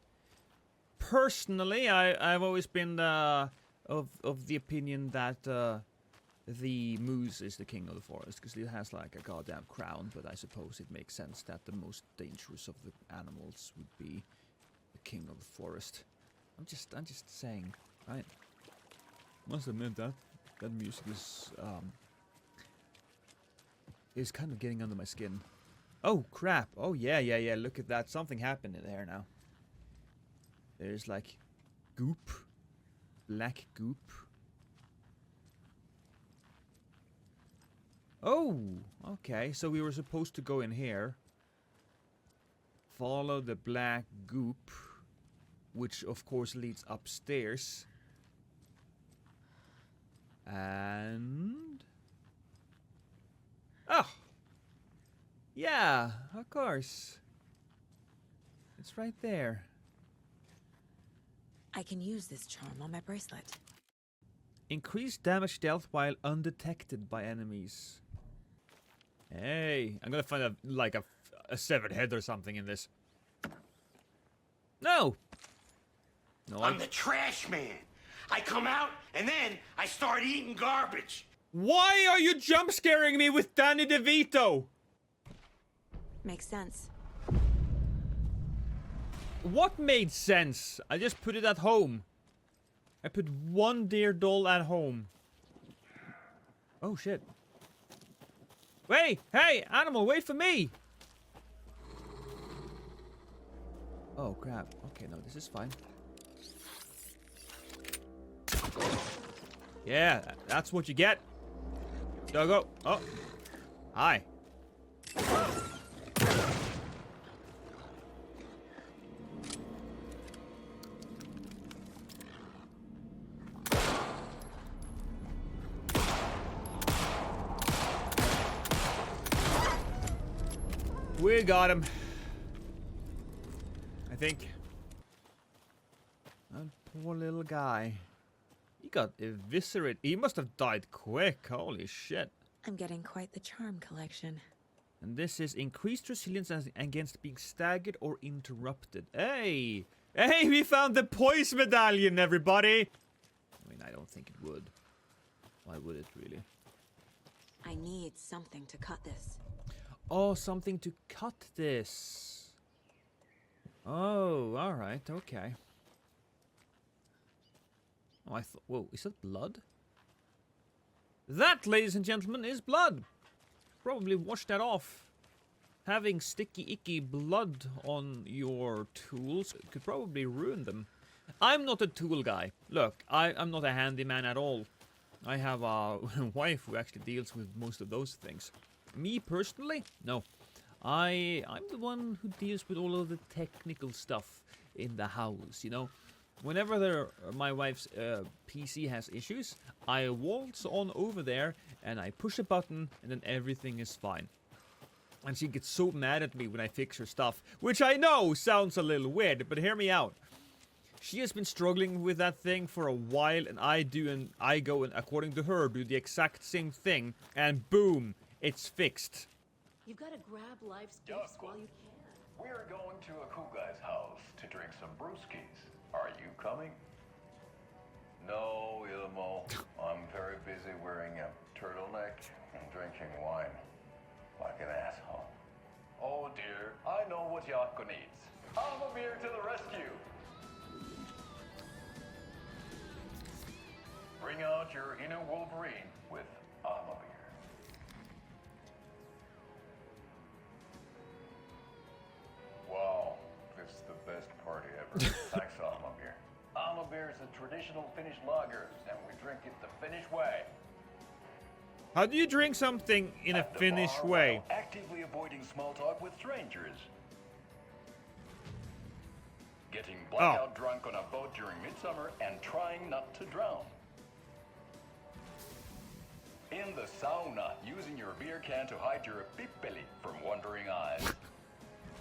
Speaker 1: personally, I've always been of the opinion that the moose is the king of the forest because it has like a goddamn crown. But I suppose it makes sense that the most dangerous of the animals would be the king of the forest. I'm just saying, right? Must admit that music is kind of getting under my skin. Oh crap! Oh yeah. Look at that! Something happened in there now. There's like goop, black goop. Oh, okay. So we were supposed to go in here, follow the black goop, which of course leads upstairs. And... oh! Yeah, of course. It's right there.
Speaker 4: I can use this charm on my bracelet.
Speaker 1: Increase damage dealt while undetected by enemies. Hey, I'm gonna find a severed head or something in this. No! No,
Speaker 18: I'm the trash man. I come out, and then I start eating garbage.
Speaker 1: Why are you jump scaring me with Danny DeVito?
Speaker 4: Makes sense.
Speaker 1: What made sense? I just put it at home. I put one deer doll at home. Oh shit. Wait! Hey! Animal, wait for me! Oh crap. Okay, no, this is fine. Yeah, that's what you get. Doggo. Oh. Hi. We got him. I think. That poor little guy. He got eviscerated. He must have died quick. Holy shit.
Speaker 4: I'm getting quite the charm collection.
Speaker 1: And this is increased resilience against being staggered or interrupted. Hey! Hey, we found the poise medallion, everybody! I mean, I don't think it would. Why would it, really?
Speaker 4: I need something to cut this.
Speaker 1: Oh, something to cut this. Oh, alright, okay. Oh, I thought... whoa, is that blood? That, ladies and gentlemen, is blood. Probably wash that off. Having sticky, icky blood on your tools could probably ruin them. I'm not a tool guy. Look, I'm not a handyman at all. I have a wife who actually deals with most of those things. Me, personally? No. I'm the one who deals with all of the technical stuff in the house, you know? Whenever my wife's PC has issues, I waltz on over there and I push a button and then everything is fine. And she gets so mad at me when I fix her stuff, which I know sounds a little weird, but hear me out. She has been struggling with that thing for a while, and I go and, according to her, do the exact same thing, and boom, it's fixed.
Speaker 13: You've got to grab life's gifts while you can.
Speaker 12: We're going to a cool guy's house to drink some brewskis. Are you coming? No, Ilmo. I'm very busy wearing a turtleneck and drinking wine. Like an asshole. Oh dear, I know what Jaakko needs. Amamir to the rescue! Bring out your inner Wolverine with Amamir. Wow, this is the best party ever. Thanks, Amamir. Amamir is a traditional Finnish lager, and we drink it the Finnish way.
Speaker 1: How do you drink something in a Finnish way?
Speaker 12: Actively avoiding small talk with strangers. Getting blackout drunk on a boat during midsummer and trying not to drown. In the sauna, using your beer can to hide your pippeli from wandering eyes.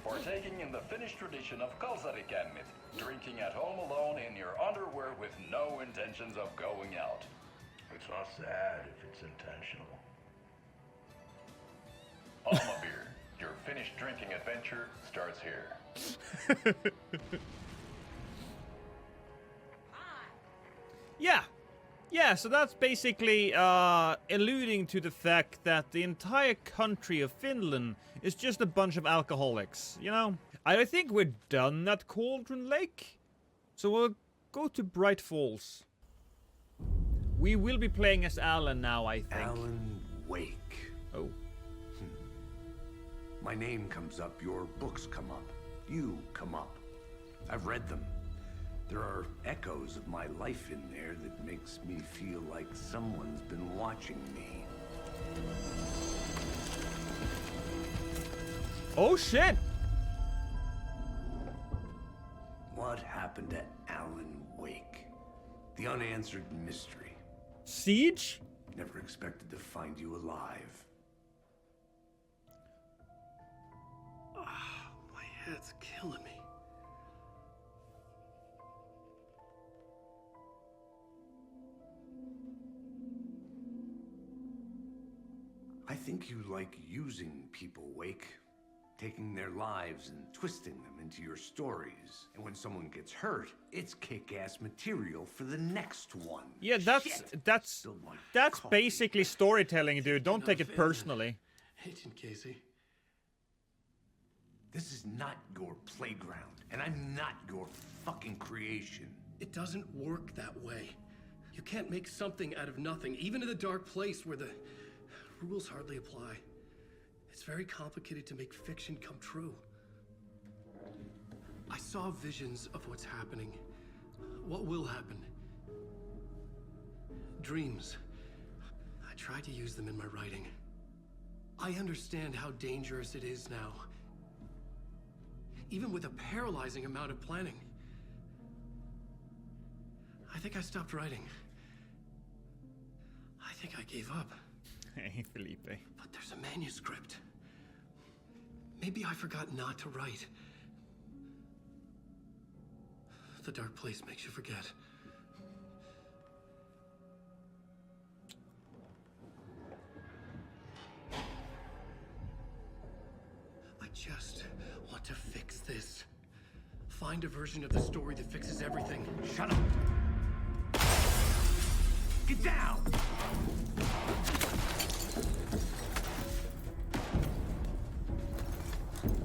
Speaker 12: Partaking in the Finnish tradition of kalsarikännit, drinking at home alone in your underwear with no intentions of going out. It's not sad if it's intentional. Amamir, your Finnish drinking adventure starts here.
Speaker 1: Yeah. Yeah, so that's basically alluding to the fact that the entire country of Finland is just a bunch of alcoholics, you know? I think we're done at Cauldron Lake. So we'll go to Bright Falls. We will be playing as Alan now, I think.
Speaker 3: Alan Wake.
Speaker 1: Oh.
Speaker 3: My name comes up, your books come up, you come up. I've read them. There are echoes of my life in there that makes me feel like someone's been watching me.
Speaker 1: Oh shit!
Speaker 3: What happened to Alan Wake? The unanswered mystery.
Speaker 1: Siege?
Speaker 3: Never expected to find you alive.
Speaker 7: My head's killing me.
Speaker 3: I think you like using people, Wake. Taking their lives and twisting them into your stories. And when someone gets hurt, it's kick-ass material for the next one.
Speaker 1: Yeah, that's basically storytelling, dude. Don't take it personally.
Speaker 7: Agent Casey.
Speaker 3: This is not your playground, and I'm not your fucking creation.
Speaker 7: It doesn't work that way. You can't make something out of nothing, even in the dark place where the rules hardly apply. It's very complicated to make fiction come true. I saw visions of what's happening, what will happen. Dreams. I tried to use them in my writing. I understand how dangerous it is now. Even with a paralyzing amount of planning. I think I stopped writing. I think I gave up.
Speaker 1: Hey, Felipe.
Speaker 7: But there's a manuscript. Maybe I forgot not to write. The dark place makes you forget. I just want to fix this. Find a version of the story that fixes everything.
Speaker 3: Shut up! Get down!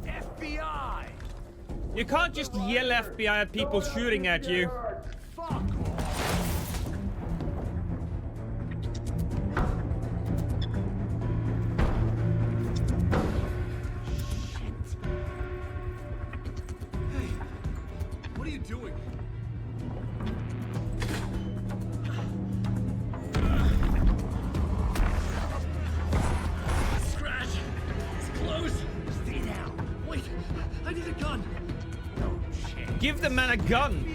Speaker 3: FBI!
Speaker 1: You can't just yell FBI at people shooting at you.
Speaker 3: Fuck!
Speaker 7: Hey, what are you doing? Scratch! It's close!
Speaker 3: Stay down!
Speaker 7: Wait, I need a gun!
Speaker 1: Give the man a gun!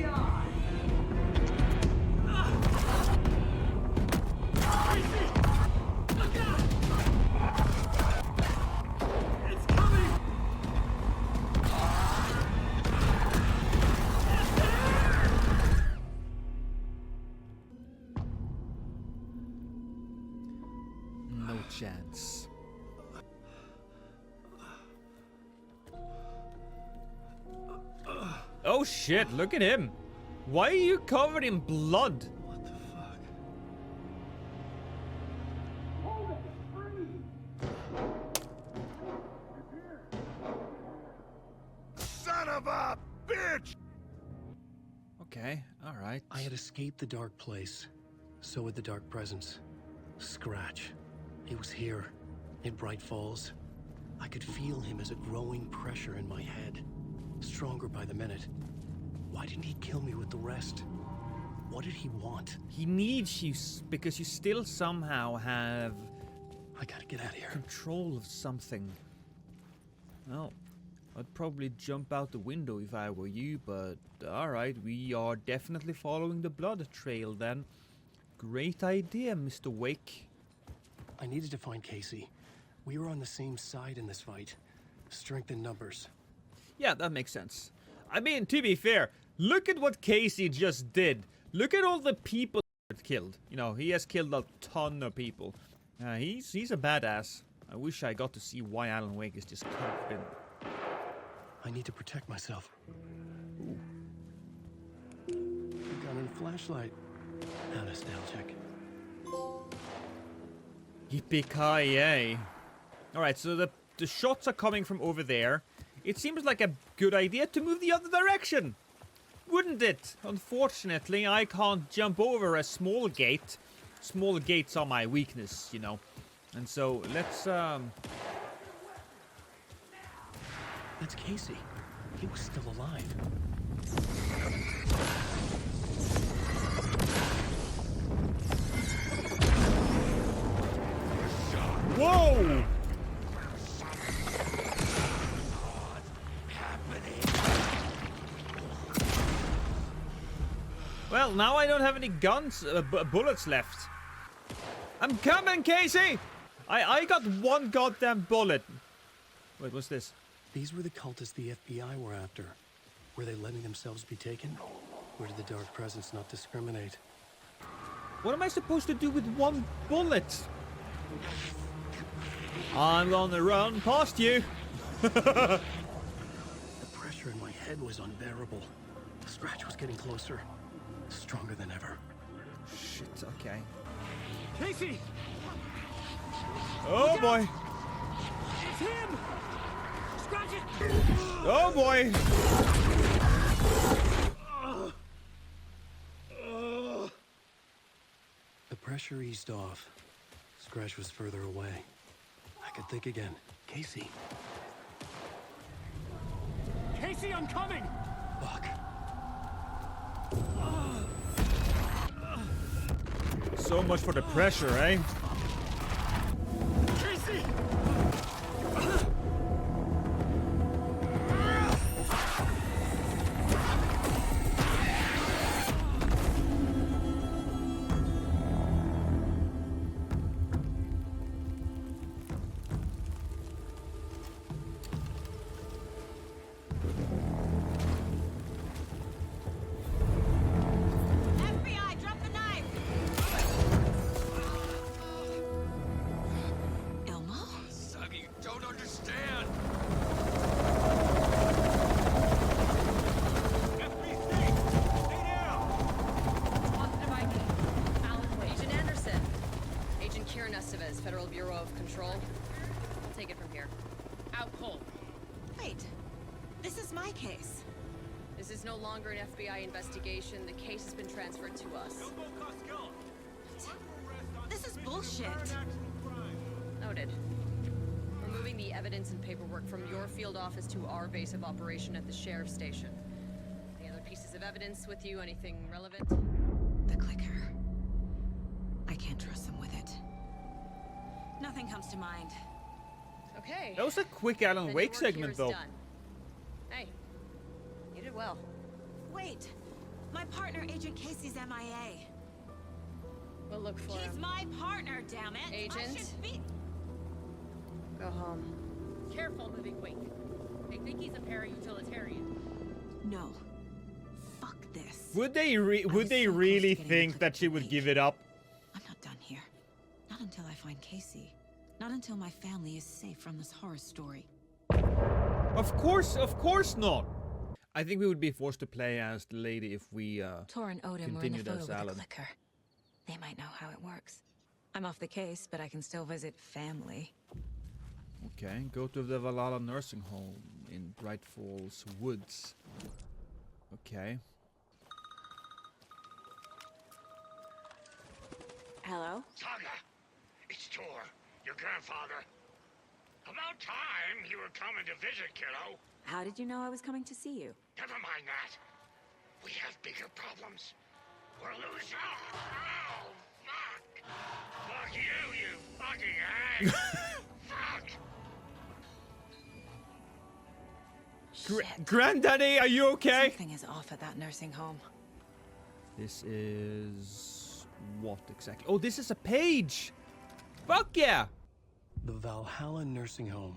Speaker 7: It's coming!
Speaker 1: No chance. Oh shit, look at him. Why are you covered in blood?
Speaker 7: What the fuck?
Speaker 3: Son of a bitch!
Speaker 1: Okay, alright.
Speaker 2: I had escaped the dark place. So had the dark presence. Scratch. He was here, in Bright Falls. I could feel him as a growing pressure in my head. Stronger by the minute. Why didn't he kill me with the rest? What did he want?
Speaker 1: He needs you because you still somehow have...
Speaker 2: I gotta get out of here.
Speaker 1: Control of something. Well, I'd probably jump out the window if I were you, but alright, we are definitely following the blood trail then. Great idea, Mr. Wake.
Speaker 2: I needed to find Casey. We were on the same side in this fight. Strength in numbers.
Speaker 1: Yeah, that makes sense. I mean, to be fair, look at what Casey just did. Look at all the people he killed. You know, he has killed a ton of people. He's a badass. I wish I got to see why Alan Wake is just covered in.
Speaker 2: I need to protect myself. Gun and flashlight.
Speaker 7: How nostalgic.
Speaker 1: Yippee-ki-yay. Alright, so the shots are coming from over there. It seems like a good idea to move the other direction. Wouldn't it? Unfortunately, I can't jump over a small gate. Small gates are my weakness, you know. And so, let's,
Speaker 7: That's Casey. He was still alive.
Speaker 1: Whoa! Well, now I don't have any guns, bullets left. I'm coming, Casey! I got one goddamn bullet. Wait, what's this?
Speaker 7: These were the cultists the FBI were after. Were they letting themselves be taken? Or did the Dark Presence not discriminate?
Speaker 1: What am I supposed to do with one bullet? I'm gonna run past you.
Speaker 7: The pressure in my head was unbearable. The scratch was getting closer. Stronger than ever.
Speaker 1: Shit, okay.
Speaker 7: Casey!
Speaker 1: Oh boy!
Speaker 7: It's him! Scratch it!
Speaker 1: Oh boy!
Speaker 7: The pressure eased off. Scratch was further away. I could think again. Casey. Casey, I'm coming! Fuck.
Speaker 1: So much for the pressure, eh?
Speaker 7: Casey!
Speaker 15: FBI, drop the knife! Elmo?
Speaker 20: Suggy, you don't understand.
Speaker 10: Positive ID. Alan Wake. Agent Anderson. Agent Kieran Estevez, Federal Bureau of Control. I'll take it from here. Out cold.
Speaker 15: Wait, this is my case.
Speaker 10: This is no longer an FBI investigation. The case has been transferred to us.
Speaker 15: This is bullshit.
Speaker 10: Noted. We're moving the evidence and paperwork from your field office to our base of operation at the sheriff's station. Any other pieces of evidence with you? Anything relevant?
Speaker 15: The clicker. I can't trust them with it. Nothing comes to mind.
Speaker 10: Okay.
Speaker 1: That was a quick Alan
Speaker 10: Then
Speaker 1: Wake
Speaker 10: your work here
Speaker 1: segment,
Speaker 10: is
Speaker 1: though.
Speaker 10: done. Hey, you did well.
Speaker 15: Wait, my partner, Agent Casey's MIA.
Speaker 10: We'll look for
Speaker 15: He's
Speaker 10: him.
Speaker 15: my partner, damn it! I
Speaker 10: Agent?
Speaker 15: should be.
Speaker 10: Go home.
Speaker 22: Careful moving Wake. They think he's a para-utilitarian.
Speaker 15: No. Fuck this.
Speaker 1: Would they really think that she would give it up?
Speaker 15: I'm not done here. Not until I find Casey. Not until my family is safe from this horror story.
Speaker 1: Of course not. I think we would be forced to play as the lady if we
Speaker 4: Tor and Odin were in the
Speaker 1: continued
Speaker 4: photo
Speaker 1: as
Speaker 4: with the
Speaker 1: Alan.
Speaker 4: clicker. They might know how it works. I'm off the case, but I can still visit family.
Speaker 1: Okay, go to the Valhalla nursing home in Bright Falls Woods. Okay.
Speaker 4: Hello?
Speaker 9: Saga, it's Tor, your grandfather. About time you were coming to visit, kiddo.
Speaker 4: How did you know I was coming to see you?
Speaker 9: Never mind that. We have bigger problems. We're losing. Oh, fuck. Fuck you fucking hag. Fuck.
Speaker 1: Granddaddy, are you okay?
Speaker 4: Something is off at that nursing home.
Speaker 1: This is what exactly? Oh, this is a page. Fuck yeah!
Speaker 7: The Valhalla Nursing Home.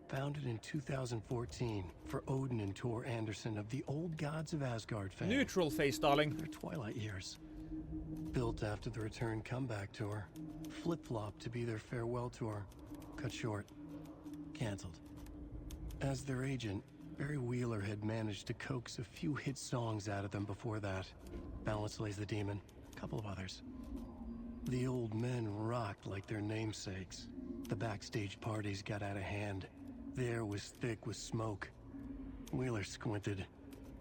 Speaker 7: Founded in 2014 for Odin and Tor Anderson of the Old Gods of Asgard fame.
Speaker 1: Neutral face, darling.
Speaker 7: Their twilight years. Built after the return comeback tour. Flip-flopped to be their farewell tour. Cut short. Cancelled. As their agent, Barry Wheeler had managed to coax a few hit songs out of them before that. Balance Lays the Demon, couple of others. The old men rocked like their namesakes. The backstage parties got out of hand. The air was thick with smoke. Wheeler squinted.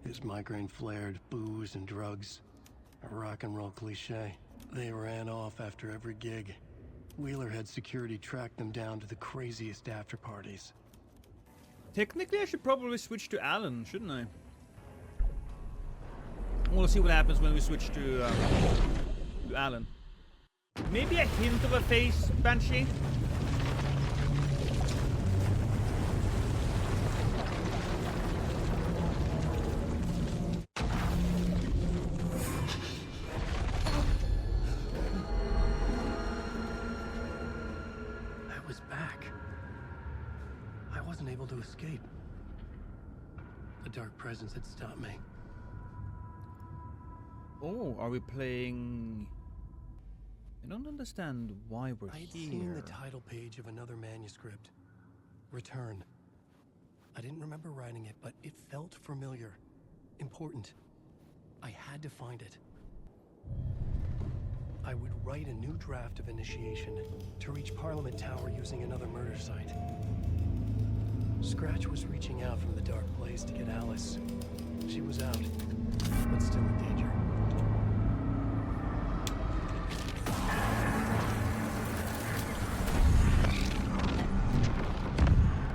Speaker 7: His migraine flared, booze and drugs. A rock and roll cliche. They ran off after every gig. Wheeler had security track them down to the craziest after parties.
Speaker 1: Technically, I should probably switch to Alan, shouldn't I? We'll see what happens when we switch to Alan. Maybe a hint of a face, Banshee?
Speaker 7: I was back. I wasn't able to escape. A dark presence had stopped me.
Speaker 1: Oh, are we playing... I don't understand why we're
Speaker 7: I'd
Speaker 1: here.
Speaker 7: seen the title page of another manuscript. Return. I didn't remember writing it, but it felt familiar. Important. I had to find it. I would write a new draft of Initiation to reach Parliament Tower using another murder site. Scratch was reaching out from the Dark Place to get Alice. She was out, but still in danger.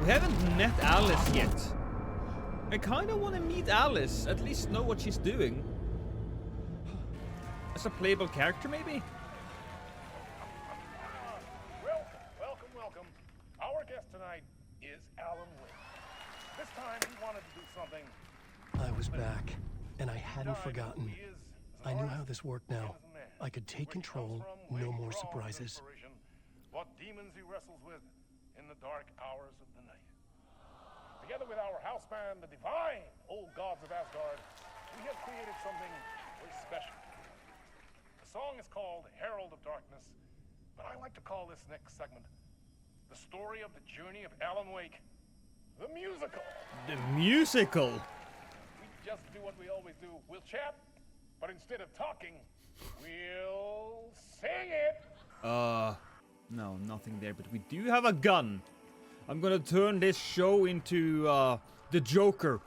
Speaker 1: We haven't met Alice yet. I kind of want to meet Alice, at least know what she's doing. As a playable character, maybe?
Speaker 12: Welcome. Our guest tonight is Alan Wake. This time he wanted to do something.
Speaker 7: I was back, and I hadn't forgotten. I knew how this worked now. I could take control, no more surprises.
Speaker 12: What demons he wrestles with in the dark hours of the night. Together with our house band, the divine old gods of Asgard, we have created something very special. The song is called Herald of Darkness, but I like to call this next segment the story of the journey of Alan Wake, the musical.
Speaker 1: The musical?
Speaker 12: We just do what we always do. We'll chat, but instead of talking, we'll sing it.
Speaker 1: No, nothing there, but we do have a gun. I'm gonna turn this show into, the Joker.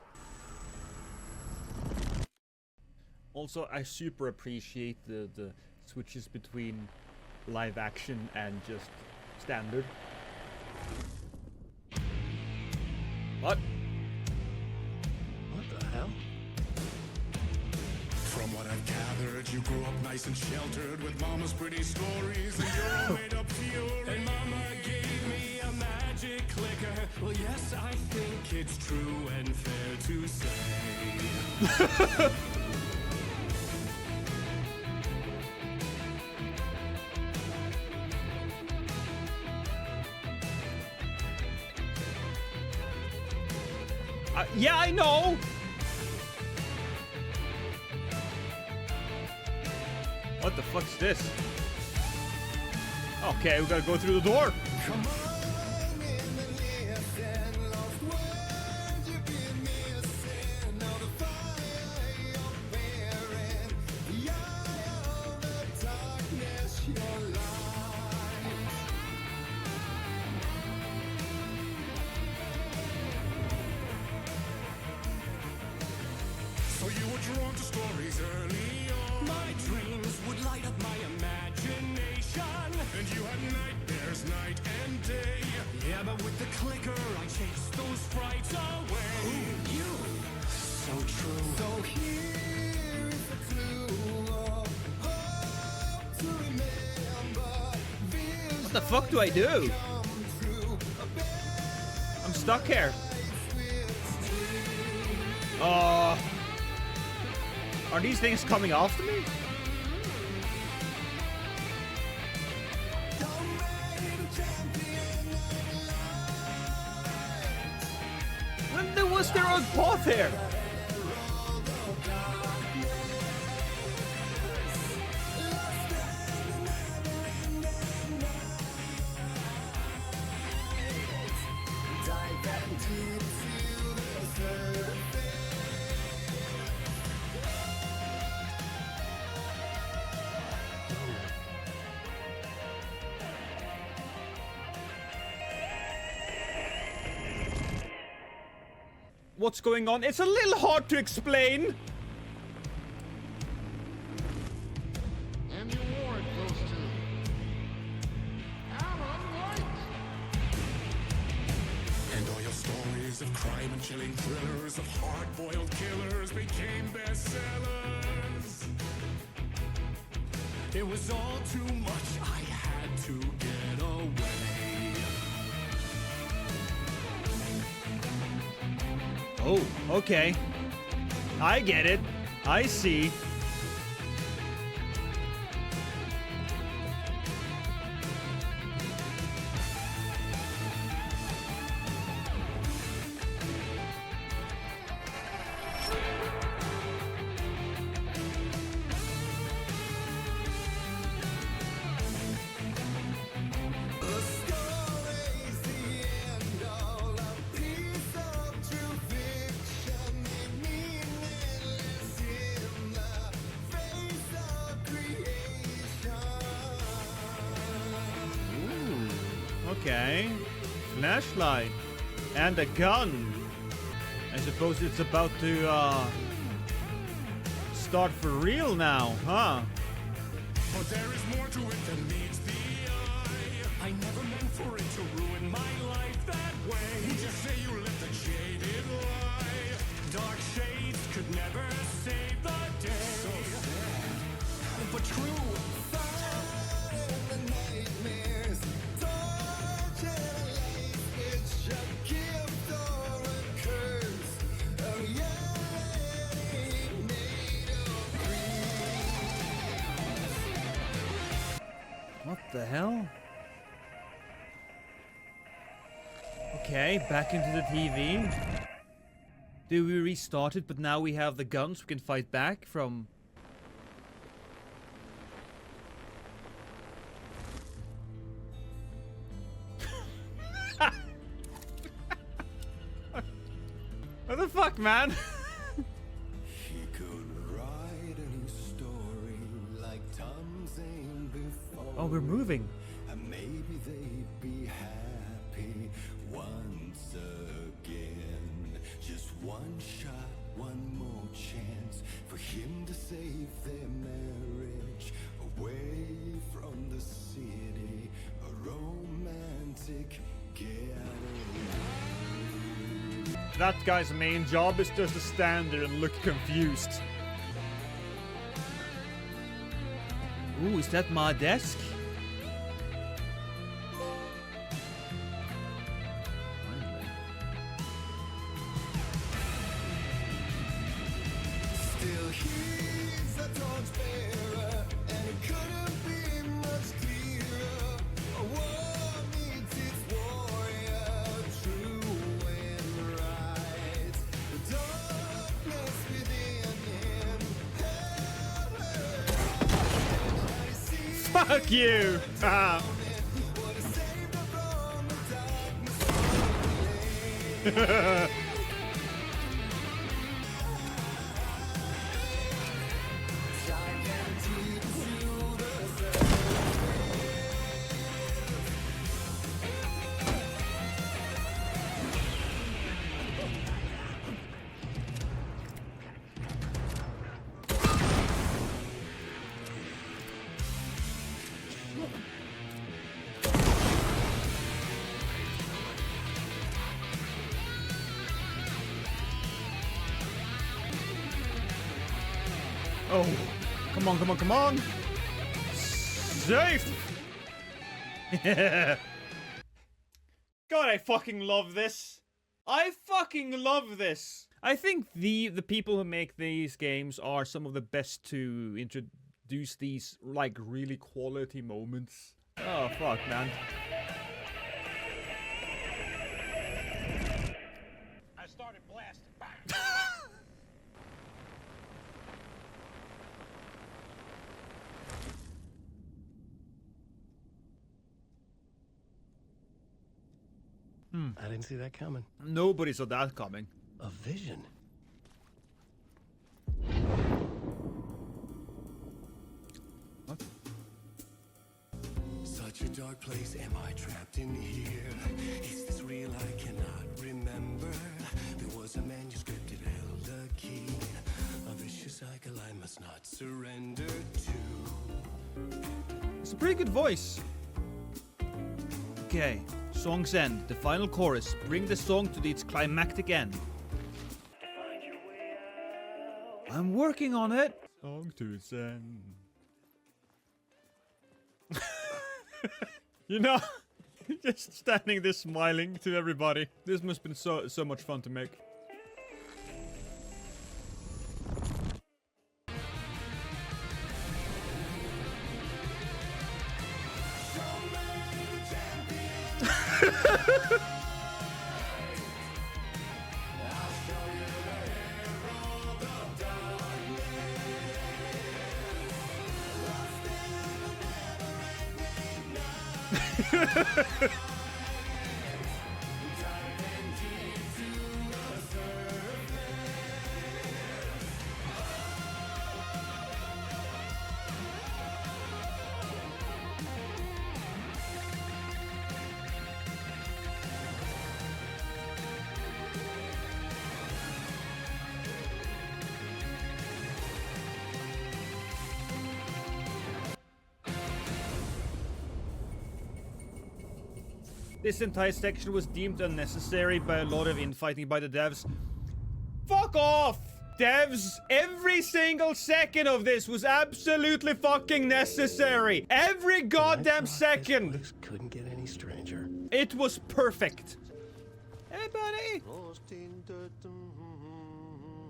Speaker 1: Also, I super appreciate the switches between live action and just standard. What?
Speaker 7: What the hell?
Speaker 9: From what I've gathered, you grew up nice and sheltered with mama's pretty stories, and you're all made up fury. And mama gave me a magic clicker. Well, yes, I think it's true and fair to say.
Speaker 1: Yeah, I know! What the fuck's this? Okay, we gotta go through the door.
Speaker 9: Come on. So you were drawn to stories early on. My dreams would light up my imagination. And you had nightmares night and day. Yeah, but with the clicker, I chased those frights away. Ooh, you. So true. So here is the clue of hope to remember.
Speaker 1: What the fuck do I do? I'm stuck here. Are these things coming after me? When there was their own path here. what's going on. It's a little hard to explain.
Speaker 9: And the award goes to Alan White.
Speaker 8: And all your stories of crime and chilling thrillers of hard-boiled killers became bestsellers. It was all too much, I had to get away.
Speaker 1: Oh, okay. I get it. I see. Okay. Flashlight. And a gun. I suppose it's about to, start for real now, huh?
Speaker 8: But there is more to it than meets the eye. I never meant for it to ruin my life that way. You just say you let the jaded lie. Dark shades could never save the day. So sad, but true.
Speaker 1: What the hell? Okay, back into the TV. Do we restart it, but now we have the guns we can fight back from? What the fuck, man?
Speaker 8: He could write any story like Tom Zane before.
Speaker 1: Oh, we're moving.
Speaker 8: And maybe they'd be happy once again. Just one shot, one more chance for him to save their marriage. Away from the city, a romantic getaway.
Speaker 1: That guy's main job is just to stand there and look confused. Ooh, is that my desk?
Speaker 8: Still he's a torchbearer, and it couldn't be much clearer. A war needs its warrior, true and right. The darkness within him,
Speaker 1: Fuck you! Ah. Oh, come on, come on, come on! Safe! God, I fucking love this. I fucking love this. I think the people who make these games are some of the best to introduce these, like, really quality moments. Oh, fuck, man.
Speaker 9: I started blasting.
Speaker 2: I didn't see that coming.
Speaker 1: Nobody saw that coming.
Speaker 2: A vision.
Speaker 1: What?
Speaker 8: Such a dark place, am I trapped in here? Is this real? I cannot remember. There was a manuscript
Speaker 1: a pretty good voice. Okay, song's end, the final chorus. Bring the song to its climactic end. I'm working on it. Song to its end. You know, just standing there smiling to everybody. This must have been so much fun to make. This entire section was deemed unnecessary by a lot of infighting by the devs. Fuck off, devs! Every single second of this was absolutely fucking necessary. Every goddamn second.
Speaker 2: This couldn't get any stranger.
Speaker 1: It was perfect. Hey, buddy.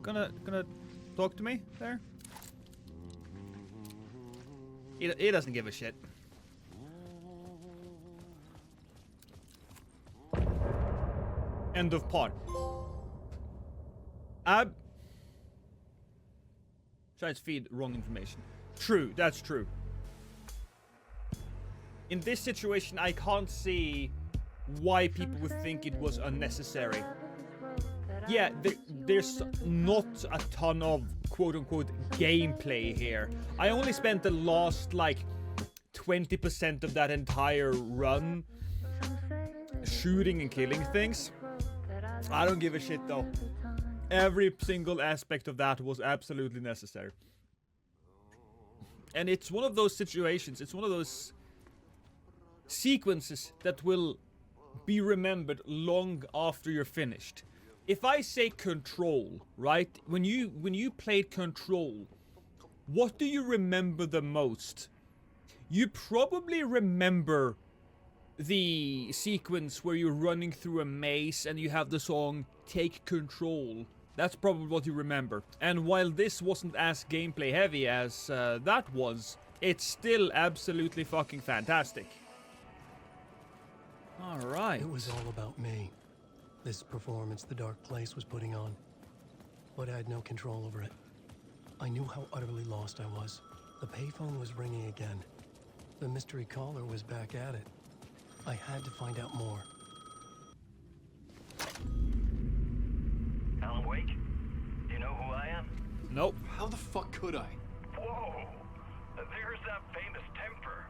Speaker 1: Gonna talk to me there? He doesn't give a shit. End of part. Tries to feed wrong information. True, that's true. In this situation, I can't see why people would think it was unnecessary. Yeah, there's not a ton of quote-unquote gameplay here. I only spent the last, like, 20% of that entire run shooting and killing things. I don't give a shit though. Every single aspect of that was absolutely necessary. And it's one of those situations, it's one of those sequences that will be remembered long after you're finished. If I say Control, right? When you played Control, what do you remember the most? You probably remember the sequence where you're running through a maze and you have the song Take Control. That's probably what you remember. And while this wasn't as gameplay heavy as that was, it's still absolutely fucking fantastic. Alright.
Speaker 2: It was all about me. This performance the Dark Place was putting on. But I had no control over it. I knew how utterly lost I was. The payphone was ringing again. The mystery caller was back at it. I had to find out more.
Speaker 12: Alan Wake? Do you know who I am?
Speaker 1: Nope.
Speaker 16: How the fuck could I?
Speaker 12: Whoa! There's that famous temper.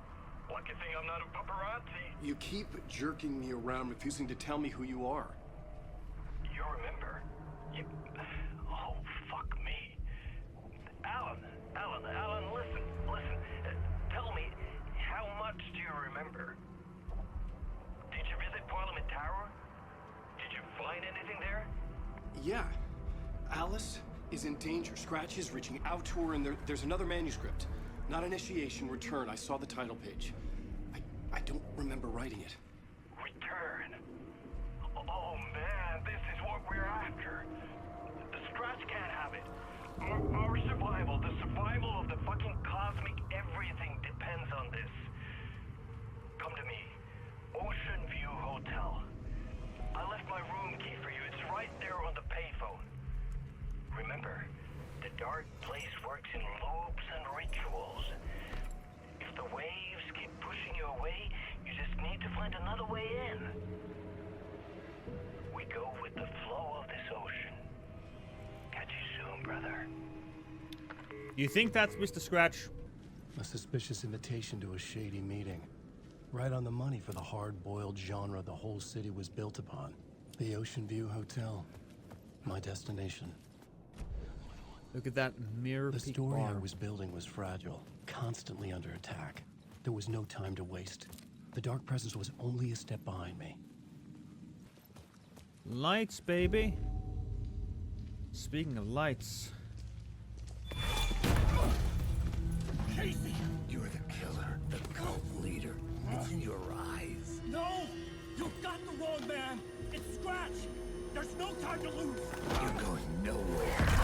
Speaker 12: Lucky thing I'm not a paparazzi.
Speaker 16: You keep jerking me around, refusing to tell me who you are.
Speaker 12: You remember? Oh, fuck me. Alan, listen. Tell me, how much do you remember? Did you visit Parliament Tower? Did you find anything there?
Speaker 16: Yeah. Alice is in danger. Scratch is reaching out to her, and there's another manuscript. Not initiation, return. I saw the title page. I don't remember writing it.
Speaker 12: Return? Oh man, this is what we're after. The Scratch can't have it. Our survival, the survival of the fucking cosmic everything depends on this. Come to me. Ocean View Hotel. I left my room key for you. It's right there on the payphone. Remember, the Dark Place works in loops and rituals. If the waves keep pushing you away, you just need to find another way in. We go with the flow of this ocean. Catch you soon, brother.
Speaker 1: You think that's Mr. Scratch?
Speaker 2: A suspicious invitation to a shady meeting. Right on the money for the hard-boiled genre the whole city was built upon. The Ocean View Hotel. My destination.
Speaker 1: Look at that mirror
Speaker 2: The
Speaker 1: peak
Speaker 2: story
Speaker 1: bar.
Speaker 2: I was building was fragile, constantly under attack. There was no time to waste. The Dark Presence was only a step behind me.
Speaker 1: Lights, baby. Speaking of lights.
Speaker 9: Casey! You're the killer, the cult leader. It's in your eyes.
Speaker 8: No! You've got the wrong man! It's Scratch! There's no time to lose!
Speaker 9: You're going nowhere.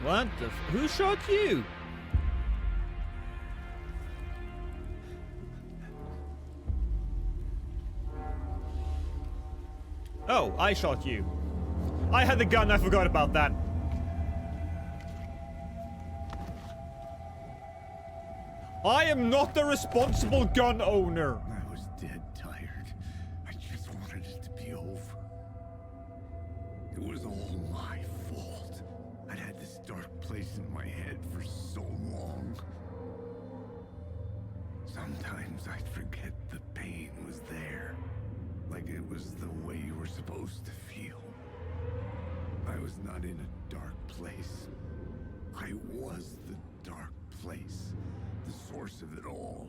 Speaker 1: What the who shot you? Oh, I shot you. I had the gun, I forgot about that. I am not the responsible gun owner.
Speaker 3: I was dead tired. I just wanted it to be over. It was all my fault. I'd had this dark place in my head for so long. Sometimes I'd forget the pain was there. Like it was the way you were supposed to feel. I was not in a dark place. I was the dark place. The source of it all.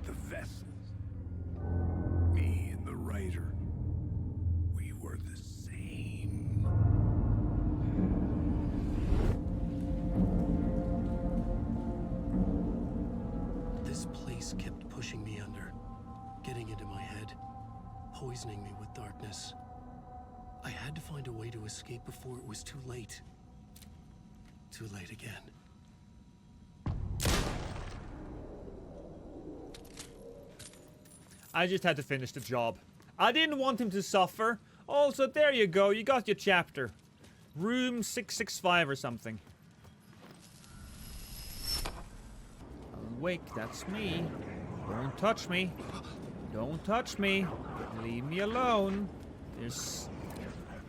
Speaker 3: The vessels. Me and the writer. We were the same.
Speaker 2: This place kept pushing me under, getting into my head, poisoning me with darkness. I had to find a way to escape before it was too late. Too late again.
Speaker 1: I just had to finish the job. I didn't want him to suffer. Also, there you go. You got your chapter. Room 665 or something. Alan Wake, that's me. Don't touch me. Don't touch me. Leave me alone. There's...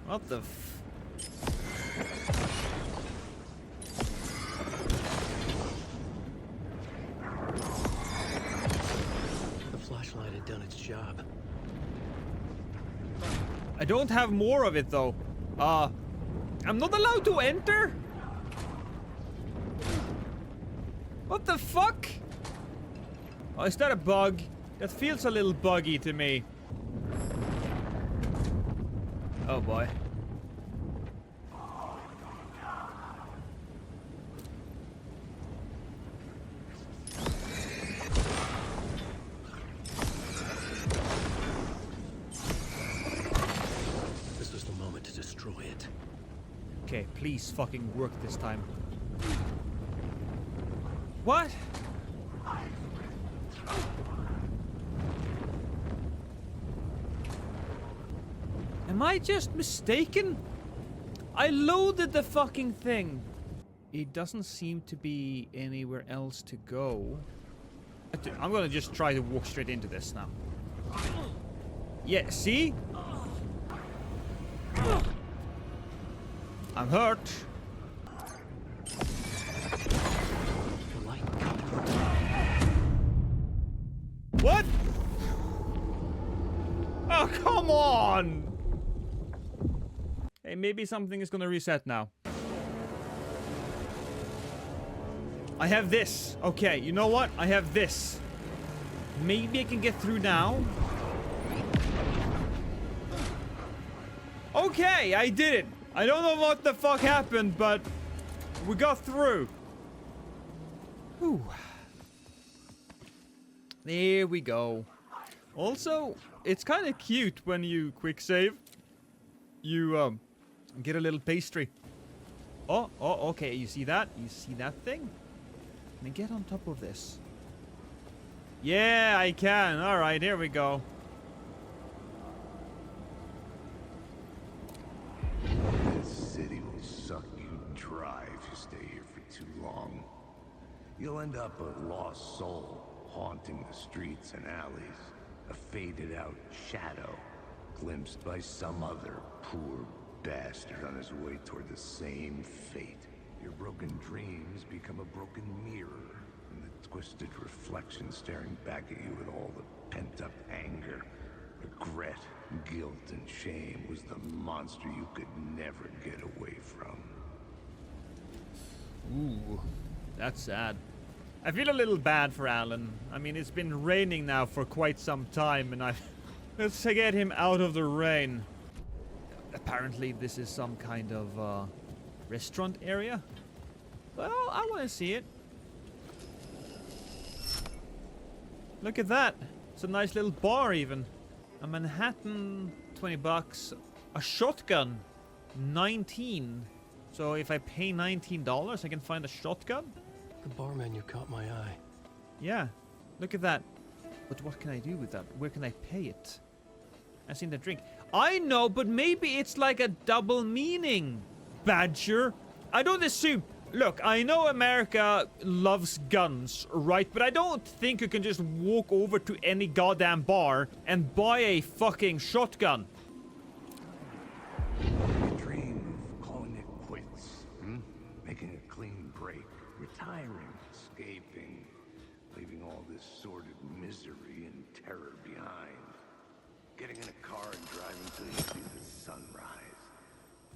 Speaker 1: What the f...
Speaker 2: Flashlight had done its job.
Speaker 1: I don't have more of it though. I'm not allowed to enter? What the fuck? Oh, is that a bug? That feels a little buggy to me. Oh boy. Okay, please fucking work this time. What? Am I just mistaken? I loaded the fucking thing. It doesn't seem to be anywhere else to go. I'm gonna just try to walk straight into this now. Yeah, see? I'm hurt. What? Oh, come on! Hey, maybe something is gonna reset now. I have this. Okay, you know what? I have this. Maybe I can get through now. Okay, I did it. I don't know what the fuck happened, but we got through. Whew. There we go. Also, it's kind of cute when you quick save. You get a little pastry. Oh, okay. You see that? You see that thing? Can I get on top of this? Yeah, I can. All right, here we go.
Speaker 3: City will suck you dry if you stay here for too long. You'll end up a lost soul, haunting the streets and alleys. A faded-out shadow, glimpsed by some other poor bastard on his way toward the same fate. Your broken dreams become a broken mirror, and the twisted reflection staring back at you with all the pent-up anger, regret, Guilt and shame was the monster you could never get away from.
Speaker 1: Ooh, that's sad. I feel a little bad for Alan. I mean, it's been raining now for quite some time, and let's get him out of the rain. Apparently, this is some kind of restaurant area. Well, I want to see it. Look at that. It's a nice little bar, even. A Manhattan, 20 bucks. A shotgun, 19. So if I pay $19, I can find a shotgun?
Speaker 2: The bar menu caught my eye.
Speaker 1: Yeah, look at that. But what can I do with that? Where can I pay it? As in the drink. I know, but maybe it's like a double meaning. Badger. I don't assume. Look, I know America loves guns, right? But I don't think you can just walk over to any goddamn bar and buy a fucking shotgun.
Speaker 3: You dream of calling it quits, making a clean break, retiring, escaping, leaving all this sordid misery and terror behind. Getting in a car and driving till you see the sunrise.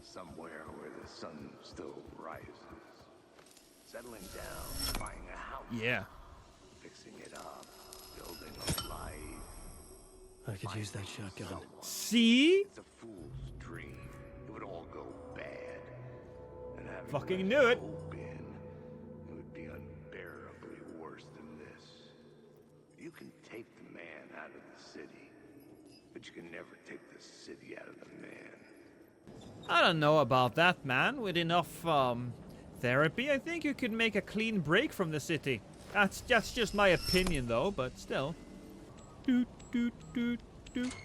Speaker 3: Somewhere where the sun still rises. Settling down, buying a house.
Speaker 1: Yeah.
Speaker 3: Fixing it up, building a life.
Speaker 2: I could use that shotgun.
Speaker 1: See?
Speaker 3: It's a fool's dream. It would all go bad. And having
Speaker 1: fucking knew it.
Speaker 3: hope in, it would be unbearably worse than this. You can take the man out of the city, but you can never take the city out of the man.
Speaker 1: I don't know about that, man. With enough, therapy, I think you could make a clean break from the city. That's just my opinion, though, but still. Doot, doot, doot, doot.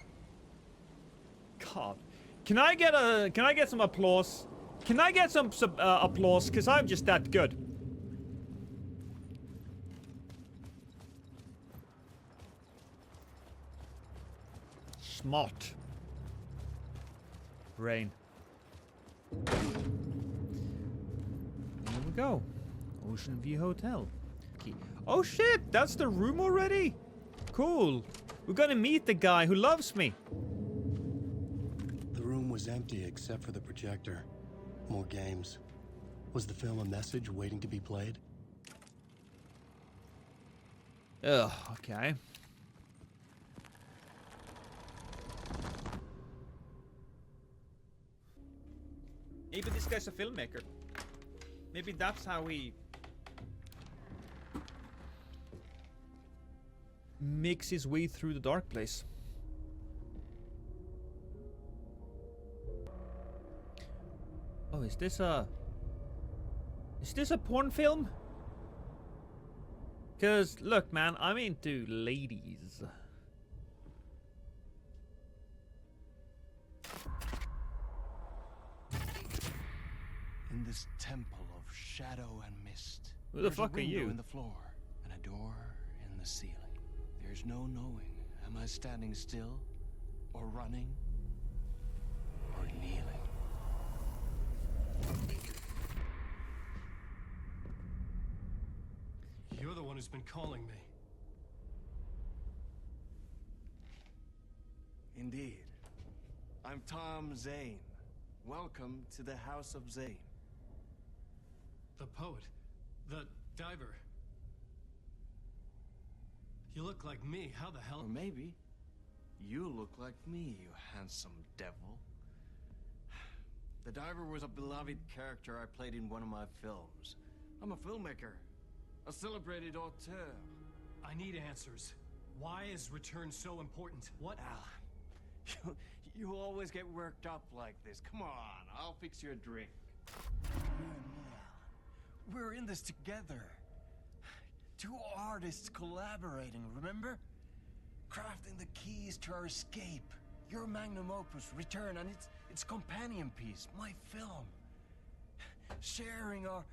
Speaker 1: God. Can I get some applause? Can I get some applause? Because I'm just that good. Smart. Rain. Here we go. Ocean View Hotel. Key. Oh shit, that's the room already? Cool. We're gonna meet the guy who loves me.
Speaker 2: The room was empty except for the projector. More games. Was the film a message waiting to be played?
Speaker 1: Ugh, okay. Maybe this guy's a filmmaker. Maybe that's how he makes his way through the dark place. Oh, is this a porn film? 'Cause look, man, I'm into ladies.
Speaker 11: In this temple of shadow and mist,
Speaker 1: Who the
Speaker 11: there's
Speaker 1: fuck
Speaker 11: a
Speaker 1: are
Speaker 11: window
Speaker 1: you?
Speaker 11: in the floor and a door in the ceiling. There's no knowing. Am I standing still, or running, or kneeling?
Speaker 16: You're the one who's been calling me.
Speaker 11: Indeed. I'm Tom Zane. Welcome to the House of Zane.
Speaker 16: The poet. The diver. You look like me. How the hell?
Speaker 11: Or maybe you look like me, you handsome devil. The diver was a beloved character I played in one of my films. I'm a filmmaker, a celebrated auteur.
Speaker 16: I need answers. Why is Return so important? What?
Speaker 11: Alan, you always get worked up like this. Come on, I'll fix you a drink. You and me, Alan. We're in this together. Two artists collaborating, remember? Crafting the keys to our escape. Your magnum opus, Return, and its companion piece, my film. Sharing our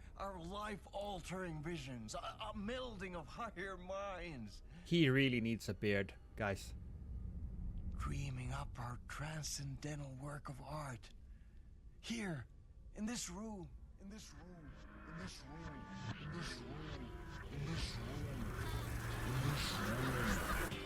Speaker 11: life-altering visions, a melding of higher minds.
Speaker 1: He really needs a beard, guys.
Speaker 11: Dreaming up our transcendental work of art. Here, in this room, in this room, in this room, in this room, in this room, in this room.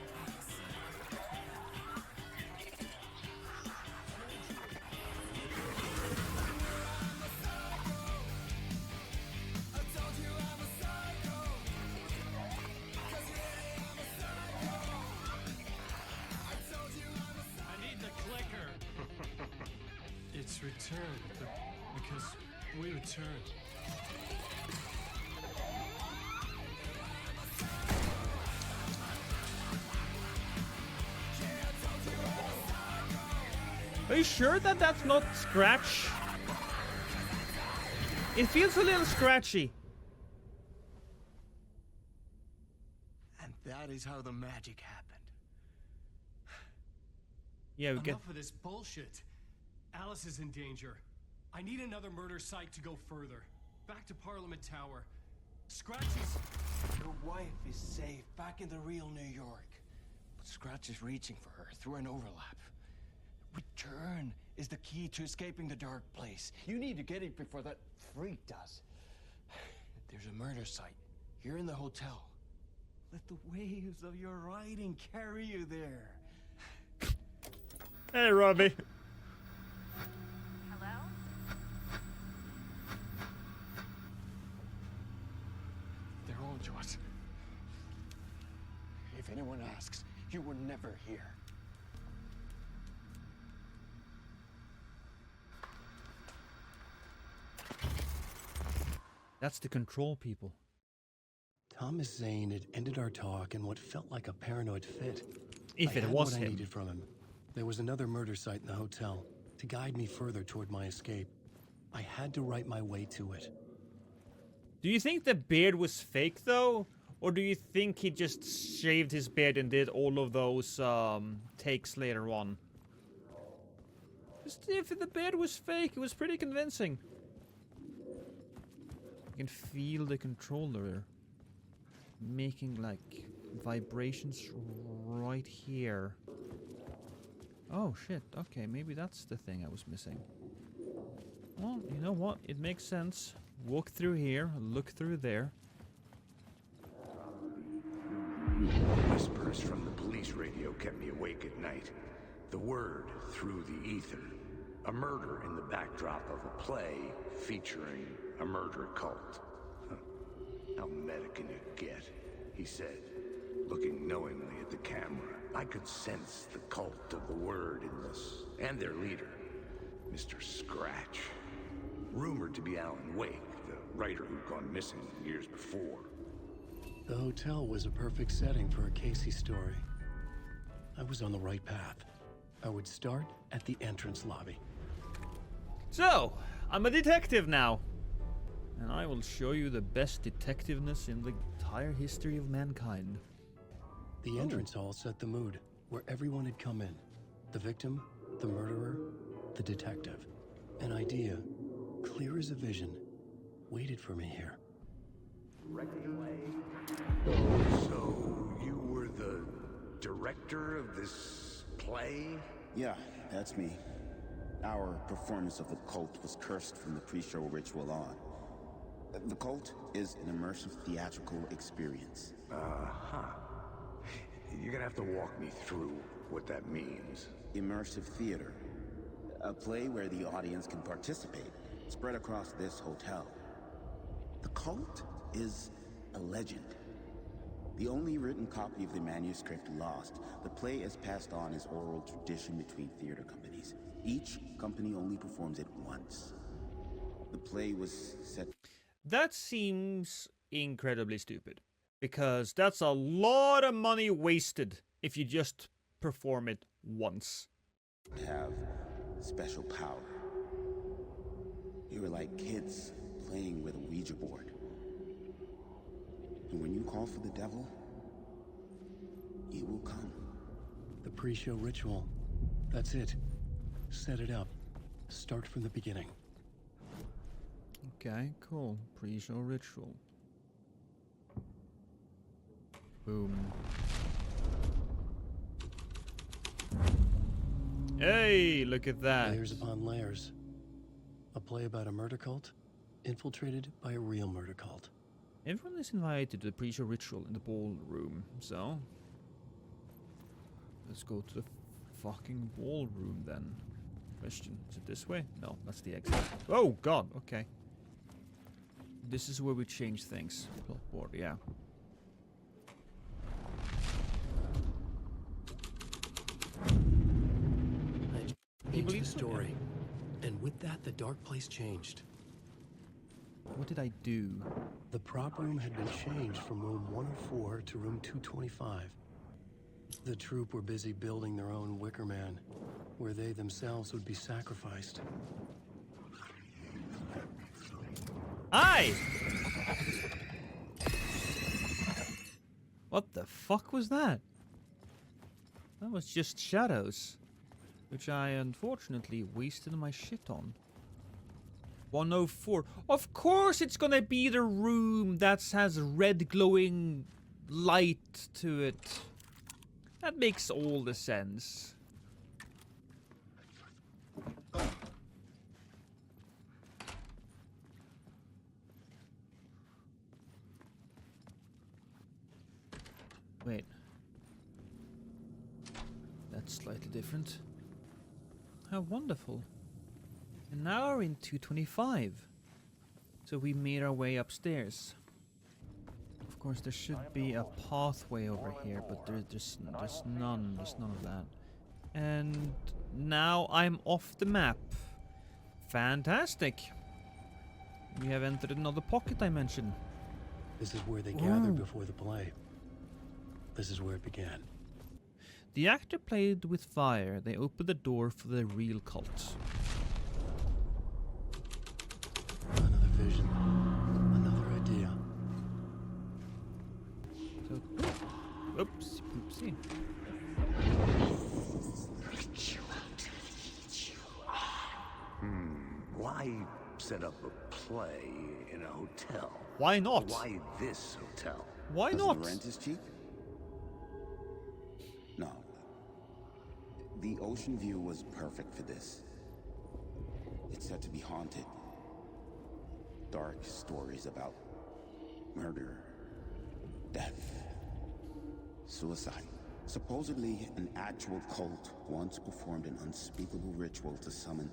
Speaker 16: return, because we return.
Speaker 1: Are you sure that that's not Scratch? It feels a little scratchy.
Speaker 16: And that is how the magic happened.
Speaker 1: Yeah, we get.
Speaker 16: Enough of this bullshit. Alice is in danger. I need another murder site to go further. Back to Parliament Tower. Scratchy's...
Speaker 5: Your wife is safe, back in the real New York. But Scratch is reaching for her through an overlap. Return is the key to escaping the dark place. You need to get it before that freak does. There's a murder site here in the hotel. Let the waves of your writing carry you there.
Speaker 1: Hey, Robbie.
Speaker 10: Hello?
Speaker 5: They're all to us. If anyone asks, you were never here.
Speaker 1: That's the control people.
Speaker 7: Thomas Zane had ended our talk in what felt like a paranoid fit.
Speaker 1: If
Speaker 7: I
Speaker 1: it
Speaker 7: had
Speaker 1: was
Speaker 7: what
Speaker 1: him.
Speaker 7: I needed from him. There was another murder site in the hotel to guide me further toward my escape. I had to write my way to it.
Speaker 1: Do you think the beard was fake though? Or do you think he just shaved his beard and did all of those takes later on? Just if the beard was fake, it was pretty convincing. You can feel the controller making like vibrations right here. Oh shit, okay, maybe that's the thing I was missing. Well, you know what? It makes sense. Walk through here, look through there.
Speaker 3: Whispers from the police radio kept me awake at night. The word through the ether. A murder in the backdrop of a play featuring a murder cult. Huh. How meta can you get? He said, looking knowingly at the camera. I could sense the cult of the word in this, and their leader, Mr. Scratch. Rumored to be Alan Wake, the writer who'd gone missing years before.
Speaker 7: The hotel was a perfect setting for a Casey story. I was on the right path. I would start at the entrance lobby.
Speaker 1: So, I'm a detective now. And I will show you the best detectiveness in the entire history of mankind.
Speaker 7: The entrance hall set the mood, where everyone had come in. The victim, the murderer, the detective. An idea, clear as a vision, waited for me here.
Speaker 3: So, you were the director of this play?
Speaker 17: Yeah, that's me. Our performance of the cult was cursed from the pre-show ritual on. The cult is an immersive theatrical experience.
Speaker 3: Uh-huh. You're gonna have to walk me through what that means.
Speaker 17: Immersive theater. A play where the audience can participate, spread across this hotel. The cult is a legend. The only written copy of the manuscript lost, the play is passed on as oral tradition between theater companies. Each company only performs it once. The play was set...
Speaker 1: That seems incredibly stupid. Because that's a lot of money wasted if you just perform it once.
Speaker 17: ...have special power. You were like kids playing with a Ouija board. And when you call for the devil, he will come.
Speaker 7: The pre-show ritual. That's it. Set it up. Start from the beginning.
Speaker 1: Okay, cool. Pre-show ritual. Boom. Hey, look at that.
Speaker 7: Layers upon layers. A play about a murder cult, infiltrated by a real murder cult.
Speaker 1: Everyone is invited to the pre-show ritual in the ballroom, so... Let's go to the fucking ballroom then. Question, is it this way? No, that's the exit. Oh god, okay. This is where we change things. Plot board, yeah.
Speaker 7: Into the story.
Speaker 2: And with that, the dark place changed.
Speaker 1: What did I do?
Speaker 2: The prop room had been changed from room 104 to room 225. The troupe were busy building their own Wicker Man, where they themselves would be sacrificed.
Speaker 1: Aye! What the fuck was that? That was just shadows, which I unfortunately wasted my shit on. 104. Of course it's gonna be the room that has red glowing light to it. That makes all the sense. Wait. That's slightly different. How wonderful. And now we're in 225. So we made our way upstairs. Of course, there should be a pathway over here, but there's none of that. And now I'm off the map. Fantastic. We have entered another pocket dimension.
Speaker 2: This is where they gathered before the play. This is where it began.
Speaker 1: The actor played with fire. They opened the door for the real cult.
Speaker 2: Another vision. Another idea.
Speaker 1: So, oops, oopsie.
Speaker 3: Why set up a play in a hotel?
Speaker 1: Why not?
Speaker 3: Why this hotel?
Speaker 1: Why
Speaker 17: Because
Speaker 1: not?
Speaker 17: The rent is cheap? No. The ocean view was perfect for this. It's said to be haunted. Dark stories about murder, death, suicide. Supposedly, an actual cult once performed an unspeakable ritual to summon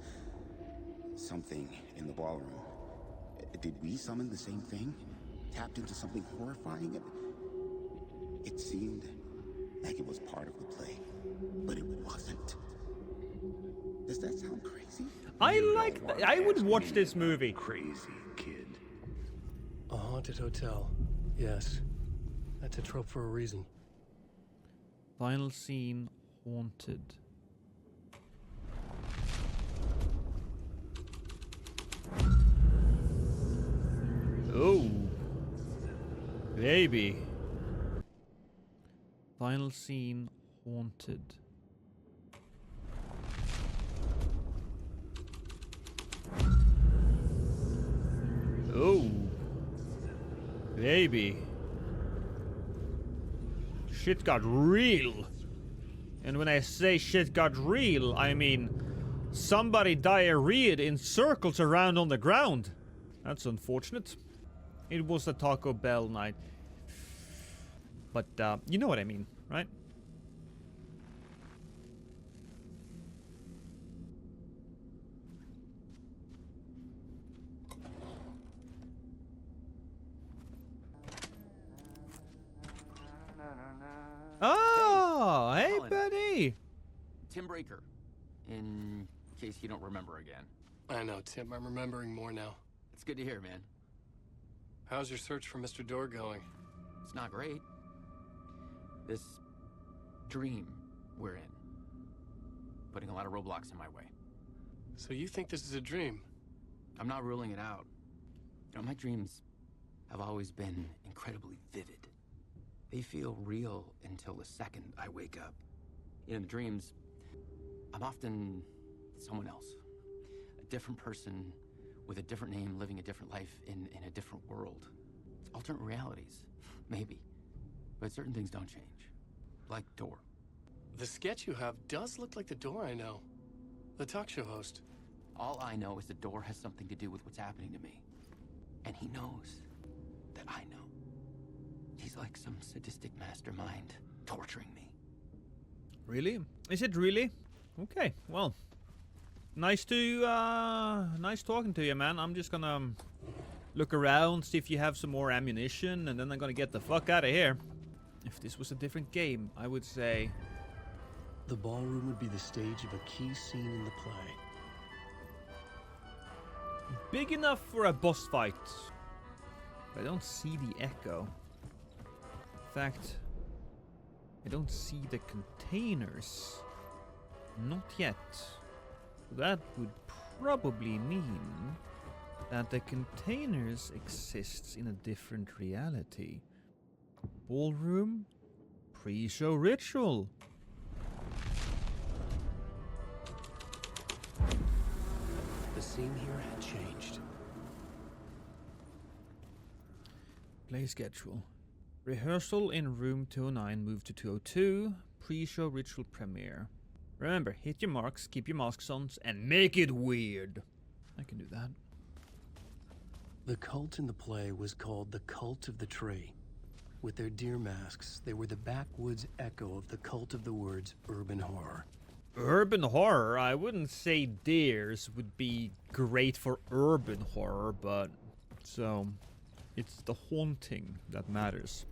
Speaker 17: something in the ballroom. Did we summon the same thing? Tapped into something horrifying? It seemed like it was part of the play, but it wasn't. Does that sound crazy?
Speaker 1: I like that. I would watch this movie.
Speaker 3: Crazy kid.
Speaker 2: A haunted hotel. Yes. That's a trope for a reason.
Speaker 1: Final scene, haunted. Oh, baby. Final scene, haunted. Oh, baby. Shit got real. And when I say shit got real, I mean somebody diarrheaed in circles around on the ground. That's unfortunate. It was a Taco Bell night. But, you know what I mean, right? Oh, hey, buddy.
Speaker 6: Tim Breaker, in case you don't remember again.
Speaker 16: I know, Tim. I'm remembering more now.
Speaker 6: It's good to hear, man.
Speaker 16: How's your search for Mr. Door going?
Speaker 6: It's not great. This dream we're in, putting a lot of roadblocks in my way.
Speaker 16: So you think this is a dream?
Speaker 6: I'm not ruling it out. You know, my dreams have always been incredibly vivid. They feel real until the second I wake up. In the dreams, I'm often someone else. A different person with a different name, living a different life in a different world. It's alternate realities, maybe. But certain things don't change. Like Door.
Speaker 16: The sketch you have does look like the Door I know. The talk show host.
Speaker 6: All I know is the Door has something to do with what's happening to me. And he knows that I know. He's like some sadistic mastermind torturing me.
Speaker 1: Really? Is it really? Okay, well. Nice talking to you, man. I'm just gonna look around, see if you have some more ammunition, and then I'm gonna get the fuck out of here. If this was a different game, I would say...
Speaker 2: The ballroom would be the stage of a key scene in the play.
Speaker 1: big enough for a boss fight. But I don't see the echo. In fact, I don't see the containers. Not yet. That would probably mean that the containers exists in a different reality. Ballroom, pre-show ritual.
Speaker 2: The scene here had changed.
Speaker 1: Play schedule. Rehearsal in room 209 moved to 202. Pre-show ritual premiere. Remember, hit your marks, keep your masks on, and make it weird. I can do that.
Speaker 2: The cult in the play was called the Cult of the Tree. With their deer masks, they were the backwoods echo of the cult of the word's urban horror.
Speaker 1: Urban horror? I wouldn't say deers would be great for urban horror, but... So, it's the haunting that matters.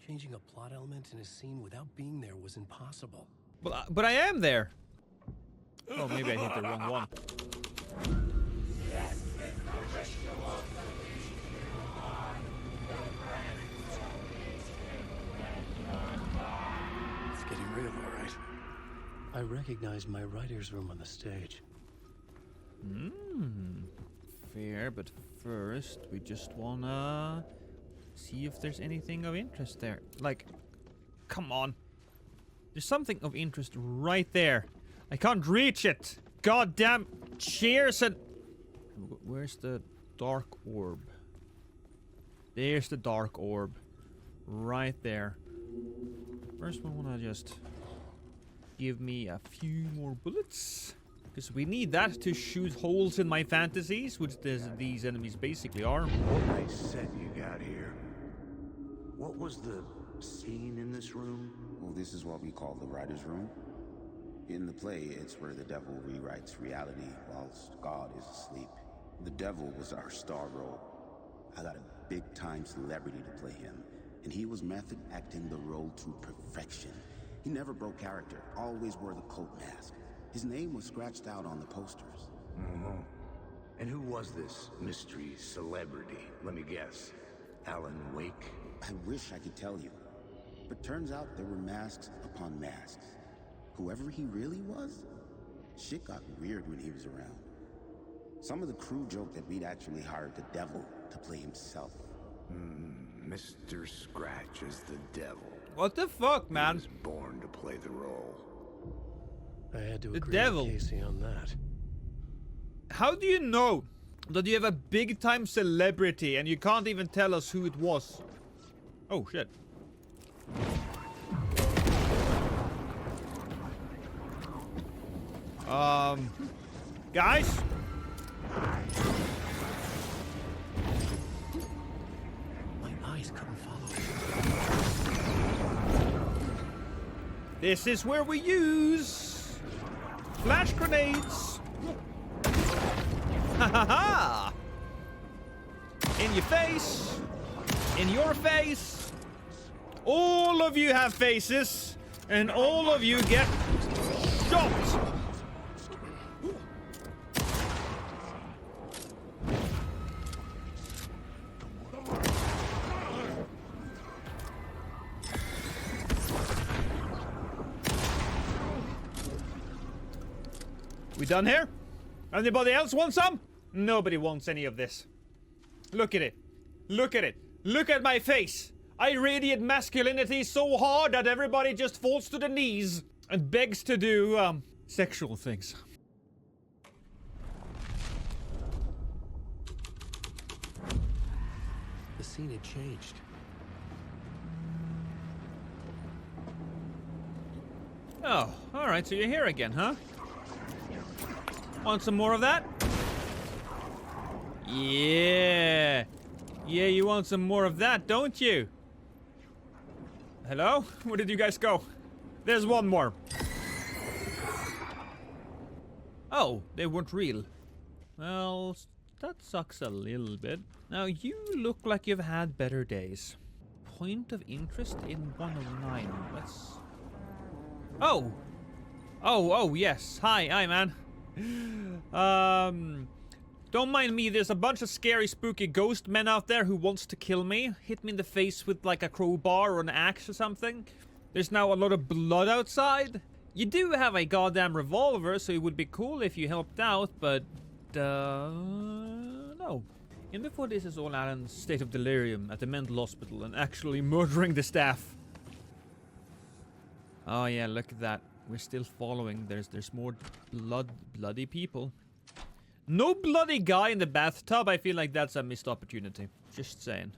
Speaker 2: Changing a plot element in a scene without being there was impossible.
Speaker 1: But I am there! Oh, maybe I hit the wrong one.
Speaker 2: It's getting real, all right. I recognized my writer's room on the stage.
Speaker 1: Fair, but first we just wanna see if there's anything of interest there. Like, come on. There's something of interest right there. I can't reach it. Goddamn chairs and... Where's the dark orb? There's the dark orb. Right there. First one wanna just give me a few more bullets. Because we need that to shoot holes in my fantasies, which these enemies basically are.
Speaker 9: What nice set you got here. What was the scene in this room?
Speaker 17: Well, this is what we call the writer's room. In the play, it's where the devil rewrites reality whilst God is asleep. The devil was our star role. I got a big-time celebrity to play him, and he was method acting the role to perfection. He never broke character, always wore the cult mask. His name was scratched out on the posters.
Speaker 3: And who was this mystery celebrity? Let me guess. Alan Wake?
Speaker 17: I wish I could tell you. But turns out there were masks upon masks. Whoever he really was, shit got weird when he was around. Some of the crew joked that we'd actually hired the devil to play himself.
Speaker 3: Mr. Scratch is the devil.
Speaker 1: What the fuck, man?
Speaker 3: He was born to play the role.
Speaker 2: I had to
Speaker 1: The
Speaker 2: agree
Speaker 1: devil.
Speaker 2: with Casey on that.
Speaker 1: How do you know that you have a big-time celebrity and you can't even tell us who it was? Oh, shit. Guys?
Speaker 2: My eyes couldn't follow it.
Speaker 1: This is where we use flash grenades. Ha ha ha! In your face. In your face. All of you have faces, and all of you get shot. We done here? Anybody else want some? Nobody wants any of this. Look at it. Look at it. Look at my face. I radiate masculinity so hard that everybody just falls to the knees and begs to do, sexual things.
Speaker 2: The scene had changed.
Speaker 1: Oh, alright, so you're here again, huh? Want some more of that? Yeah. Yeah, you want some more of that, don't you? Hello? Where did you guys go? There's one more. Oh, they weren't real. Well, that sucks a little bit. Now, you look like you've had better days. Point of interest in 109. Let's... Oh! Oh, yes. Hi, man. Don't mind me, there's a bunch of scary, spooky ghost men out there who wants to kill me. Hit me in the face with like a crowbar or an axe or something. There's now a lot of blood outside. You do have a goddamn revolver, so it would be cool if you helped out, but no. And before this is all Alan's state of delirium at the mental hospital and actually murdering the staff. Oh yeah, look at that. We're still following. There's more bloody people. No bloody guy in the bathtub. I feel like that's a missed opportunity. Just saying.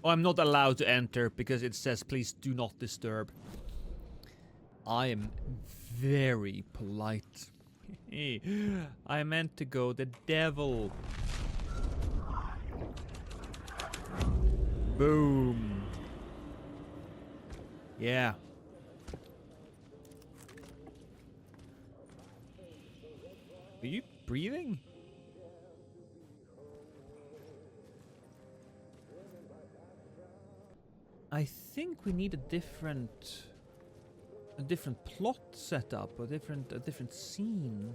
Speaker 1: Oh, I'm not allowed to enter because it says please do not disturb. I am very polite. I meant to go the devil. Boom. Yeah. Are you breathing? I think we need a different plot setup, a different scene.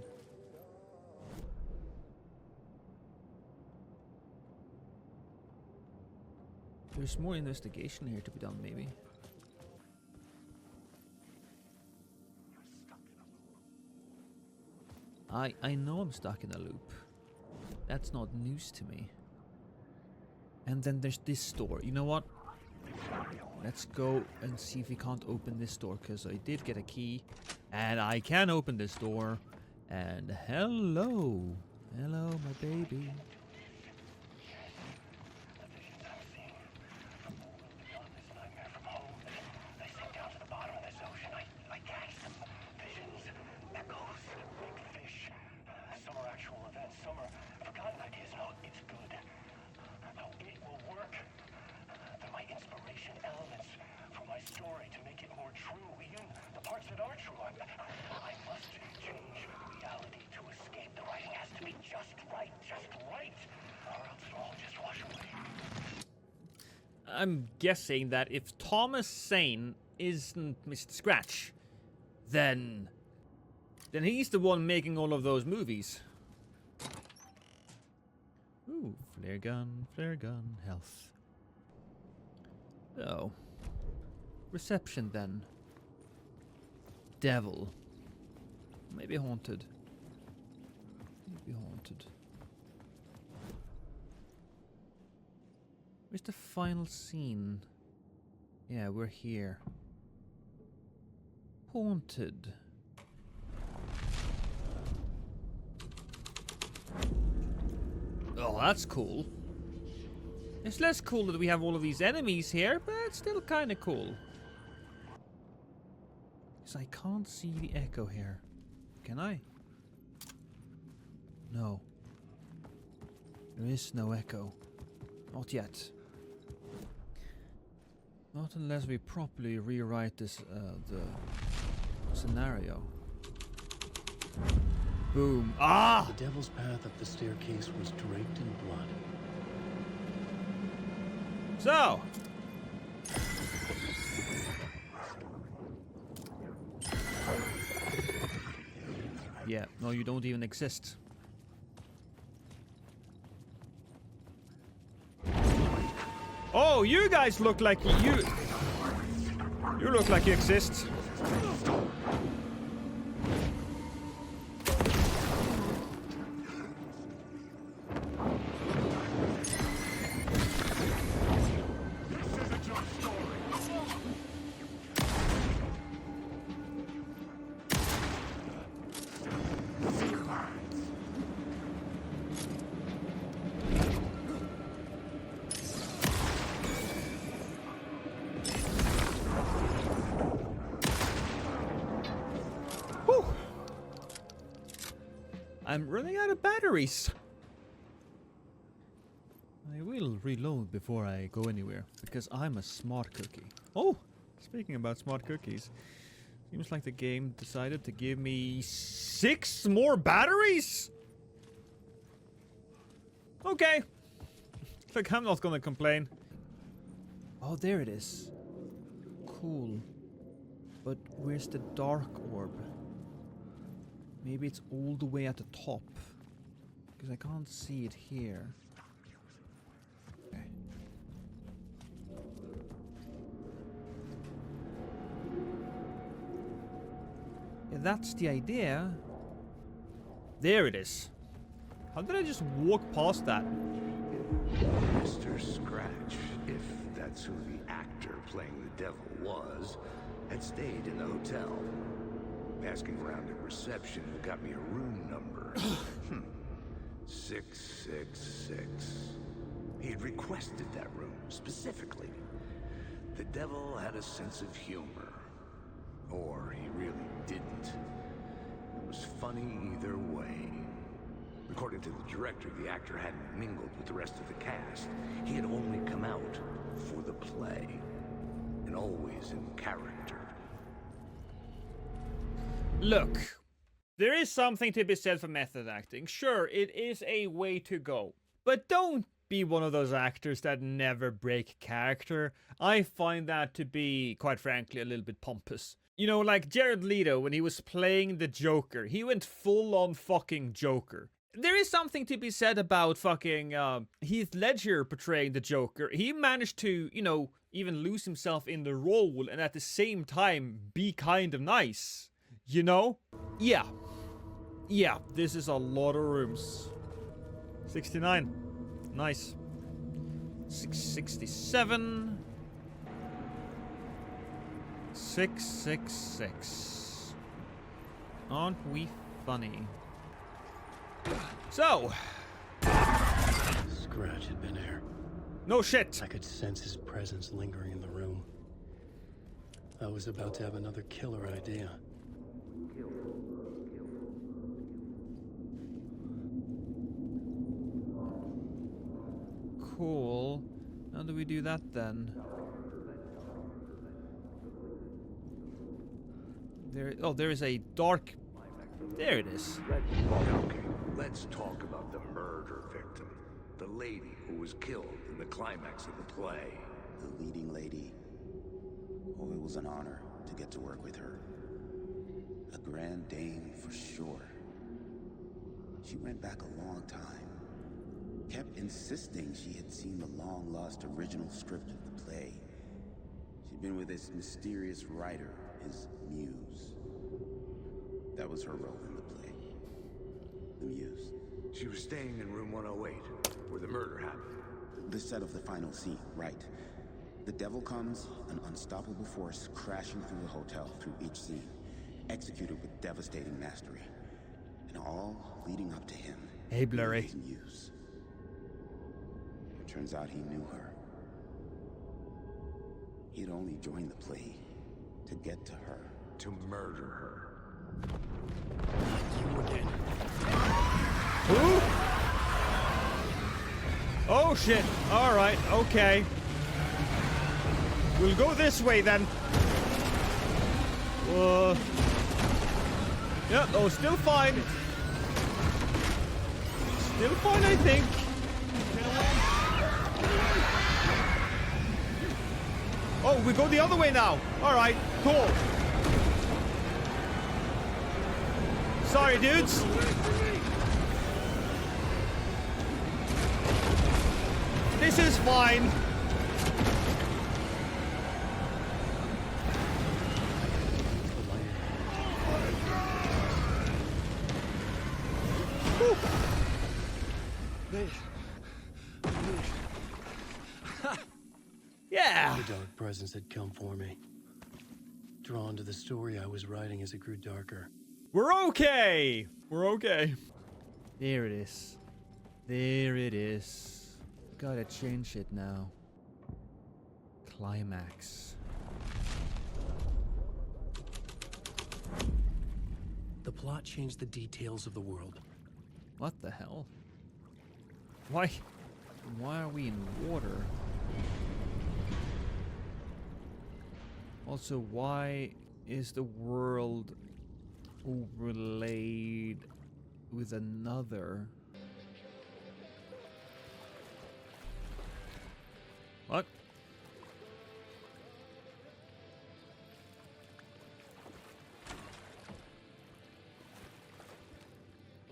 Speaker 1: There's more investigation here to be done, maybe. I know I'm stuck in a loop. That's not news to me. And then there's this door. You know what? Let's go and see if we can't open this door, because I did get a key. And I can open this door. And hello. Hello, my baby. I'm guessing that if Thomas Zane isn't Mr. Scratch, then he's the one making all of those movies. Ooh, flare gun, health. Oh. Reception then. Devil. Maybe haunted. Maybe haunted. Where's the final scene? Yeah, we're here. Haunted. Oh, that's cool. It's less cool that we have all of these enemies here, but it's still kind of cool. Because I can't see the echo here. Can I? No. There is no echo. Not yet. Not unless we properly rewrite this, the scenario. Boom. Ah!
Speaker 2: The devil's path up the staircase was draped in blood.
Speaker 1: So. Yeah, no, you don't even exist. Oh, you guys look like you look like you exist. I'm running out of batteries. I will reload before I go anywhere, because I'm a smart cookie. Oh, speaking about smart cookies, seems like the game decided to give me 6 more batteries? Okay. Look, I'm not gonna complain. Oh, there it is. Cool. But where's the dark orb? Maybe it's all the way at the top. Because I can't see it here. Okay. Yeah, that's the idea. There it is. How did I just walk past that?
Speaker 3: Mr. Scratch, if that's who the actor playing the devil was, had stayed in the hotel. Asking around at reception got me a room number. 666. He had requested that room, specifically. The devil had a sense of humor. Or he really didn't. It was funny either way. According to the director, the actor hadn't mingled with the rest of the cast. He had only come out for the play. And always in character.
Speaker 1: Look, there is something to be said for method acting. Sure, it is a way to go. But don't be one of those actors that never break character. I find that to be, quite frankly, a little bit pompous. You know, like Jared Leto, when he was playing the Joker, he went full on fucking Joker. There is something to be said about fucking Heath Ledger portraying the Joker. He managed to, you know, even lose himself in the role and at the same time be kind of nice. You know? Yeah. Yeah, this is a lot of rooms. 69. Nice. 667. 666. Aren't we funny? So.
Speaker 7: Scratch had been here.
Speaker 1: No shit.
Speaker 7: I could sense his presence lingering in the room. I was about to have another killer idea.
Speaker 1: Cool. How do we do that then? There is a dark... There it is.
Speaker 3: Let's talk about the murder victim. The lady who was killed in the climax of the play.
Speaker 17: The leading lady. Oh, it was an honor to get to work with her. A grand dame for sure. She went back a long time. Kept insisting she had seen the long-lost original script of the play. She'd been with this mysterious writer, his muse. That was her role in the play. The muse.
Speaker 3: She was staying in room 108, where the murder happened.
Speaker 17: The set of the final scene, right. The devil comes, an unstoppable force crashing through the hotel through each scene, executed with devastating mastery. And all leading up to him.
Speaker 1: Hey, Blurry.
Speaker 17: His muse. It turns out he knew her. He'd only joined the play to get to her.
Speaker 3: To murder her.
Speaker 7: You again.
Speaker 1: Who? Oh shit. Alright, okay. We'll go this way then. Yeah, oh, still fine. Still fine, I think. Oh, we go the other way now. Alright, cool. Sorry, dudes. This is fine. Yeah.
Speaker 7: The dark presence had come for me. Drawn to the story I was writing as it grew darker.
Speaker 1: We're okay. We're okay. There it is. There it is. Gotta change it now. Climax.
Speaker 7: The plot changed the details of the world.
Speaker 1: What the hell? Why are we in water? Also, why is the world overlaid with another? What?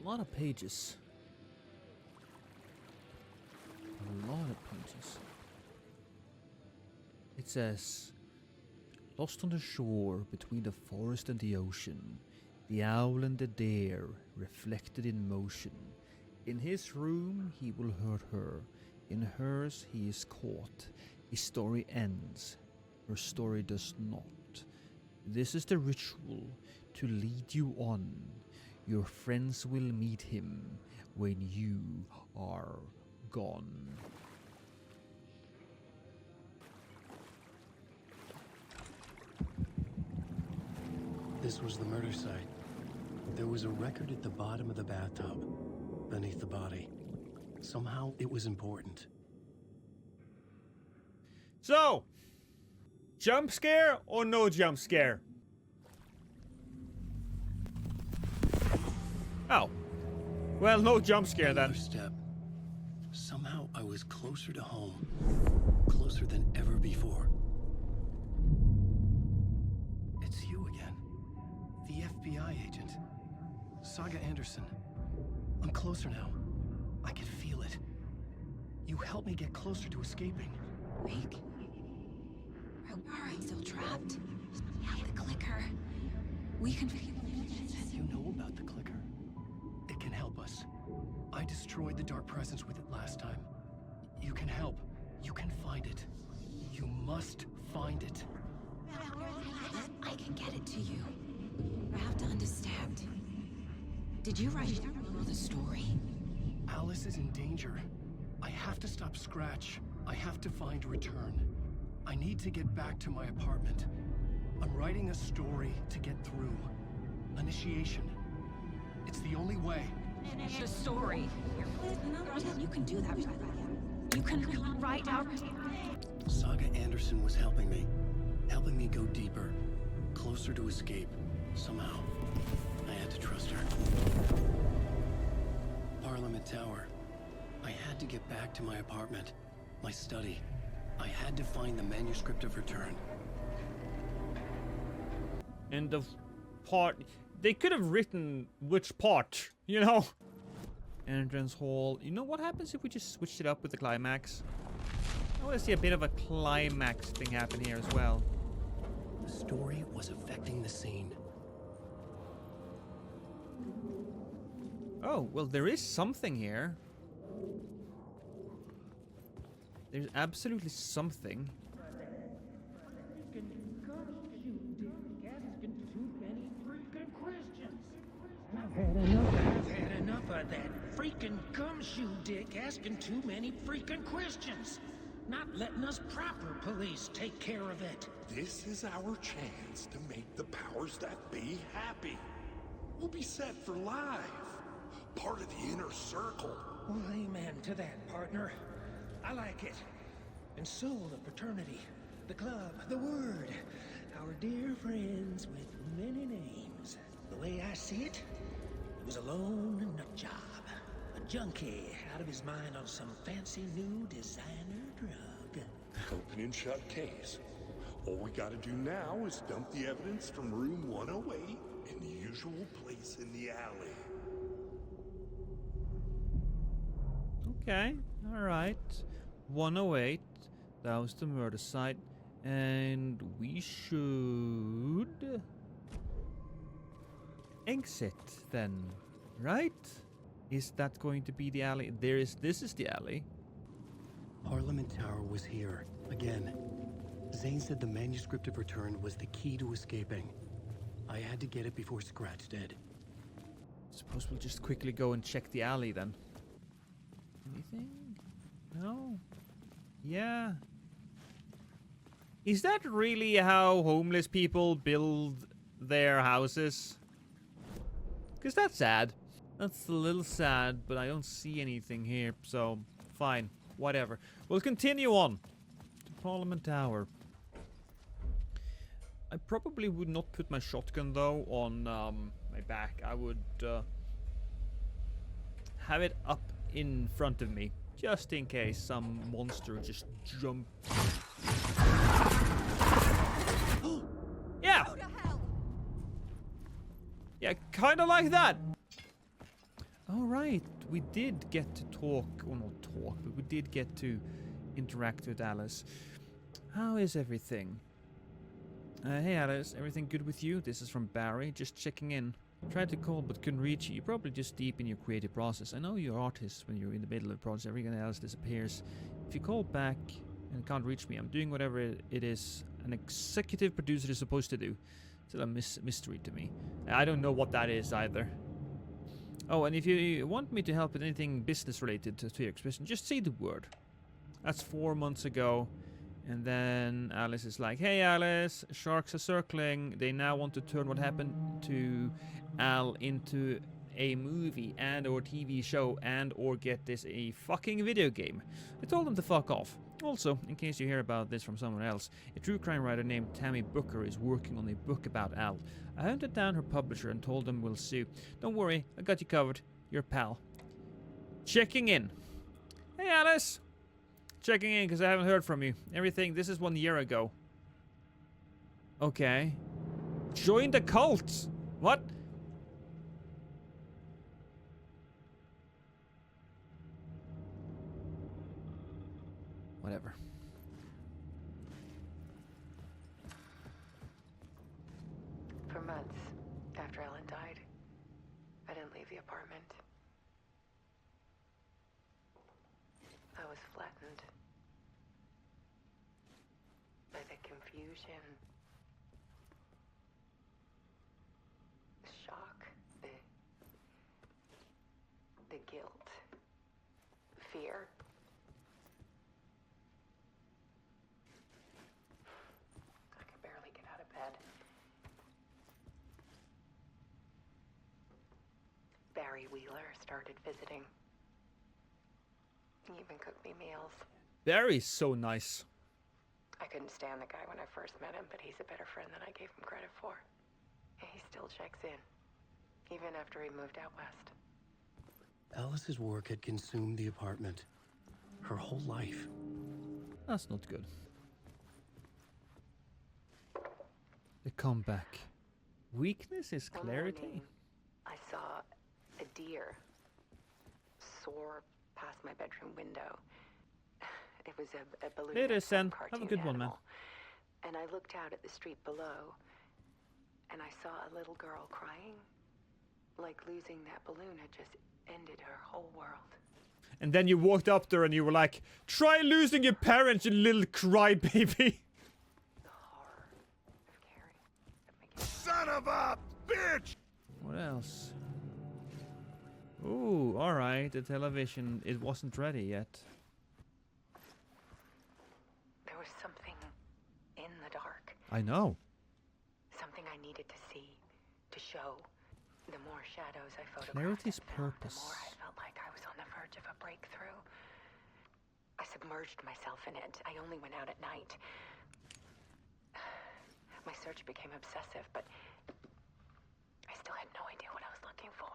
Speaker 1: A lot of pages. A lot of pages. It says, lost on the shore between the forest and the ocean, the owl and the deer reflected in motion. In his room he will hurt her, in hers he is caught. His story ends, her story does not. This is the ritual to lead you on. Your friends will meet him when you are gone.
Speaker 2: This was the murder site. There was a record at the bottom of the bathtub, beneath the body. Somehow it was important.
Speaker 1: So, jump scare or no jump scare? Oh. Well, no jump scare then.
Speaker 2: Another step. Somehow I was closer to home. Closer than ever before. It's you again. The FBI agent. Saga Anderson. I'm closer now. I can feel it. You helped me get closer to escaping.
Speaker 15: Wake? I'm still trapped. Yeah, the clicker. We can...
Speaker 2: You know about the clicker? It can help us. I destroyed the dark presence with it last time. You can help. You can find it. You must find it.
Speaker 15: I can get it to you. I have to understand. Did you write the story?
Speaker 2: Alice is in danger. I have to stop Scratch. I have to find Return. I need to get back to my apartment. I'm writing a story to get through. Initiation. It's the only way.
Speaker 15: The story. You can do that. You can write out...
Speaker 2: Saga Anderson was helping me go deeper, closer to escape. Somehow, I had to trust her. Parliament Tower. I had to get back to my apartment, my study. I had to find the manuscript of Return.
Speaker 1: And the part... They could have written which part, you know? Entrance hall. You know what happens if we just switched it up with the climax? I want to see a bit of a climax thing happen here as well.
Speaker 2: The story was affecting the scene.
Speaker 1: Oh, well, there is something here. There's absolutely something.
Speaker 11: I've had enough of that freaking gumshoe dick asking too many freaking questions. Not letting us proper police take care of it.
Speaker 9: This is our chance to make the powers that be happy. We'll be set for life. Part of the inner circle.
Speaker 11: Well, amen to that, partner. I like it. And so the fraternity, the club, the word, our dear friends with many names. The way I see it, it was a lone nut job. A junkie out of his mind on some fancy new designer drug.
Speaker 9: Open and shut case. All we gotta do now is dump the evidence from room 108 in the usual place in the alley.
Speaker 1: Okay, alright. 108. That was the murder site. And we should... exit then, right? Is that going to be the alley? This is the alley.
Speaker 2: Parliament Tower was here, again. Zane said the manuscript of Return was the key to escaping. I had to get it before Scratch did.
Speaker 1: Suppose we'll just quickly go and check the alley then. Anything? No? Yeah. Is that really how homeless people build their houses? Because that's sad. That's a little sad, but I don't see anything here, so fine. Whatever. We'll continue on to Parliament Tower. I probably would not put my shotgun, though, on my back. I would have it up in front of me, just in case some monster just jump. Yeah! Yeah, kind of like that. All right, we did get to talk, or not talk, but we did get to interact with Alice. How is everything? Hey Alice, everything good with you? This is from Barry, just checking in. Tried to call but couldn't reach you. You're probably just deep in your creative process. I know you're an artist when you're in the middle of a project. Everything else disappears. If you call back and can't reach me, I'm doing whatever it is an executive producer is supposed to do. Still a mystery to me. I don't know what that is either. Oh, and if you want me to help with anything business related to your expression, just say the word. That's 4 months ago. And then Alice is like, hey Alice, sharks are circling. They now want to turn what happened to Al into a movie and or TV show and or get this a fucking video game. I told them to fuck off. Also, in case you hear about this from someone else, a true crime writer named Tammy Booker is working on a book about Al. I hunted down her publisher and told them we'll sue. Don't worry, I got you covered. Your pal. Checking in. Hey Alice! Checking in because I haven't heard from you. Everything, this is 1 year ago. Okay. Join the cult! What? Whatever.
Speaker 19: For months after Ellen died, I didn't leave the apartment. I was flattened by the confusion, the shock, the guilt, fear. I could barely get out of bed. Barry Wheeler started visiting. He even cooked me meals.
Speaker 1: Barry's so nice.
Speaker 19: I couldn't stand the guy when I first met him, but he's a better friend than I gave him credit for. He still checks in, even after he moved out west.
Speaker 2: Alice's work had consumed the apartment. Her whole life.
Speaker 1: That's not good. The comeback. Weakness is clarity.
Speaker 19: One morning, I saw a deer soar past my bedroom window. It was a balloon.
Speaker 1: Later, Sen. Have a good one, man.
Speaker 19: And I looked out at the street below, and I saw a little girl crying. Like losing that balloon had just ended her whole world.
Speaker 1: And then you walked up there and you were like, try losing your parents, you little crybaby.
Speaker 9: Son of a bitch!
Speaker 1: What else? Ooh, alright, the television, it wasn't ready yet.
Speaker 19: There was something in the dark.
Speaker 1: I know.
Speaker 19: Something I needed to see, to show. The more shadows I photographed,
Speaker 1: Clarity's
Speaker 19: the
Speaker 1: purpose.
Speaker 19: more I felt like I was on the verge of a breakthrough. I submerged myself in it. I only went out at night. My search became obsessive, but I still had no idea what I was looking for.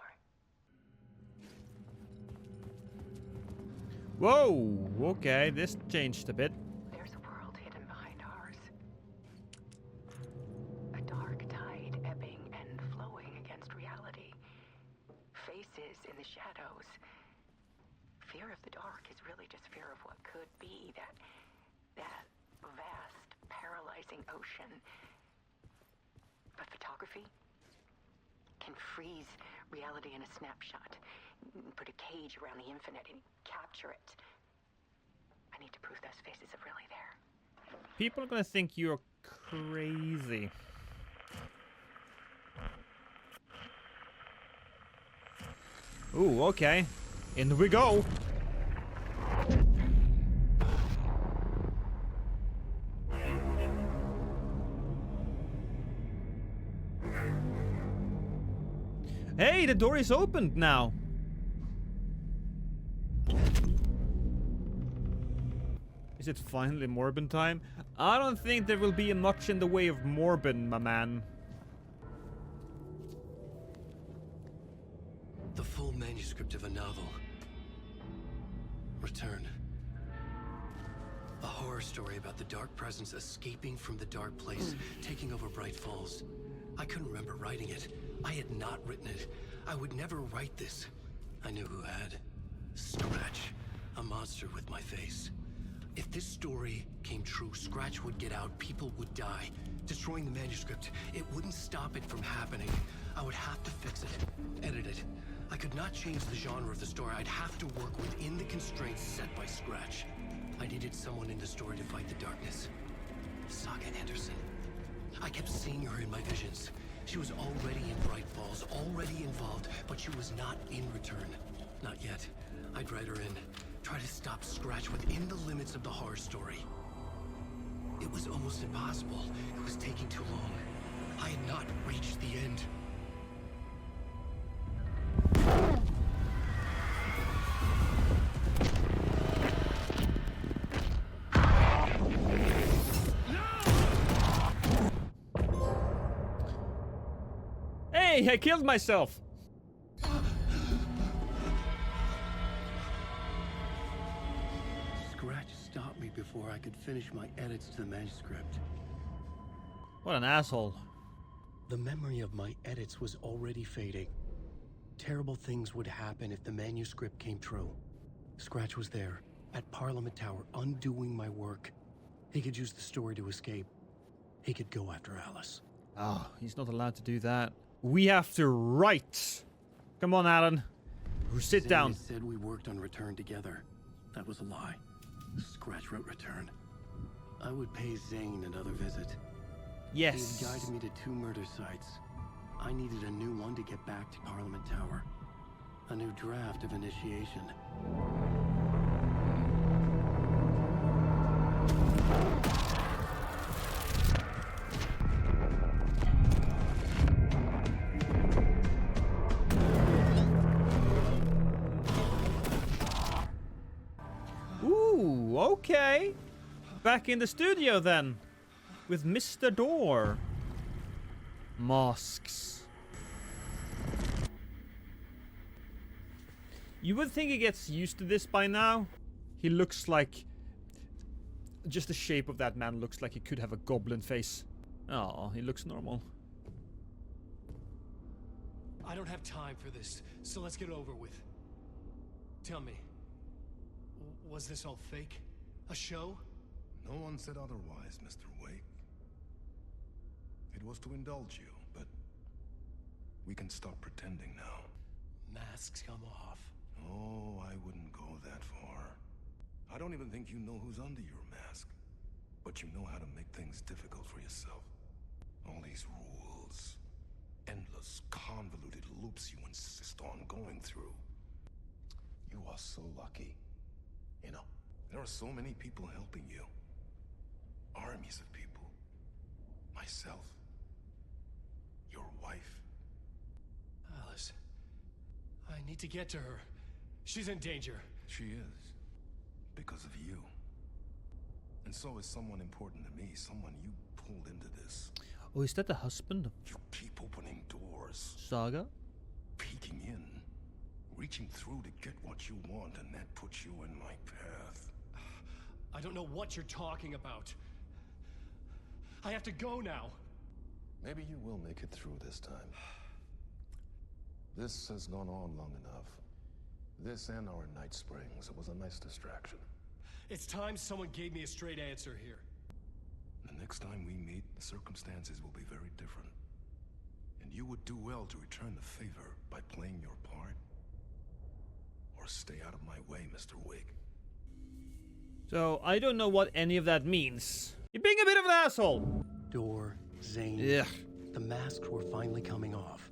Speaker 1: Whoa, okay, this changed a bit.
Speaker 19: There's a world hidden behind ours. A dark tide ebbing and flowing against reality. Faces in the shadows. Fear of the dark is really just fear of what could be, that vast, paralyzing ocean. But photography can freeze reality in a snapshot, put a cage around the infinite and capture it. I need to prove those faces are really there.
Speaker 1: People are gonna think you're crazy. Ooh, okay. In we go. Hey, the door is opened now. Is it finally Morbin time? I don't think there will be much in the way of Morbin, my man.
Speaker 2: The full manuscript of a novel. Return. A horror story about the dark presence escaping from the dark place, taking over Bright Falls. I couldn't remember writing it. I had not written it. I would never write this. I knew who had. Scratch. A monster with my face. If this story came true, Scratch would get out, people would die. Destroying the manuscript, it wouldn't stop it from happening. I would have to fix it, edit it. I could not change the genre of the story. I'd have to work within the constraints set by Scratch. I needed someone in the story to fight the darkness. Saga Anderson. I kept seeing her in my visions. She was already in Bright Falls, already involved, but she was not in Return. Not yet. I'd write her in. Try to stop Scratch within the limits of the horror story. It was almost impossible. It was taking too long. I had not reached the end.
Speaker 1: Hey, I killed myself!
Speaker 2: Scratch stopped me before I could finish my edits to the manuscript.
Speaker 1: What an asshole.
Speaker 2: The memory of my edits was already fading. Terrible things would happen if the manuscript came true. Scratch was there, at Parliament Tower, undoing my work. He could use the story to escape. He could go after Alice.
Speaker 1: Oh, he's not allowed to do that. We have to write. Come on, Alan. Sit
Speaker 2: Zane
Speaker 1: down.
Speaker 2: said we worked on Return together. That was a lie. Scratch wrote Return. I would pay Zane another visit.
Speaker 1: Yes.
Speaker 2: He had guided me to 2 murder sites. I needed a new one to get back to Parliament Tower. A new draft of initiation.
Speaker 1: Ooh, okay. Back in the studio then. With Mr. Door. Masks. You would think he gets used to this by now. He looks like... Just the shape of that man looks like he could have a goblin face. Oh, he looks normal.
Speaker 16: I don't have time for this, so let's get it over with. Tell me, was this all fake? A show?
Speaker 14: No one said otherwise, Mr. Wake. It was to indulge you, but we can stop pretending now.
Speaker 16: Masks come off.
Speaker 14: Oh, I wouldn't go that far. I don't even think you know who's under your mask. But you know how to make things difficult for yourself. All these rules. Endless, convoluted loops you insist on going through. You are so lucky. You know, there are so many people helping you. Armies of people. Myself. Your wife.
Speaker 16: Alice, I need to get to her. She's in danger.
Speaker 14: She is. Because of you. And so is someone important to me, someone you pulled into this.
Speaker 1: Oh, is that the husband of
Speaker 14: You keep opening doors.
Speaker 1: Saga?
Speaker 14: Peeking in. Reaching through to get what you want, and that puts you in my path.
Speaker 16: I don't know what you're talking about. I have to go now.
Speaker 14: Maybe you will make it through this time. This has gone on long enough. This and our Night Springs. It was a nice distraction.
Speaker 16: It's time someone gave me a straight answer here.
Speaker 14: The next time we meet, the circumstances will be very different. And you would do well to return the favor by playing your part. Or stay out of my way, Mr. Wake.
Speaker 1: So, I don't know what any of that means. You're being a bit of an asshole!
Speaker 2: Door, Zane.
Speaker 1: Yeah.
Speaker 2: The masks were finally coming off.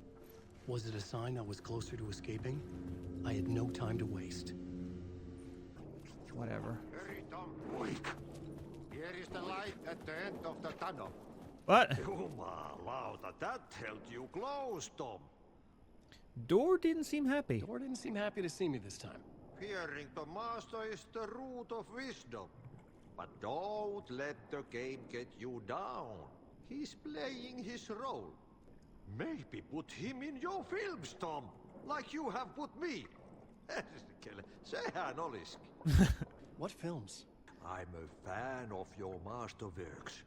Speaker 2: Was it a sign I was closer to escaping? I had no time to waste.
Speaker 1: Whatever.
Speaker 9: Hurry, Tom. Wake. Here is the light at the end of the tunnel.
Speaker 1: What?
Speaker 9: Jumalauta, that held you close, Tom.
Speaker 1: Door didn't seem happy.
Speaker 2: Door didn't seem happy to see me this time.
Speaker 9: Fearing the master is the root of wisdom. But don't let the game get you down. He's playing his role. Maybe put him in your films, Tom. Like you have put me. Sehän olisikin.
Speaker 2: What films?
Speaker 9: I'm a fan of your masterworks.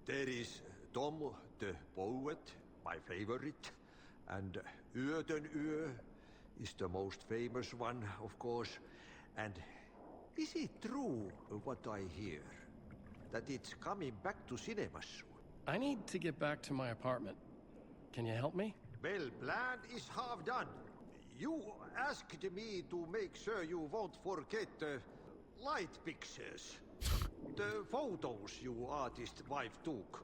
Speaker 9: There is Tom the Poet, my favorite, and Yö den Yö,
Speaker 18: is the most famous one, of course. And is it true what I hear? That it's coming back to cinemas soon?
Speaker 16: I need to get back to my apartment. Can you help me?
Speaker 18: Well, plan is half done. You asked me to make sure you won't forget the light pictures. The photos your artist wife took.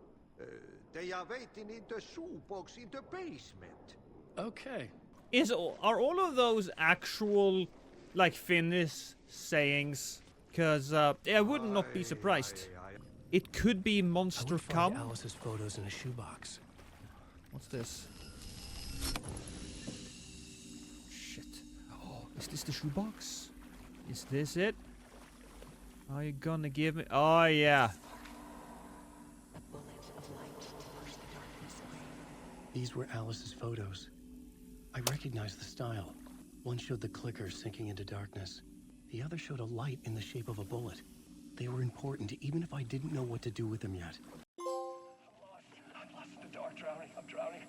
Speaker 18: They are waiting in the shoebox in the basement.
Speaker 16: Okay.
Speaker 1: Are all of those actual, like, Finnish sayings? Because I would not be surprised. It could be Monster Come.
Speaker 2: Alice's photos in a shoebox.
Speaker 1: What's this? Shit. Oh, is this the shoebox? Is this it? Are you gonna give me? Oh, yeah.
Speaker 2: These were Alice's photos. I recognized the style. One showed the clicker sinking into darkness. The other showed a light in the shape of a bullet. They were important, even if I didn't know what to do with them yet.
Speaker 8: I'm lost in the dark, drowning. I'm drowning.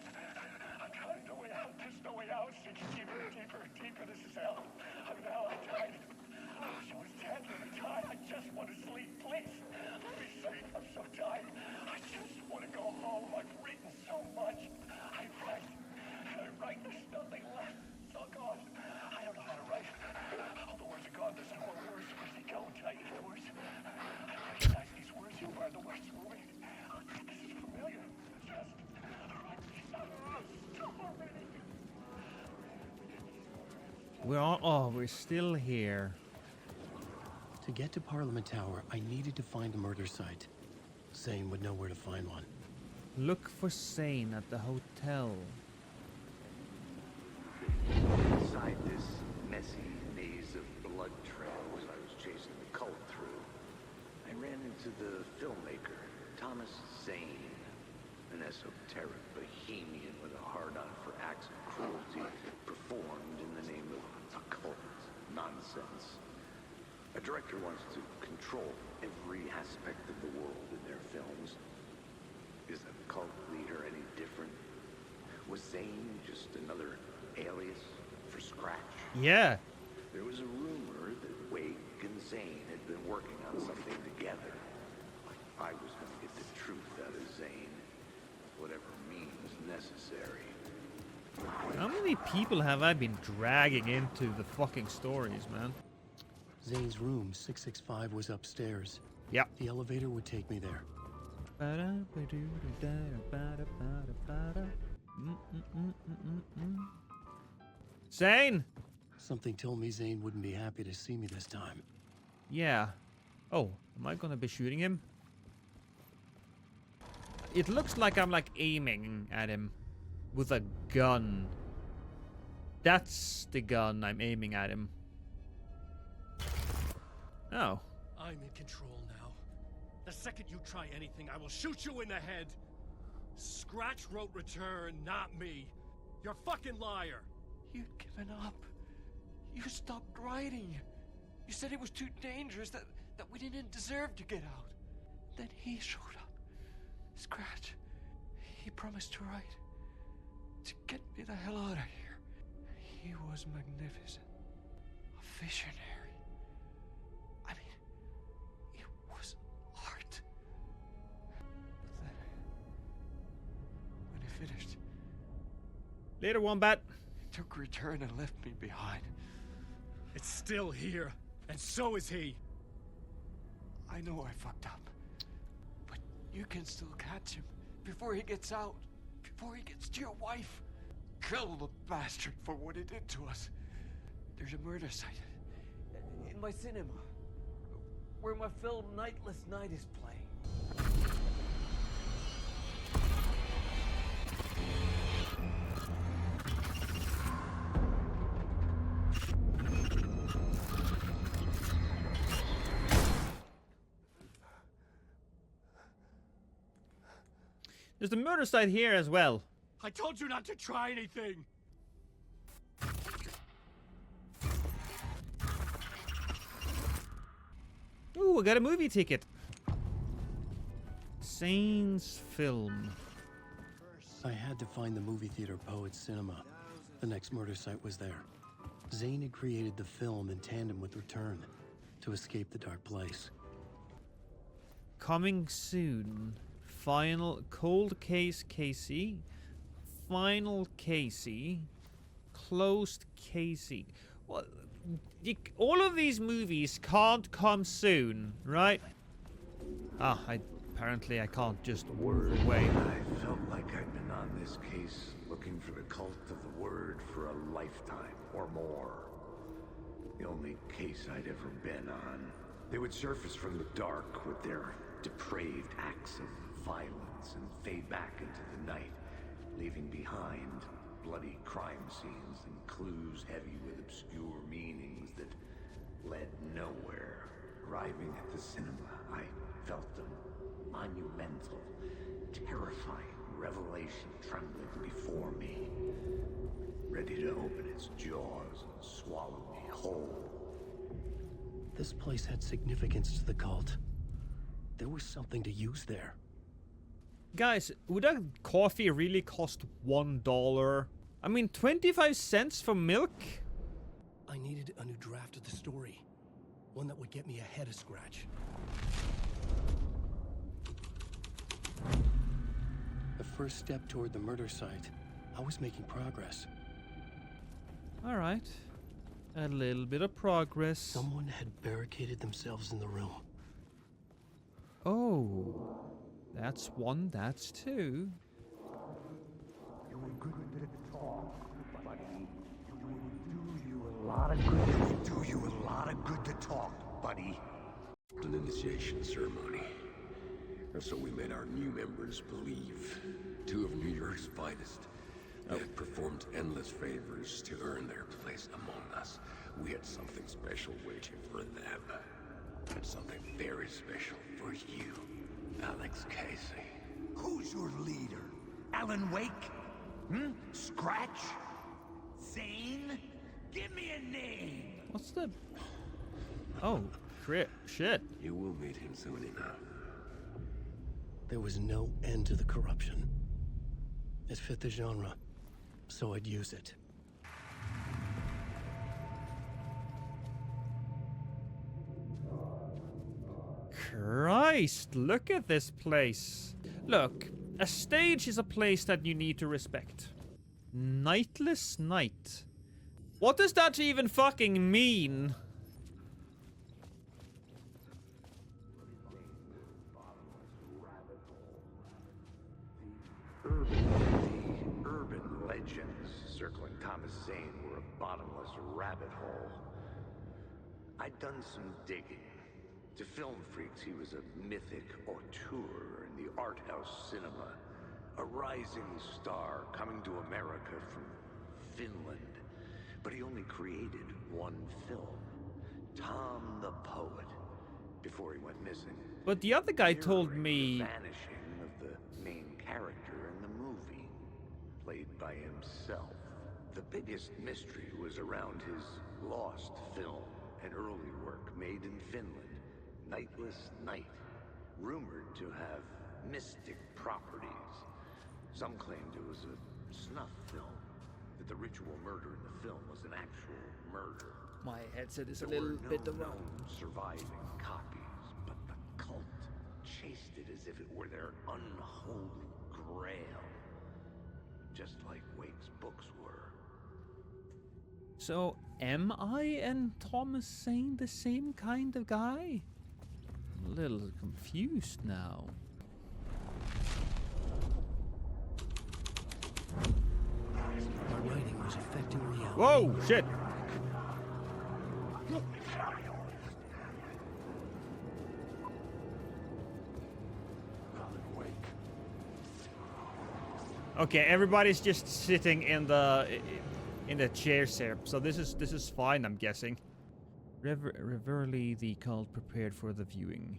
Speaker 8: I'm drowning. No way out. There's no way out. It's deeper, deeper, deeper. This is hell. I'm in hell. I died. I wish I was dead. I died. I just want to sleep. Please. Let me sleep. I'm so tired. I just want to go home. I've written so much. I write. There's nothing left. It's all gone. I don't know how to write. All the words are gone. There's no more words. Where's they go? Tell you the words. I recognize these words. You are the words for me. This is familiar. Just stop already.
Speaker 1: We're still here.
Speaker 2: To get to Parliament Tower, I needed to find a murder site. Zane would know where to find one.
Speaker 1: Look for Zane at the hotel.
Speaker 3: Inside this messy maze of blood trails I was chasing the cult through, I ran into the filmmaker, Thomas Zane, an esoteric bohemian with a hard-on for acts of cruelty performed in the name of occult nonsense. A director wants to control every aspect of the world in their films. Is a cult leader any different? Was Zane just another alias for Scratch?
Speaker 1: Yeah.
Speaker 3: There was a rumor that Wake and Zane had been working on something together. I was going to get the truth out of Zane, whatever means necessary.
Speaker 1: How many people have I been dragging into the fucking stories, man?
Speaker 2: Zane's room, 665, was upstairs.
Speaker 1: Yep.
Speaker 2: The elevator would take me there.
Speaker 1: Zane!
Speaker 2: Something told me Zane wouldn't be happy to see me this time.
Speaker 1: Yeah. Oh, am I gonna be shooting him? It looks like I'm like aiming at him with a gun. That's the gun I'm aiming at him. Oh.
Speaker 21: I'm in control now. The second you try anything, I will shoot you in the head. Scratch wrote Return, not me. You're a fucking liar.
Speaker 5: You'd given up. You stopped writing. You said it was too dangerous, that we didn't deserve to get out. Then he showed up. Scratch. He promised to write. To get me the hell out of here. He was magnificent. A visionary. I mean, it was art. But then, when he finished,
Speaker 1: Later, Wombat.
Speaker 5: he took Return and left me behind.
Speaker 21: It's still here, and so is he.
Speaker 5: I know I fucked up. But you can still catch him before he gets out. Before he gets to your wife. Kill the bastard for what he did to us. There's a murder site in my cinema where my film Nightless Night is playing.
Speaker 1: There's a murder site here as well.
Speaker 21: I told you not to try anything.
Speaker 1: Ooh, I got a movie ticket. Zane's film.
Speaker 2: I had to find the movie theater Poets Cinema. The next murder site was there.
Speaker 7: Zane had created the film in tandem with Return to escape the dark place.
Speaker 1: Coming soon. Final Cold Case Casey. Final Casey. Closed Casey. Well, all of these movies can't come soon, right? Ah, apparently I can't just word away.
Speaker 3: I felt like I'd been on this case looking for the cult of the word for a lifetime or more. The only case I'd ever been on. They would surface from the dark with their depraved acts of violence and fade back into the night, leaving behind bloody crime scenes and clues heavy with obscure meanings that led nowhere. Arriving at the cinema, I felt a monumental, terrifying revelation trembling before me, ready to open its jaws and swallow me whole.
Speaker 7: This place had significance to the cult. There was something to use there.
Speaker 1: Guys, would a coffee really cost $1? I mean, 25 cents for milk?
Speaker 2: I needed a new draft of the story. One that would get me ahead of Scratch. The first step toward the murder site. I was making progress.
Speaker 1: Alright. A little bit of progress.
Speaker 2: Someone had barricaded themselves in the room.
Speaker 1: Oh. That's one, that's two.
Speaker 9: You were good at talk, buddy. It would do you a lot of good. It would do you a lot of good to talk, buddy.
Speaker 13: An initiation ceremony. Or so we made our new members believe. Two of New York's finest. They had performed endless favors to earn their place among us. We had something special waiting for them. And something very special for you, Alex Casey.
Speaker 3: Who's your leader? Alan Wake? Scratch? Zane? Give me a name!
Speaker 1: What's the... Oh, shit.
Speaker 13: You will meet him soon enough.
Speaker 2: There was no end to the corruption. It fit the genre, so I'd use it.
Speaker 1: Christ, look at this place. Look, a stage is a place that you need to respect. Nightless night. What does that even fucking mean?
Speaker 3: The urban legends circling Thomas Zane were a bottomless rabbit hole. I'd done some digging. To film freaks, he was a mythic auteur in the art house cinema. A rising star coming to America from Finland. But he only created one film. Tom the Poet. Before he went missing.
Speaker 1: But the other guy told me...
Speaker 3: The vanishing of the main character in the movie. Played by himself. The biggest mystery was around his lost film. An early work made in Finland. Nightless Night, rumored to have mystic properties. Some claimed it was a snuff film, that the ritual murder in the film was an actual murder.
Speaker 1: My headset is a
Speaker 3: There
Speaker 1: little
Speaker 3: were
Speaker 1: bit
Speaker 3: no
Speaker 1: of a...
Speaker 3: known surviving copies, but the cult chased it as if it were their unholy grail. Just like Wake's books were.
Speaker 1: So, am I and Thomas Zane the same kind of guy? I'm a little confused now.
Speaker 2: My writing was affecting reality.
Speaker 1: Whoa, shit! Okay, everybody's just sitting in the chairs here, so this is fine, I'm guessing. Reverently, the cult prepared for the viewing.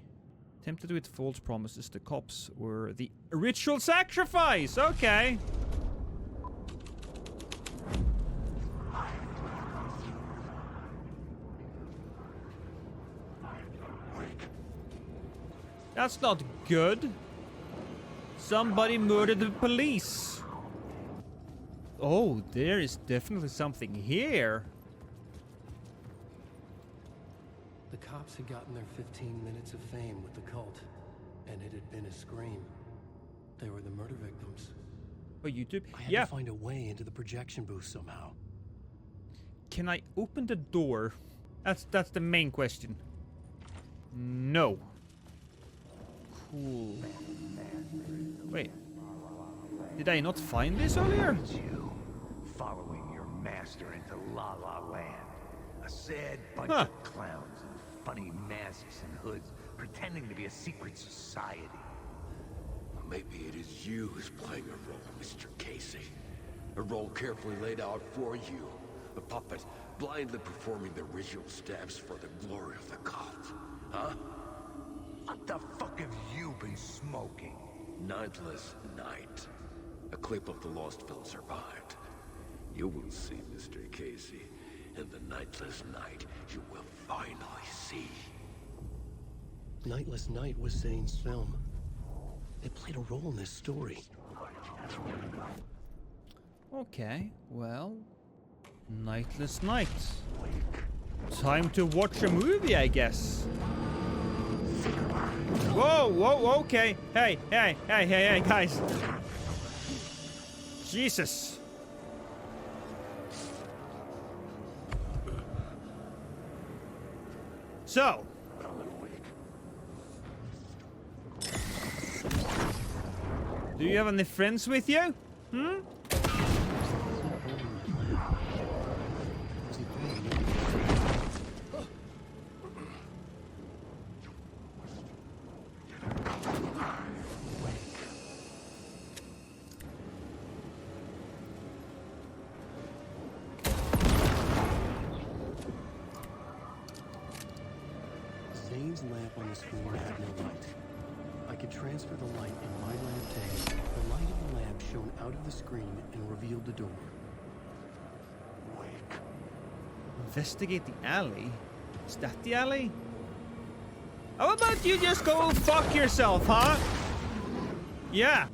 Speaker 1: Tempted with false promises, the cops were the ritual sacrifice. Okay. That's not good. Somebody murdered the police. Oh, there is definitely something here.
Speaker 2: The cops had gotten their 15 minutes of fame with the cult, and it had been a scream. They were the murder victims.
Speaker 1: Oh, YouTube?
Speaker 2: I had
Speaker 1: Yeah.
Speaker 2: to find a way into the projection booth somehow.
Speaker 1: Can I open the door? That's the main question. No. Cool. Wait. Did I not find this earlier?
Speaker 3: You following your master into La La Land. A sad bunch
Speaker 1: Huh.
Speaker 3: of clowns in funny masks and hoods pretending to be a secret society.
Speaker 13: Maybe it is you who's playing a role, Mr. Casey. A role carefully laid out for you. A puppet blindly performing the ritual steps for the glory of the cult. Huh?
Speaker 3: What the fuck have you been smoking?
Speaker 13: Nightless Night. A clip of the lost film survived. You will see, Mr. Casey. In the Nightless Night, you will finally see.
Speaker 2: Nightless Night was Zane's film. It played a role in this story.
Speaker 1: Okay, well, Nightless Night. Time to watch a movie, I guess. Whoa, whoa, okay. Hey, guys. Jesus. So. Do you have any friends with you? Hmm?
Speaker 2: Zane's lamp on the screen had no light. I could transfer the light in my lamp tank. The light of the lamp shone out of the screen and revealed the door.
Speaker 1: Investigate the alley? Is that the alley? How about you just go fuck yourself, huh? Yeah.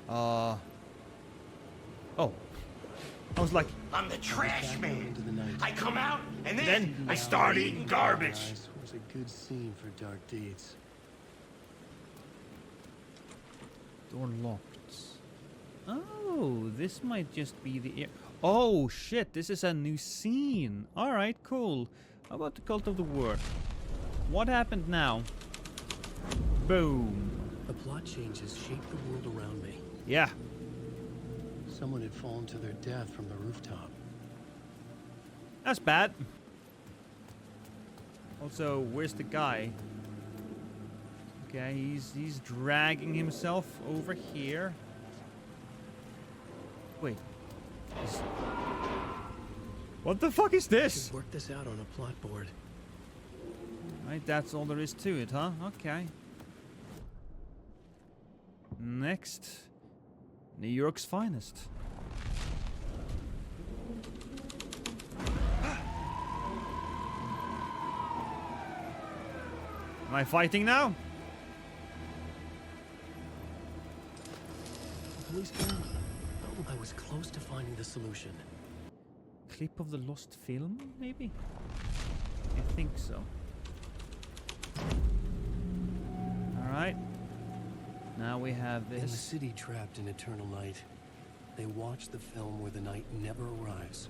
Speaker 1: Oh. I was like,
Speaker 9: I'm the trash man. I come out and then I start eating garbage.
Speaker 2: This was a good scene for dark deeds.
Speaker 1: door locked. Oh, this might just be the... Oh, shit, this is a new scene. Alright, cool. How about the Cult of the Word? What happened now? Boom.
Speaker 2: The plot changes shaped the world around me.
Speaker 1: Yeah.
Speaker 2: Someone had fallen to their death from the rooftop.
Speaker 1: That's bad. Also, where's the guy? Okay, he's dragging himself over here. Wait. What the fuck is this?
Speaker 2: Work this out on a plot board.
Speaker 1: Right, that's all there is to it, huh? Okay. Next, New York's finest. Am I fighting now?
Speaker 2: Police gun. Oh, I was close to finding the solution.
Speaker 1: Clip of the lost film, maybe? I think so. Alright. Now we have this.
Speaker 2: In the city trapped in eternal night, they watch the film where the night never arrives,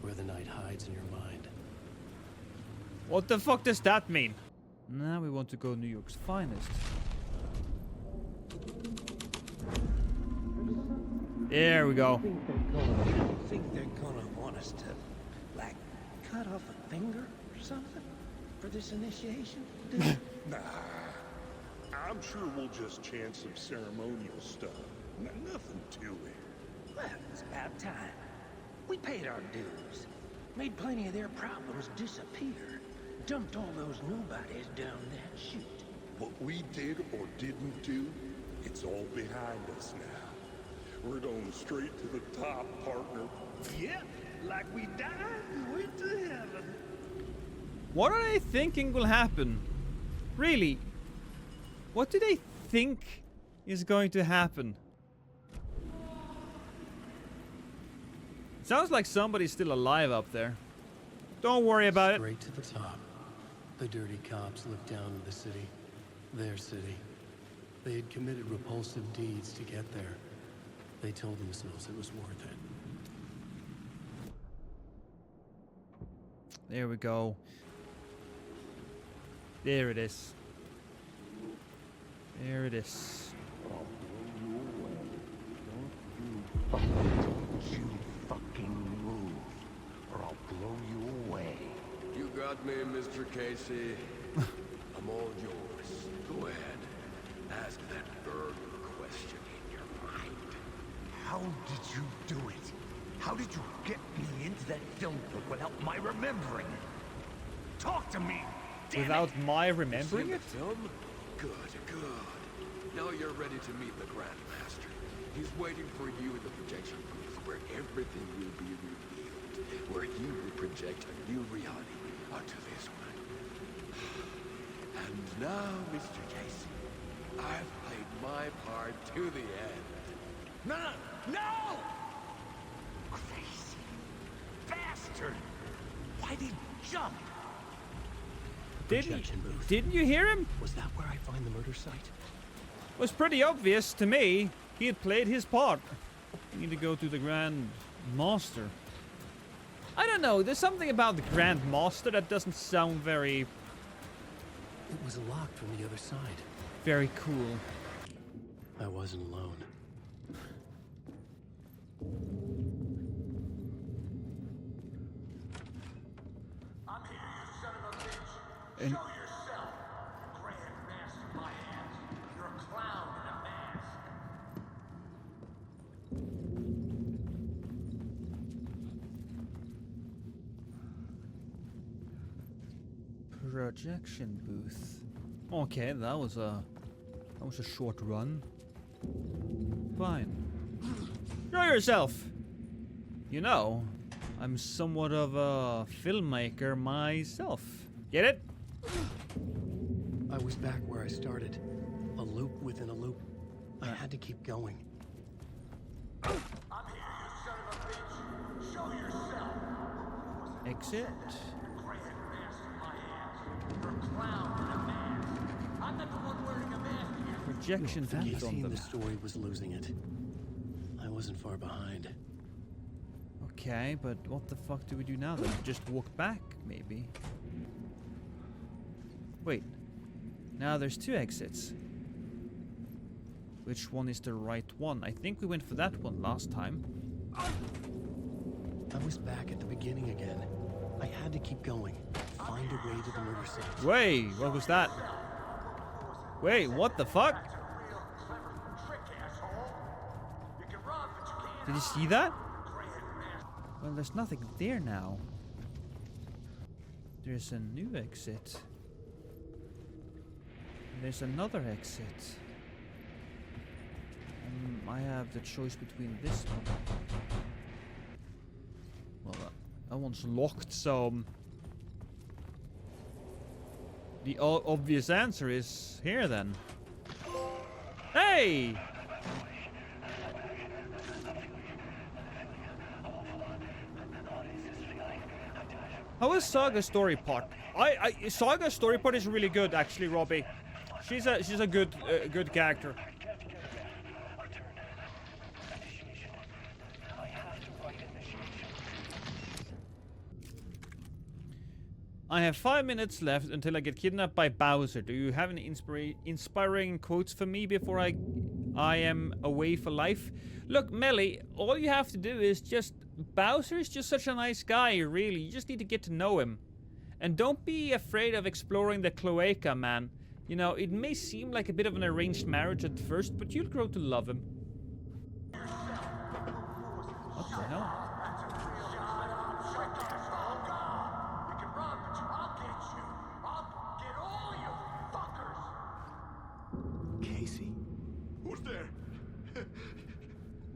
Speaker 2: where the night hides in your mind.
Speaker 1: What the fuck does that mean? Now we want to go New York's finest. There we go.
Speaker 11: Think they're gonna want us to, like, cut off a finger or something for this initiation?
Speaker 9: Nah. I'm sure we'll just chant some ceremonial stuff. Nothing to it.
Speaker 11: Well, it's about time. We paid our dues. Made plenty of their problems disappear. Dumped all those nobodies down that chute.
Speaker 9: What we did or didn't do, it's all behind us now. We're going straight to the top, partner.
Speaker 11: Yep, like we died and went to heaven.
Speaker 1: What are they thinking will happen? Really? What do they think is going to happen? Sounds like somebody's still alive up there. Don't worry about it.
Speaker 2: Straight to the top. The dirty cops looked down on the city. Their city. They had committed repulsive deeds to get there. They told themselves it was worth it.
Speaker 1: There we go. There it is. There it is.
Speaker 9: Don't you fucking move, or I'll blow you away.
Speaker 13: You got me, Mr. Casey. I'm all yours. Go ahead. Ask that burning question in your mind.
Speaker 9: How did you do it? How did you get me into that film book without my remembering it? Talk to me!
Speaker 1: Without my remembering
Speaker 13: You
Speaker 1: it?
Speaker 13: seen the film? Good, good. Now you're ready to meet the Grandmaster. He's waiting for you in the projection booth where everything will be revealed. Where he will project a new reality onto this one. And now, Mr. Casey, I've played my part to the end.
Speaker 9: No! No! Crazy bastard! Why did he jump?
Speaker 1: Didn't you hear him?
Speaker 2: Was that where I find the murder site?
Speaker 1: It was pretty obvious to me. He had played his part. We need to go to the Grand Master. I don't know. There's something about the Grand Master that doesn't sound very...
Speaker 2: It was locked from the other side.
Speaker 1: Very cool.
Speaker 2: I wasn't alone.
Speaker 9: I'm here, you son of a bitch.
Speaker 1: And
Speaker 9: Show yourself. Grand Master my hands. You're a clown in a mask.
Speaker 1: projection booth. Okay, that was a short run. Fine. Show yourself. You know, I'm somewhat of a filmmaker myself. Get it?
Speaker 2: I was back where I started. A loop within a loop. I had to keep going.
Speaker 9: I'm here, you son of a bitch. Show yourself.
Speaker 1: Exit.
Speaker 9: Grand Master my hands. You're a clown in a mask. I'm not the one wearing a mask here.
Speaker 1: Projection booth on
Speaker 2: Casey in
Speaker 1: them.
Speaker 2: the story was losing it. I wasn't far behind.
Speaker 1: Okay, but what the fuck do we do now then? Just walk back, maybe? Wait. Now there's two exits. Which one is the right one? I think we went for that one last time.
Speaker 2: I was back at the beginning again. I had to keep going. Find a way to the murder site.
Speaker 1: Wait, what was that? Wait, what the fuck? Did you see that? Well, there's nothing there now. There's a new exit. And there's another exit. I have the choice between this one. Well, that one's locked, so... the obvious answer is here, then. Hey! How is Saga's story part? Saga's story part is really good, actually, Robbie. She's a good good character. I have 5 minutes left until I get kidnapped by Bowser. Do you have any inspiring quotes for me before I am away for life? Look, Melly, all you have to do is just... Bowser is just such a nice guy, really. You just need to get to know him. And don't be afraid of exploring the cloaca, man. You know, it may seem like a bit of an arranged marriage at first, but you'll grow to love him. What the hell?
Speaker 2: Casey.
Speaker 14: Who's there?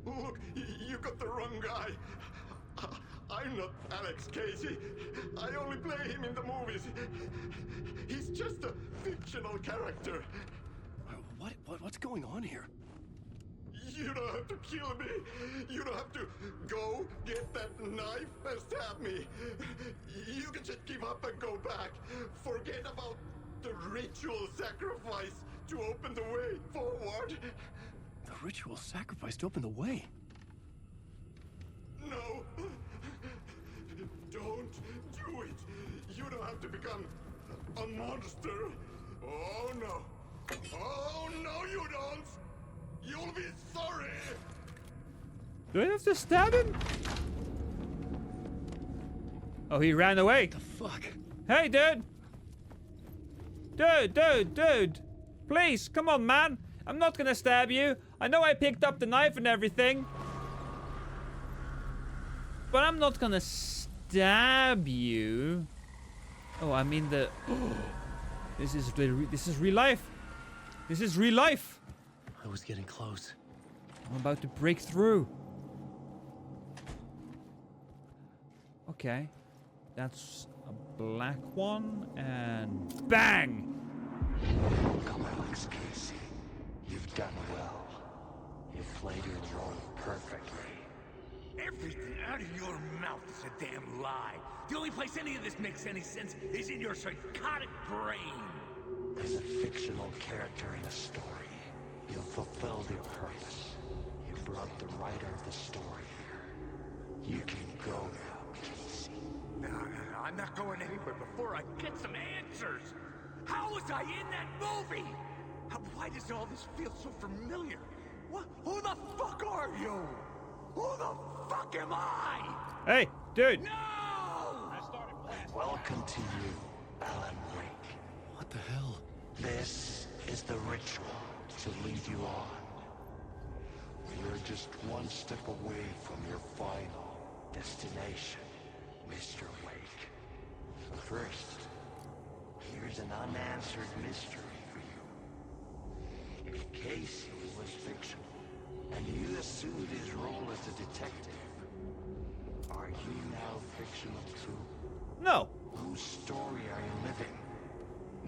Speaker 14: Look, you got the wrong guy. I'm not Alex Casey. I only play him in the movies. He's just a fictional character.
Speaker 2: What's going on here?
Speaker 14: You don't have to kill me. You don't have to
Speaker 9: Go get that knife and stab me. You can just give up and go back. Forget about the ritual sacrifice to open the way forward.
Speaker 16: The ritual sacrifice to open the way?
Speaker 9: No. Don't do it. You don't have to become a monster. Oh no. Oh no, you don't. You'll be sorry.
Speaker 1: Do I have to stab him? Oh, he ran away.
Speaker 16: What the fuck?
Speaker 1: Hey, dude. Dude. Please, come on, man. I'm not gonna stab you. I know I picked up the knife and everything. But I'm not gonna stab you. Oh, I mean the... This is real life. This is real life.
Speaker 2: I was getting close.
Speaker 1: I'm about to break through. Okay. That's a black one. And bang!
Speaker 20: Come, Alex Casey. You've done well. You've played your role perfectly.
Speaker 8: Everything out of your mouth is a damn lie. The only place any of this makes any sense is in your psychotic brain.
Speaker 20: As a fictional character in a story, you've fulfilled your purpose. You brought the writer of the story here. You can go now, Casey.
Speaker 8: No, I'm not going anywhere before I get some answers. How was I in that movie? Why does all this feel so familiar? Who the fuck are you? Who the fuck am I?
Speaker 1: Hey, dude.
Speaker 8: No!
Speaker 20: Welcome to you, Alan Wake.
Speaker 2: What the hell?
Speaker 20: This is the ritual to lead you on. You're just one step away from your final destination, Mr. Wake. But first, here's an unanswered mystery for you. If Casey was fictional, and you assumed his role as a detective, are you now fictional too?
Speaker 1: No.
Speaker 20: Whose story are you living,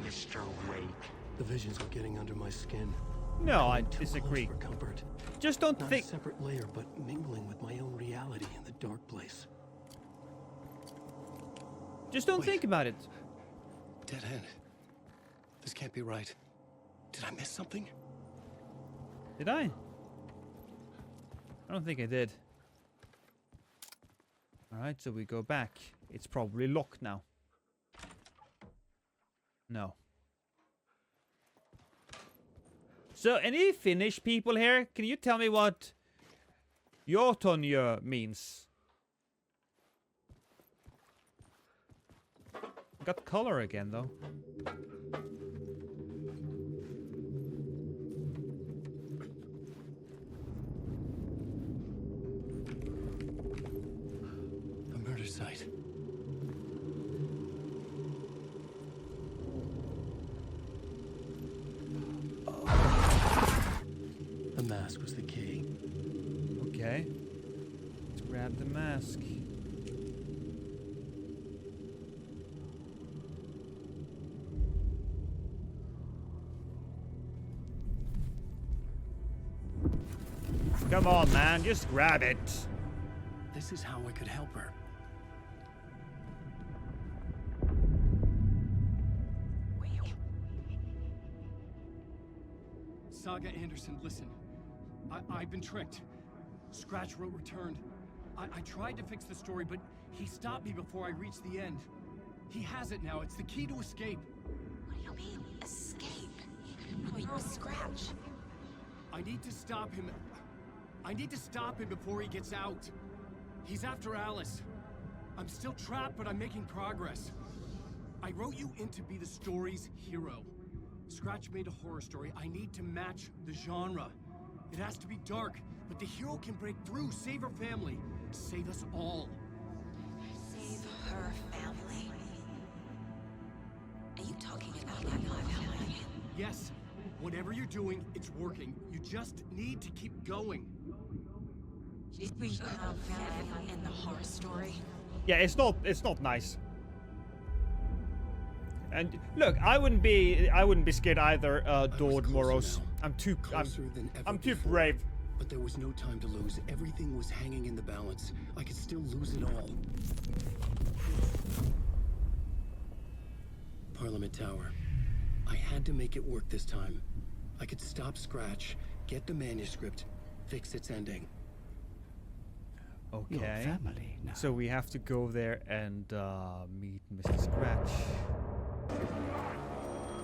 Speaker 20: Mr. Wake?
Speaker 2: The visions were getting under my skin.
Speaker 1: No, I
Speaker 2: Too
Speaker 1: disagree.
Speaker 2: close for comfort.
Speaker 1: Just don't
Speaker 2: Not
Speaker 1: think...
Speaker 2: a separate layer, but mingling with my own reality in the dark place.
Speaker 1: Just don't think about it.
Speaker 2: Dead end. This can't be right. Did I miss something?
Speaker 1: Did I? I don't think I did. Alright, so we go back. It's probably locked now. No. So, any Finnish people here? Can you tell me what Jotunjö means? Got color again, though.
Speaker 2: A murder site. The mask was the key.
Speaker 1: Okay. Let's grab the mask. Come on, man. Just grab it.
Speaker 2: This is how I could help her.
Speaker 16: Saga Anderson, listen. I've been tricked. Scratch wrote returned. I tried to fix the story, but he stopped me before I reached the end. He has it now. It's the key to escape.
Speaker 4: What do you mean, escape? Oh, you're a Scratch.
Speaker 16: I need to stop him. I need to stop him before he gets out. He's after Alice. I'm still trapped, but I'm making progress. I wrote you in to be the story's hero. Scratch made a horror story. I need to match the genre. It has to be dark, but the hero can break through, save her family, save us all.
Speaker 4: Save her family? Are you talking about my family?
Speaker 16: Yes. Whatever you're doing, it's working. You just need to keep going.
Speaker 4: We have family in the horror story.
Speaker 1: Yeah, it's not nice. And look, I wouldn't be scared either, Dord Moros. I'm too brave.
Speaker 2: But there was no time to lose. Everything was hanging in the balance. I could still lose it all. Parliament Tower. I had to make it work this time. I could stop Scratch, get the manuscript, fix its ending.
Speaker 1: Okay.
Speaker 11: Your family now.
Speaker 1: So we have to go there and meet Mr. Scratch.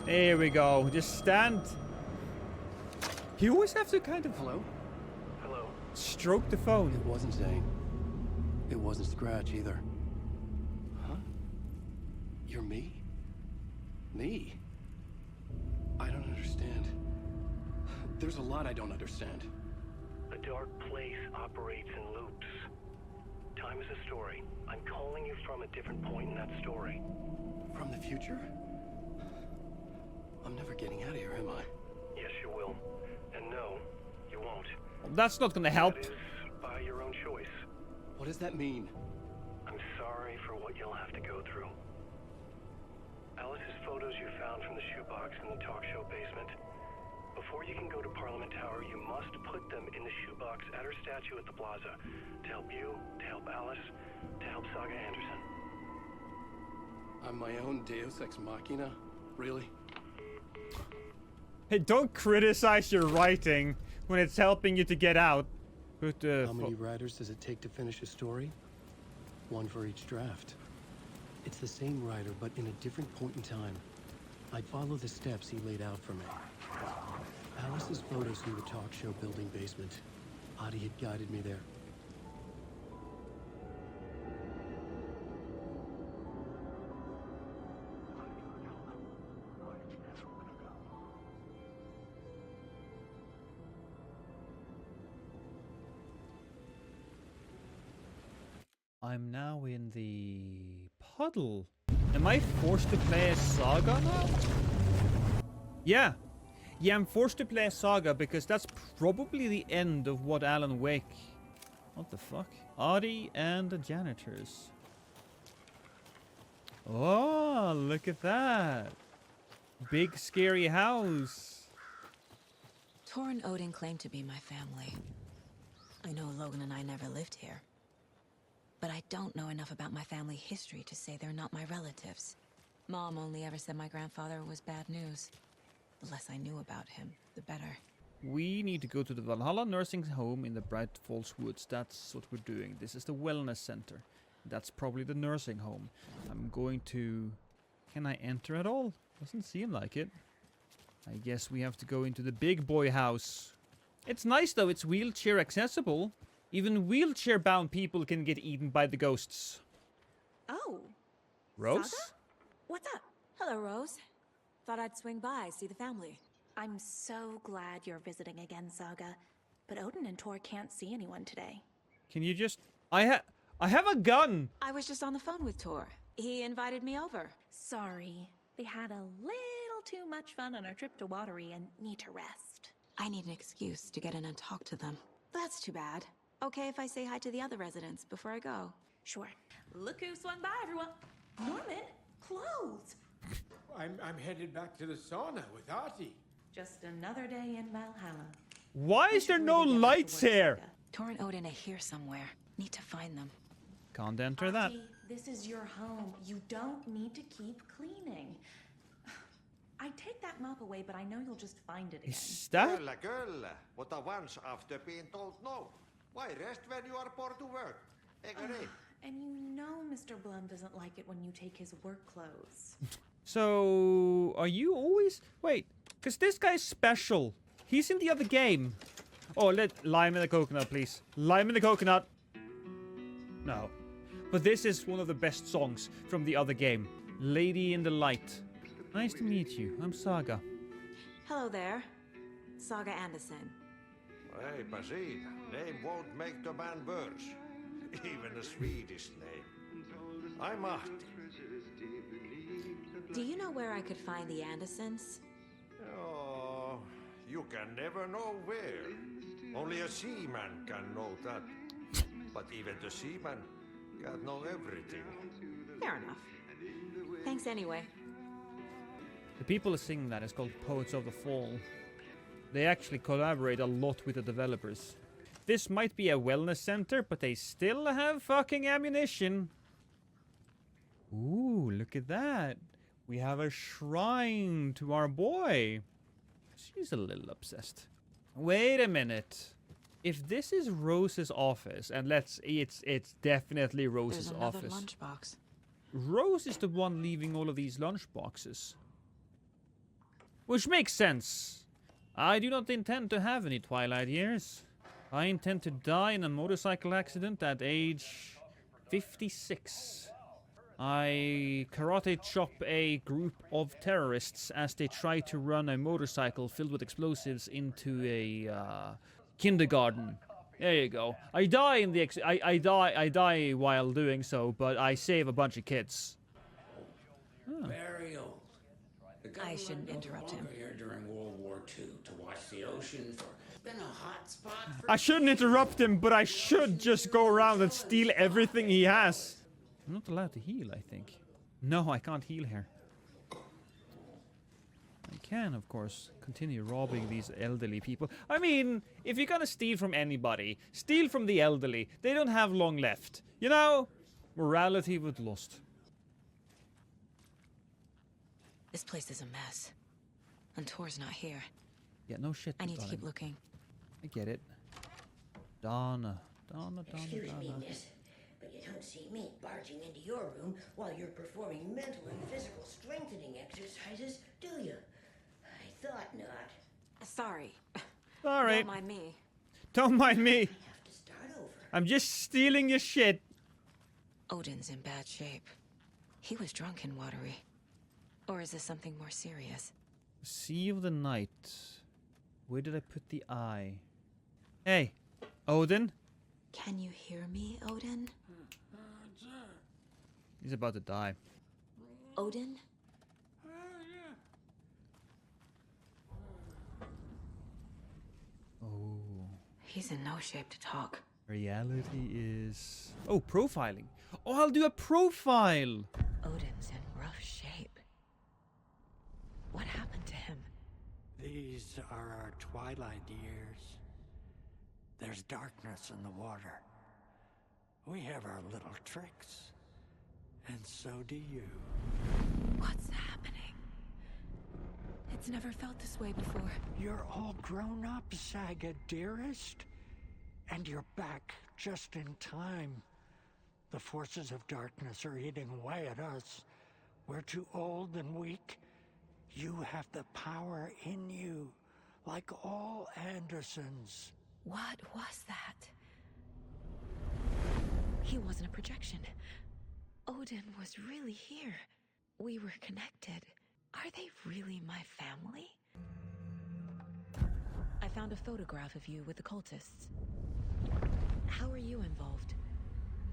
Speaker 1: There we go. Just stand. You always have to kind of
Speaker 2: Hello?
Speaker 1: stroke the phone.
Speaker 2: It wasn't Zane. It wasn't Scratch either. Huh? You're me? Me? I don't understand. There's a lot I don't understand.
Speaker 12: The dark place operates in loops. Time is a story. I'm calling you from a different point in that story.
Speaker 2: From the future? I'm never getting out of here, am I?
Speaker 12: Yes, you will. And no, you won't.
Speaker 1: Well, that's not gonna help.
Speaker 12: That is by your own choice.
Speaker 2: What does that mean?
Speaker 12: I'm sorry for what you'll have to go through. Alice's photos you found from the shoebox in the talk show basement. Before you can go to Parliament Tower, you must put them in the shoebox at her statue at the plaza. To help you, to help Alice, to help Saga Anderson.
Speaker 2: I'm my own Deus Ex Machina? Really?
Speaker 1: Hey, don't criticize your writing when it's helping you to get out. But,
Speaker 2: how many writers does it take to finish a story? One for each draft. It's the same writer, but in a different point in time. I'd follow the steps he laid out for me. Alice's photos from the talk show building basement. Adi had guided me there.
Speaker 1: I'm now in the puddle. Am I forced to play as Saga now? Yeah. Yeah, I'm forced to play as Saga because that's probably the end of what Alan Wake. What the fuck? Adi and the janitors. Oh, look at that. Big scary house.
Speaker 4: Tor and Odin claim to be my family. I know Logan and I never lived here. But I don't know enough about my family history to say they're not my relatives. Mom only ever said my grandfather was bad news. The less I knew about him, the better.
Speaker 1: We need to go to the Valhalla Nursing Home in the Bright Falls Woods. That's what we're doing. This is the wellness center. That's probably the nursing home. I'm going to... Can I enter at all? Doesn't seem like it. I guess we have to go into the big boy house. It's nice though, it's wheelchair accessible. Even wheelchair-bound people can get eaten by the ghosts.
Speaker 4: Oh.
Speaker 1: Rose?
Speaker 4: Saga? What's up? Hello, Rose. Thought I'd swing by, see the family.
Speaker 22: I'm so glad you're visiting again, Saga. But Odin and Tor can't see anyone today.
Speaker 1: Can you just... I have a gun!
Speaker 4: I was just on the phone with Tor. He invited me over.
Speaker 22: Sorry. They had a little too much fun on our trip to Watery and need to rest.
Speaker 4: I need an excuse to get in and talk to them. That's too bad. Okay if I say hi to the other residents before I go?
Speaker 22: Sure. Look who swung by, everyone. Norman, clothes.
Speaker 5: I'm headed back to the sauna with Artie.
Speaker 22: Just another day in Valhalla.
Speaker 1: Why is there no lights here?
Speaker 4: Tor and Odin are here somewhere. Need to find them.
Speaker 1: Can't enter that.
Speaker 22: Artie, this is your home. You don't need to keep cleaning. I take that mop away, but I know you'll just find it again.
Speaker 1: Is that...
Speaker 18: Kyllä. What a once after being told no. Why rest when you are poor to work?
Speaker 22: And you know Mr. Blum doesn't like it when you take his work clothes.
Speaker 1: So, are you always... Wait, because this guy's special. He's in the other game. Oh, let lime in the coconut, please. Lime in the coconut. No. But this is one of the best songs from the other game. Lady in the Light. Nice to meet you. I'm Saga.
Speaker 4: Hello there. Saga Anderson.
Speaker 18: Hey, Basil, name won't make the man worse. Even a Swedish name. I'm Ahti.
Speaker 4: Do you know where I could find the Andersons?
Speaker 18: Oh, you can never know where. Only a seaman can know that. But even the seaman can't know everything.
Speaker 4: Fair enough. Thanks anyway.
Speaker 1: The people singing that is called Poets of the Fall. They actually collaborate a lot with the developers. This might be a wellness center, but they still have fucking ammunition. Ooh, look at that. We have a shrine to our boy. She's a little obsessed. Wait a minute. If this is Rose's office, and it's definitely Rose's
Speaker 4: There's another
Speaker 1: office.
Speaker 4: lunchbox.
Speaker 1: Rose is the one leaving all of these lunch boxes. Which makes sense. I do not intend to have any twilight years. I intend to die in a motorcycle accident at age 56. I karate chop a group of terrorists as they try to run a motorcycle filled with explosives into a kindergarten. There you go. I die in the I die while doing so, but I save a bunch of kids. Oh.
Speaker 6: Very old.
Speaker 4: I shouldn't interrupt him.
Speaker 6: Here during World War II to watch the ocean for. Been a hot spot for.
Speaker 1: I shouldn't interrupt him, but I should just go around and steal everything he has. I'm not allowed to heal, I think. No, I can't heal here. I can, of course, continue robbing these elderly people. I mean, if you're gonna steal from anybody, steal from the elderly. They don't have long left. You know, morality was lost.
Speaker 4: This place is a mess. And Tor's not here.
Speaker 1: Yeah, no shit.
Speaker 4: I need to
Speaker 1: darling.
Speaker 4: keep looking.
Speaker 1: I get it. Donna.
Speaker 10: Excuse me, miss, but you don't see me barging into your room while you're performing mental and physical strengthening exercises, do you? I thought not.
Speaker 4: Sorry.
Speaker 1: Sorry.
Speaker 4: Don't mind me.
Speaker 1: Don't mind me.
Speaker 10: I have to start over.
Speaker 1: I'm just stealing your shit.
Speaker 4: Odin's in bad shape. He was drunk in Watery. Or is this something more serious?
Speaker 1: Sea of the Night. Where did I put the eye? Hey, Odin.
Speaker 4: Can you hear me, Odin?
Speaker 1: He's about to die.
Speaker 4: Odin?
Speaker 1: Oh.
Speaker 4: He's in no shape to talk.
Speaker 1: Reality is... Oh, profiling. Oh, I'll do a profile.
Speaker 4: Odin's in rough shape. What happened to him?
Speaker 5: These are our twilight years. There's darkness in the water. We have our little tricks. And so do you.
Speaker 4: What's happening? It's never felt this way before.
Speaker 11: You're all grown up, Saga, dearest. And you're back just in time. The forces of darkness are eating away at us. We're too old and weak. You have the power in you, like all Andersons.
Speaker 4: What was that? He wasn't a projection. Odin was really here. We were connected. Are they really my family? I found a photograph of you with the cultists. How are you involved?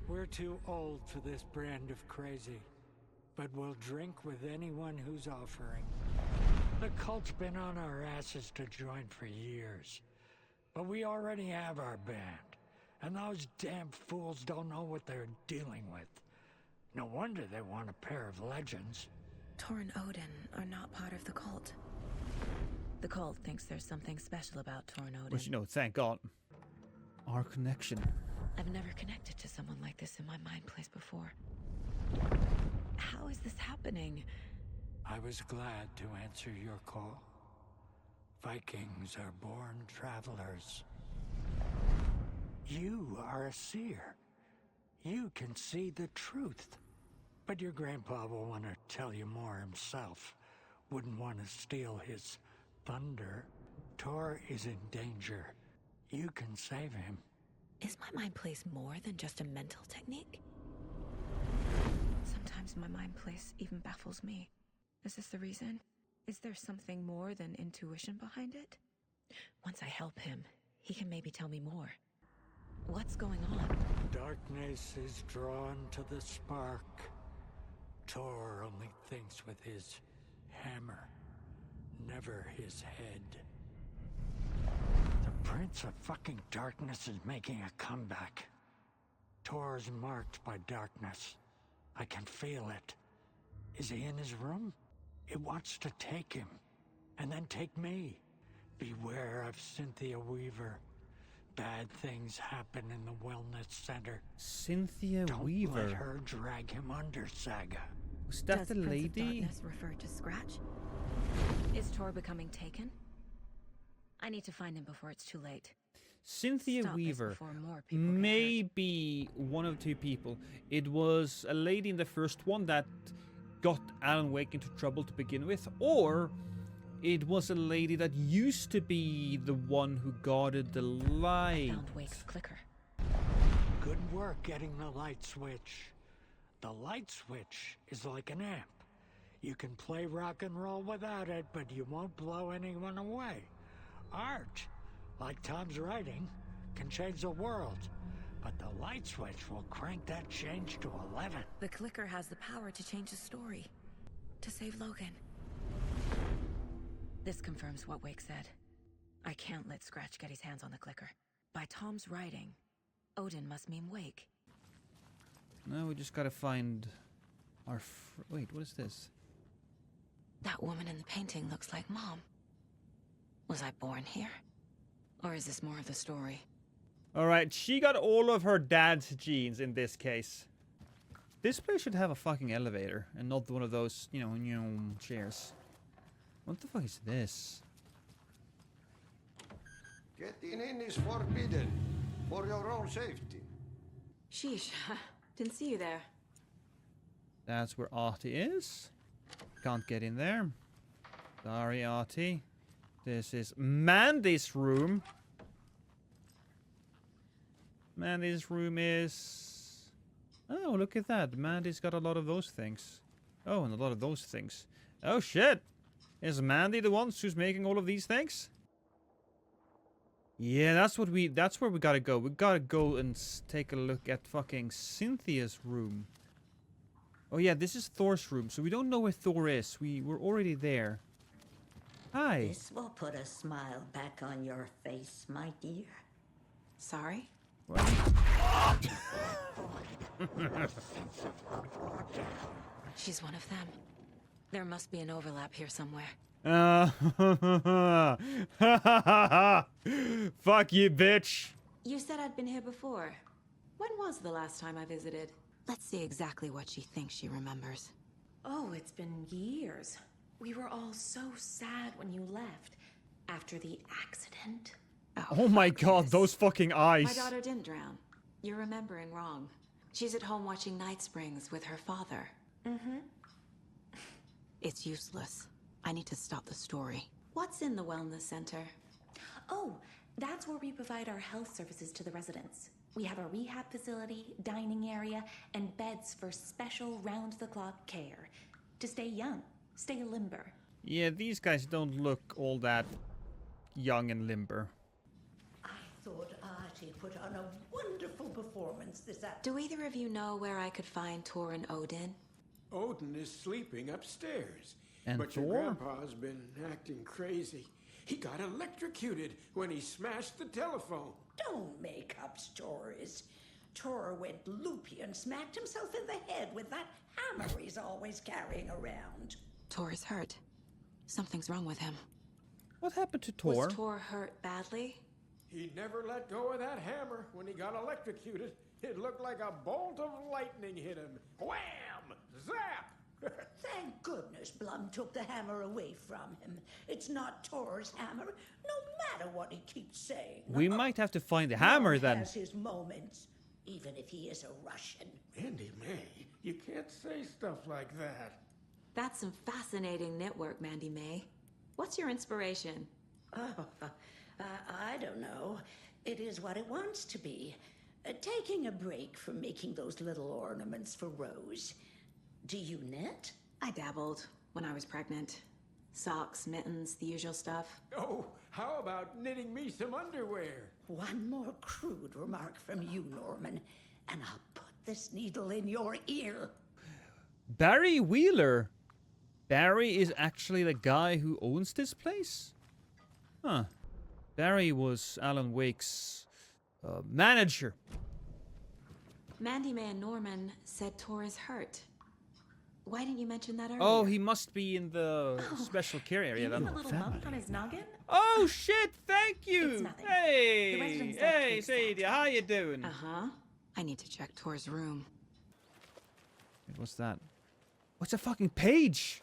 Speaker 11: We're too old for this brand of crazy, but we'll drink with anyone who's offering. The cult's been on our asses to join for years, but we already have our band, and those damn fools don't know what they're dealing with. No wonder they want a pair of legends.
Speaker 4: Tor and Odin are not part of the cult. The cult thinks there's something special about Tor and Odin.
Speaker 1: Which, you know, thank God. Our connection.
Speaker 4: I've never connected to someone like this in my mind place before. How is this happening?
Speaker 11: I was glad to answer your call. Vikings are born travelers. You are a seer. You can see the truth. But your grandpa will want to tell you more himself. Wouldn't want to steal his thunder. Tor is in danger. You can save him.
Speaker 4: Is my mind place more than just a mental technique? Sometimes my mind place even baffles me. Is this the reason? Is there something more than intuition behind it? Once I help him, he can maybe tell me more. What's going on?
Speaker 11: Darkness is drawn to the spark. Tor only thinks with his hammer, never his head. The Prince of fucking Darkness is making a comeback. Tor's marked by darkness. I can feel it. Is he in his room? It wants to take him, and then take me. Beware of Cynthia Weaver. bad things happen in the wellness center.
Speaker 1: Cynthia
Speaker 11: Don't
Speaker 1: Weaver.
Speaker 11: let her drag him under, Saga.
Speaker 1: Was that
Speaker 4: Does
Speaker 1: the
Speaker 4: Prince of
Speaker 1: lady?
Speaker 4: Darkness refer to Scratch? Is Tor becoming taken? I need to find him before it's too late.
Speaker 1: Cynthia
Speaker 4: Stop this
Speaker 1: Weaver
Speaker 4: before more people get
Speaker 1: may be one of two people. It was a lady in the first one that got Alan Wake into trouble to begin with, or it was a lady that used to be the one who guarded the light.
Speaker 4: Found Wake's clicker.
Speaker 11: Good work getting the light switch. The light switch is like an amp. You can play rock and roll without it, but you won't blow anyone away. Art, like Tom's writing, can change the world. But the light switch will crank that change to 11.
Speaker 4: The clicker has the power to change the story. To save Logan. This confirms what Wake said. I can't let Scratch get his hands on the clicker. By Tom's writing, Odin must mean Wake.
Speaker 1: Now we just gotta find our wait, what is this?
Speaker 4: That woman in the painting looks like Mom. Was I born here? Or is this more of the story?
Speaker 1: Alright, she got all of her dad's genes in this case. This place should have a fucking elevator and not one of those, you know, chairs. What the fuck is this?
Speaker 18: Getting in is forbidden, for your own safety.
Speaker 4: Sheesh, didn't see you there.
Speaker 1: That's where Artie is. Can't get in there. Sorry, Artie. This is Mandy's room. Mandy's room is... Oh, look at that. Mandy's got a lot of those things. Oh, and a lot of those things. Oh, shit. Is Mandy the one who's making all of these things? Yeah, that's where we gotta go. We gotta go and take a look at fucking Cynthia's room. Oh yeah, this is Thor's room, so we don't know where Thor is. We're already there. Hi.
Speaker 10: This will put a smile back on your face, my dear.
Speaker 4: Sorry?
Speaker 1: What?
Speaker 4: She's one of them. There must be an overlap here somewhere.
Speaker 1: Fuck you, bitch.
Speaker 4: You said I'd been here before. When was the last time I visited? Let's see exactly what she thinks she remembers.
Speaker 22: Oh, it's been years. We were all so sad when you left. After the accident.
Speaker 1: Oh my god, those fucking eyes.
Speaker 4: My daughter didn't drown. You're remembering wrong. She's at home watching Night Springs with her father.
Speaker 22: Mm-hmm.
Speaker 4: It's useless. I need to stop the story. What's in the wellness center?
Speaker 22: Oh, that's where we provide our health services to the residents. We have a rehab facility, dining area, and beds for special round-the-clock care. To stay young, stay limber.
Speaker 1: Yeah, these guys don't look all that young and limber.
Speaker 10: I thought Artie put on a wonderful performance this afternoon.
Speaker 4: Do either of you know where I could find Tor and Odin?
Speaker 15: Odin is sleeping upstairs.
Speaker 1: And
Speaker 15: but
Speaker 1: Thor?
Speaker 15: your grandpa's been acting crazy. He got electrocuted when he smashed the telephone.
Speaker 10: Don't make up stories. Tor went loopy and smacked himself in the head with that hammer he's always carrying around.
Speaker 4: Tor is hurt. Something's wrong with him.
Speaker 1: What happened to Tor?
Speaker 4: Was Tor hurt badly?
Speaker 15: He never let go of that hammer when he got electrocuted. It looked like a bolt of lightning hit him. Wham! Zap!
Speaker 10: Thank goodness Blum took the hammer away from him. It's not Tor's hammer, no matter what he keeps saying.
Speaker 1: We might have to find the hammer
Speaker 10: Thor
Speaker 1: then.
Speaker 10: has his moments, even if he is a Russian.
Speaker 15: Mandy May, you can't say stuff like that.
Speaker 4: That's some fascinating knitwork, Mandy May. What's your inspiration?
Speaker 10: Oh, I don't know. It is what it wants to be. Taking a break from making those little ornaments for Rose. Do you knit?
Speaker 4: I dabbled when I was pregnant. Socks, mittens, the usual stuff.
Speaker 15: Oh, how about knitting me some underwear?
Speaker 10: One more crude remark from you, Norman, and I'll put this needle in your ear.
Speaker 1: Barry Wheeler. Barry is actually the guy who owns this place? Huh. Barry was Alan Wake's manager.
Speaker 4: Mandy May and Norman said Tor is hurt. Why didn't you mention that earlier?
Speaker 1: Oh, he must be in the special care area
Speaker 22: He has
Speaker 1: then.
Speaker 22: a little bump on his noggin?
Speaker 1: Oh shit! Thank you.
Speaker 22: It's nothing. The
Speaker 1: Hey,
Speaker 22: residents like to
Speaker 1: hey,
Speaker 22: accept.
Speaker 1: Sadie, how you doing?
Speaker 4: Uh-huh. I need to check Tor's room.
Speaker 1: What's that? What's a fucking page?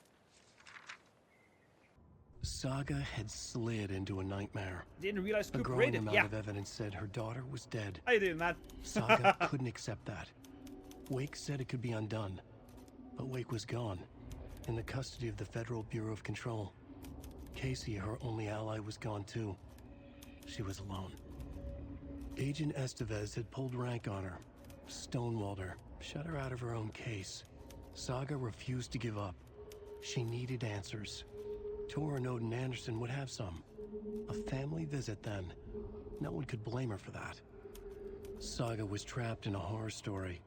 Speaker 7: Saga had slid into a nightmare.
Speaker 1: Didn't realize
Speaker 7: A
Speaker 1: Cooper
Speaker 7: growing
Speaker 1: rated.
Speaker 7: amount
Speaker 1: Yeah.
Speaker 7: of evidence said her daughter was dead.
Speaker 1: How you doing, Matt?
Speaker 7: Saga couldn't accept that. Wake said it could be undone. But Wake was gone, in the custody of the Federal Bureau of Control. Casey, her only ally, was gone too. She was alone. Agent Estevez had pulled rank on her, stonewalled her, shut her out of her own case. Saga refused to give up. She needed answers. Tor and Odin Anderson would have some. A family visit then. No one could blame her for that. Saga was trapped in a horror story.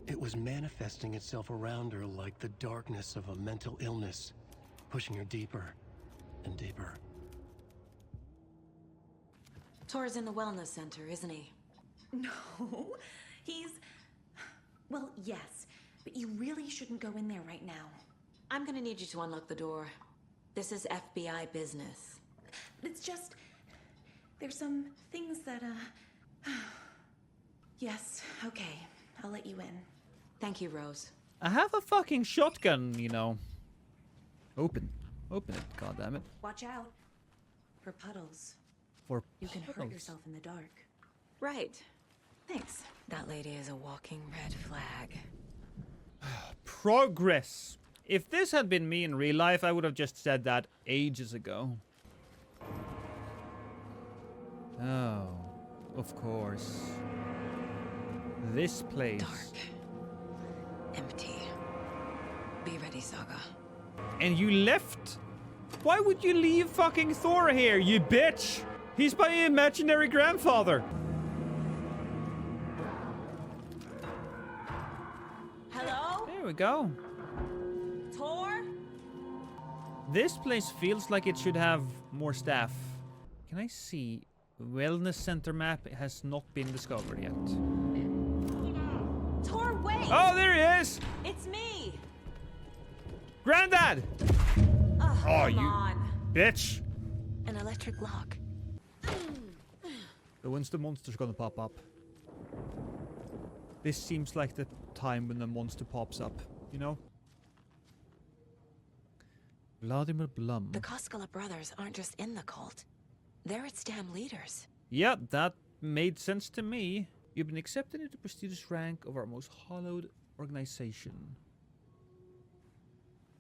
Speaker 7: It was manifesting itself around her like the darkness of a mental illness, pushing her deeper and deeper.
Speaker 4: Tor's in the wellness center, isn't he?
Speaker 22: No, he's... Well, yes, but you really shouldn't go in there right now.
Speaker 4: I'm gonna need you to unlock the door. This is FBI business.
Speaker 22: It's just... There's some things that, Yes, okay, I'll let you in.
Speaker 4: Thank you, Rose.
Speaker 1: I have a fucking shotgun, you know. Open it, goddammit.
Speaker 22: Watch out for puddles.
Speaker 1: For
Speaker 22: You can hurt
Speaker 1: puddles.
Speaker 22: yourself in the dark.
Speaker 4: Right. Thanks. That lady is a walking red flag.
Speaker 1: Progress. If this had been me in real life, I would have just said that ages ago. Oh, of course. This place.
Speaker 4: Dark. Empty. Be ready, Saga.
Speaker 1: And you left? Why would you leave fucking Thor here, you bitch? He's my imaginary grandfather.
Speaker 4: Hello?
Speaker 1: There we go.
Speaker 4: Tor?
Speaker 1: This place feels like it should have more staff. Can I see? Wellness center map has not been discovered yet.
Speaker 4: Tor, wait!
Speaker 1: Oh, there he is!
Speaker 4: It's me!
Speaker 1: Granddad!
Speaker 4: Oh,
Speaker 1: Oh,
Speaker 4: come
Speaker 1: you
Speaker 4: on.
Speaker 1: bitch!
Speaker 4: An electric lock.
Speaker 1: But when's the monster's gonna pop up? This seems like the time when the monster pops up, you know? Vladimir Blum.
Speaker 4: The Koskela brothers aren't just in the cult. They're its damn leaders.
Speaker 1: Yeah, that made sense to me. You've been accepted into the prestigious rank of our most hallowed organization.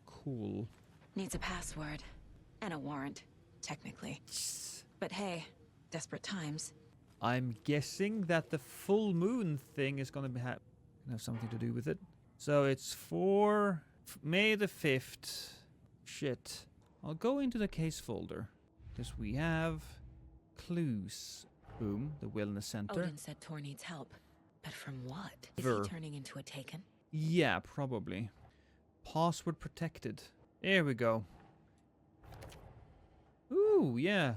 Speaker 1: Cool.
Speaker 4: Needs a password. And a warrant, technically. But hey, desperate times.
Speaker 1: I'm guessing that the full moon thing is gonna have something to do with it. So it's for May the 5th. Shit. I'll go into the case folder. Because we have clues. Boom, the wellness center.
Speaker 4: Odin said Tor needs help. But from what? Is
Speaker 1: Ver.
Speaker 4: he turning into a Taken?
Speaker 1: Yeah, probably. Password protected. There we go. Ooh, yeah.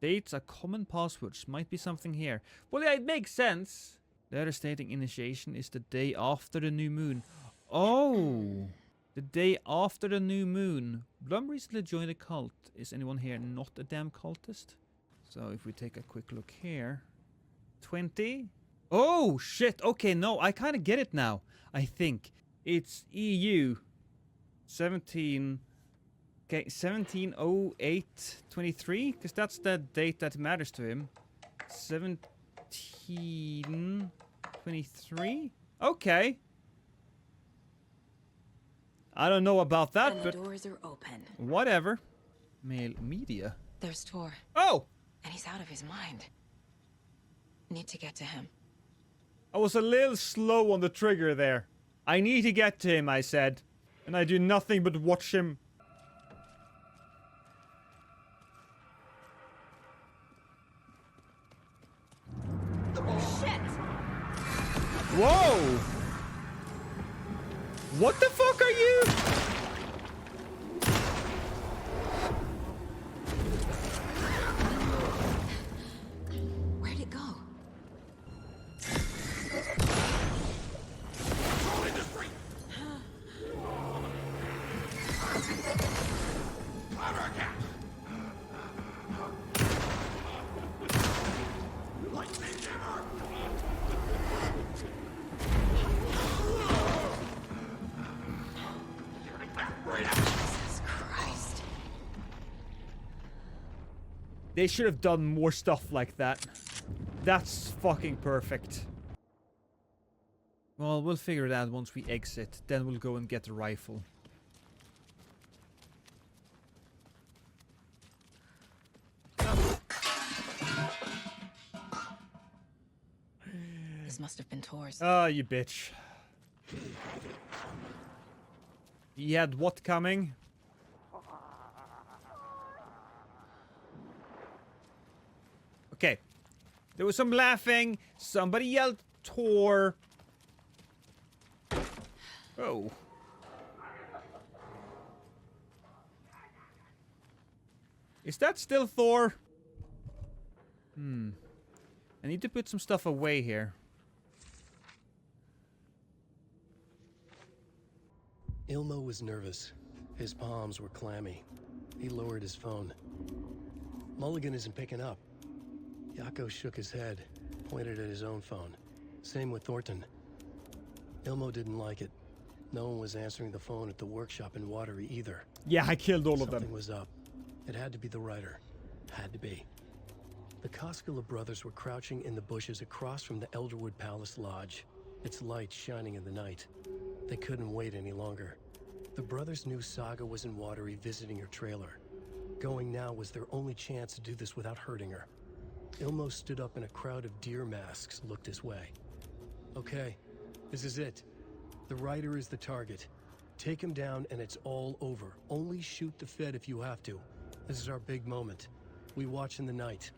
Speaker 1: Dates are common passwords. Might be something here. Well, yeah, it makes sense. Letter stating initiation is the day after the new moon. Oh! The day after the new moon. Blum recently joined a cult. Is anyone here not a damn cultist? So if we take a quick look here. 20? Oh, shit. Okay, no, I kind of get it now. I think. It's EU. 17... Okay, 1708-23, because that's the date that matters to him. 1723? Okay. I don't know about that,
Speaker 4: And the
Speaker 1: but
Speaker 4: doors are open.
Speaker 1: whatever. Mail media.
Speaker 4: There's Tor.
Speaker 1: Oh!
Speaker 4: And he's out of his mind. Need to get to him.
Speaker 1: I was a little slow on the trigger there. I need to get to him, I said. And I do nothing but watch him.
Speaker 4: Shit!
Speaker 1: Whoa! What the fuck are you?
Speaker 4: Where'd it go?
Speaker 1: They should have done more stuff like that. That's fucking perfect. Well, we'll figure it out once we exit. Then we'll go and get the rifle.
Speaker 4: This must have been Tor's.
Speaker 1: Oh, you bitch. He had what coming? Okay. There was some laughing. Somebody yelled Tor. Oh. Is that still Thor? I need to put some stuff away here.
Speaker 2: Ilmo was nervous. His palms were clammy. He lowered his phone. Mulligan isn't picking up. Yako shook his head, pointed at his own phone. Same with Thornton. Ilmo didn't like it. No one was answering the phone at the workshop in Watery either.
Speaker 1: Yeah, I killed all of them.
Speaker 2: Something was up. It had to be the writer. Had to be. The Koskela brothers were crouching in the bushes across from the Elderwood Palace Lodge, its light shining in the night. They couldn't wait any longer. The brothers knew Saga was in Watery visiting her trailer. Going now was their only chance to do this without hurting her. Ilmo stood up and a crowd of deer masks looked his way. Okay, this is it. The writer is the target. Take him down and it's all over. Only shoot the Fed if you have to. This is our big moment. We watch in the night.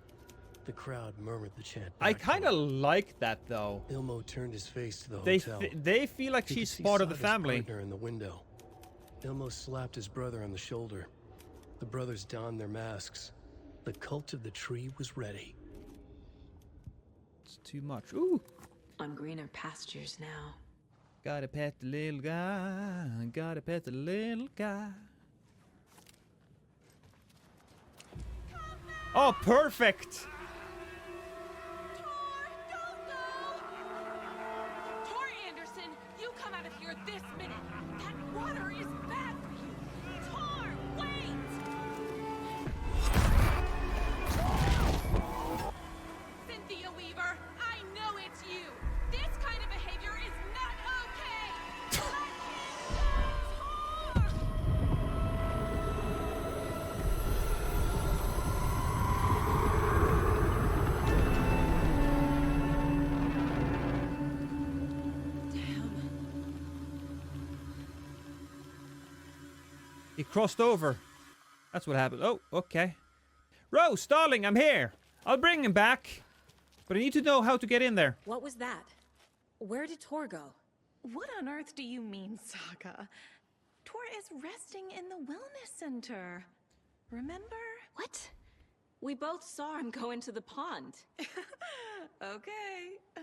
Speaker 2: The crowd murmured the chant.
Speaker 1: I kind of like that though.
Speaker 2: Ilmo turned his face to the hotel.
Speaker 1: They feel like she's part of the family.
Speaker 2: Partner in the window. Ilmo slapped his brother on the shoulder. The brothers donned their masks. The cult of the tree was ready.
Speaker 1: It's too much. Ooh.
Speaker 4: On greener pastures now.
Speaker 1: Gotta pet the little guy. Gotta pet the little guy. Oh, perfect!
Speaker 17: Tor Anderson, you come out of here this minute. That water is bad for you. Tor, wait! Cynthia Weaver, I know it's you. This kind of behavior is not okay.
Speaker 1: He crossed over. That's what happened. Oh, okay. Rose, darling, I'm here. I'll bring him back. But I need to know how to get in there.
Speaker 4: What was that? Where did Tor go?
Speaker 22: What on earth do you mean, Saga? Tor is resting in the wellness center. Remember?
Speaker 4: What? We both saw him go into the pond.
Speaker 22: Okay.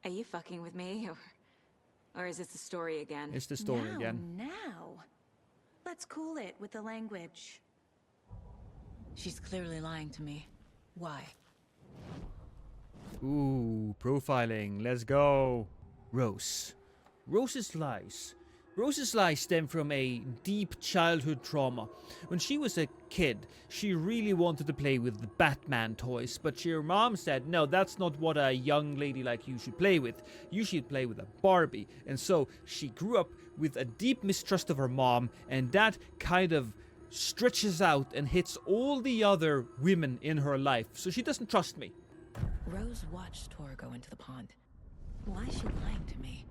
Speaker 4: Are you fucking with me? Or is this the story again?
Speaker 1: It's the story again.
Speaker 22: Now. Let's cool it with the language.
Speaker 4: She's clearly lying to me. Why?
Speaker 1: Ooh, profiling. Let's go. Rose. Rose's lies. Rose's lies stem from a deep childhood trauma. When she was a kid, she really wanted to play with the Batman toys, but her mom said, no, that's not what a young lady like you should play with. You should play with a Barbie. And so she grew up with a deep mistrust of her mom, and that kind of stretches out and hits all the other women in her life. So she doesn't trust me.
Speaker 4: Rose watched Tor go into the pond. Why is she lying to me?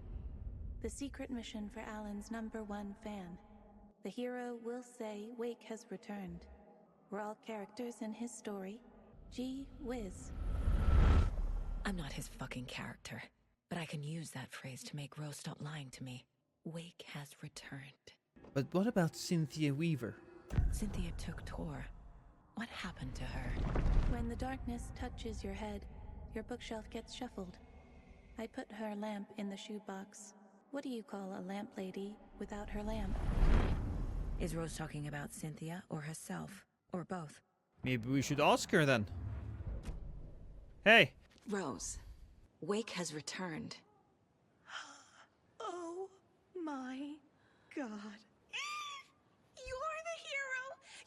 Speaker 22: The secret mission for Alan's #1 fan. The hero will say Wake has returned. We're all characters in his story. Gee whiz.
Speaker 4: I'm not his fucking character, but I can use that phrase to make Rose stop lying to me. Wake has returned.
Speaker 1: But what about Cynthia Weaver?
Speaker 4: Cynthia took Tor. What happened to her?
Speaker 22: When the darkness touches your head, your bookshelf gets shuffled. I put her lamp in the shoebox. What do you call a lamp lady without her lamp?
Speaker 4: Is Rose talking about Cynthia or herself? Or both?
Speaker 1: Maybe we should ask her then. Hey.
Speaker 4: Rose, Wake has returned.
Speaker 22: Oh my God. You're the hero!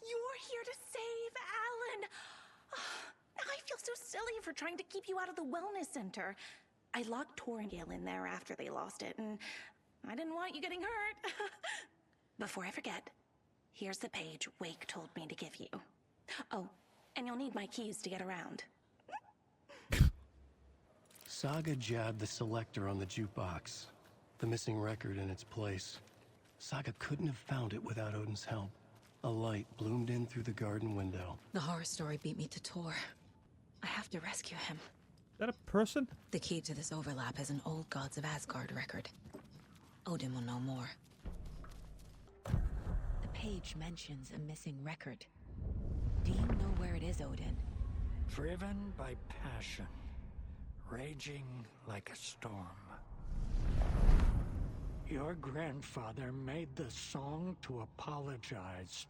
Speaker 22: You're here to save Alan! so silly for trying to keep you out of the wellness center. I locked Tor and Gale in there after they lost it, and I didn't want you getting hurt. Before I forget, here's the page Wake told me to give you. Oh, and you'll need my keys to get around.
Speaker 2: Saga jabbed the selector on the jukebox, the missing record in its place. Saga couldn't have found it without Odin's help. A light bloomed in through the garden window.
Speaker 4: The horror story beat me to Tor. I have to rescue him.
Speaker 1: Is that a person?
Speaker 4: The key to this overlap is an old Gods of Asgard record. Odin will know more. The page mentions a missing record. Do you know where it is, Odin?
Speaker 11: Driven by passion, raging like a storm. Your grandfather made the song to apologize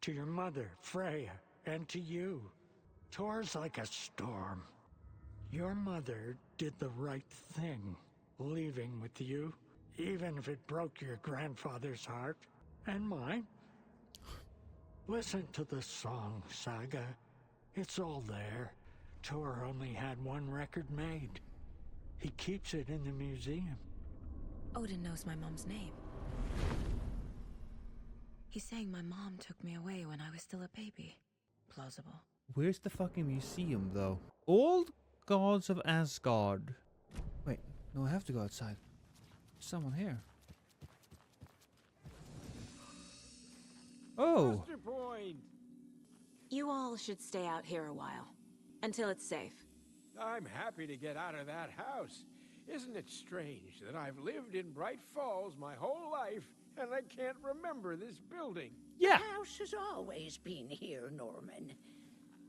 Speaker 11: to your mother, Freya, and to you. Tor's like a storm. Your mother did the right thing, leaving with you, even if it broke your grandfather's heart and mine. Listen to the song, Saga. It's all there. Tor only had one record made. He keeps it in the museum.
Speaker 4: Odin knows my mom's name. He's saying my mom took me away when I was still a baby. Plausible.
Speaker 1: Where's the fucking museum, though? Old Gods of Asgard. Wait, no, I have to go outside. There's someone here. Oh.
Speaker 15: Master Point!
Speaker 4: You all should stay out here a while. Until it's safe.
Speaker 15: I'm happy to get out of that house. Isn't it strange that I've lived in Bright Falls my whole life and I can't remember this building?
Speaker 1: Yeah.
Speaker 10: The house has always been here, Norman.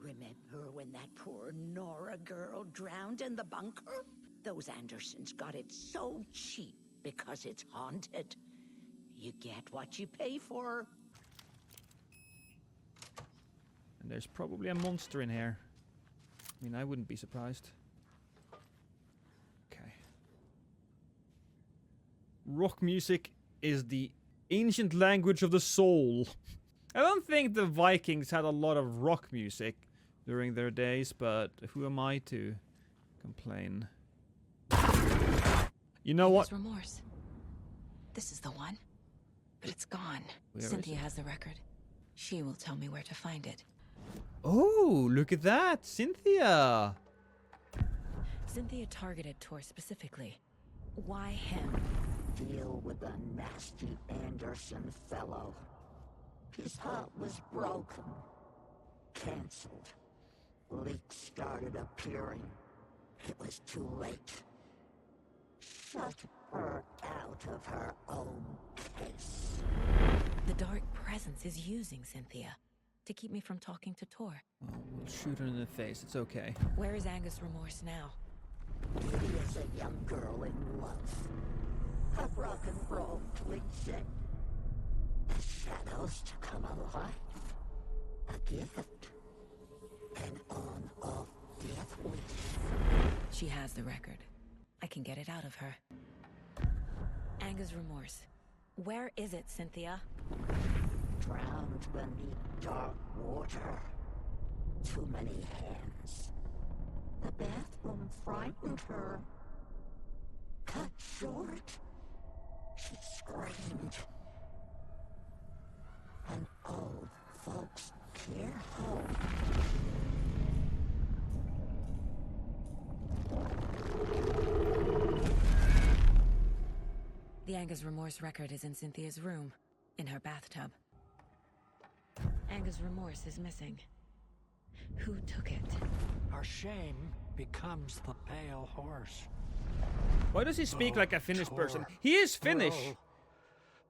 Speaker 10: Remember when that poor Nora girl drowned in the bunker? Those Andersons got it so cheap because it's haunted. You get what you pay for.
Speaker 1: And there's probably a monster in here. I mean, I wouldn't be surprised. Okay. Rock music is the ancient language of the soul. I don't think the Vikings had a lot of rock music during their days, but who am I to complain? You know what?
Speaker 4: Remorse. This is the one. But it's gone.
Speaker 1: Where is
Speaker 4: Cynthia
Speaker 1: it?
Speaker 4: has the record. She will tell me where to find it.
Speaker 1: Oh, look at that! Cynthia!
Speaker 4: Cynthia targeted Tor specifically. Why him?
Speaker 10: Deal with the nasty Anderson fellow. His heart was broken. Cancelled. Leaks started appearing. It was too late. Shut her out of her own case.
Speaker 4: The dark presence is using Cynthia to keep me from talking to Tor.
Speaker 1: Oh, we'll shoot her in the face. It's okay.
Speaker 4: Where is Angus Remorse now?
Speaker 10: He is a young girl in love. A rock and roll twin. The shadows to come alive. A gift. An on-off death wish.
Speaker 4: She has the record. I can get it out of her. Angus Remorse. Where is it, Cynthia?
Speaker 10: Drowned beneath dark water. Too many hands. The bathroom frightened her. Cut short. She screamed. An old folks care home.
Speaker 4: The Angus Remorse record is in Cynthia's room, in her bathtub. Angus Remorse is missing. Who took it?
Speaker 11: Our shame becomes the pale horse.
Speaker 1: Why does he speak like a Finnish
Speaker 11: Tor,
Speaker 1: person? He is Finnish!
Speaker 11: bro.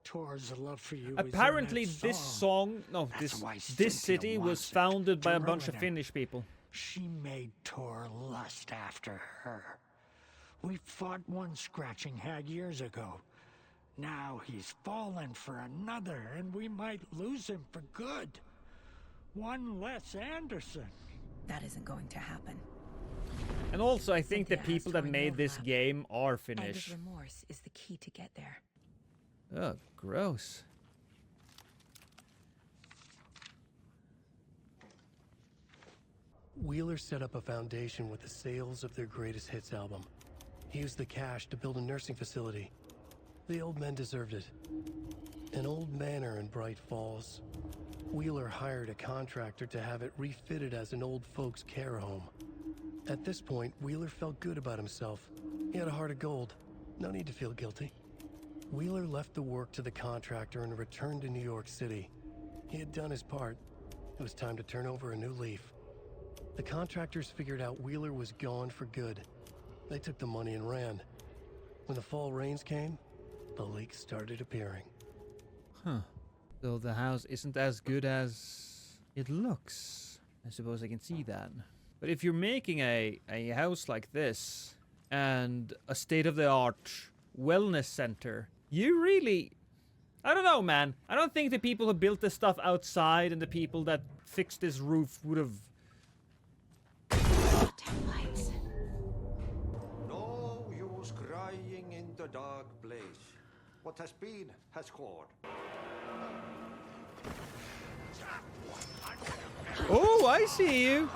Speaker 11: Tor's love for you
Speaker 1: Apparently
Speaker 11: is in that
Speaker 1: this song, no,
Speaker 11: That's why
Speaker 1: this
Speaker 11: Cynthia
Speaker 1: city was
Speaker 11: wants it,
Speaker 1: founded by
Speaker 11: to
Speaker 1: a bunch of
Speaker 11: ruin him.
Speaker 1: Finnish people.
Speaker 11: She made Tor lust after her. We fought one scratching hag years ago. Now he's fallen for another, and we might lose him for good. One less Anderson.
Speaker 4: That isn't going to happen.
Speaker 1: And also, I think the
Speaker 4: Cynthia has
Speaker 1: people that
Speaker 4: torn
Speaker 1: made this
Speaker 4: overlap.
Speaker 1: game are
Speaker 4: Angus
Speaker 1: Finnish.
Speaker 4: Remorse is the key to get there.
Speaker 1: Oh, gross.
Speaker 7: Wheeler set up a foundation with the sales of their greatest hits album. He used the cash to build a nursing facility. The old men deserved it. An old manor in Bright Falls. Wheeler hired a contractor to have it refitted as an old folks' care home. At this point, Wheeler felt good about himself. He had a heart of gold. No need to feel guilty. Wheeler left the work to the contractor and returned to New York City. He had done his part. It was time to turn over a new leaf. The contractors figured out Wheeler was gone for good. They took the money and ran. When the fall rains came, the leaks started appearing.
Speaker 1: Huh. So the house isn't as good as it looks. I suppose I can see that. But if you're making a house like this and a state-of-the-art wellness center, you really... I don't know, man. I don't think the people who built this stuff outside and the people that fixed this roof would have...
Speaker 18: No use crying in the dark place. What has been has gone.
Speaker 1: Oh, I see you.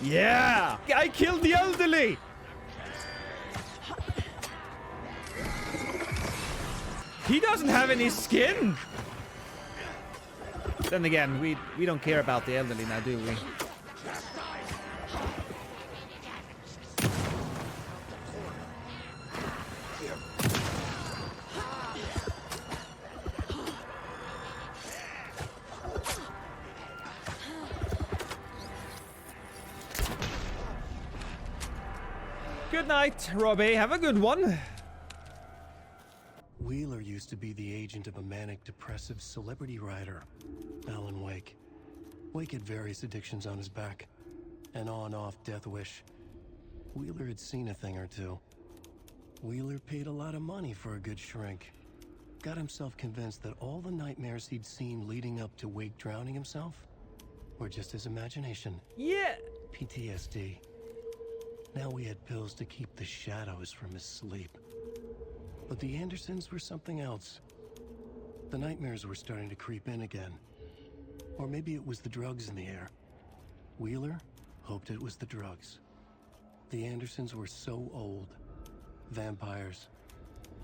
Speaker 1: Yeah! I killed the elderly! He doesn't have any skin! Then again, we don't care about the elderly now, do we? Good night, Robbie. Have a good one.
Speaker 7: Wheeler used to be the agent of a manic depressive celebrity writer, Alan Wake. Wake had various addictions on his back, an on-off death wish. Wheeler had seen a thing or two. Wheeler paid a lot of money for a good shrink. Got himself convinced that all the nightmares he'd seen leading up to Wake drowning himself were just his imagination.
Speaker 1: Yeah.
Speaker 7: PTSD. Now we had pills to keep the shadows from his sleep. But the Andersons were something else. The nightmares were starting to creep in again. Or maybe it was the drugs in the air. Wheeler hoped it was the drugs. The Andersons were so old. Vampires.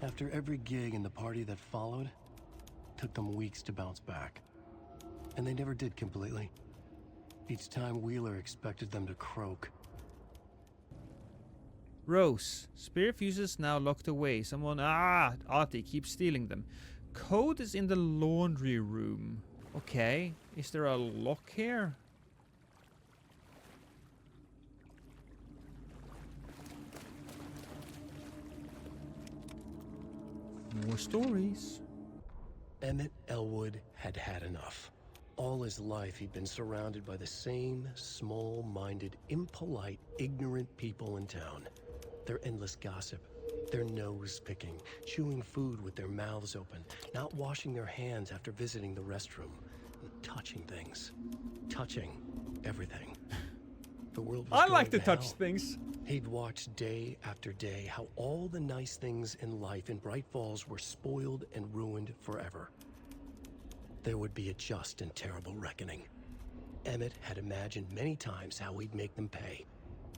Speaker 7: After every gig and the party that followed, took them weeks to bounce back. And they never did completely. Each time Wheeler expected them to croak.
Speaker 1: Rose. Spear fuses now locked away. Someone... Artie keeps stealing them. Code is in the laundry room. Okay. Is there a lock here? More stories.
Speaker 7: Emmett Elwood had had enough. All his life he'd been surrounded by the same small-minded, impolite, ignorant people in town. Their endless gossip, their nose-picking, chewing food with their mouths open, not washing their hands after visiting the restroom, and touching things. Touching everything. The world was
Speaker 1: I
Speaker 7: going
Speaker 1: like to touch
Speaker 7: hell.
Speaker 1: things.
Speaker 7: He'd watched day after day how all the nice things in life in Bright Falls were spoiled and ruined forever. There would be a just and terrible reckoning. Emmett had imagined many times how he'd make them pay.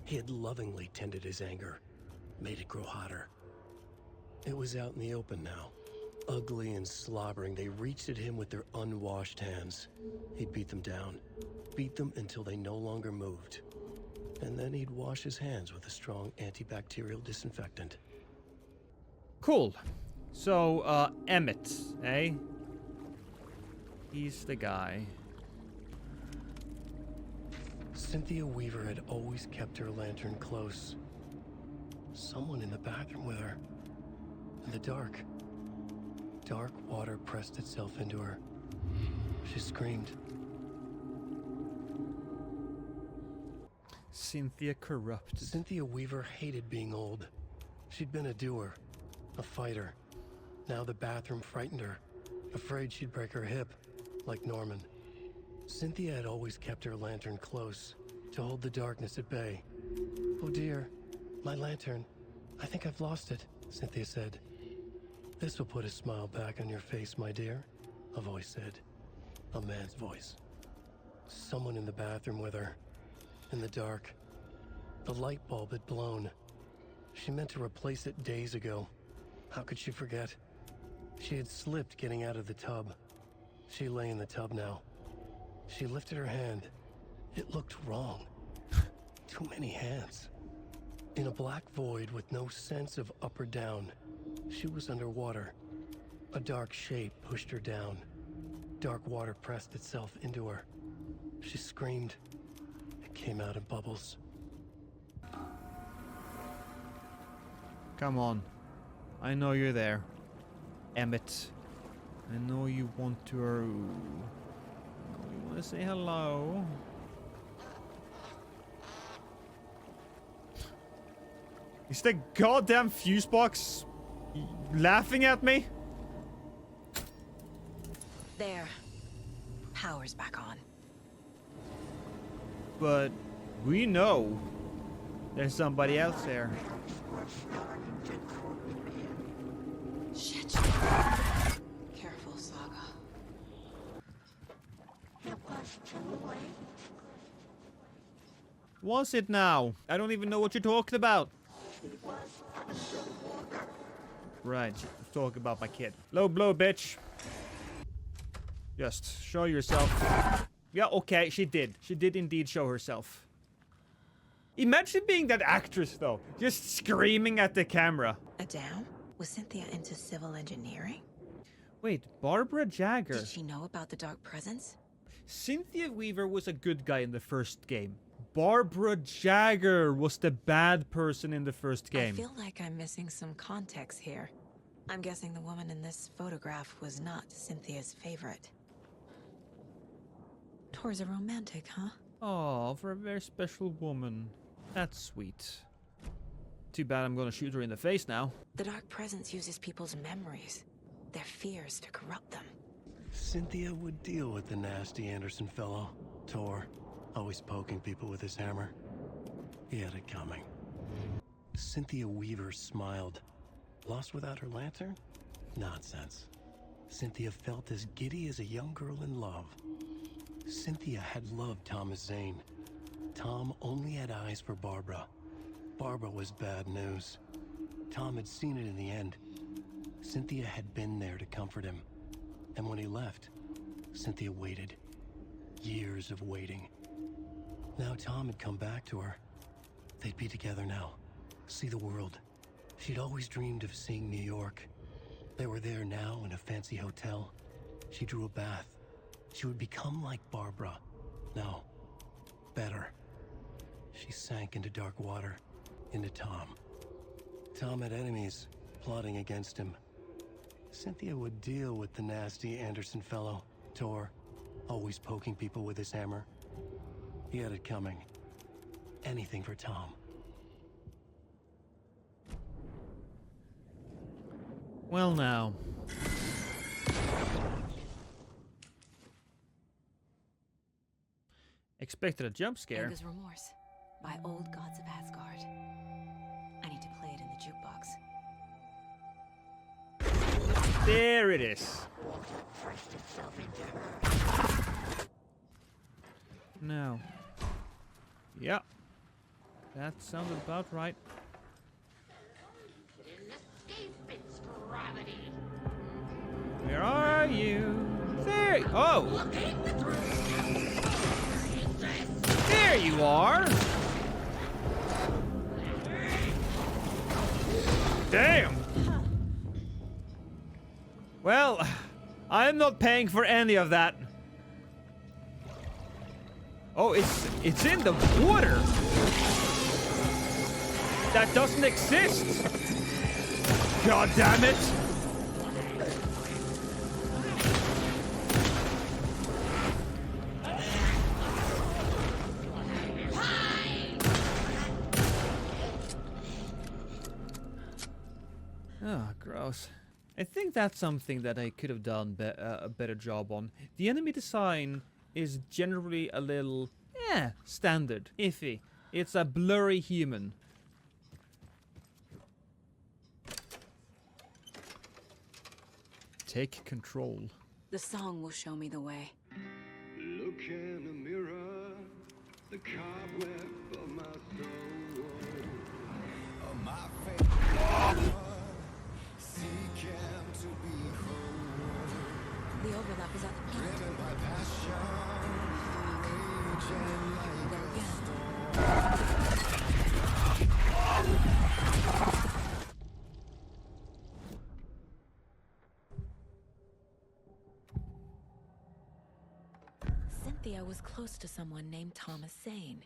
Speaker 7: He had lovingly tended his anger, made it grow hotter. It was out in the open now. Ugly and slobbering, they reached at him with their unwashed hands. He'd beat them down, beat them until they no longer moved. And then he'd wash his hands with a strong antibacterial disinfectant.
Speaker 1: Cool. So, Emmett, eh? He's the guy.
Speaker 7: Cynthia Weaver had always kept her lantern close. Someone in the bathroom with her. In the dark. Dark water pressed itself into her. She screamed.
Speaker 1: Cynthia corrupted.
Speaker 7: Cynthia Weaver hated being old. She'd been a doer, a fighter. Now the bathroom frightened her, afraid she'd break her hip, like Norman. Cynthia had always kept her lantern close, to hold the darkness at bay. Oh dear, my lantern. I think I've lost it, Cynthia said. This will put a smile back on your face, my dear, a voice said. A man's voice. Someone in the bathroom with her. In the dark. The light bulb had blown. She meant to replace it days ago. How could she forget? She had slipped getting out of the tub. She lay in the tub now. She lifted her hand. It looked wrong. Too many hands. In a black void with no sense of up or down, she was underwater. A dark shape pushed her down. Dark water pressed itself into her. She screamed. It came out in bubbles.
Speaker 1: Come on. I know you're there. Emmett. I know you want to... I know you want to say hello. Is the goddamn fuse box laughing at me?
Speaker 4: There. Power's back on.
Speaker 1: But we know there's somebody else there.
Speaker 4: Shit. Careful, Saga.
Speaker 1: Was it now? I don't even know what you're talking about. Right, talk about my kid. Low blow, bitch. Just show yourself. Yeah, okay, she did. She did indeed show herself. Imagine being that actress, though. Just screaming at the camera.
Speaker 4: Adam? Was Cynthia into civil engineering?
Speaker 1: Wait, Barbara Jagger.
Speaker 4: Did she know about the Dark Presence?
Speaker 1: Cynthia Weaver was a good guy in the first game. Barbara Jagger was the bad person in the first game.
Speaker 4: I feel like I'm missing some context here. I'm guessing the woman in this photograph was not Cynthia's favorite. Tor's a romantic, huh?
Speaker 1: Oh, for a very special woman. That's sweet. Too bad I'm gonna shoot her in the face now.
Speaker 4: The Dark Presence uses people's memories, their fears to corrupt them.
Speaker 7: Cynthia would deal with the nasty Anderson fellow, Tor, always poking people with his hammer. He had it coming. Cynthia Weaver smiled. Lost without her lantern? Nonsense. Cynthia felt as giddy as a young girl in love. Cynthia had loved Thomas Zane. Tom only had eyes for Barbara. Barbara was bad news. Tom had seen it in the end. Cynthia had been there to comfort him. And when he left, Cynthia waited. Years of waiting. Now Tom had come back to her. They'd be together now. See the world. She'd always dreamed of seeing New York. They were there now in a fancy hotel. She drew a bath. She would become like Barbara. No, better. She sank into dark water, into Tom. Tom had enemies plotting against him. Cynthia would deal with the nasty Anderson fellow, Tor, always poking people with his hammer. He had it coming. Anything for Tom.
Speaker 1: Well now. Expected a jump scare.
Speaker 4: Anger's Remorse by Old Gods of Asgard. I need to play it in the jukebox.
Speaker 1: There it is. Now. Yeah. That sounded about right. Where are you? There. Oh. There you are. Damn. Well, I'm not paying for any of that. Oh, it's in the water. That doesn't exist. God damn it. Oh, gross. I think that's something that I could have done a better job on. The enemy design is generally a little, standard, iffy. It's a blurry human. Take control.
Speaker 4: The song will show me the way.
Speaker 8: Look in the mirror, the cobweb of my soul. Of my faith, seeking to be whole.
Speaker 4: The overlap is at the point.
Speaker 8: Driven by passion, raging like
Speaker 4: There again. Cynthia was close to someone named Thomas Zane.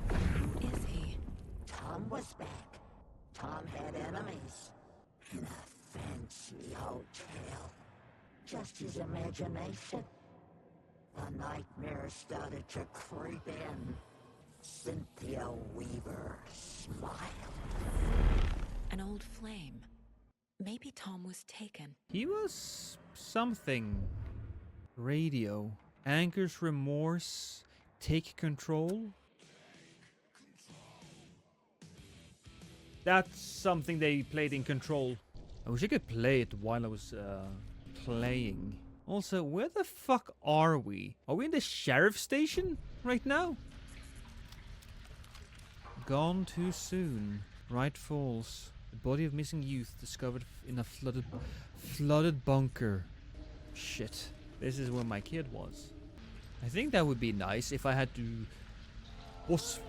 Speaker 4: Who is he?
Speaker 10: Tom was back. Tom had enemies. In a fancy hotel. Just his imagination. The nightmare started to creep in. Cynthia Weaver smiled.
Speaker 4: An old flame. Maybe Tom was taken.
Speaker 1: He was something. Radio. Anger's remorse. Take control. That's something they played in Control. I wish I could play it while I was playing. Also, where the fuck are we? Are we in the sheriff station right now? Gone too soon. Wright Falls. The body of missing youth discovered in a flooded bunker. Shit. This is where my kid was. I think that would be nice if I had to... What?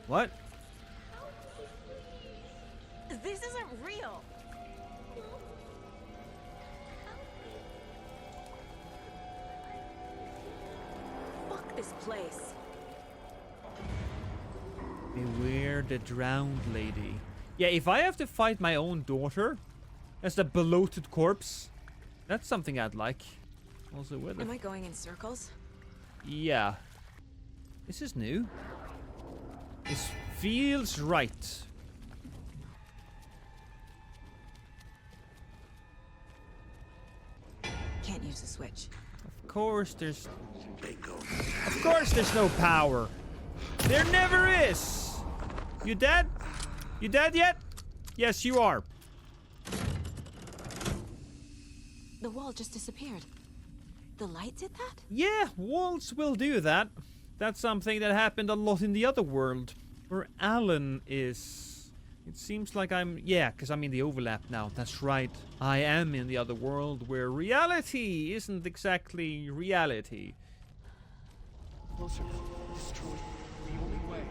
Speaker 1: What?
Speaker 17: This isn't real.
Speaker 4: Fuck this place.
Speaker 1: Beware the drowned lady. Yeah, if I have to fight my own daughter as a bloated corpse, that's something I'd like. Also, where the...
Speaker 4: Am I going in circles?
Speaker 1: Yeah. This is new. This feels right.
Speaker 4: Can't use the switch.
Speaker 1: Of course there's... Of course there's no power. There never is. You dead? You dead yet? Yes, you are.
Speaker 4: The wall just disappeared. The light did that?
Speaker 1: Yeah, walls will do that. That's something that happened a lot in the other world. Where Alan is... It seems like I'm... Yeah, because I'm in the overlap now. That's right. I am in the other world where reality isn't exactly reality.
Speaker 16: Closer. Destroy. The only way.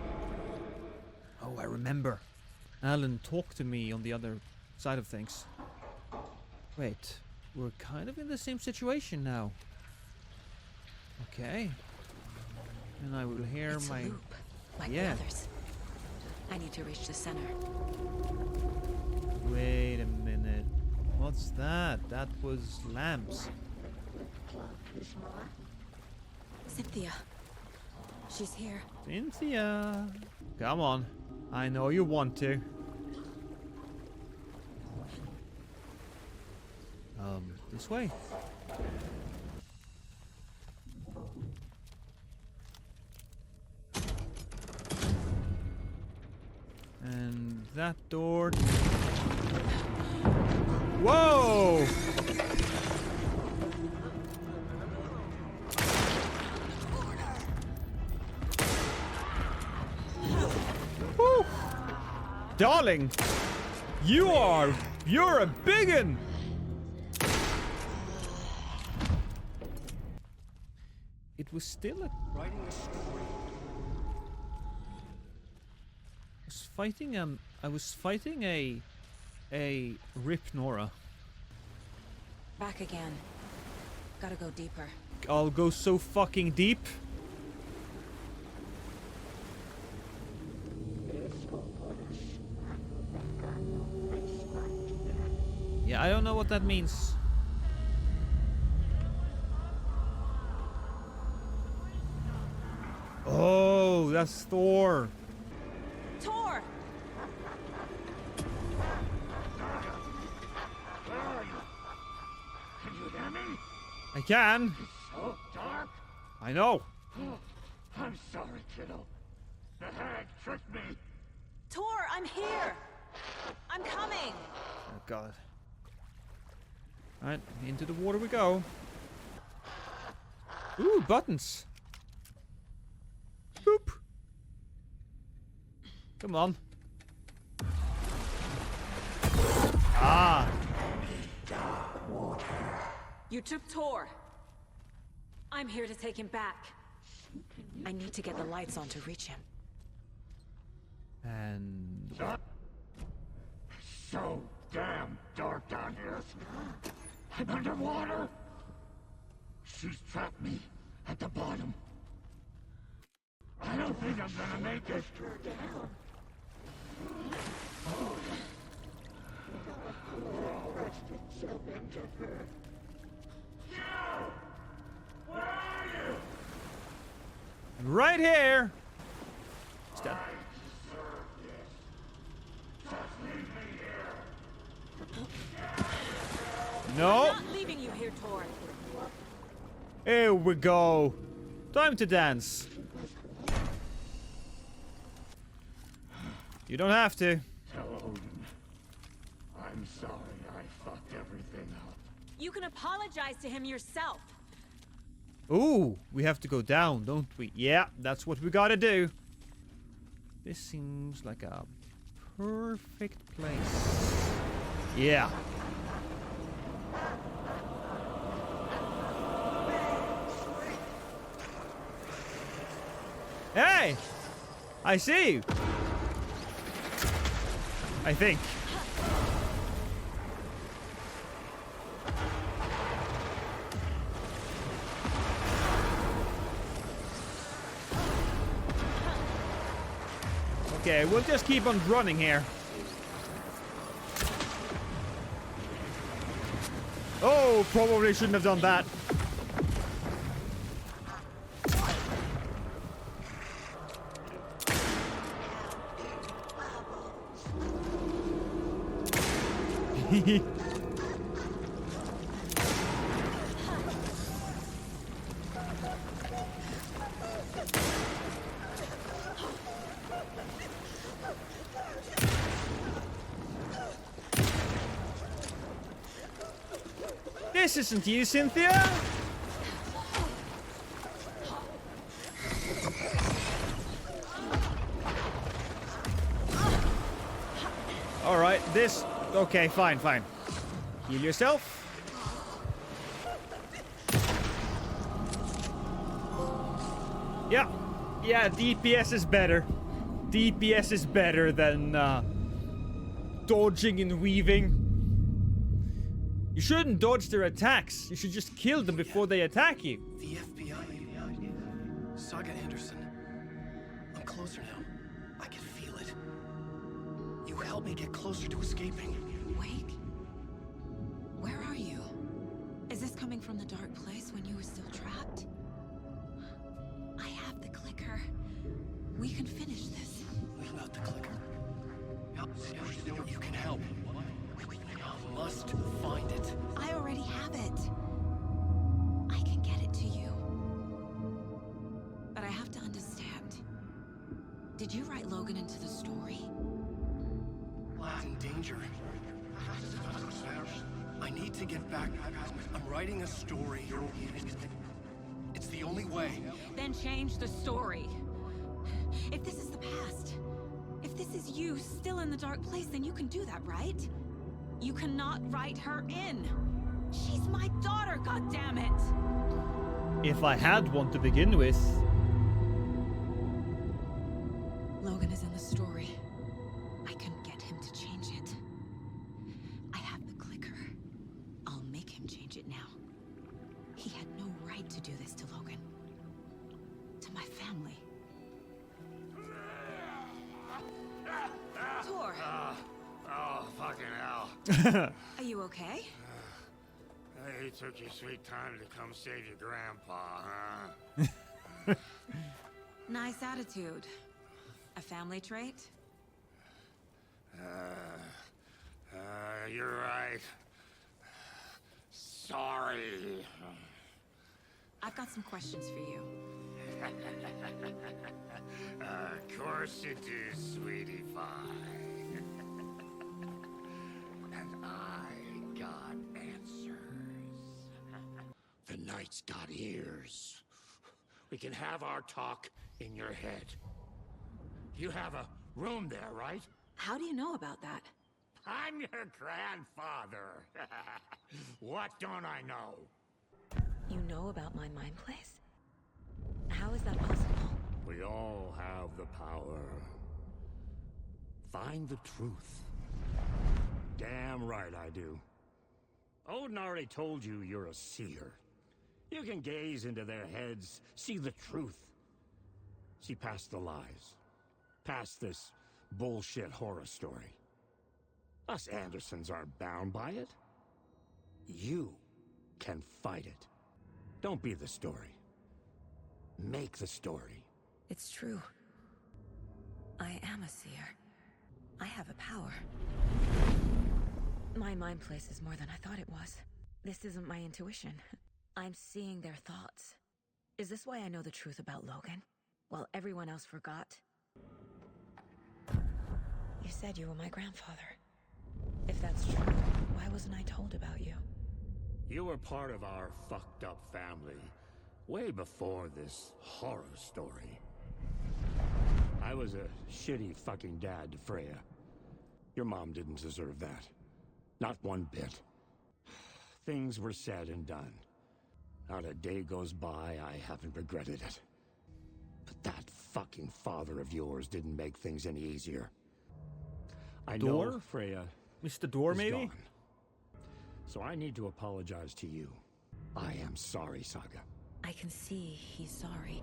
Speaker 1: Oh, I remember. Alan talked to me on the other side of things. Wait. We're kind of in the same situation now. Okay. And I will hear
Speaker 4: It's
Speaker 1: my...
Speaker 4: a loop, like the others. I need to reach the center.
Speaker 1: Wait a minute. What's that? That was lamps.
Speaker 4: Cynthia. She's here.
Speaker 1: Cynthia. Come on. I know you want to. This way. And that door. Whoa! Woo! Darling, you're a biggin'! It was still a...
Speaker 16: Writing a story.
Speaker 1: I was fighting a Rip Nora.
Speaker 4: Back again. Gotta go deeper.
Speaker 1: I'll go so fucking deep. Yeah, I don't know what that means. Oh, that's Thor.
Speaker 17: Tor!
Speaker 9: Where are you? Can you hear me?
Speaker 1: I can.
Speaker 9: So dark.
Speaker 1: I know.
Speaker 9: I'm sorry, kiddo. The hag tricked me.
Speaker 4: Tor, I'm here! I'm coming!
Speaker 1: Oh god. Alright, into the water we go. Ooh, buttons. Boop. Come on. Ah.
Speaker 4: You took Tor. I'm here to take him back. I need to get the lights on to reach him.
Speaker 1: And...
Speaker 9: So damn dark down here. I'm underwater. She's trapped me at the bottom. I don't think I'm gonna make it.
Speaker 1: Right here! Stop. No!
Speaker 4: I'm not leaving you here, Tor.
Speaker 1: Here we go. Time to dance. You don't have to.
Speaker 9: Tell Odin. I'm sorry I fucked everything up.
Speaker 4: You can apologize to him yourself.
Speaker 1: Ooh, we have to go down, don't we? Yeah, that's what we gotta do. This seems like a perfect place. Yeah. Hey! I see you. I think. Okay, we'll just keep on running here. Oh, probably shouldn't have done that. This isn't you, Cynthia! Alright, this... Okay, fine, fine. Heal yourself. Yeah, DPS is better. DPS is better than, dodging and weaving. You shouldn't dodge their attacks. You should just kill them before they attack you.
Speaker 2: The FBI. Saga Anderson. I'm closer now. I can feel it. You helped me get closer to escaping.
Speaker 4: Wake? Where are you? Is this coming from the dark place when you were still trapped? I have the clicker. We can finish this.
Speaker 2: Without the clicker. You can help. I must find it.
Speaker 4: I already have it. I can get it to you. But I have to understand. Did you write Logan into the story?
Speaker 2: In danger. I need to get back. I'm writing a story. It's the only way.
Speaker 4: Then change the story. If this is the past, if this is you still in the dark place, then you can do that, right? You cannot write her in. She's my daughter, goddammit!
Speaker 1: If I had one to begin with.
Speaker 4: Logan is in the story. I can get him to change it. I have the clicker. I'll make him change it now. He had no right to do this to Logan. To my family. Tor!
Speaker 8: Oh, fucking hell.
Speaker 4: Are you okay?
Speaker 8: Hey, took you sweet time to come save your grandpa, huh?
Speaker 4: Nice attitude. A family trait?
Speaker 8: You're right. Sorry.
Speaker 4: I've got some questions for you.
Speaker 9: Of course you do, sweetie pie. And I got answers. The night's got ears. We can have our talk in your head. You have a room there, right?
Speaker 4: How do you know about that?
Speaker 9: I'm your grandfather. What don't I know?
Speaker 4: You know about my mind place? How is that possible?
Speaker 9: We all have the power. Find the truth. Damn right I do. Odin already told you you're a seer. You can gaze into their heads, see the truth. See past the lies. Past this bullshit horror story. Us Andersons aren't bound by it. You can fight it. Don't be the story. Make the story.
Speaker 4: It's true. I am a seer. I have a power. My mind place is more than I thought it was. This isn't my intuition. I'm seeing their thoughts. Is this why I know the truth about Logan? While everyone else forgot? You said you were my grandfather. If that's true, why wasn't I told about you?
Speaker 9: You were part of our fucked up family way before this horror story. I was a shitty fucking dad to Freya. Your mom didn't deserve that. Not one bit. Things were said and done. Not a day goes by I haven't regretted it. But that fucking father of yours didn't make things any easier. I know Freya.
Speaker 1: Mr. Door, maybe?
Speaker 9: Gone. So I need to apologize to you. I am sorry, Saga.
Speaker 4: I can see he's sorry.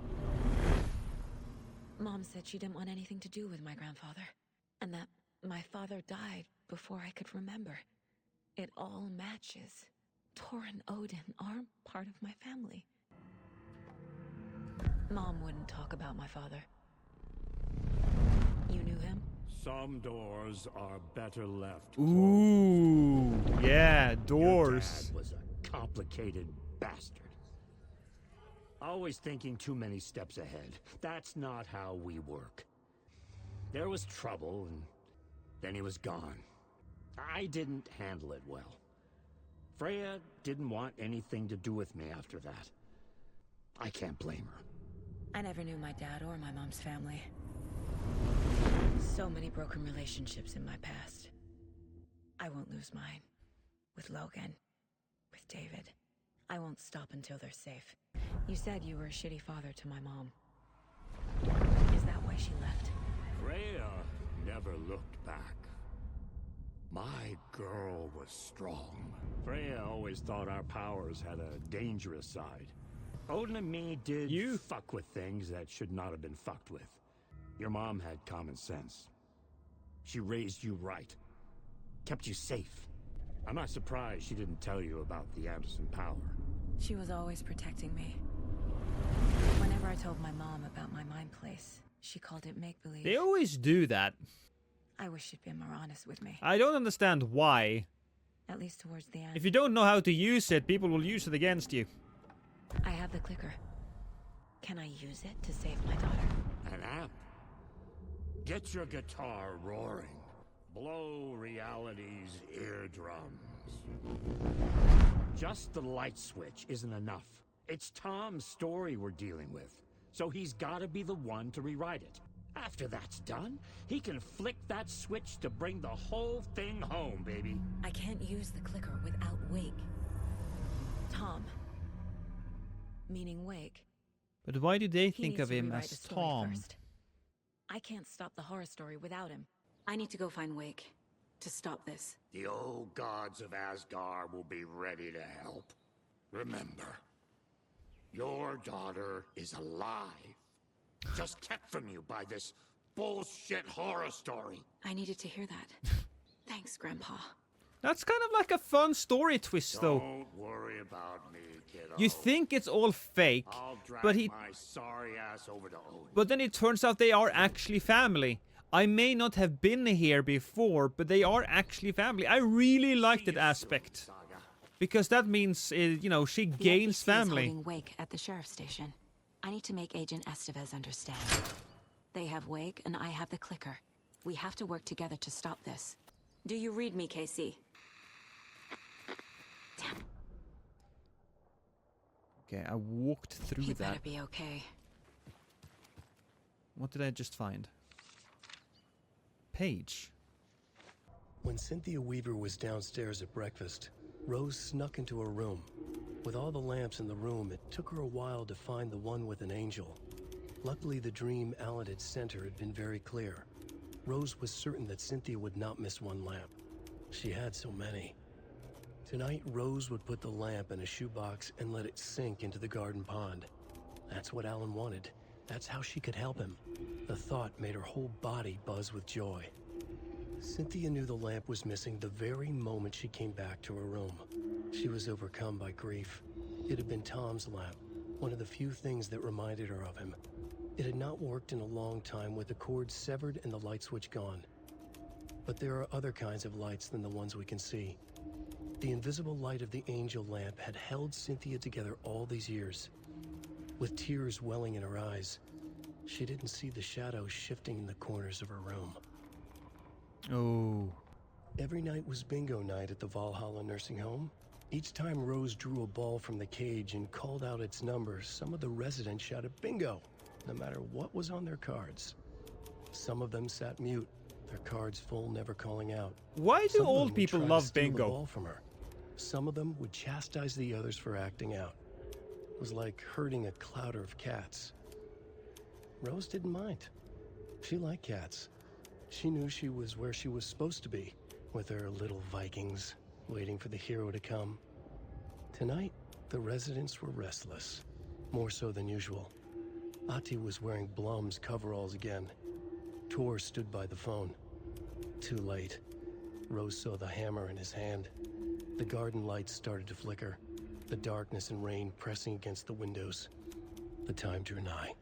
Speaker 4: Mom said she didn't want anything to do with my grandfather. And that my father died before I could remember. It all matches. Tor and Odin aren't part of my family. Mom wouldn't talk about my father. You knew him?
Speaker 9: Some doors are better left.
Speaker 1: Ooh, yeah, doors.
Speaker 9: Your dad was a complicated bastard. Always thinking too many steps ahead. That's not how we work. There was trouble, and then he was gone. I didn't handle it well. Freya didn't want anything to do with me after that. I can't blame her.
Speaker 4: I never knew my dad or my mom's family. So many broken relationships in my past. I won't lose mine. With Logan. With David. I won't stop until they're safe. You said you were a shitty father to my mom. Is that why she left?
Speaker 9: Freya never looked back. My girl was strong. Freya always thought our powers had a dangerous side. Odin and me did fuck with things that should not have been fucked with. Your mom had common sense. She raised you right. Kept you safe. I'm not surprised she didn't tell you about the Anderson power.
Speaker 4: She was always protecting me. Whenever I told my mom about my mind place, she called it make-believe.
Speaker 1: They always do that.
Speaker 4: I wish she'd been more honest with me.
Speaker 1: I don't understand why.
Speaker 4: At least towards the end.
Speaker 1: If you don't know how to use it, people will use it against you.
Speaker 4: I have the clicker. Can I use it to save my daughter?
Speaker 9: An amp. Get your guitar roaring. Blow reality's eardrums. Just the light switch isn't enough. It's Tom's story we're dealing with, so he's gotta be the one to rewrite it. After that's done, he can flick that switch to bring the whole thing home, baby.
Speaker 4: I can't use the clicker without Wake. Tom. Meaning Wake.
Speaker 1: But why do they
Speaker 4: He
Speaker 1: think
Speaker 4: needs
Speaker 1: of
Speaker 4: to
Speaker 1: him
Speaker 4: rewrite
Speaker 1: as
Speaker 4: the story
Speaker 1: Tom?
Speaker 4: first. I can't stop the horror story without him. I need to go find Wake to stop this.
Speaker 9: The old gods of Asgard will be ready to help. Remember, your daughter is alive. Just kept from you by this bullshit horror story.
Speaker 4: I needed to hear that. Thanks, Grandpa.
Speaker 1: That's kind of like a fun story twist, though.
Speaker 9: Don't worry about me, kiddo.
Speaker 1: You think it's all fake,
Speaker 9: I'll drag
Speaker 1: but he...
Speaker 9: my sorry ass over to Odin.
Speaker 1: But then it turns out they are actually family. I may not have been here before, but they are actually family. I really like that aspect. Because that means, you know, she gains
Speaker 4: The FBC is
Speaker 1: family.
Speaker 4: holding Wake at the sheriff's station. I need to make Agent Estevez understand. They have Wake, and I have the clicker. We have to work together to stop this. Do you read me, Casey? Damn.
Speaker 1: Okay, I walked through
Speaker 4: He
Speaker 1: that.
Speaker 4: better be okay.
Speaker 1: What did I just find? Page.
Speaker 2: When Cynthia Weaver was downstairs at breakfast, Rose snuck into her room. With all the lamps in the room, it took her a while to find the one with an angel. Luckily, the dream Alan had sent her had been very clear. Rose was certain that Cynthia would not miss one lamp. She had so many. Tonight, Rose would put the lamp in a shoebox and let it sink into the garden pond. That's what Alan wanted. That's how she could help him. The thought made her whole body buzz with joy. Cynthia knew the lamp was missing the very moment she came back to her room. She was overcome by grief. It had been Tom's lamp, one of the few things that reminded her of him. It had not worked in a long time with the cord severed and the light switch gone. But there are other kinds of lights than the ones we can see. The invisible light of the angel lamp had held Cynthia together all these years. With tears welling in her eyes, she didn't see the shadows shifting in the corners of her room.
Speaker 1: Oh.
Speaker 2: Every night was bingo night at the Valhalla nursing home. Each time Rose drew a ball from the cage and called out its number, some of the residents shouted bingo, no matter what was on their cards. Some of them sat mute, their cards full, never calling out.
Speaker 1: Why do
Speaker 2: Some of them
Speaker 1: old
Speaker 2: would
Speaker 1: people
Speaker 2: try to
Speaker 1: love
Speaker 2: steal the
Speaker 1: bingo?
Speaker 2: ball from her. Some of them would chastise the others for acting out. It was like herding a clouder of cats. Rose didn't mind. She liked cats. She knew she was where she was supposed to be, with her little Vikings, waiting for the hero to come. Tonight, the residents were restless, more so than usual. Ahti was wearing Blum's coveralls again. Tor stood by the phone. Too late. Rose saw the hammer in his hand. The garden lights started to flicker, the darkness and rain pressing against the windows. The time drew nigh.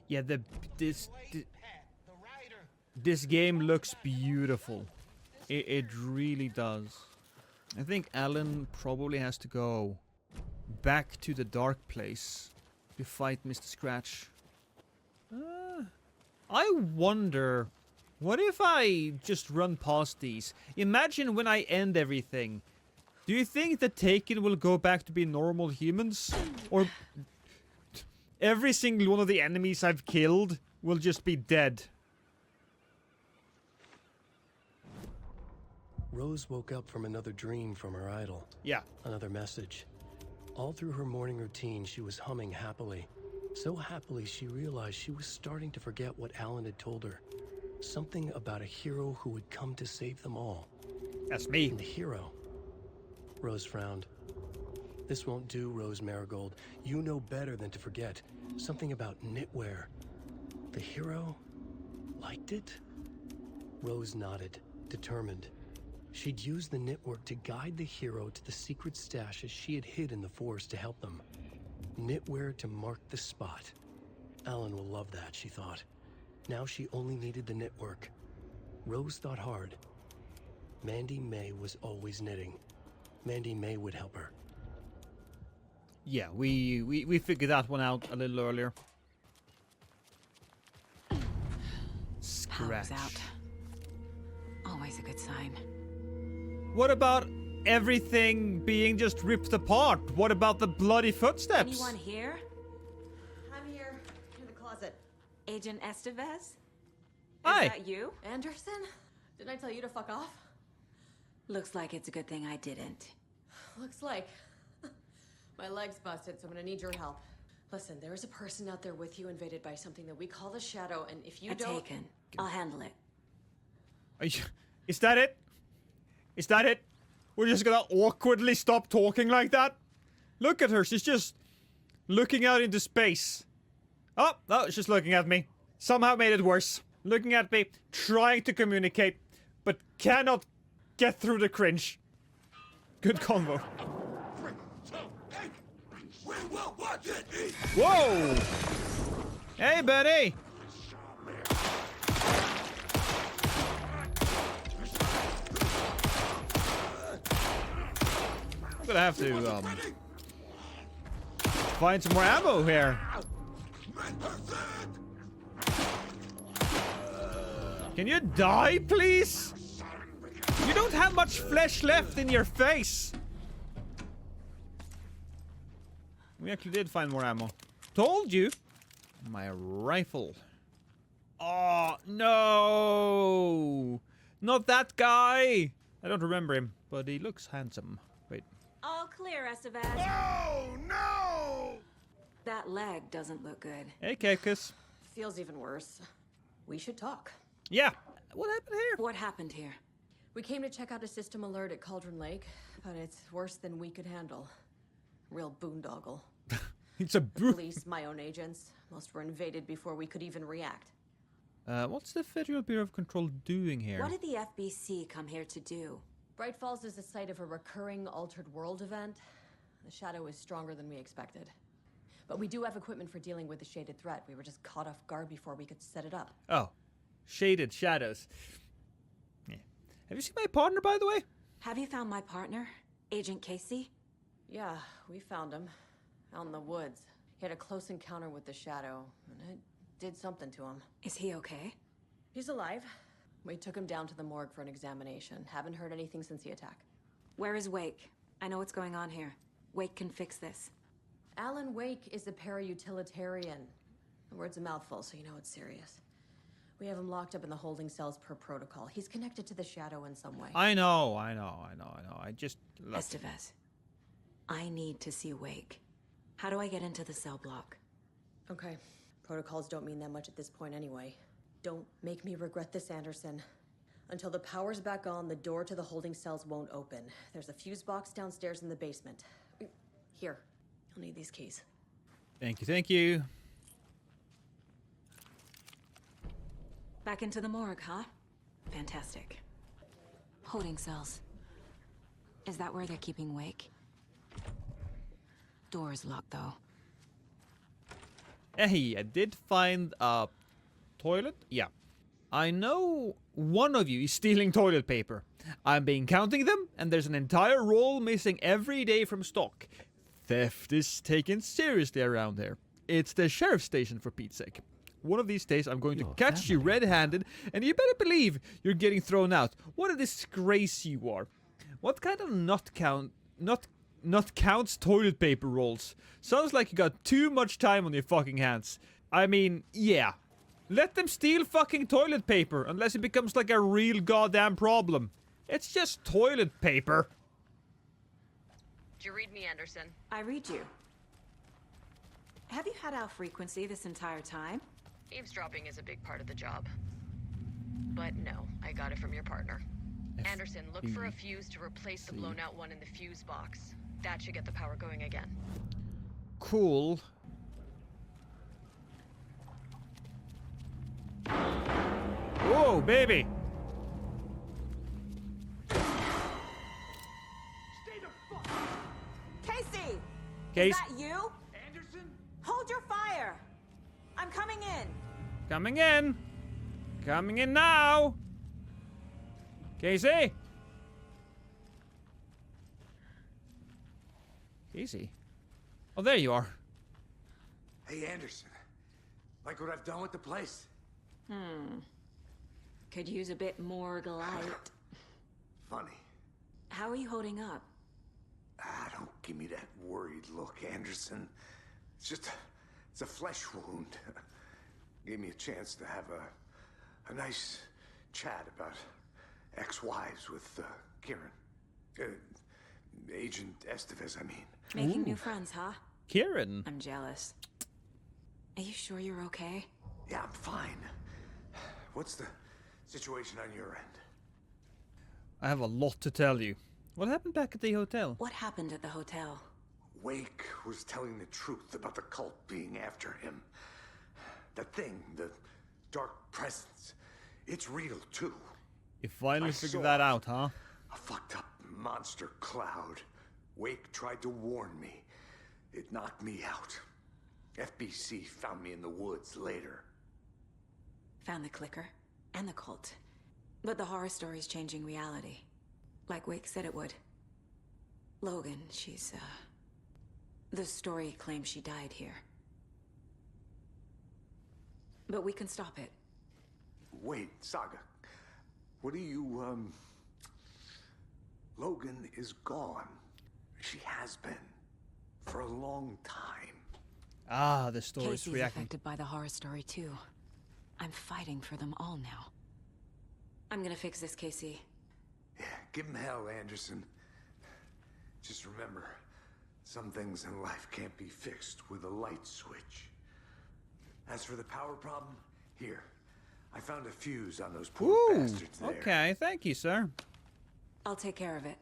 Speaker 1: Yeah, this game looks beautiful. It really does. I think Alan probably has to go back to the dark place to fight Mr. Scratch. I wonder, what if I just run past these? Imagine when I end everything. Do you think that Taken will go back to be normal humans? Or every single one of the enemies I've killed will just be dead?
Speaker 2: Rose woke up from another dream from her idol.
Speaker 1: Yeah.
Speaker 2: Another message. All through her morning routine, she was humming happily. So happily, she realized she was starting to forget what Alan had told her. Something about a hero who would come to save them all.
Speaker 1: That's me.
Speaker 2: And the hero. Rose frowned. This won't do, Rose Marigold. You know better than to forget. Something about knitwear. The hero liked it? Rose nodded, determined. She'd use the knitwork to guide the hero to the secret stashes she had hid in the forest to help them. Knitwear to mark the spot. Alan will love that, she thought. Now she only needed the knitwork. Rose thought hard. Mandy May was always knitting. Mandy May would help her.
Speaker 1: Yeah, we figured that one out a little earlier. Scratch.
Speaker 4: Power's out. Always a good sign.
Speaker 1: What about everything being just ripped apart? What about the bloody footsteps?
Speaker 4: Anyone here?
Speaker 19: I'm here in the closet.
Speaker 4: Agent Estevez?
Speaker 1: Hi.
Speaker 4: Is that you?
Speaker 19: Anderson? Didn't I tell you to fuck off?
Speaker 4: Looks like it's a good thing I didn't.
Speaker 19: Looks like. My leg's busted, so I'm gonna need your help. Listen, there is a person out there with you invaded by something that we call the Shadow, and if you don't...
Speaker 4: Taken. I'll handle it.
Speaker 1: Is that it? Is that it? We're just gonna awkwardly stop talking like that? Look at her, she's just looking out into space. Oh, she's just looking at me. Somehow made it worse. Looking at me, trying to communicate, but cannot get through the cringe. Good convo. Whoa! Hey, Betty! I'm gonna have to, find some more ammo here. Can you die, please? You don't have much flesh left in your face. We actually did find more ammo. Told you. My rifle. Oh, no. Not that guy. I don't remember him, but he looks handsome. Wait.
Speaker 4: All clear, Estevez.
Speaker 14: Oh, no!
Speaker 4: That leg doesn't look good.
Speaker 1: Hey, Kekus.
Speaker 19: Feels even worse. We should talk.
Speaker 1: Yeah. What happened here?
Speaker 4: What happened here?
Speaker 19: We came to check out a system alert at Cauldron Lake, but it's worse than we could handle. Real boondoggle.
Speaker 1: It's a
Speaker 19: The police, my own agents, most were invaded before we could even react.
Speaker 1: What's the Federal Bureau of Control doing here?
Speaker 4: What did the FBC come here to do?
Speaker 19: Bright Falls is the site of a recurring Altered World event. The Shadow is stronger than we expected. But we do have equipment for dealing with the shaded threat. We were just caught off guard before we could set it up.
Speaker 1: Oh. Shaded shadows. Yeah. Have you seen my partner, by the way?
Speaker 4: Have you found my partner, Agent Casey?
Speaker 19: Yeah, we found him. Out in the woods. He had a close encounter with the Shadow, and it did something to him.
Speaker 4: Is he okay?
Speaker 19: He's alive. We took him down to the morgue for an examination. Haven't heard anything since the attack.
Speaker 4: Where is Wake? I know what's going on here. Wake can fix this.
Speaker 19: Alan Wake is a para-utilitarian. The word's a mouthful, so you know it's serious. We have him locked up in the holding cells per protocol. He's connected to the Shadow in some way.
Speaker 1: I know. I just...
Speaker 4: Estevez, I need to see Wake. How do I get into the cell block?
Speaker 19: Okay. Protocols don't mean that much at this point anyway. Don't make me regret this, Anderson. Until the power's back on, the door to the holding cells won't open. There's a fuse box downstairs in the basement. Here. You'll need these keys.
Speaker 1: Thank you, thank you.
Speaker 4: Back into the morgue, huh? Fantastic. Holding cells. Is that where they're keeping Wake? Door's locked, though.
Speaker 1: Hey, I did find a toilet. Yeah. I know one of you is stealing toilet paper. I've been counting them, and there's an entire roll missing every day from stock. Theft is taken seriously around here. It's the sheriff's station, for Pete's sake. One of these days, I'm going to catch you red-handed, and you better believe you're getting thrown out. What a disgrace you are. What kind of nut counts toilet paper rolls? Sounds like you got too much time on your fucking hands. I mean, yeah. Let them steal fucking toilet paper, unless it becomes like a real goddamn problem. It's just toilet paper.
Speaker 19: Did you read me, Anderson?
Speaker 4: I read you. Have you had our frequency this entire time?
Speaker 19: Eavesdropping is a big part of the job. But no, I got it from your partner. Anderson, look for a fuse to replace the blown out one in the fuse box. That should get the power going again.
Speaker 1: Cool. Whoa, baby!
Speaker 4: Casey!
Speaker 1: Case.
Speaker 4: Is that you? Anderson? Hold your fire! I'm coming in!
Speaker 1: Coming in! Coming in now! Casey? Casey? Oh, there you are.
Speaker 20: Hey, Anderson. Like what I've done with the place?
Speaker 4: Could use a bit more light.
Speaker 20: Funny.
Speaker 4: How are you holding up?
Speaker 20: Don't give me that worried look, Anderson. It's a flesh wound. Gave me a chance to have a nice chat about ex-wives with Kieran. Agent Estevez, I mean.
Speaker 4: Making new friends, huh?
Speaker 1: Kieran.
Speaker 4: I'm jealous. Are you sure you're okay?
Speaker 20: Yeah, I'm fine. What's the situation on your end?
Speaker 1: I have a lot to tell you. What happened back at the hotel?
Speaker 4: What happened at the hotel?
Speaker 20: Wake was telling the truth about the cult being after him. That thing, the dark presence, it's real too.
Speaker 1: You finally
Speaker 20: I
Speaker 1: figured
Speaker 20: saw
Speaker 1: that out, huh?
Speaker 20: A fucked up monster cloud. Wake tried to warn me. It knocked me out. FBC found me in the woods later.
Speaker 4: Found the clicker and the cult. But the horror story's changing reality. Like Wake said it would. Logan, she's The story claims she died here. But we can stop it.
Speaker 3: Wait, Saga. What do you, Logan is gone. She has been. For a long time.
Speaker 1: Ah, the story's
Speaker 4: Casey's
Speaker 1: reacting.
Speaker 4: affected by the horror story too. I'm fighting for them all now. I'm gonna fix this, Casey.
Speaker 3: Yeah, give him hell, Anderson. Just remember, some things in life can't be fixed with a light switch. As for the power problem, here. I found a fuse on those poor
Speaker 1: Ooh,
Speaker 3: bastards there.
Speaker 1: okay, thank you, sir.
Speaker 4: I'll take care of it.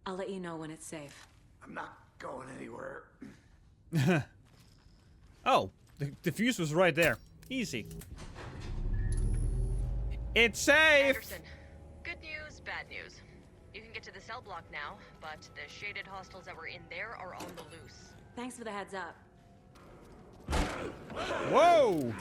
Speaker 4: I'll let you know when it's safe.
Speaker 3: I'm not going anywhere.
Speaker 1: Oh, the fuse was right there. Easy. It's safe!
Speaker 21: Anderson, good news, bad news. You can get to the cell block now, but the shaded hostiles that were in there are on the loose.
Speaker 4: Thanks for the heads up.
Speaker 1: Whoa!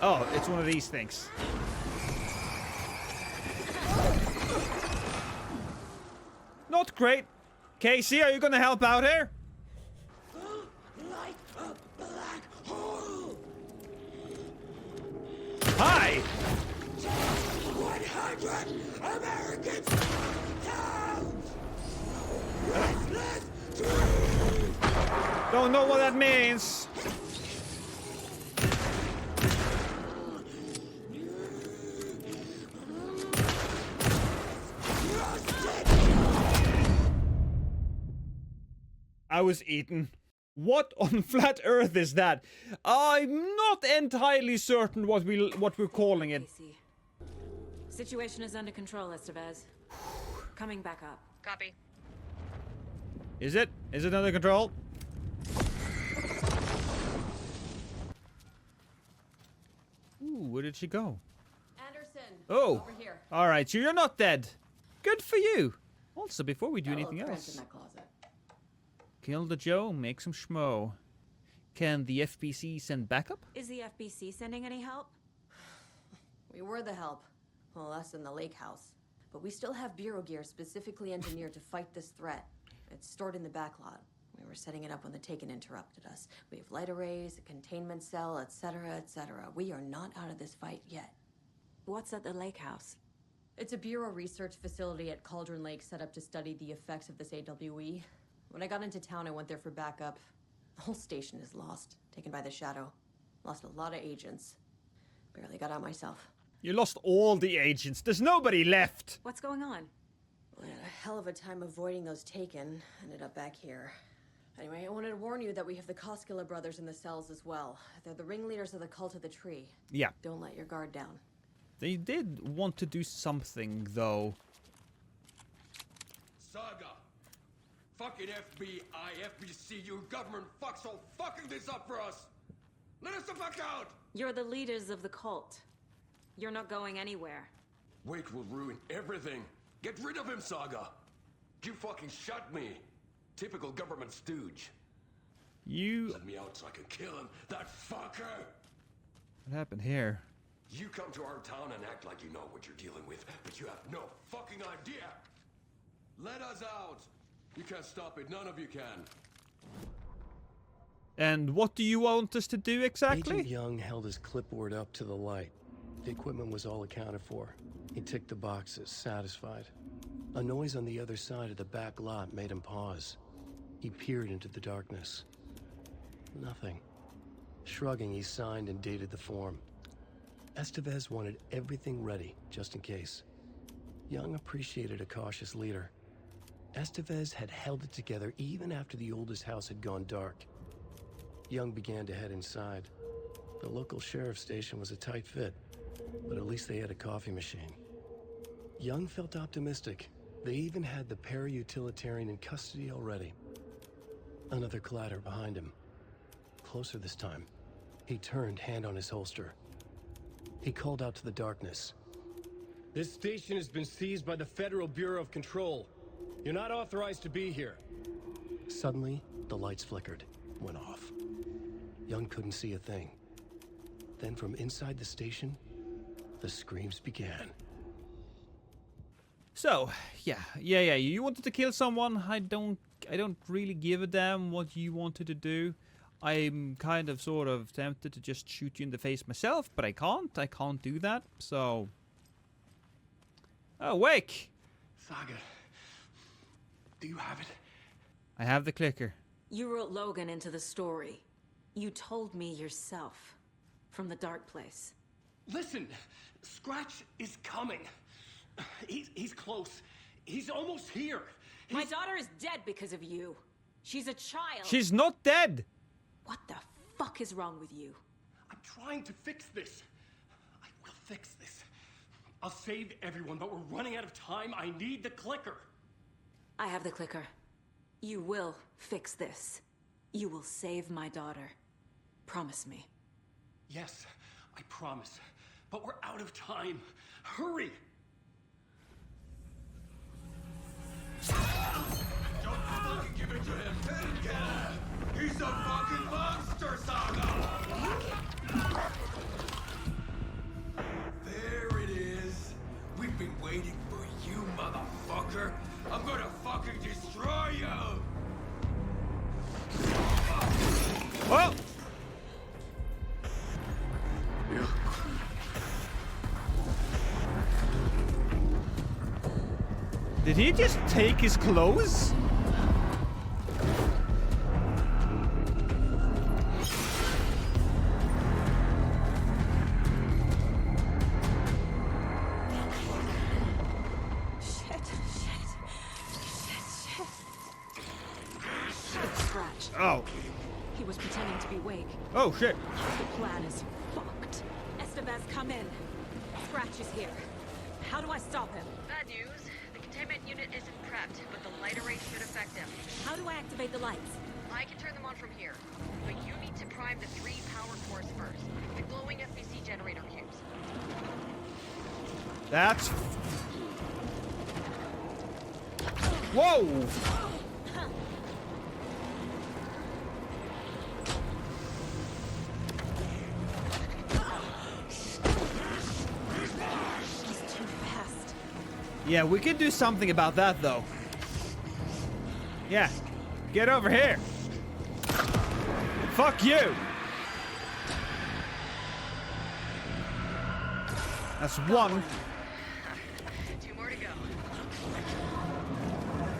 Speaker 1: Oh, it's one of these things. Not great. Casey, are you gonna help out here?
Speaker 8: Like a black hole.
Speaker 1: Hi!
Speaker 8: 100 Americans down. Restless dream.
Speaker 1: Don't know what that means. I was eaten. What on flat Earth is that? I'm not entirely certain what we're calling it.
Speaker 4: Situation is under control, Estevez. Coming back up.
Speaker 21: Copy.
Speaker 1: Is it? Is it under control? Ooh, where did she go?
Speaker 19: Anderson.
Speaker 1: Oh.
Speaker 19: Over here.
Speaker 1: All right, so you're not dead. Good for you. Also, before we do anything
Speaker 19: Print
Speaker 1: else.
Speaker 19: in that closet.
Speaker 1: Kill the Joe, make some schmo. Can the FBC send backup?
Speaker 4: Is the FBC sending any help?
Speaker 19: We were the help. Well, us in the lake house. But we still have Bureau gear specifically engineered to fight this threat. It's stored in the backlot. We were setting it up when the Taken interrupted us. We have light arrays, a containment cell, etc., etc. We are not out of this fight yet.
Speaker 4: What's at the lake house?
Speaker 19: It's a Bureau research facility at Cauldron Lake set up to study the effects of this AWE. When I got into town, I went there for backup. The whole station is lost, taken by the Shadow. Lost a lot of agents. Barely got out myself.
Speaker 1: You lost all the agents. There's nobody left.
Speaker 4: What's going on?
Speaker 19: We had a hell of a time avoiding those Taken. Ended up back here. Anyway, I wanted to warn you that we have the Koskela brothers in the cells as well. They're the ringleaders of the Cult of the Tree.
Speaker 1: Yeah.
Speaker 19: Don't let your guard down.
Speaker 1: They did want to do something, though.
Speaker 13: Saga! Fucking FBI, FBC, your government fucks all fucking this up for us! Let us the fuck out!
Speaker 4: You're the leaders of the cult. You're not going anywhere.
Speaker 13: Wake will ruin everything. Get rid of him, Saga! You fucking shot me! Typical government stooge.
Speaker 1: You...
Speaker 13: Let me out so I can kill him, that fucker!
Speaker 1: What happened here?
Speaker 13: You come to our town and act like you know what you're dealing with, but you have no fucking idea! Let us out! You can't stop it, none of you can.
Speaker 1: And what do you want us to do exactly?
Speaker 2: Agent Young held his clipboard up to the light. The equipment was all accounted for. He ticked the boxes, satisfied. A noise on the other side of the back lot made him pause. He peered into the darkness. Nothing. Shrugging, he signed and dated the form. Estevez wanted everything ready, just in case. Young appreciated a cautious leader. Estevez had held it together even after the oldest house had gone dark. Young began to head inside. The local sheriff's station was a tight fit, but at least they had a coffee machine. Young felt optimistic. They even had the para-utilitarian in custody already. Another clatter behind him. Closer this time. He turned, hand on his holster. He called out to the darkness.
Speaker 16: This station has been seized by the Federal Bureau of Control. You're not authorized to be here.
Speaker 2: Suddenly, the lights flickered, went off. Young couldn't see a thing. Then from inside the station, the screams began.
Speaker 1: So, yeah, you wanted to kill someone. I don't really give a damn what you wanted to do. I'm kind of sort of tempted to just shoot you in the face myself, but I can't do that, so... Oh, Wake!
Speaker 16: Saga, do you have it?
Speaker 1: I have the clicker.
Speaker 4: You wrote Logan into the story. You told me yourself. From the dark place.
Speaker 16: Listen! Scratch is coming. He's close. He's almost here.
Speaker 4: My daughter is dead because of you. She's a child.
Speaker 1: She's not dead!
Speaker 4: What the fuck is wrong with you?
Speaker 16: I'm trying to fix this. I will fix this. I'll save everyone, but we're running out of time. I need the clicker.
Speaker 4: I have the clicker. You will fix this. You will save my daughter. Promise me.
Speaker 16: Yes, I promise. But we're out of time. Hurry!
Speaker 8: Don't fucking give it to him! Let him get him! He's a fucking monster, Saga! There it is! We've been waiting for you, motherfucker! I'm gonna fucking destroy you!
Speaker 1: Well! Did he just take his clothes?
Speaker 4: Scratch.
Speaker 1: Oh.
Speaker 4: He was pretending to be Wake.
Speaker 1: Oh, shit.
Speaker 4: The plan is fucked. Estevez, come in. Scratch is here. How do I stop him?
Speaker 21: Bad news. The containment unit isn't prepped, but the light array should affect him.
Speaker 4: How do I activate the lights?
Speaker 21: I can turn them on from here, but you need to prime the 3 power cores first. The glowing FBC generator cubes.
Speaker 1: That's... Whoa! Yeah, we can do something about that, though. Yeah. Get over here. Fuck you. That's one.
Speaker 21: 2 more to go.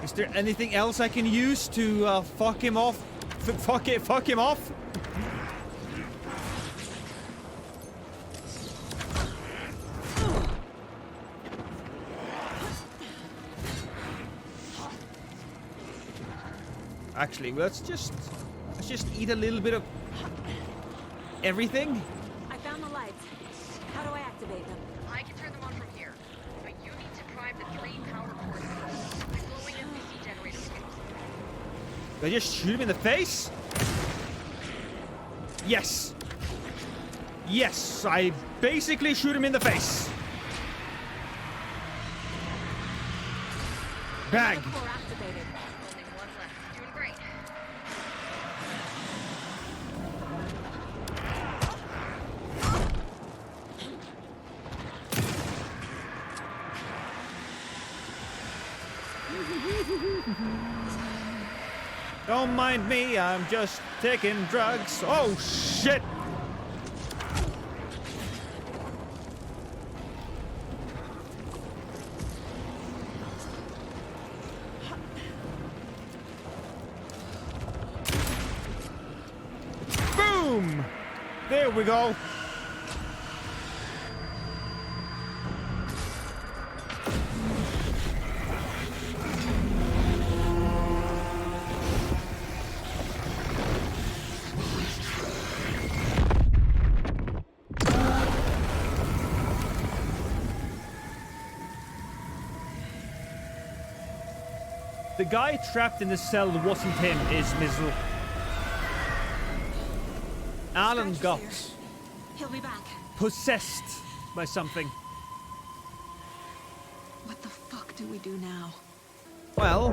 Speaker 1: Is there anything else I can use to fuck him off? Fuck him off? Actually, let's just eat a little bit of everything.
Speaker 4: I found the lights. How do I activate them?
Speaker 21: I can turn them on from here, but you need to prime the 3 power cores first. The glowing FBC generator cubes.
Speaker 1: Do I just shoot him in the face? Yes. Yes, I basically shoot him in the face. Bang.
Speaker 21: Only 1 left. Doing great.
Speaker 1: Don't mind me, I'm just taking drugs. Oh, shit! Boom! There we go. the guy trapped in the cell wasn't him, is Mizzle. Alan got
Speaker 4: He'll be back.
Speaker 1: possessed by something.
Speaker 4: What the fuck do we do now?
Speaker 1: Well,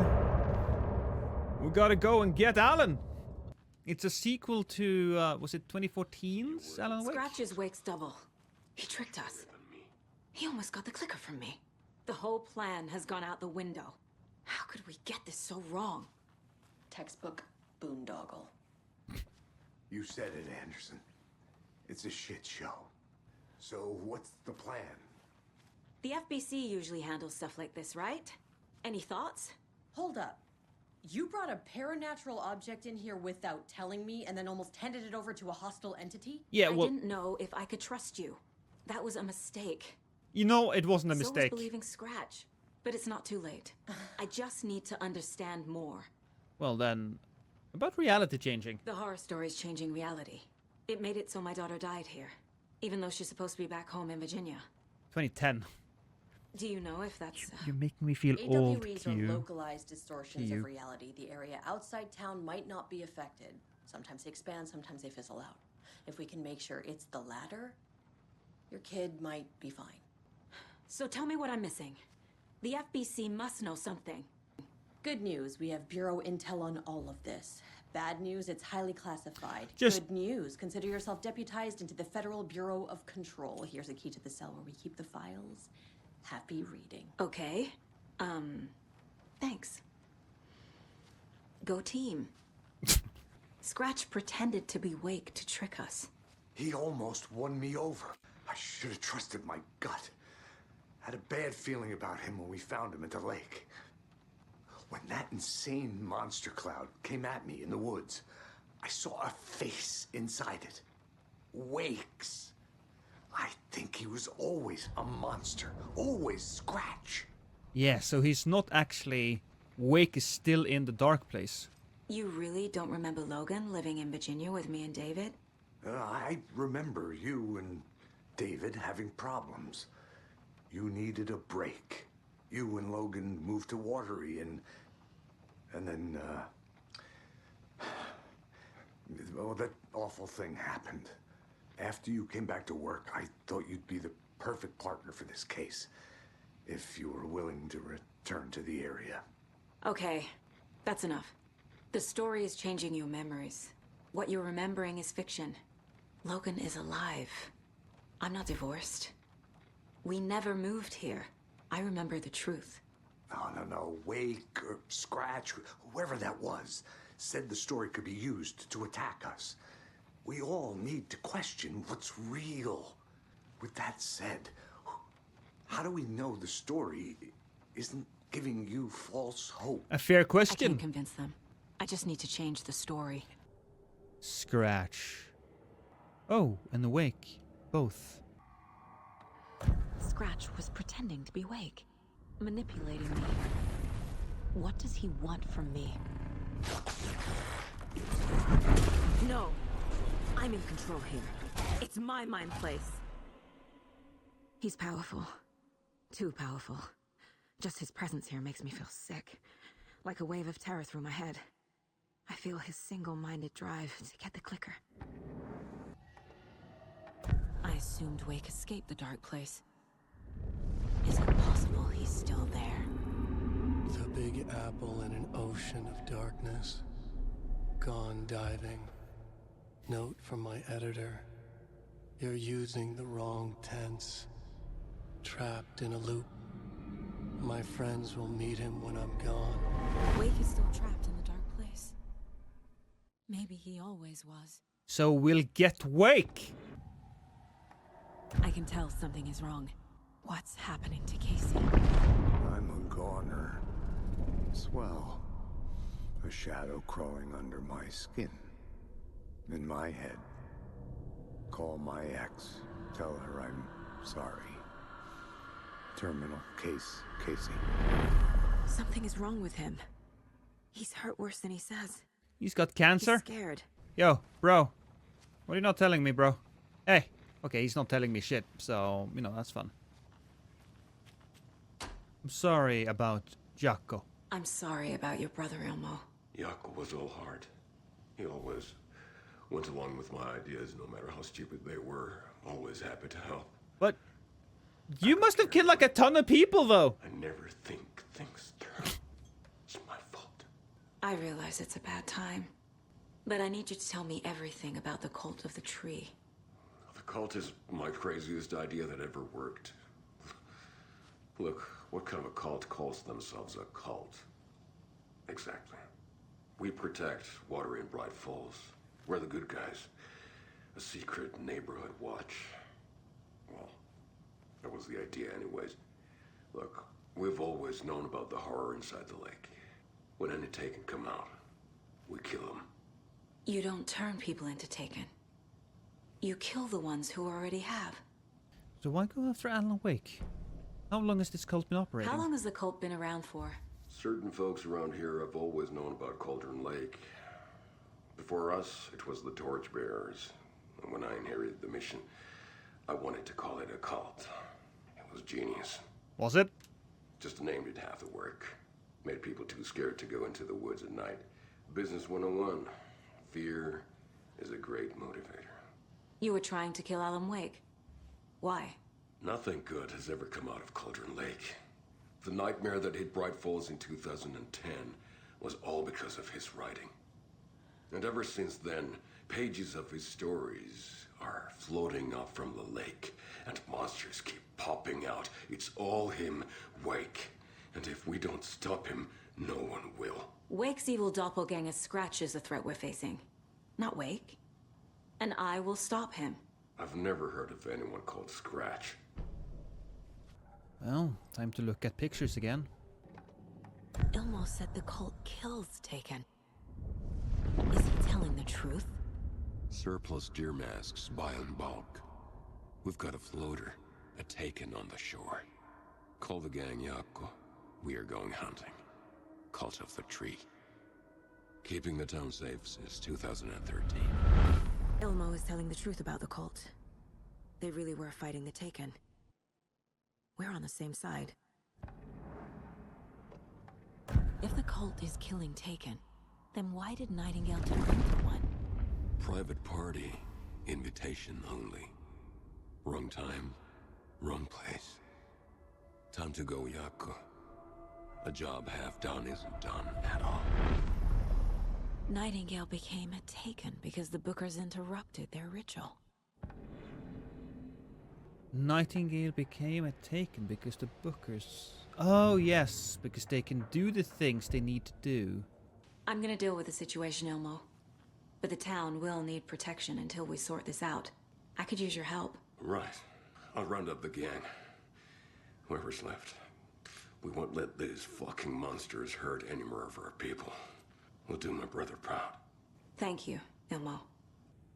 Speaker 1: we gotta go and get Alan. It's a sequel to, was it 2014's Alan Wake?
Speaker 4: Scratch's Wake's double. He tricked us. He almost got the clicker from me. The whole plan has gone out the window. How could we get this so wrong?
Speaker 19: Textbook boondoggle.
Speaker 3: You said it, Anderson. It's a shit show. So what's the plan?
Speaker 4: The FBC usually handles stuff like this, right? Any thoughts?
Speaker 19: Hold up. You brought a paranatural object in here without telling me and then almost handed it over to a hostile entity?
Speaker 1: Yeah, well,
Speaker 4: I didn't know if I could trust you. That was a mistake.
Speaker 1: you know it wasn't a
Speaker 4: So
Speaker 1: mistake.
Speaker 4: was believing Scratch. But it's not too late. I just need to understand more.
Speaker 1: Well then, about reality changing.
Speaker 4: The horror story's changing reality. It made it so my daughter died here, even though she's supposed to be back home in Virginia.
Speaker 1: 2010.
Speaker 4: Do you know if that's...
Speaker 1: You're making me feel old,
Speaker 19: AWEs are
Speaker 1: Q.
Speaker 19: localized distortions
Speaker 1: Q.
Speaker 19: of reality. The area outside town might not be affected. Sometimes they expand, sometimes they fizzle out. If we can make sure it's the latter, your kid might be fine.
Speaker 4: So tell me what I'm missing. The FBC must know something.
Speaker 19: Good news, we have Bureau intel on all of this. Bad news, it's highly classified.
Speaker 1: Just-
Speaker 19: Good news, consider yourself deputized into the Federal Bureau of Control. Here's a key to the cell where we keep the files. Happy reading.
Speaker 4: Okay. Thanks. Go team. Scratch pretended to be Wake to trick us.
Speaker 3: He almost won me over. I should have trusted my gut. Had a bad feeling about him when we found him at the lake. When that insane monster cloud came at me in the woods, I saw a face inside it. Wake's. I think he was always a monster. Always Scratch.
Speaker 1: Yeah, so he's not actually... Wake is still in the dark place.
Speaker 4: You really don't remember Logan living in Virginia with me and David?
Speaker 3: I remember you and David having problems. You needed a break. You and Logan moved to Watery and then, well, that awful thing happened. After you came back to work, I thought you'd be the perfect partner for this case, if you were willing to return to the area.
Speaker 4: Okay, that's enough. The story is changing your memories. What you're remembering is fiction. Logan is alive. I'm not divorced. We never moved here. I remember the truth.
Speaker 3: No. Wake or Scratch, whoever that was, said the story could be used to attack us. We all need to question what's real. With that said, how do we know the story isn't giving you false hope?
Speaker 1: A fair
Speaker 4: I
Speaker 1: question.
Speaker 4: can't convince them. I just need to change the story.
Speaker 1: Scratch. Oh, and the Wake. Both.
Speaker 4: Scratch was pretending to be Wake, manipulating me. What does he want from me? No, I'm in control here. It's my mind place. He's powerful. Too powerful. Just his presence here makes me feel sick. Like a wave of terror through my head. I feel his single-minded drive to get the clicker. I assumed Wake escaped the dark place. Is it possible he's still there?
Speaker 7: The Big Apple in an ocean of darkness. Gone diving. Note from my editor. You're using the wrong tense. Trapped in a loop. My friends will meet him when I'm gone.
Speaker 4: Wake is still trapped in the dark place. Maybe he always was.
Speaker 1: So we'll get Wake.
Speaker 4: I can tell something is wrong. What's happening to Casey?
Speaker 3: I'm a goner. Swell. A shadow crawling under my skin. In my head. Call my ex. Tell her I'm sorry. Terminal case, Casey.
Speaker 4: Something is wrong with him. He's hurt worse than he says.
Speaker 1: He's got cancer?
Speaker 4: He's scared.
Speaker 1: Yo, bro. What are you not telling me, bro? Hey. Okay, he's not telling me shit, so, you know, that's fun. I'm sorry about Jaco.
Speaker 4: I'm sorry about your brother, Ilmo.
Speaker 13: Jaakko was all heart. He always went along with my ideas, no matter how stupid they were. Always happy to help.
Speaker 1: But you must have killed like a ton of people, though.
Speaker 13: I never think things through. It's my fault.
Speaker 4: I realize it's a bad time. But I need you to tell me everything about the Cult of the Tree.
Speaker 13: The cult is my craziest idea that ever worked. Look, what kind of a cult calls themselves a cult? Exactly. We protect water in Bright Falls. We're the good guys. A secret neighborhood watch. Well, that was the idea anyways. Look, we've always known about the horror inside the lake. When any Taken come out, we kill them.
Speaker 4: You don't turn people into Taken. You kill the ones who already have.
Speaker 1: So why go after Alan Wake? How long has this cult been operating?
Speaker 4: How long has the cult been around for?
Speaker 13: Certain folks around here have always known about Cauldron Lake. Before us, it was the Torchbearers. And when I inherited the mission, I wanted to call it a cult. It was genius.
Speaker 1: Was it?
Speaker 13: Just named it half the work. Made people too scared to go into the woods at night. Business 101. Fear is a great motivator.
Speaker 4: You were trying to kill Alan Wake. Why?
Speaker 13: Nothing good has ever come out of Cauldron Lake. The nightmare that hit Bright Falls in 2010 was all because of his writing. And ever since then, pages of his stories are floating up from the lake, and monsters keep popping out. It's all him, Wake. And if we don't stop him, no one will.
Speaker 4: Wake's evil doppelganger Scratch is the threat we're facing, not Wake. And I will stop him.
Speaker 13: I've never heard of anyone called Scratch.
Speaker 1: Well, time to look at pictures again.
Speaker 4: Ilmo said the cult kills Taken. Is he telling the truth?
Speaker 13: Surplus deer masks buy in bulk. We've got a floater, a Taken on the shore. Call the gang Jaakko. We are going hunting. Cult of the Tree. Keeping the town safe since 2013.
Speaker 4: Ilmo is telling the truth about the cult. They really were fighting the Taken. We're on the same side. If the cult is killing Taken, then why did Nightingale turn into one?
Speaker 13: Private party. Invitation only. Wrong time, wrong place. Time to go, Jaakko. A job half done isn't done at all.
Speaker 4: Nightingale became a Taken because the Bookers interrupted their ritual.
Speaker 1: Nightingale became a Taken because the Bookers... Oh yes, because they can do the things they need to do.
Speaker 4: I'm gonna deal with the situation, Ilmo. But the town will need protection until we sort this out. I could use your help.
Speaker 13: Right. I'll round up the gang. Whoever's left. We won't let these fucking monsters hurt any more of our people. We'll do my brother proud.
Speaker 4: Thank you, Ilmo.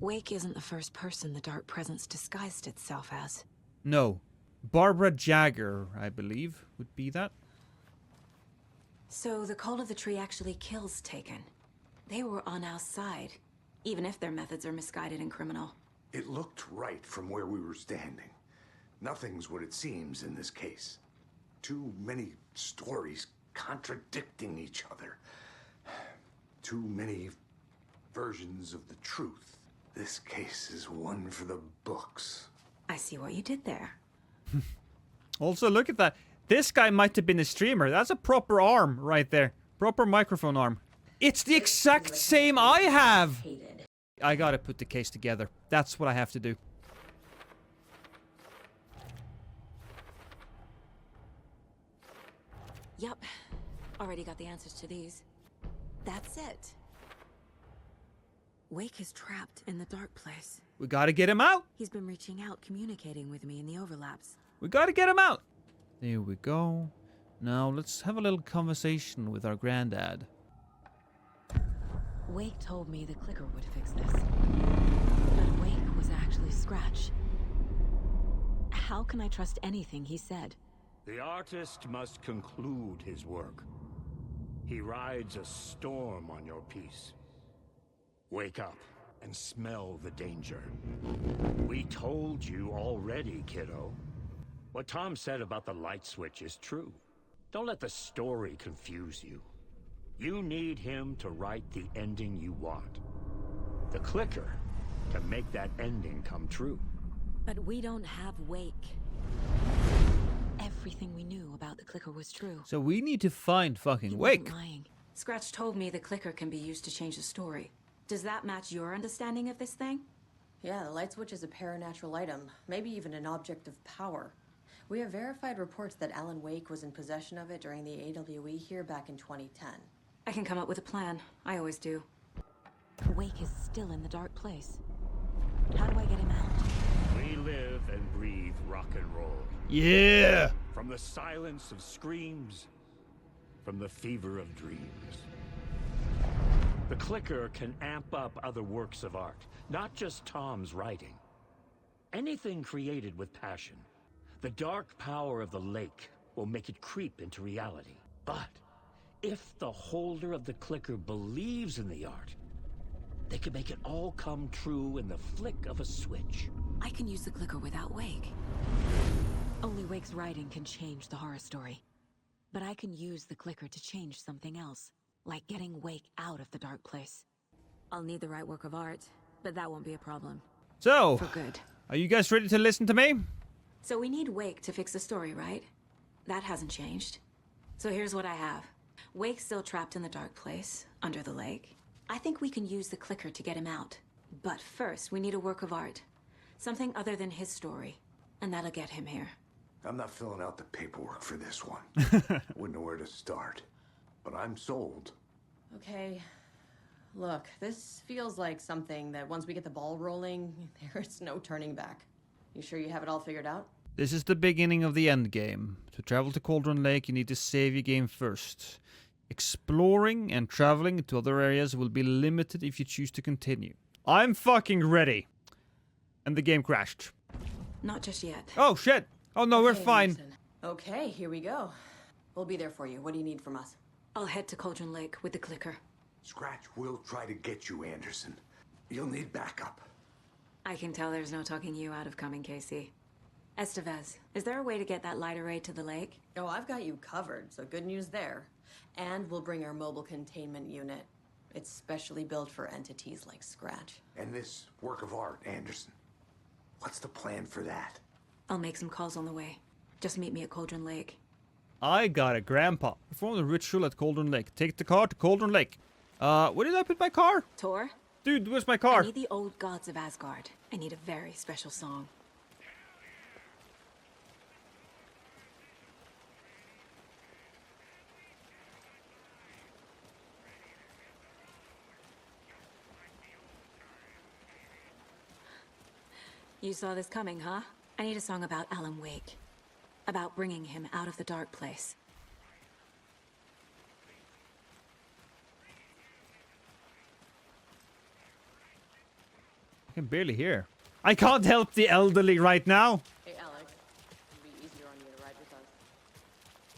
Speaker 4: Wake isn't the first person the Dark Presence disguised itself as.
Speaker 1: No. Barbara Jagger, I believe, would be that.
Speaker 4: So the Cult of the Tree actually kills Taken. They were on our side, even if their methods are misguided and criminal.
Speaker 3: It looked right from where we were standing. Nothing's what it seems in this case. Too many stories contradicting each other. Too many versions of the truth. This case is one for the books.
Speaker 4: I see what you did there.
Speaker 1: Also, look at that. This guy might have been a streamer. That's a proper arm right there. Proper microphone arm. It's the exact same I have! I gotta put the case together. That's what I have to do.
Speaker 4: Yup. Already got the answers to these. That's it. Wake is trapped in the dark place.
Speaker 1: We gotta get him out!
Speaker 4: He's been reaching out, communicating with me in the overlaps.
Speaker 1: We gotta get him out! There we go. Now let's have a little conversation with our granddad.
Speaker 4: Wake told me the clicker would fix this. But Wake was actually Scratch. How can I trust anything he said?
Speaker 8: The artist must conclude his work. He rides a storm on your piece. Wake up and smell the danger. We told you already, kiddo. What Tom said about the light switch is true.
Speaker 6: Don't let the story confuse you. You need him to write the ending you want. The Clicker can make that ending come true.
Speaker 4: But we don't have Wake. Everything we knew about the Clicker was true.
Speaker 1: So we need to find fucking
Speaker 4: He
Speaker 1: Wake.
Speaker 4: wasn't lying. Scratch told me the Clicker can be used to change the story. Does that match your understanding of this thing?
Speaker 19: Yeah, the light switch is a paranatural item, maybe even an object of power. We have verified reports that Alan Wake was in possession of it during the AWE here back in 2010.
Speaker 4: I can come up with a plan. I always do. Wake is still in the dark place. How do I get him out?
Speaker 6: We live and breathe rock and roll.
Speaker 1: Yeah!
Speaker 6: From the silence of screams, from the fever of dreams. The Clicker can amp up other works of art, not just Tom's writing. Anything created with passion. The dark power of the lake will make it creep into reality. But if the holder of the Clicker believes in the art, they can make it all come true in the flick of a switch.
Speaker 4: I can use the Clicker without Wake. Only Wake's writing can change the horror story. But I can use the Clicker to change something else, like getting Wake out of the dark place. I'll need the right work of art, but that won't be a problem.
Speaker 1: So,
Speaker 4: For good.
Speaker 1: Are you guys ready to listen to me?
Speaker 4: So we need Wake to fix the story, right? That hasn't changed. So here's what I have. Wake's still trapped in the dark place, under the lake. I think we can use the Clicker to get him out. But first, we need a work of art. Something other than his story. And that'll get him here.
Speaker 3: I'm not filling out the paperwork for this one. Wouldn't know where to start. But I'm sold.
Speaker 19: Okay. Look, this feels like something that once we get the ball rolling, there's no turning back. You sure you have it all figured out?
Speaker 1: This is the beginning of the end game. To travel to Cauldron Lake, you need to save your game first. Exploring and traveling to other areas will be limited if you choose to continue. I'm fucking ready. And the game crashed.
Speaker 4: Not just yet.
Speaker 1: Oh, shit. Oh, no, we're
Speaker 19: Okay,
Speaker 1: fine.
Speaker 19: Anderson. Okay, here we go. We'll be there for you. What do you need from us?
Speaker 4: I'll head to Cauldron Lake with the Clicker.
Speaker 3: Scratch will try to get you, Anderson. You'll need backup.
Speaker 4: I can tell there's no talking you out of coming, Casey. Estevez, is there a way to get that light array to the lake?
Speaker 19: Oh, I've got you covered, so good news there. And we'll bring our mobile containment unit. It's specially built for entities like Scratch.
Speaker 3: And this work of art, Anderson. What's the plan for that?
Speaker 4: I'll make some calls on the way. Just meet me at Cauldron Lake.
Speaker 1: I got it, Grandpa. Perform the ritual at Cauldron Lake. Take the car to Cauldron Lake. Where did I put my car?
Speaker 4: Tor?
Speaker 1: Dude, where's my car?
Speaker 4: I need the old gods of Asgard. I need a very special song. You saw this coming, huh? I need a song about Alan Wake. About bringing him out of the dark place.
Speaker 1: I can barely hear. I can't help the elderly right now.
Speaker 19: Hey, Alex. It'll be easier on you to ride with us.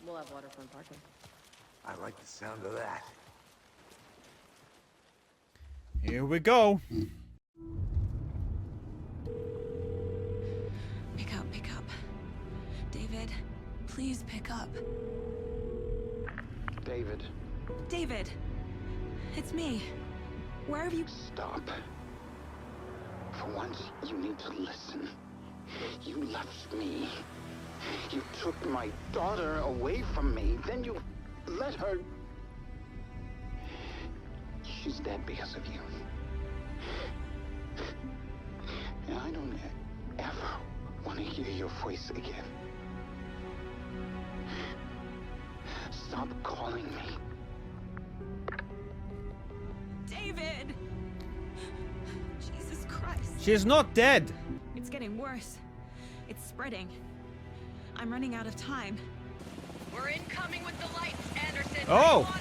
Speaker 19: We'll have waterfront parking.
Speaker 3: I like the sound of that.
Speaker 1: Here we go.
Speaker 4: Pick up, pick up. David, please pick up.
Speaker 20: David.
Speaker 4: David! It's me. Where have you...
Speaker 20: Stop. For once, you need to listen. You left me. You took my daughter away from me. Then you let her... She's dead because of you. And I don't ever want to hear your voice again. Stop calling me.
Speaker 17: David! Jesus Christ.
Speaker 1: She's not dead.
Speaker 17: It's getting worse. It's spreading. I'm running out of time.
Speaker 21: We're incoming with the lights, Anderson.
Speaker 1: Oh!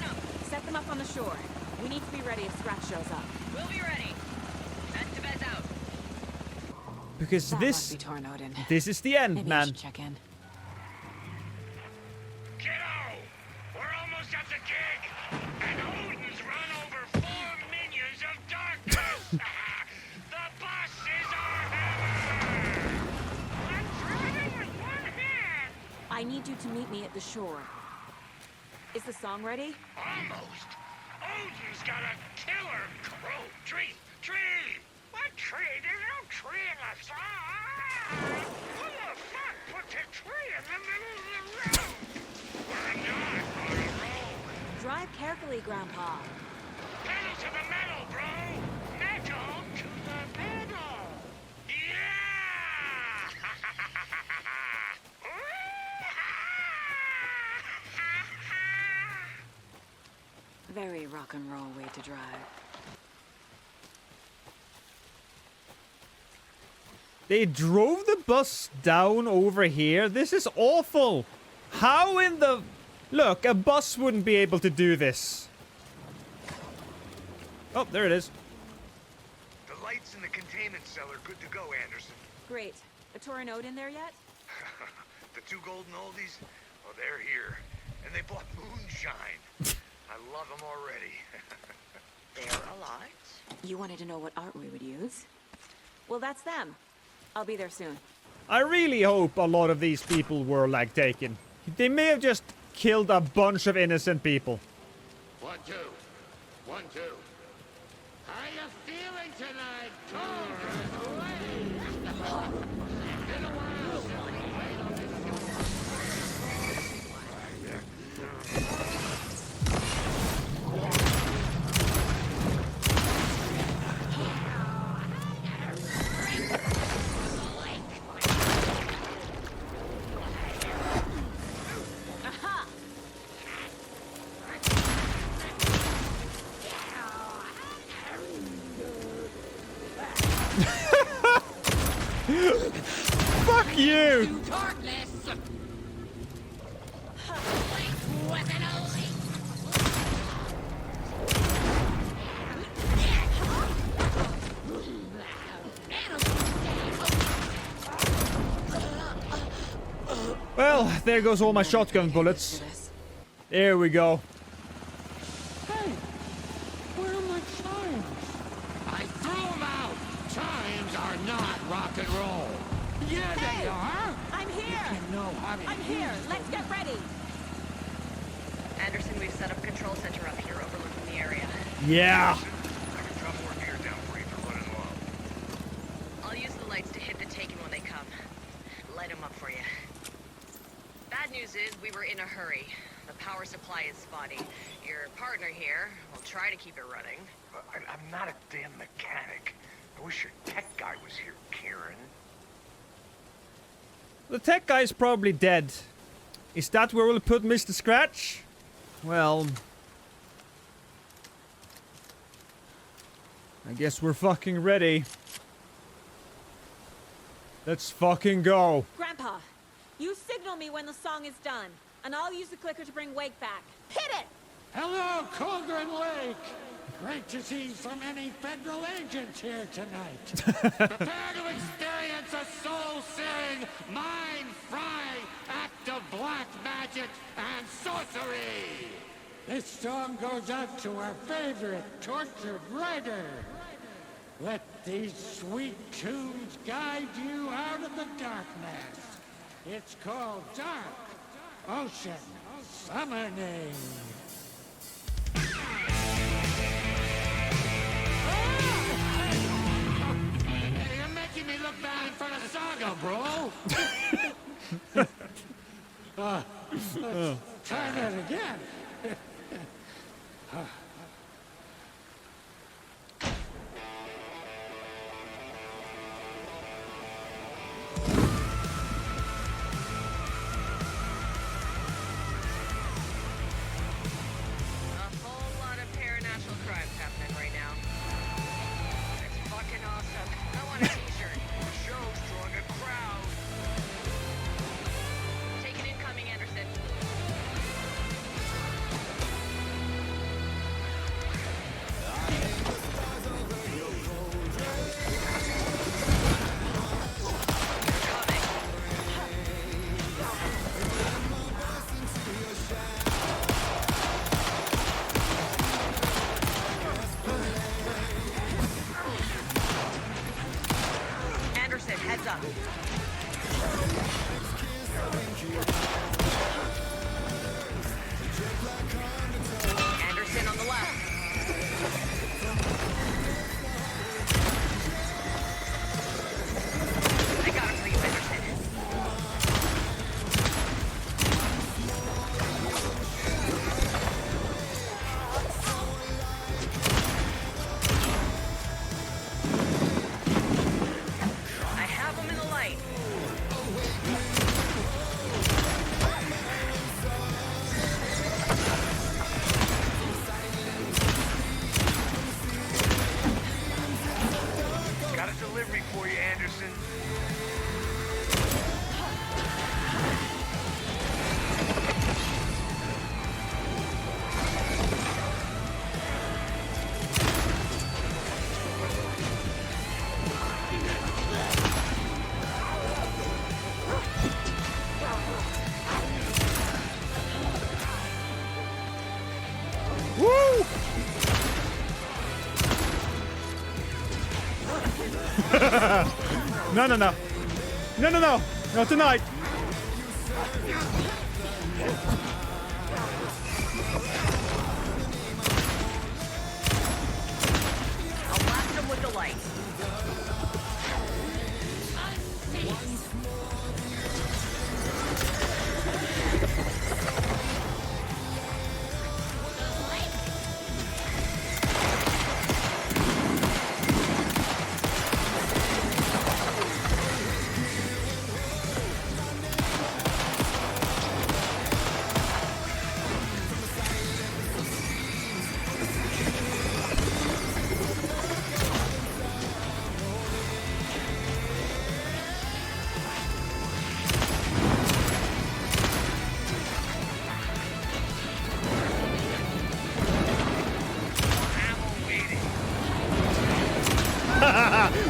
Speaker 4: Set them up on the shore. We need to be ready if Scratch shows up.
Speaker 21: We'll be ready. Estevez out.
Speaker 1: Because
Speaker 4: That
Speaker 1: this...
Speaker 4: must be Torn Odin.
Speaker 1: This is the end,
Speaker 4: Maybe I
Speaker 1: man.
Speaker 4: should check in.
Speaker 8: Kiddo! We're almost at the gig! And Odin's run over 4 minions of darkness! The boss is our hammer! I'm driving with one hand!
Speaker 4: I need you to meet me at the shore. Is the song ready?
Speaker 9: Almost. Odin's got a killer crow. Tree! What tree? There's no tree in the song! Who the fuck put the tree in the middle of the road? We're not on a road.
Speaker 4: Drive carefully, Grandpa.
Speaker 9: Pedal to the metal, bro! Metal to the metal! Yeah!
Speaker 4: Very rock and roll way to drive.
Speaker 1: They drove the bus down over here? This is awful! How in the... Look, a bus wouldn't be able to do this. Oh, there it is.
Speaker 3: The lights in the containment cell are good to go, Anderson.
Speaker 4: Great. A Torin Ode in there yet?
Speaker 3: The two golden oldies? Oh, they're here. And they bought moonshine. I love them already.
Speaker 21: They're alive.
Speaker 4: You wanted to know what art we would use? Well, that's them. I'll be there soon.
Speaker 1: I really hope a lot of these people were, like, taken. They may have just killed a bunch of innocent people.
Speaker 9: 1, 2. 1, 2. How you feeling tonight, Torin? Been a while since we played on
Speaker 1: Fuck you! Well, there goes all my shotgun bullets. There we go.
Speaker 9: Hey, where are my chimes? I threw them out. Chimes are not rock and roll. Yeah, they are.
Speaker 4: I'm here.
Speaker 9: You know how to
Speaker 4: I'm here. Let's get ready.
Speaker 21: Anderson, we've set up a control center up here overlooking the area.
Speaker 1: Yeah.
Speaker 3: I can drop more gear down for you if you're running low.
Speaker 21: I'll use the lights to hit the Taken when they come. Light them up for you. Bad news is we were in a hurry. The power supply is spotty. Your partner here will try to keep it running.
Speaker 3: I'm not a damn mechanic. I wish your tech guy was here, Karen.
Speaker 1: The tech guy's probably dead. Is that where we'll put Mr. Scratch? Well... I guess we're fucking ready. Let's fucking go.
Speaker 4: Grandpa, you signal me when the song is done, and I'll use the clicker to bring Wake back. Hit it!
Speaker 9: Hello, Cauldron Lake. Great to see so many federal agents here tonight. Prepare to experience a soul-searing, mind-frying act of black magic and sorcery. This song goes out to our favorite tortured writer. Let these sweet tunes guide you out of the darkness. It's called Dark Ocean Summoning. Hey, you're making me look bad in front of Saga, bro. Let's try that again.
Speaker 3: for you, Anderson.
Speaker 1: Woo! No, no, no. No, no, no. Not tonight.
Speaker 21: I'll blast him with the light.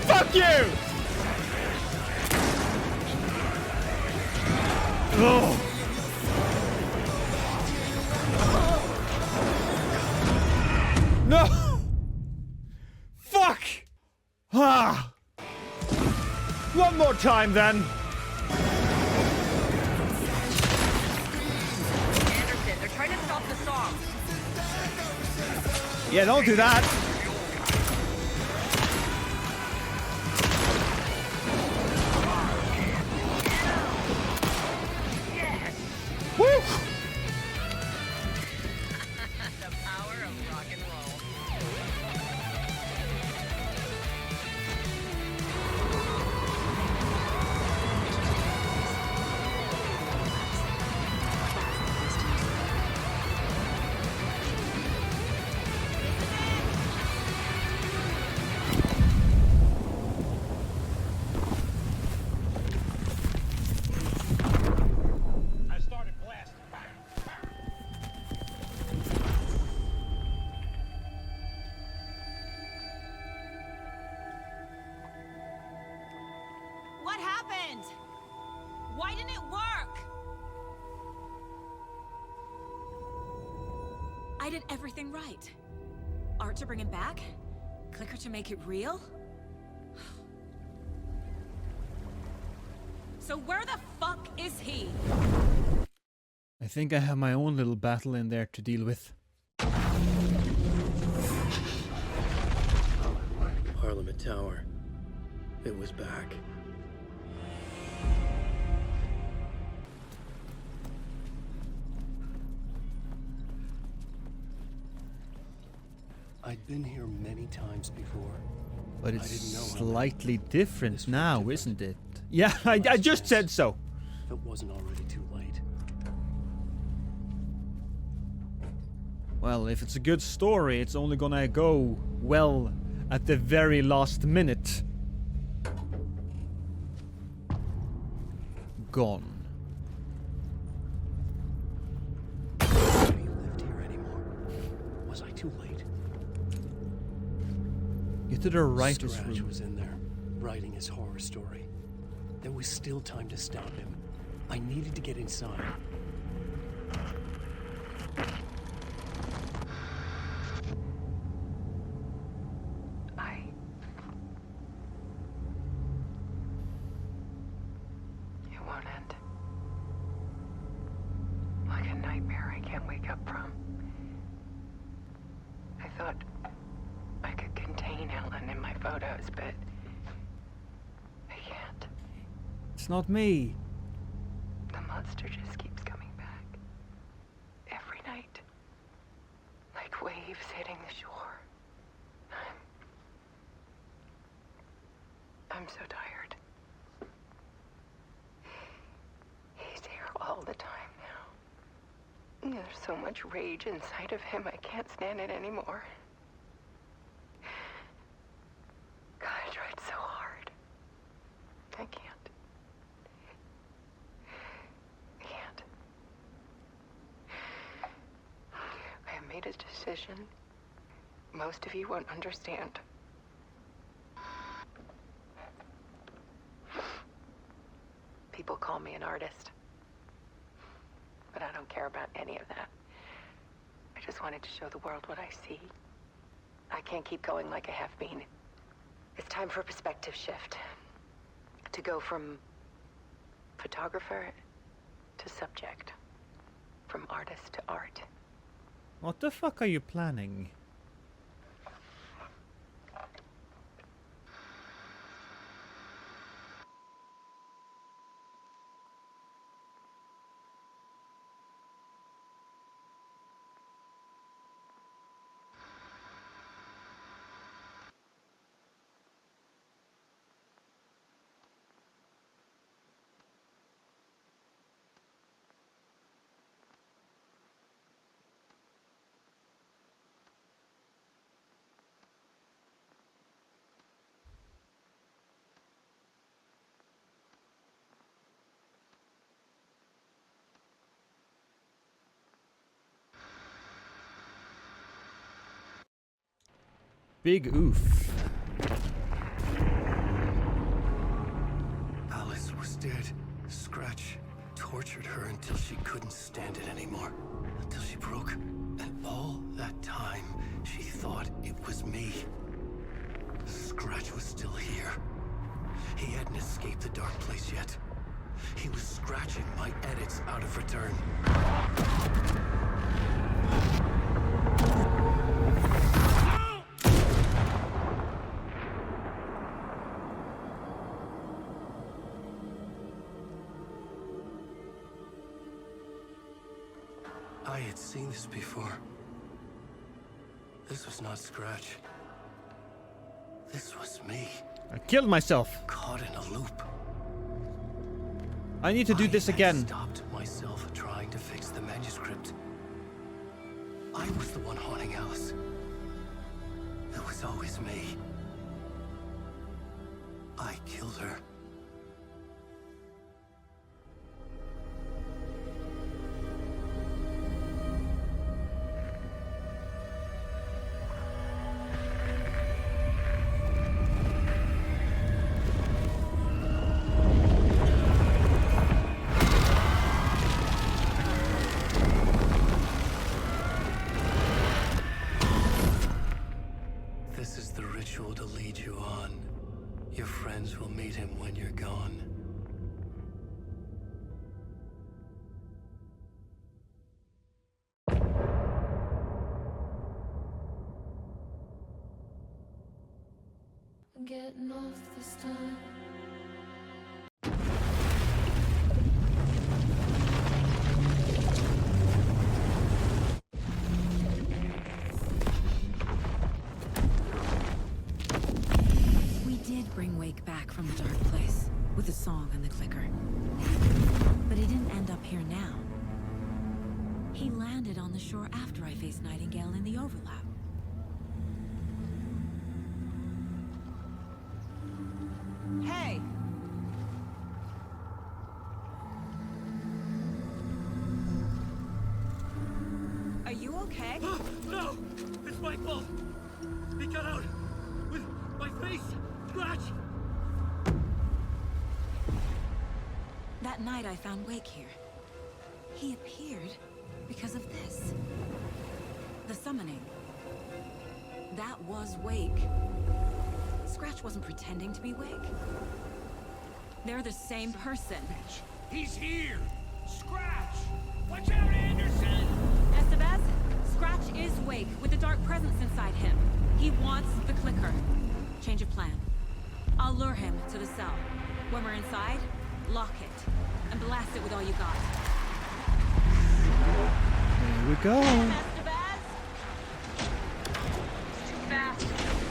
Speaker 1: Fuck you! Oh. No! Fuck! Ah! One more time then.
Speaker 21: Anderson, they're trying to stop the song.
Speaker 1: Yeah, don't do that. Woo!
Speaker 21: The power of rock and roll.
Speaker 15: I started blasting.
Speaker 17: What happened? Why didn't it work? I did everything right. Art to bring him back? Clicker to make it real? So where the fuck is he?
Speaker 1: I think I have my own little battle in there to deal with.
Speaker 2: Parliament Tower. It was back. I'd been here many times before.
Speaker 1: But
Speaker 2: I
Speaker 1: it's
Speaker 2: didn't know how
Speaker 1: slightly different now, isn't it? Yeah, I just said so.
Speaker 2: if it wasn't already too late.
Speaker 1: Well, if it's a good story, it's only gonna go well at the very last minute. Gone.
Speaker 2: Nobody lived here anymore. Was I too late?
Speaker 1: Get to the writer's
Speaker 2: Scratch
Speaker 1: room.
Speaker 2: was in there, writing his horror story. There was still time to stop him. I needed to get inside.
Speaker 5: It won't end. Like a nightmare I can't wake up from. I thought I could contain Ellen in my photos, but I can't.
Speaker 1: It's not me.
Speaker 5: The monster just keeps coming back. Every night. Like waves hitting the shore. I'm so tired. He's here all the time now. There's so much rage inside of him, I can't stand it anymore. God, I tried so hard. his decision. Most of you won't understand. People call me an artist. But I don't care about any of that. I just wanted to show the world what I see. I can't keep going like I have been. It's time for a perspective shift. To go from photographer to subject. From artist to art.
Speaker 1: What the fuck are you planning? Big oof.
Speaker 2: Alice was dead. Scratch tortured her until she couldn't stand it anymore. Until she broke. And all that time, she thought it was me. Scratch was still here. He hadn't escaped the dark place yet. He was scratching my edits out of return. I had seen this before. This was not Scratch. This was me.
Speaker 1: I killed myself.
Speaker 2: Caught in a loop.
Speaker 1: I need to do this again.
Speaker 2: I stopped myself trying to fix the manuscript. I was the one haunting Alice. It was always me. I killed her. This is the ritual to lead you on. Your friends will meet him when you're gone.
Speaker 12: I'm getting off this time.
Speaker 4: Bring Wake back from the dark place with the song and the clicker. But he didn't end up here now. He landed on the shore after I faced Nightingale in the overlap. Hey! Are you okay?
Speaker 8: No! It's my fault! He got out with my face! Scratch!
Speaker 4: That night I found Wake here. He appeared because of this. The summoning. That was Wake. Scratch wasn't pretending to be Wake. They're the same person.
Speaker 8: He's here! Scratch! Watch out, Anderson!
Speaker 4: Estevez, Scratch is Wake with the dark presence inside him. He wants the clicker. Change of plan. I'll lure him to the cell. When we're inside, lock it. And blast it with all you got.
Speaker 1: Here we go.
Speaker 21: Too fast.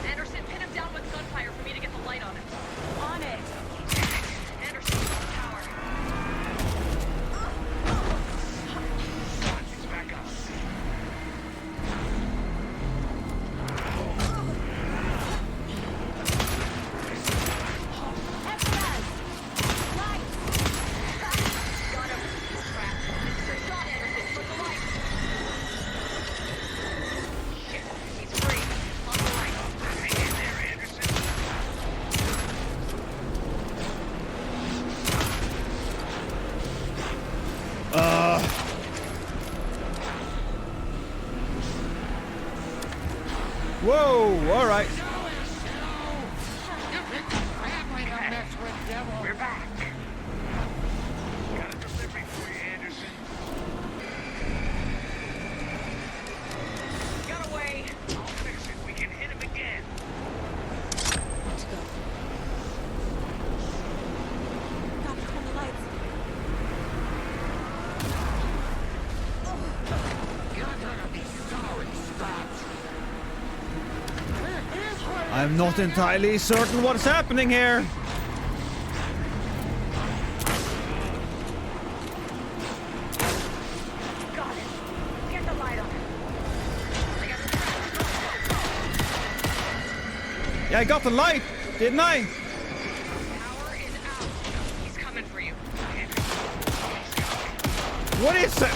Speaker 21: Anderson, pin him down with gunfire for me to get the light on him.
Speaker 4: On it.
Speaker 21: Anderson, power.
Speaker 8: He's back up.
Speaker 1: all right.
Speaker 8: We're back. Got a delivery for you, Anderson. Got away. I'll fix it. We can hit him again.
Speaker 4: Let's go. Gotta turn the lights.
Speaker 8: You're gonna be sorry, Scratch.
Speaker 1: I'm not entirely certain what's happening here.
Speaker 5: Got it. Get the light on.
Speaker 1: Yeah, I got the light, didn't I?
Speaker 21: Power is out. He's coming for you.
Speaker 1: What is it?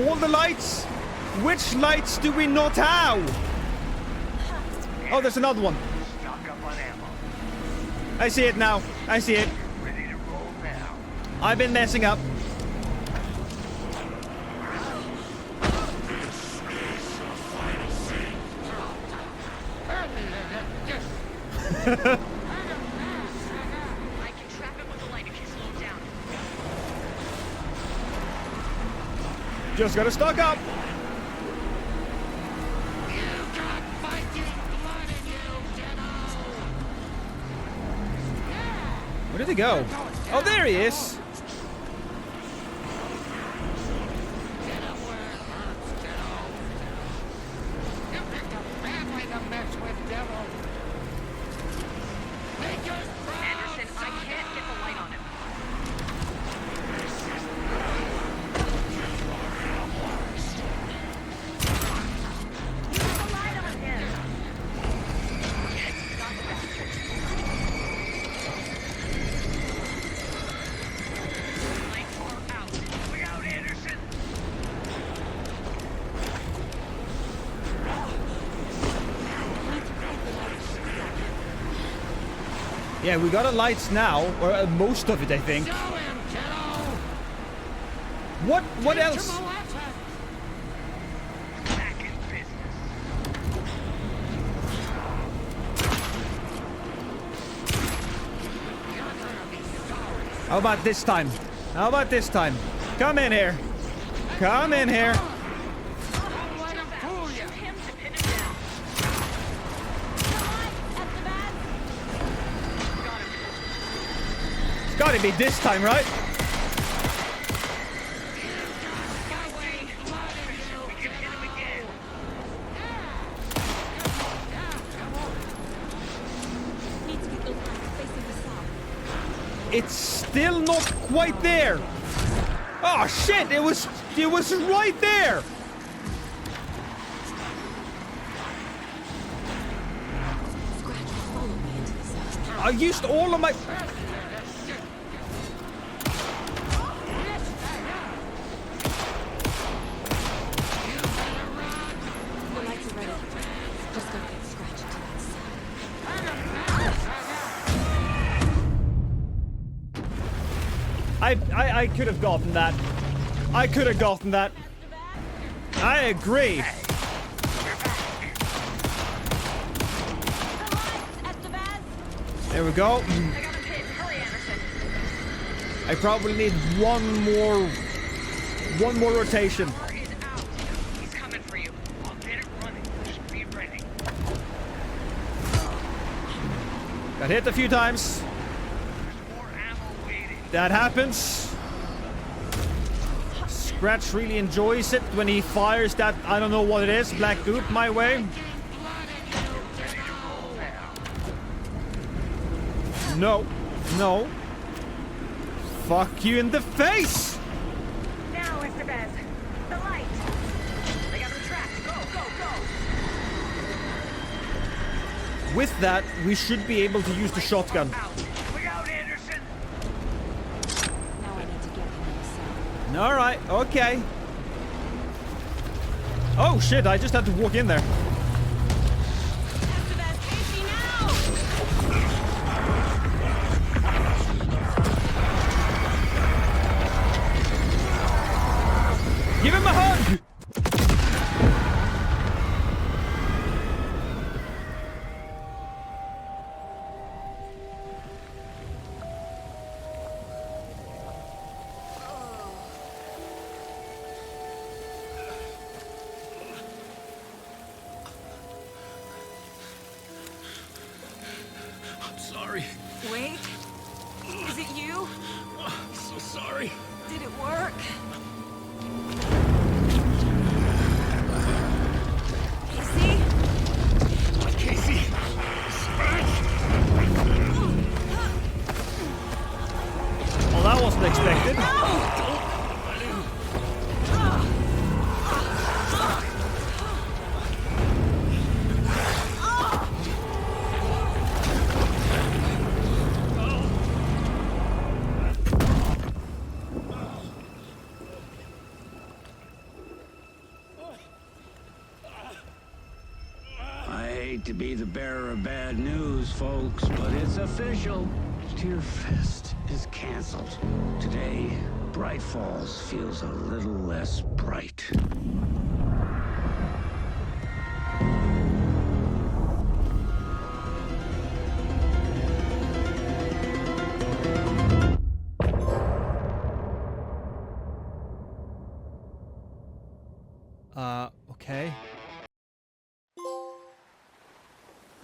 Speaker 1: All the lights? Which lights do we not have? Oh, there's another one.
Speaker 8: Stock up on ammo.
Speaker 1: I see it now. I see it.
Speaker 8: Ready to roll now.
Speaker 1: I've been messing up.
Speaker 21: I can trap him with the light if you slow him down.
Speaker 1: Just gotta stock up. Where did he go? Oh, there he is.
Speaker 21: Anderson, I can't get the light on him. Use the light on him. Got the bastard. Lights are out.
Speaker 8: Look out, Anderson.
Speaker 1: Yeah, we got the lights now, or most of it, I think. What else?
Speaker 8: Back in business.
Speaker 1: How about this time? How about this time? Come in here. Come in here.
Speaker 21: Shoot him to pin him down.
Speaker 1: It's gotta be this time, right?
Speaker 8: Got away. We can hit him again.
Speaker 4: Need to get those lights facing the south.
Speaker 1: It's still not quite there. Oh shit! It was right there.
Speaker 4: Scratch will follow me into the south.
Speaker 1: I used all of my.
Speaker 4: The lights are ready. Just gotta get Scratch into that cell.
Speaker 1: I could have gotten that. I could have gotten that. I agree. There we go.
Speaker 21: I got him hit. Hurry, Anderson.
Speaker 1: I probably need one more rotation.
Speaker 21: Power is out. He's coming for you.
Speaker 8: I'll get it running. Just be ready.
Speaker 1: Got hit a few times.
Speaker 8: More ammo waiting.
Speaker 1: That happens. Scratch really enjoys it when he fires that, I don't know what it is, black goop my way.
Speaker 8: Ready to roll now.
Speaker 1: No. No. Fuck you in the face!
Speaker 5: Now, Mr. Bez. The light.
Speaker 21: They got him trapped. Go, go, go.
Speaker 1: With that, we should be able to use the shotgun.
Speaker 8: Look out, Anderson.
Speaker 4: Now I need to get him in the south.
Speaker 1: Alright, okay. Oh shit, I just had to walk in there. Give him a hug!
Speaker 4: Wait. Is it you?
Speaker 16: I'm so sorry.
Speaker 4: Did it work? Casey?
Speaker 16: Casey!
Speaker 1: Well, that wasn't expected.
Speaker 11: I hate to be the bearer of bad news, folks, but it's official. Tear Fest is canceled. Today, Bright Falls feels a little less bright.
Speaker 1: Okay.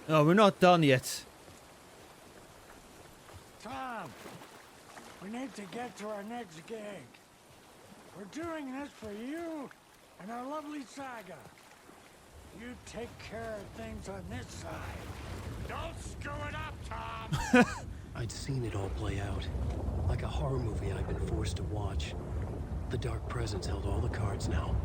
Speaker 1: Oh, we're not done yet.
Speaker 8: Tom, we need to get to our next gig. We're doing this for you and our lovely saga. You take care of things on this side. Don't screw it up, Tom!
Speaker 2: I'd seen it all play out. Like a horror movie I'd been forced to watch. The Dark Presence held all the cards now.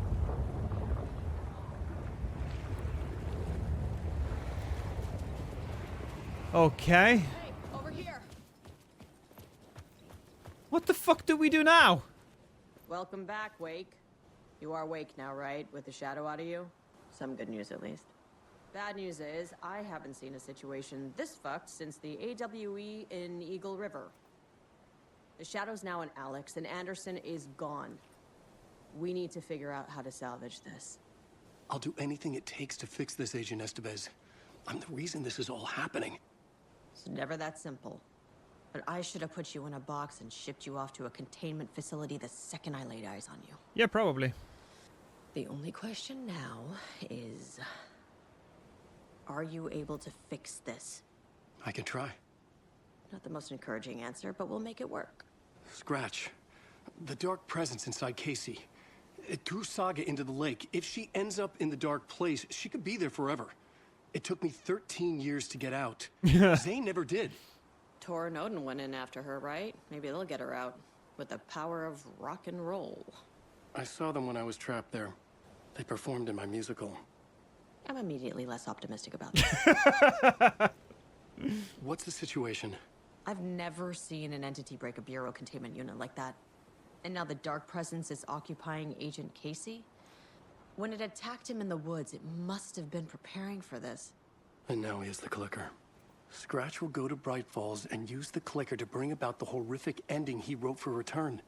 Speaker 1: Okay.
Speaker 19: Hey, over here.
Speaker 1: What the fuck do we do now?
Speaker 19: Welcome back, Wake. You are Wake now, right? With the shadow out of you? Some good news, at least. Bad news is, I haven't seen a situation this fucked since the AWE in Eagle River. The shadow's now in Alex, and Anderson is gone. We need to figure out how to salvage this.
Speaker 2: I'll do anything it takes to fix this, Agent Estevez. I'm the reason this is all happening.
Speaker 19: It's never that simple. But I should have put you in a box and shipped you off to a containment facility the second I laid eyes on you.
Speaker 1: Yeah, probably.
Speaker 19: The only question now is... are you able to fix this?
Speaker 2: I can try.
Speaker 19: Not the most encouraging answer, but we'll make it work.
Speaker 2: Scratch. The Dark Presence inside Casey. It threw Saga into the lake. If she ends up in the Dark Place, she could be there forever. It took me 13 years to get out. Zane never did.
Speaker 19: Tor and Odin went in after her, right? Maybe they'll get her out. With the power of rock and roll.
Speaker 2: I saw them when I was trapped there. They performed in my musical.
Speaker 19: I'm immediately less optimistic about that.
Speaker 2: What's the situation?
Speaker 19: I've never seen an entity break a bureau containment unit like that. And now the Dark Presence is occupying Agent Casey? When it attacked him in the woods, it must have been preparing for this.
Speaker 2: And now he has the clicker. Scratch will go to Bright Falls and use the clicker to bring about the horrific ending he wrote for Return.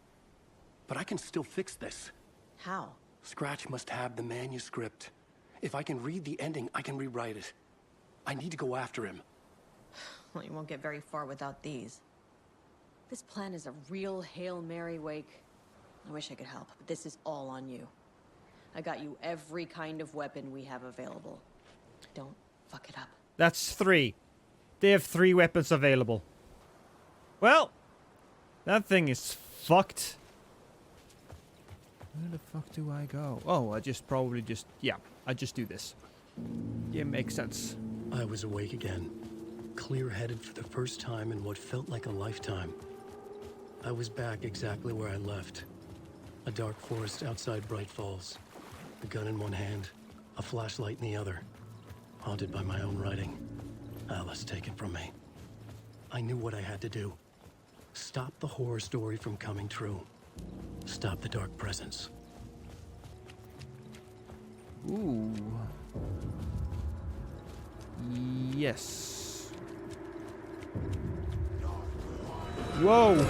Speaker 2: But I can still fix this.
Speaker 19: How?
Speaker 2: Scratch must have the manuscript. If I can read the ending, I can rewrite it. I need to go after him.
Speaker 19: Well, you won't get very far without these. This plan is a real Hail Mary, Wake. I wish I could help, but this is all on you. I got you every kind of weapon we have available. Don't fuck it up.
Speaker 1: That's 3. They have 3 weapons available. Well, that thing is fucked. Where the fuck do I go? Oh, I just yeah, I just do this. Yeah, makes sense.
Speaker 2: I was awake again. Clear-headed for the first time in what felt like a lifetime. I was back exactly where I left. A dark forest outside Bright Falls. A gun in one hand, a flashlight in the other. Haunted by my own writing. Alice taken from me. I knew what I had to do. Stop the horror story from coming true. Stop the Dark Presence.
Speaker 1: Ooh. Yes. Whoa.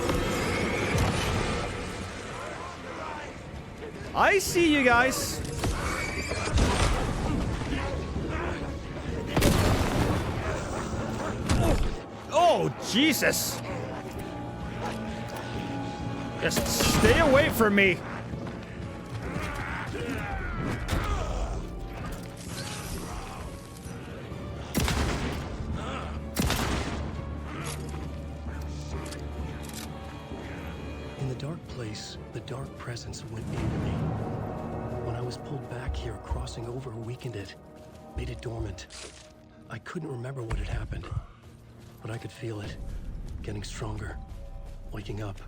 Speaker 1: I see you guys. Oh, Jesus. Just stay away from me.
Speaker 2: dark place, the dark presence went into me. When I was pulled back here, crossing over weakened it, made it dormant. I couldn't remember what had happened, but I could feel it, getting stronger, waking up.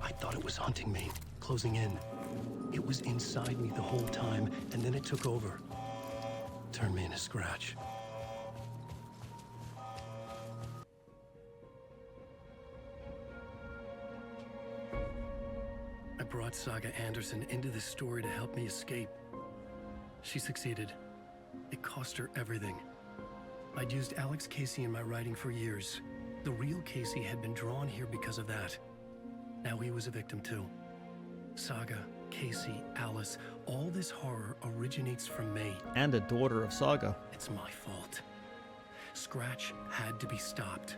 Speaker 2: I thought it was hunting me, closing in. It was inside me the whole time, and then it took over. Turned me into Scratch. I brought Saga Anderson into this story to help me escape. She succeeded. It cost her everything. I'd used Alex Casey in my writing for years. The real Casey had been drawn here because of that. Now he was a victim too. Saga, Casey, Alice, all this horror originates from me.
Speaker 1: And the daughter of Saga.
Speaker 2: It's my fault. Scratch had to be stopped.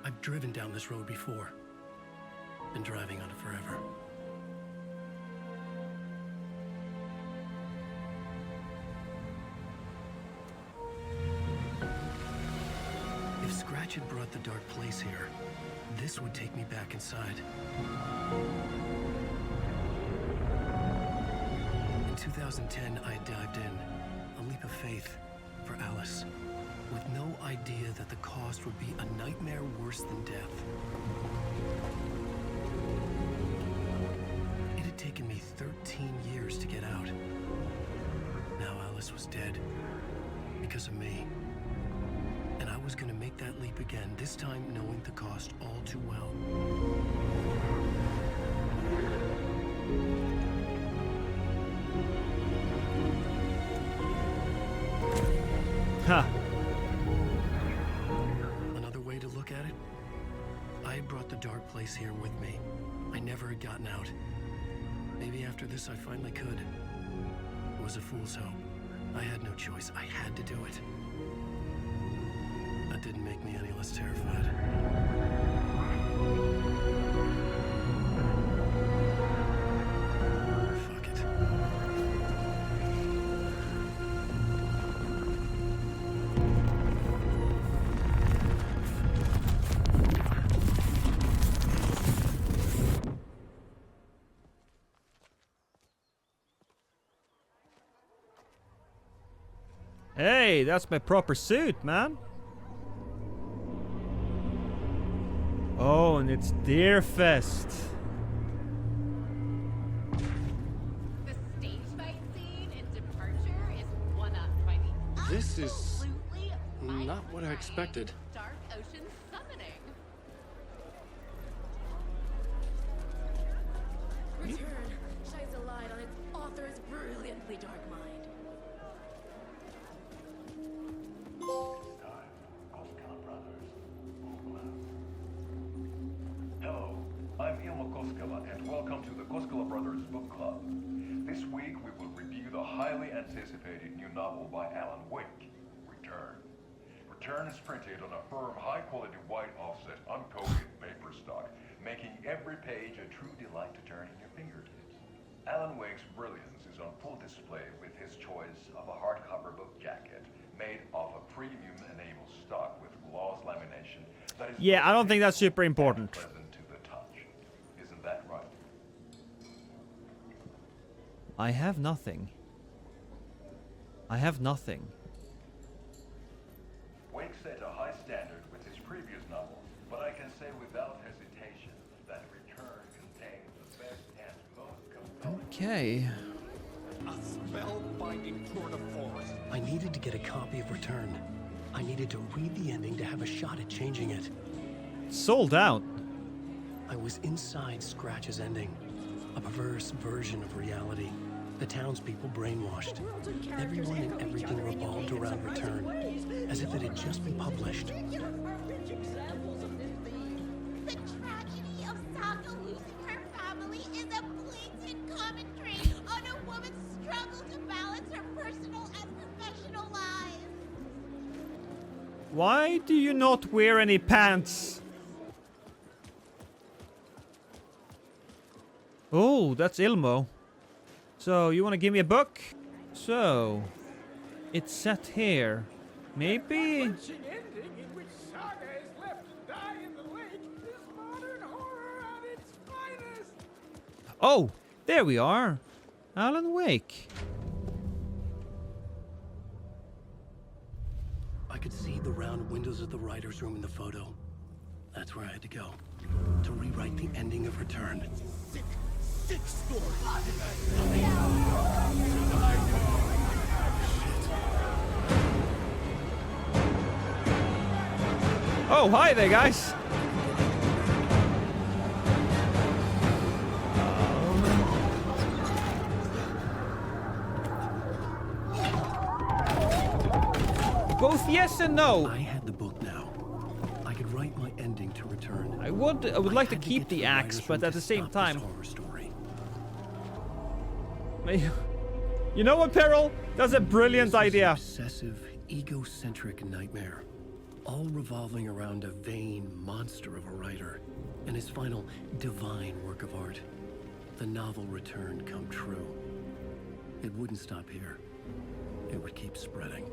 Speaker 2: I've driven down this road before. Been driving on it forever. If Scratch had brought the dark place here, this would take me back inside. In 2010, I dived in, a leap of faith for Alice, with no idea that the cost would be a nightmare worse than death. It had taken me 13 years to get out. Now Alice was dead, because of me. And I was gonna make that leap again, this time knowing the cost all too well.
Speaker 1: Ha!
Speaker 2: Another way to look at it? I had brought the dark place here with me. I never had gotten out. Maybe after this I finally could. It was a fool's hope. I had no choice. I had to do it. That didn't make me any less terrified. Fuck it.
Speaker 1: Hey, that's my proper suit, man. Oh, and it's Deerfest.
Speaker 17: The stage fight scene in Departure is one-upped by the
Speaker 7: This is
Speaker 17: absolutely
Speaker 7: not what I expected.
Speaker 17: Dark Ocean Summoning.
Speaker 18: Return shines a light on its author's brilliantly dark mind.
Speaker 22: Hello, I'm Ilmo Koskela, and welcome to the Koskela Brothers Book Club. This week we will review the highly anticipated new novel by Alan Wake, Return. Return is printed on a firm, high-quality white offset, uncoated paper stock, making every page a true delight to turn in your fingertips. Alan Wake's brilliance is on full display with his choice of a hardcover book jacket made of a premium enamel stock with gloss lamination that is
Speaker 1: Yeah, I don't think that's super important.
Speaker 22: pleasant to the touch. Isn't that right?
Speaker 1: I have nothing. I have nothing.
Speaker 22: Wake set a high standard with his previous novel, but I can say without hesitation that Return contains the best and most compelling.
Speaker 1: Okay.
Speaker 8: A spellbinding tour de force.
Speaker 2: I needed to get a copy of Return. I needed to read the ending to have a shot at changing it.
Speaker 1: Sold out.
Speaker 2: I was inside Scratch's ending. A perverse version of reality. The townspeople brainwashed. Everyone and everything revolved around Return, as if it had just been published.
Speaker 18: The tragedy of Saga losing her family is a blatant commentary on a woman's struggle to balance her personal and professional lives.
Speaker 1: Why do you not wear any pants? Oh, that's Ilmo. So, you want to give me a book? So, it's set here. Maybe...
Speaker 15: Wrenching ending in which Saga is left to die in the lake is modern horror at its finest.
Speaker 1: Oh, there we are. Alan Wake.
Speaker 2: I could see the round windows of the writer's room in the photo. That's where I had to go. To rewrite the ending of Return.
Speaker 8: Sick story.
Speaker 1: Oh, hi there, guys. Both yes and no.
Speaker 2: I had the book now. I could write my ending to Return.
Speaker 1: I would like to keep the axe, but at the same time, you know what, Peril? That's a brilliant idea.
Speaker 2: Obsessive, egocentric nightmare, all revolving around a vain monster of a writer and his final divine work of art, the novel Return come true. It wouldn't stop here. It would keep spreading.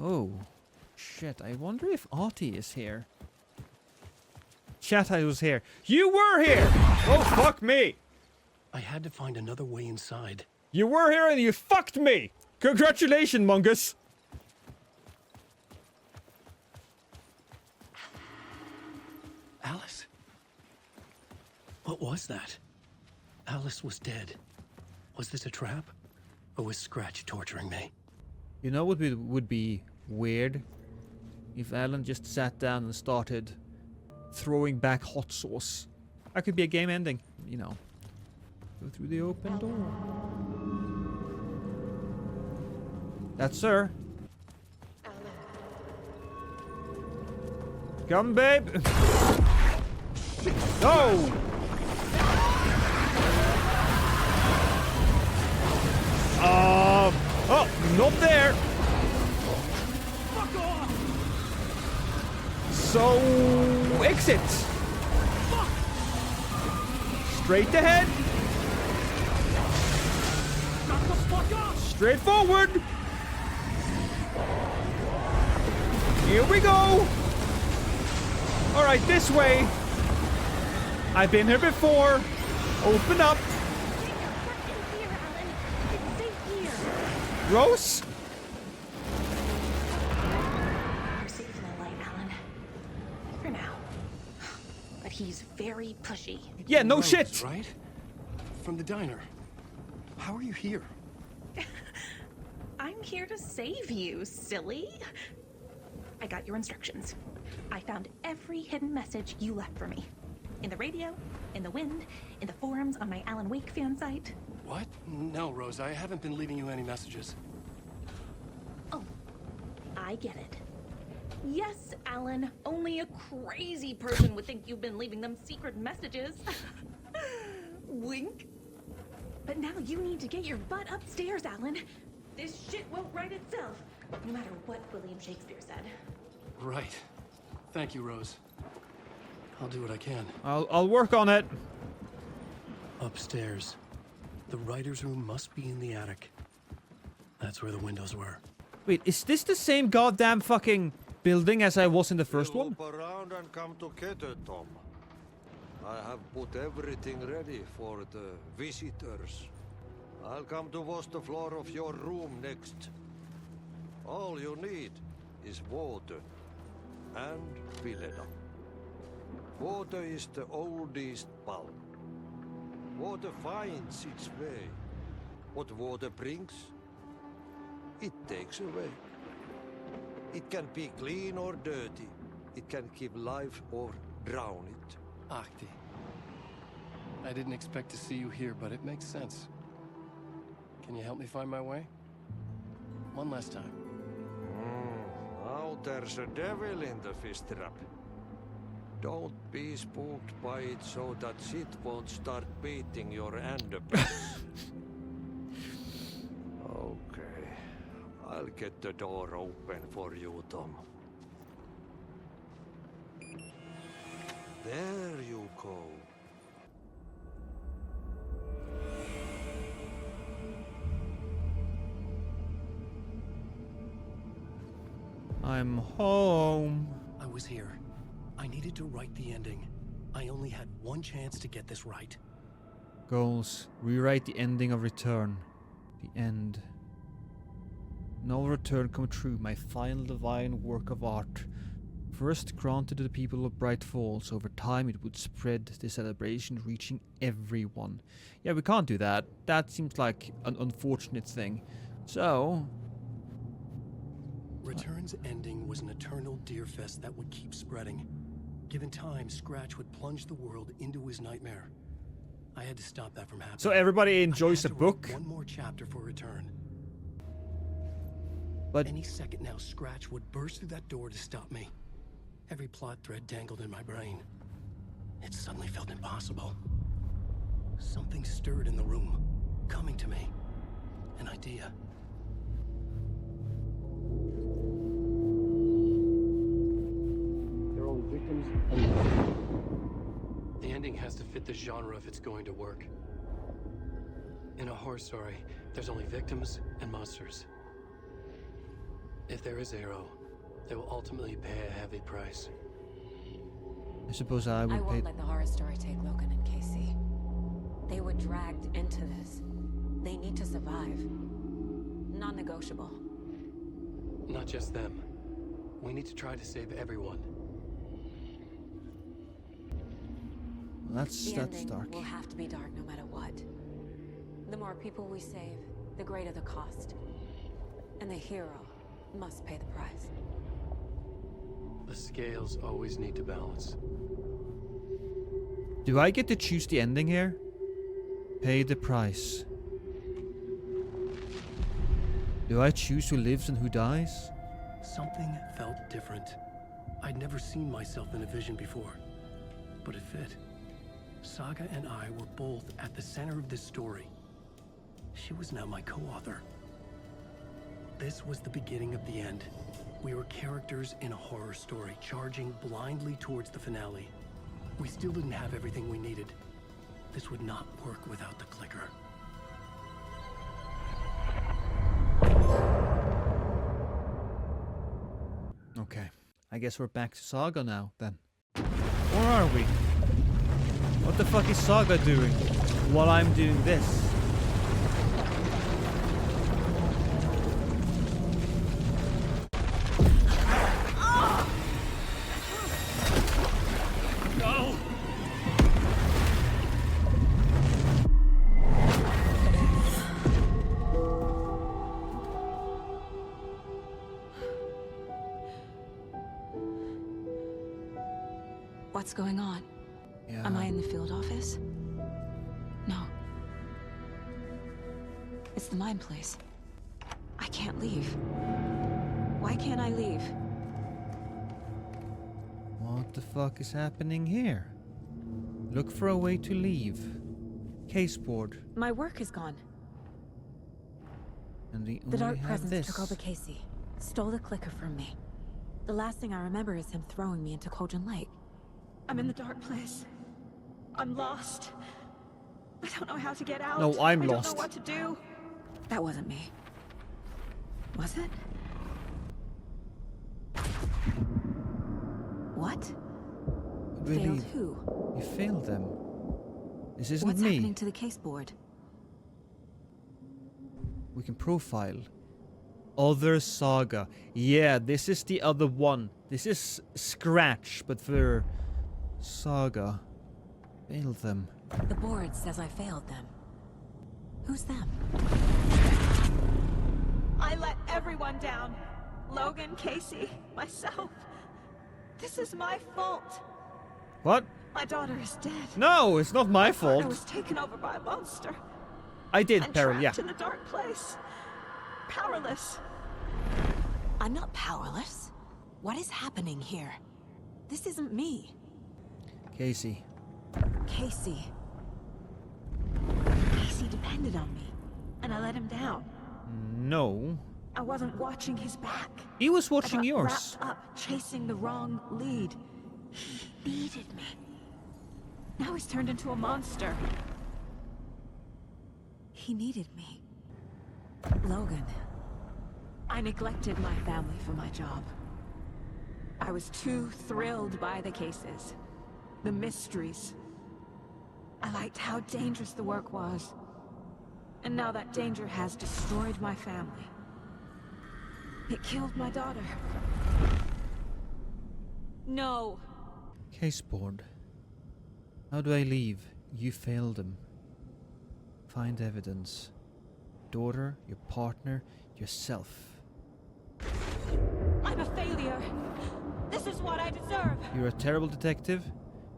Speaker 1: Oh, shit. I wonder if Artie is here. Chat, I was here. You were here! Oh, fuck me!
Speaker 2: I had to find another way inside.
Speaker 1: You were here and you fucked me! Congratulations, Mungus!
Speaker 2: Alice? What was that? Alice was dead. Was this a trap? Or was Scratch torturing me?
Speaker 1: You know what would be weird? If Alan just sat down and started throwing back hot sauce. That could be a game ending, you know. Go through the open door. That's her. Come, babe. No! Oh, not there.
Speaker 8: Fuck off!
Speaker 1: So, exit.
Speaker 8: Fuck!
Speaker 1: Straight ahead.
Speaker 8: Shut the fuck up!
Speaker 1: Straight forward. Here we go. All right, this way. I've been here before. Open up. Rose?
Speaker 10: You're safe in the light, Alan. For now. But he's very pushy.
Speaker 1: Yeah, no
Speaker 2: Rose,
Speaker 1: shit.
Speaker 2: Right? From the diner. How are you here?
Speaker 10: I'm here to save you, silly. I got your instructions. I found every hidden message you left for me. In the radio, in the wind, in the forums on my Alan Wake fan site.
Speaker 2: What? No, Rose, I haven't been leaving you any messages.
Speaker 10: Oh, I get it. Yes, Alan, only a crazy person would think you've been leaving them secret messages. Wink. But now you need to get your butt upstairs, Alan. This shit won't right itself, no matter what William Shakespeare said.
Speaker 2: Right. Thank you, Rose. I'll do what I can.
Speaker 1: I'll work on it.
Speaker 2: Upstairs. The writer's room must be in the attic. That's where the windows were.
Speaker 1: Wait, is this the same goddamn fucking building as I was in the first one?
Speaker 14: Loop around and come together, Tom. I have put everything ready for the visitors. I'll come to wash the floor of your room next. All you need is water and Vileda. Water is the oldest bulb. Water finds its way. What water brings, it takes away. It can be clean or dirty. It can keep life or drown it.
Speaker 2: Ahti. I didn't expect to see you here, but it makes sense. Can you help me find my way? One last time.
Speaker 14: Now there's a devil in the fish trap. Don't be spooked by it so that shit won't start beating your underpants. Okay. I'll get the door open for you, Tom. There you go.
Speaker 1: I'm home.
Speaker 2: I was here. I needed to write the ending. I only had one chance to get this right.
Speaker 1: Goals. Rewrite the ending of Return. The end. No return come true, my final divine work of art. First granted to the people of Bright Falls, over time it would spread the celebration, reaching everyone. Yeah, we can't do that. That seems like an unfortunate thing. So...
Speaker 2: Return's ending was an eternal Deerfest that would keep spreading. Given time, Scratch would plunge the world into his nightmare. I had to stop that from happening.
Speaker 1: So everybody enjoys the book?
Speaker 2: One more chapter for Return.
Speaker 1: But
Speaker 2: any second now, Scratch would burst through that door to stop me. Every plot thread dangled in my brain. It suddenly felt impossible. Something stirred in the room, coming to me. An idea. They're only victims and... The ending has to fit the genre if it's going to work. In a horror story, there's only victims and monsters. If there is Arrow, they will ultimately pay a heavy price.
Speaker 1: I suppose I would
Speaker 4: I
Speaker 1: pay...
Speaker 4: won't let the horror story take Logan and Casey. They were dragged into this. They need to survive. Non-negotiable.
Speaker 2: Not just them. We need to try to save everyone.
Speaker 1: That's
Speaker 4: ending
Speaker 1: dark.
Speaker 4: Will have to be dark no matter what. The more people we save, the greater the cost. And the hero must pay the price.
Speaker 2: The scales always need to balance.
Speaker 1: Do I get to choose the ending here? Pay the price. Do I choose who lives and who dies?
Speaker 2: Something felt different. I'd never seen myself in a vision before, but it fit. Saga and I were both at the center of this story. She was now my co-author. This was the beginning of the end. We were characters in a horror story, charging blindly towards the finale. We still didn't have everything we needed. This would not work without the clicker.
Speaker 1: Okay. I guess we're back to Saga now, then. Where are we? What the fuck is Saga doing while I'm doing this?
Speaker 8: No!
Speaker 4: What's going on?
Speaker 1: Yeah.
Speaker 4: Am I in the field office? No. It's the mine place. I can't leave. Why can't I leave?
Speaker 1: What the fuck is happening here? Look for a way to leave. Caseboard.
Speaker 4: My work is gone.
Speaker 1: And we
Speaker 4: The
Speaker 1: only
Speaker 4: Dark
Speaker 1: have
Speaker 4: Presence
Speaker 1: this.
Speaker 4: took over Casey. Stole the clicker from me. The last thing I remember is him throwing me into Cauldron Lake.
Speaker 10: I'm in the dark place. I'm lost. I don't know how to get out.
Speaker 1: No, I'm
Speaker 10: I don't
Speaker 1: lost.
Speaker 10: know what to do.
Speaker 4: That wasn't me. Was it? What?
Speaker 1: Really?
Speaker 4: Failed who?
Speaker 1: You failed them. This isn't
Speaker 4: What's
Speaker 1: me.
Speaker 4: happening to the caseboard?
Speaker 1: We can profile. Other Saga. Yeah, this is the other one. This is Scratch, but for Saga. Failed them.
Speaker 4: The board says I failed them. Who's them?
Speaker 10: I let everyone down. Logan, Casey, myself. This is my fault.
Speaker 1: What?
Speaker 10: My daughter is dead.
Speaker 1: No, it's not my
Speaker 10: I
Speaker 1: fault.
Speaker 10: was taken over by a monster.
Speaker 1: I did,
Speaker 10: and
Speaker 1: Peril, yeah.
Speaker 10: trapped in the dark place. Powerless.
Speaker 4: I'm not powerless. What is happening here? This isn't me.
Speaker 1: Casey.
Speaker 4: Casey. Casey depended on me, and I let him down.
Speaker 1: No.
Speaker 10: I wasn't watching his back.
Speaker 1: He was watching
Speaker 10: I got
Speaker 1: yours.
Speaker 10: wrapped up chasing the wrong lead. He needed me. Now he's turned into a monster.
Speaker 4: He needed me. Logan. I neglected my family for my job. I was too thrilled by the cases. The mysteries. I liked how dangerous the work was. And now that danger has destroyed my family. It killed my daughter. No.
Speaker 1: Case board. How do I leave? You failed him. Find evidence. Daughter, your partner, yourself.
Speaker 4: I'm a failure. This is what I deserve.
Speaker 1: You're a terrible detective.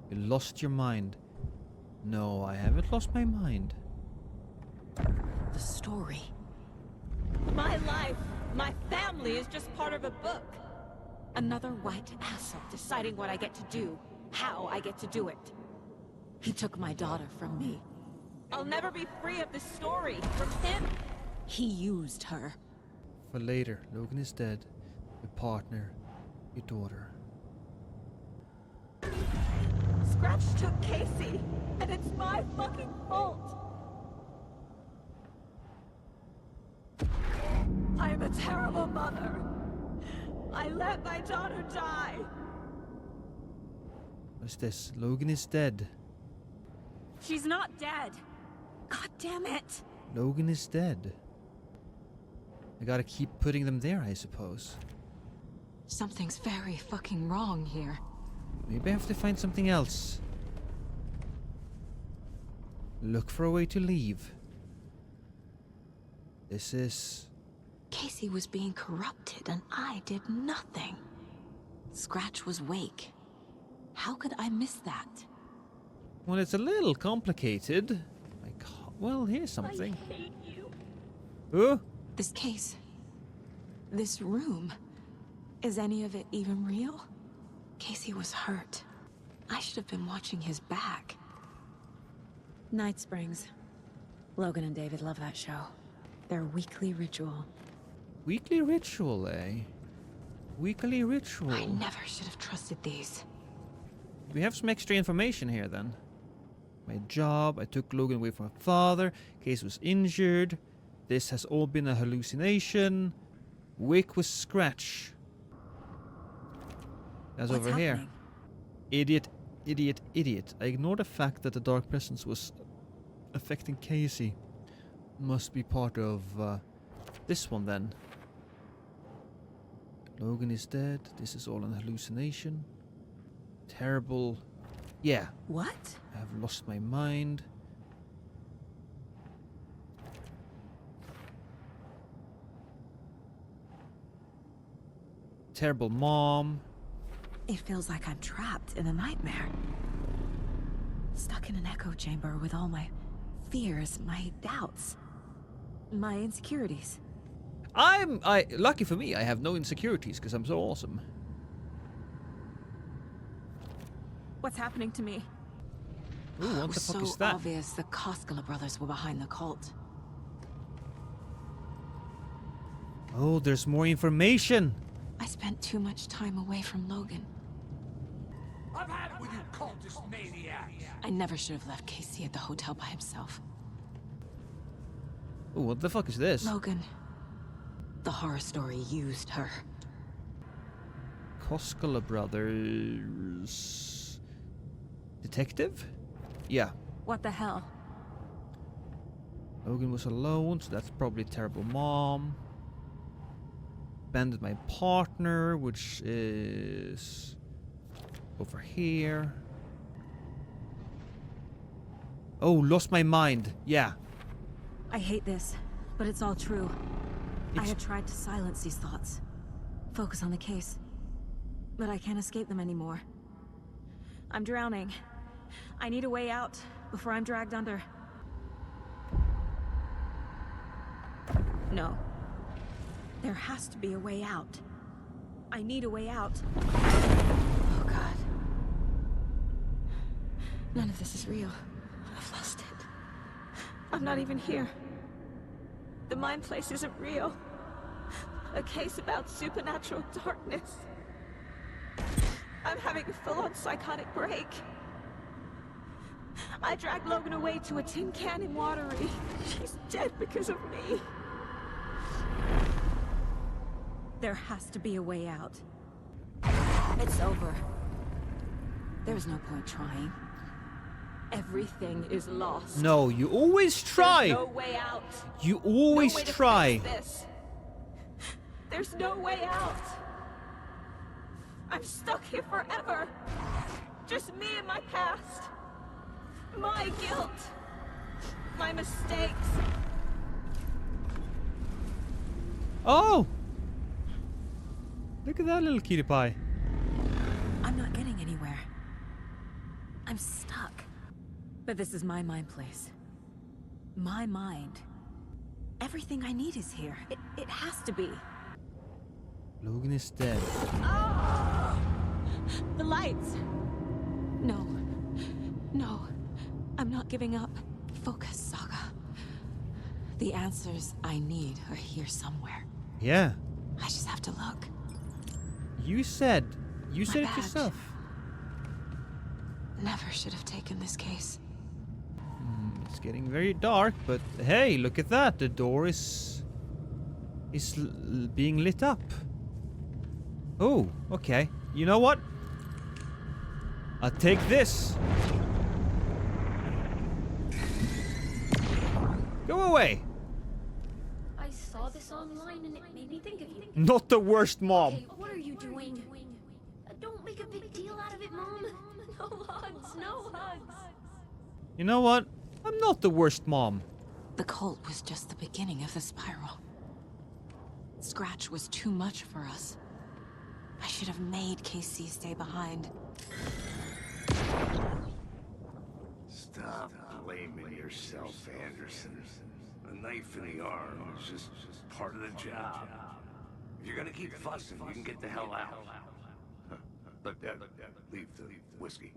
Speaker 1: You lost your mind. No, I haven't lost my mind.
Speaker 4: The story. My life, my family is just part of a book. Another white asshole deciding what I get to do, how I get to do it. He took my daughter from me. I'll never be free of this story from him. He used her.
Speaker 1: For later, Logan is dead. Your partner, your daughter.
Speaker 4: Scratch took Casey, and it's my fucking fault. I am a terrible mother. I let my daughter die.
Speaker 1: What's this? Logan is dead.
Speaker 4: She's not dead. God damn it.
Speaker 1: Logan is dead. I gotta keep putting them there, I suppose.
Speaker 4: Something's very fucking wrong here.
Speaker 1: Maybe I have to find something else. Look for a way to leave. This is...
Speaker 4: Casey was being corrupted and I did nothing. Scratch was Wake. How could I miss that?
Speaker 1: Well, it's a little complicated. Well, here's something.
Speaker 4: I hate you.
Speaker 1: Huh?
Speaker 4: This case. This room. Is any of it even real? Casey was hurt. I should have been watching his back. Night Springs. Logan and David love that show. Their weekly ritual.
Speaker 1: Weekly ritual, eh? Weekly ritual.
Speaker 4: I never should have trusted these.
Speaker 1: We have some extra information here then. My job, I took Logan away from her father, Case was injured, this has all been a hallucination, Wick was Scratch. That's
Speaker 4: What's
Speaker 1: over here.
Speaker 4: happening?
Speaker 1: Idiot, idiot, idiot. I ignored the fact that the dark presence was affecting Casey. Must be part of this one then. Logan is dead, this is all an hallucination. Terrible. Yeah.
Speaker 4: What?
Speaker 1: I have lost my mind. Terrible mom.
Speaker 4: It feels like I'm trapped in a nightmare. Stuck in an echo chamber with all my fears, my doubts, my insecurities.
Speaker 1: Lucky for me, I have no insecurities because I'm so awesome.
Speaker 4: What's happening to me?
Speaker 1: Ooh, what
Speaker 4: It
Speaker 1: the
Speaker 4: was
Speaker 1: fuck
Speaker 4: so
Speaker 1: is that?
Speaker 4: obvious the Koskela brothers were behind the cult.
Speaker 1: Oh, there's more information.
Speaker 4: I spent too much time away from Logan.
Speaker 8: I've had it with you cultist maniacs.
Speaker 4: I never should have left Casey at the hotel by himself.
Speaker 1: Ooh, what the fuck is this?
Speaker 4: Logan. The horror story used her.
Speaker 1: Koskela brothers... Detective? Yeah.
Speaker 4: What the hell?
Speaker 1: Logan was alone, so that's probably terrible mom. Abandoned my partner, which is over here. Oh, lost my mind. Yeah.
Speaker 4: I hate this, but it's all true. I had tried to silence these thoughts. Focus on the case. But I can't escape them anymore. I'm drowning. I need a way out before I'm dragged under. No. There has to be a way out. I need a way out. Oh, God. None of this is real. I've lost it. I'm not even here. The mind place isn't real. A case about supernatural darkness. I'm having a full-on psychotic break. I dragged Logan away to a tin can in Watery. She's dead because of me. There has to be a way out. It's over. There's no point trying. Everything is lost.
Speaker 1: No, you always try.
Speaker 4: There's no way out.
Speaker 1: You always
Speaker 4: No way to
Speaker 1: try.
Speaker 4: fix this. There's no way out. I'm stuck here forever. Just me and my past. My guilt. My mistakes.
Speaker 1: Oh! Look at that little cutie pie.
Speaker 4: I'm not getting anywhere. I'm stuck. But this is my mind place. My mind. Everything I need is here. It has to be.
Speaker 1: Logan is dead.
Speaker 4: Oh! The lights. No. No. I'm not giving up. Focus, Saga. The answers I need are here somewhere.
Speaker 1: Yeah.
Speaker 4: I just have to look.
Speaker 1: You said it
Speaker 4: badge.
Speaker 1: yourself.
Speaker 4: Never should have taken this case.
Speaker 1: It's getting very dark, but hey, look at that. The door is being lit up. Oh, okay. You know what? I'll take this. Go away.
Speaker 12: I saw this online and it made me think of you.
Speaker 1: Not the worst mom.
Speaker 12: Okay, what are you doing? Don't make a big deal out of it, Mom. No hugs, no hugs.
Speaker 1: You know what? I'm not the worst mom.
Speaker 4: The cult was just the beginning of the spiral. Scratch was too much for us. I should have made Casey stay behind.
Speaker 3: Stop blaming yourself, Anderson. A knife in the arm is just part of the job. If you're gonna keep fussing, you can get the hell out. But leave the whiskey.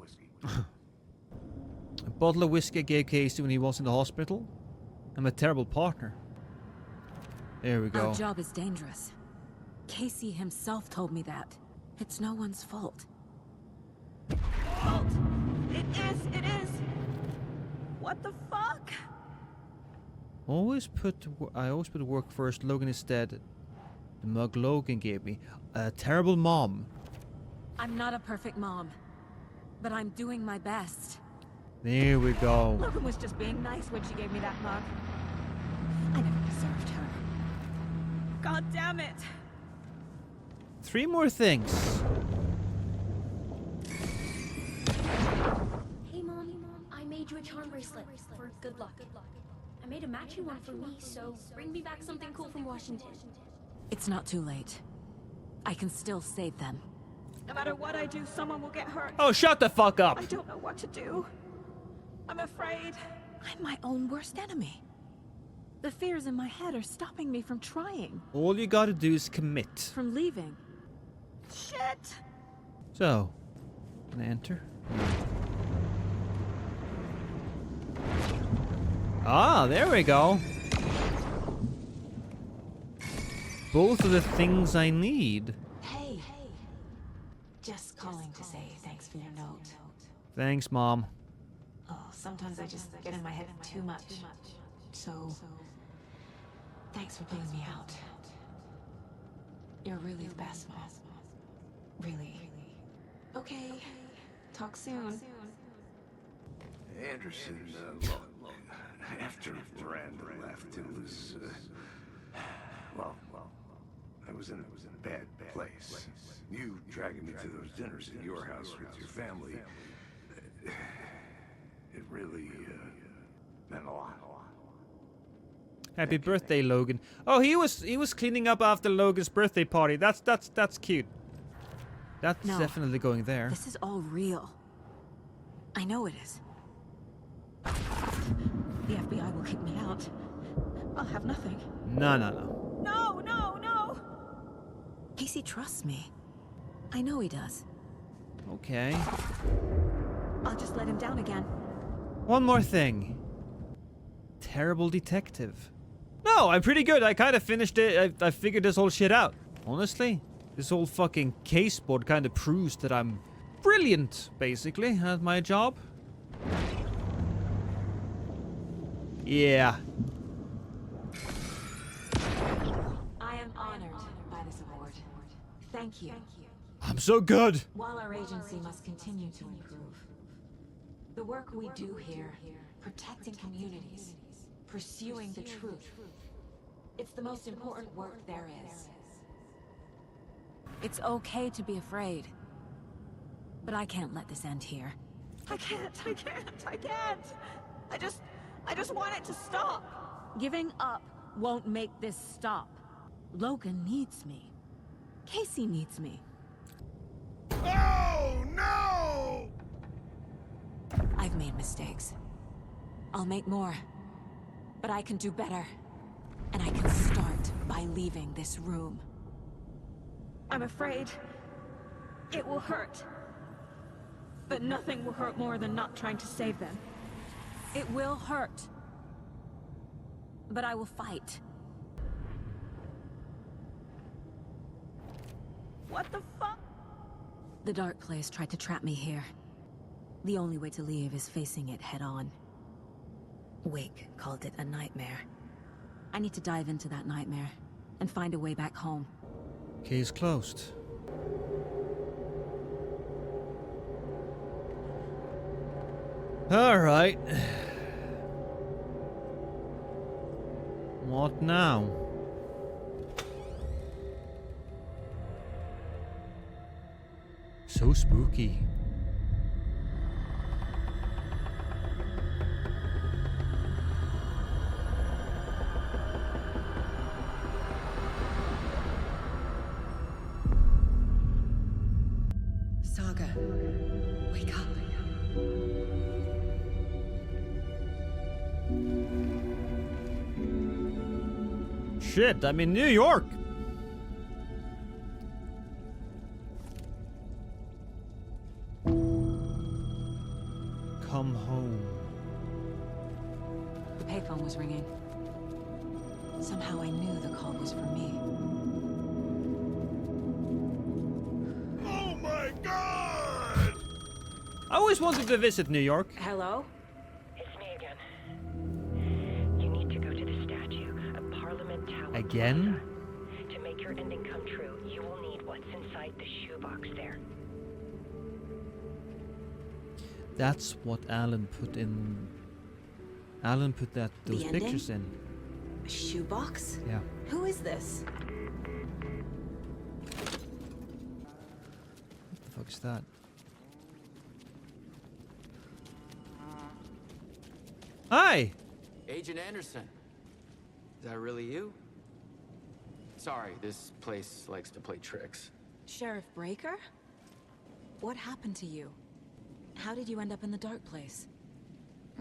Speaker 1: A bottle of whiskey I gave Casey when he was in the hospital. I'm a terrible partner. There we go.
Speaker 4: Our job is dangerous. Casey himself told me that. It's no one's fault. Fault? It is. What the fuck?
Speaker 1: I always put work first. Logan is dead. The mug Logan gave me. A terrible mom.
Speaker 4: I'm not a perfect mom, but I'm doing my best.
Speaker 1: There we go.
Speaker 4: Logan was just being nice when she gave me that mug. I never deserved her. God damn it!
Speaker 1: 3 more things.
Speaker 12: Hey, Mom, I made you a charm bracelet for good luck. I made a matching one for me, so bring me back something cool from Washington.
Speaker 4: It's not too late. I can still save them. No matter what I do, someone will get hurt.
Speaker 1: Oh, shut the fuck up!
Speaker 4: I don't know what to do. I'm afraid. I'm my own worst enemy. The fears in my head are stopping me from trying.
Speaker 1: All you gotta do is commit.
Speaker 4: From leaving. Shit!
Speaker 1: So, can I enter? Ah, there we go. Both of the things I need.
Speaker 4: Hey. Just calling to say thanks for your note.
Speaker 1: Thanks, Mom.
Speaker 4: Oh, sometimes I just get in my head too much. So, thanks for pulling me out. You're really the best, Mom. Really. Okay. Talk soon.
Speaker 3: Anderson, look, after Miranda left, it was, well, I was in a bad place. You dragging me to those dinners at your house with your family, it really, meant a lot.
Speaker 1: Happy birthday, Logan. Oh, he was cleaning up after Logan's birthday party. That's cute. That's
Speaker 4: No,
Speaker 1: definitely going there.
Speaker 4: This is all real. I know it is. The FBI will kick me out. I'll have nothing.
Speaker 1: No.
Speaker 4: No! Casey trusts me. I know he does.
Speaker 1: Okay.
Speaker 4: I'll just let him down again.
Speaker 1: One more thing. Terrible detective. No, I'm pretty good. I kind of finished it. I figured this whole shit out. Honestly, this whole fucking case board kind of proves that I'm brilliant, basically, at my job. Yeah.
Speaker 4: I am honored by this award. Thank you.
Speaker 1: I'm so good.
Speaker 4: While our agency must continue to improve, the work we do here, protecting communities, pursuing the truth, it's the most important work there is. It's okay to be afraid, but I can't let this end here.
Speaker 17: I can't. I just want it to stop.
Speaker 4: Giving up won't make this stop. Logan needs me. Casey needs me.
Speaker 9: Oh, no!
Speaker 4: I've made mistakes. I'll make more. But I can do better. And I can start by leaving this room.
Speaker 17: I'm afraid it will hurt. But nothing will hurt more than not trying to save them.
Speaker 4: It will hurt. But I will fight.
Speaker 17: What the fuck?
Speaker 4: The Dark Place tried to trap me here. The only way to leave is facing it head on. Wake called it a nightmare. I need to dive into that nightmare and find a way back home.
Speaker 1: Case closed. All right. What now? So spooky.
Speaker 19: Saga, wake up.
Speaker 1: Shit, I'm in New York. Come home.
Speaker 4: The payphone was ringing. Somehow I knew the call was for me.
Speaker 9: Oh my god!
Speaker 1: I always wanted to visit New York.
Speaker 4: Hello?
Speaker 5: It's me again. You need to go to the statue of Parliament Tower.
Speaker 1: Again?
Speaker 5: Plaza. To make your ending come true, you will need what's inside the shoebox there.
Speaker 1: That's what Alan put in. Alan put those
Speaker 4: The
Speaker 1: pictures
Speaker 4: ending?
Speaker 1: in.
Speaker 4: A shoebox?
Speaker 1: Yeah.
Speaker 4: Who is this?
Speaker 1: What the fuck is that? Hi!
Speaker 6: Agent Anderson. Is that really you? Sorry, this place likes to play tricks.
Speaker 4: Sheriff Breaker? What happened to you? How did you end up in the Dark Place?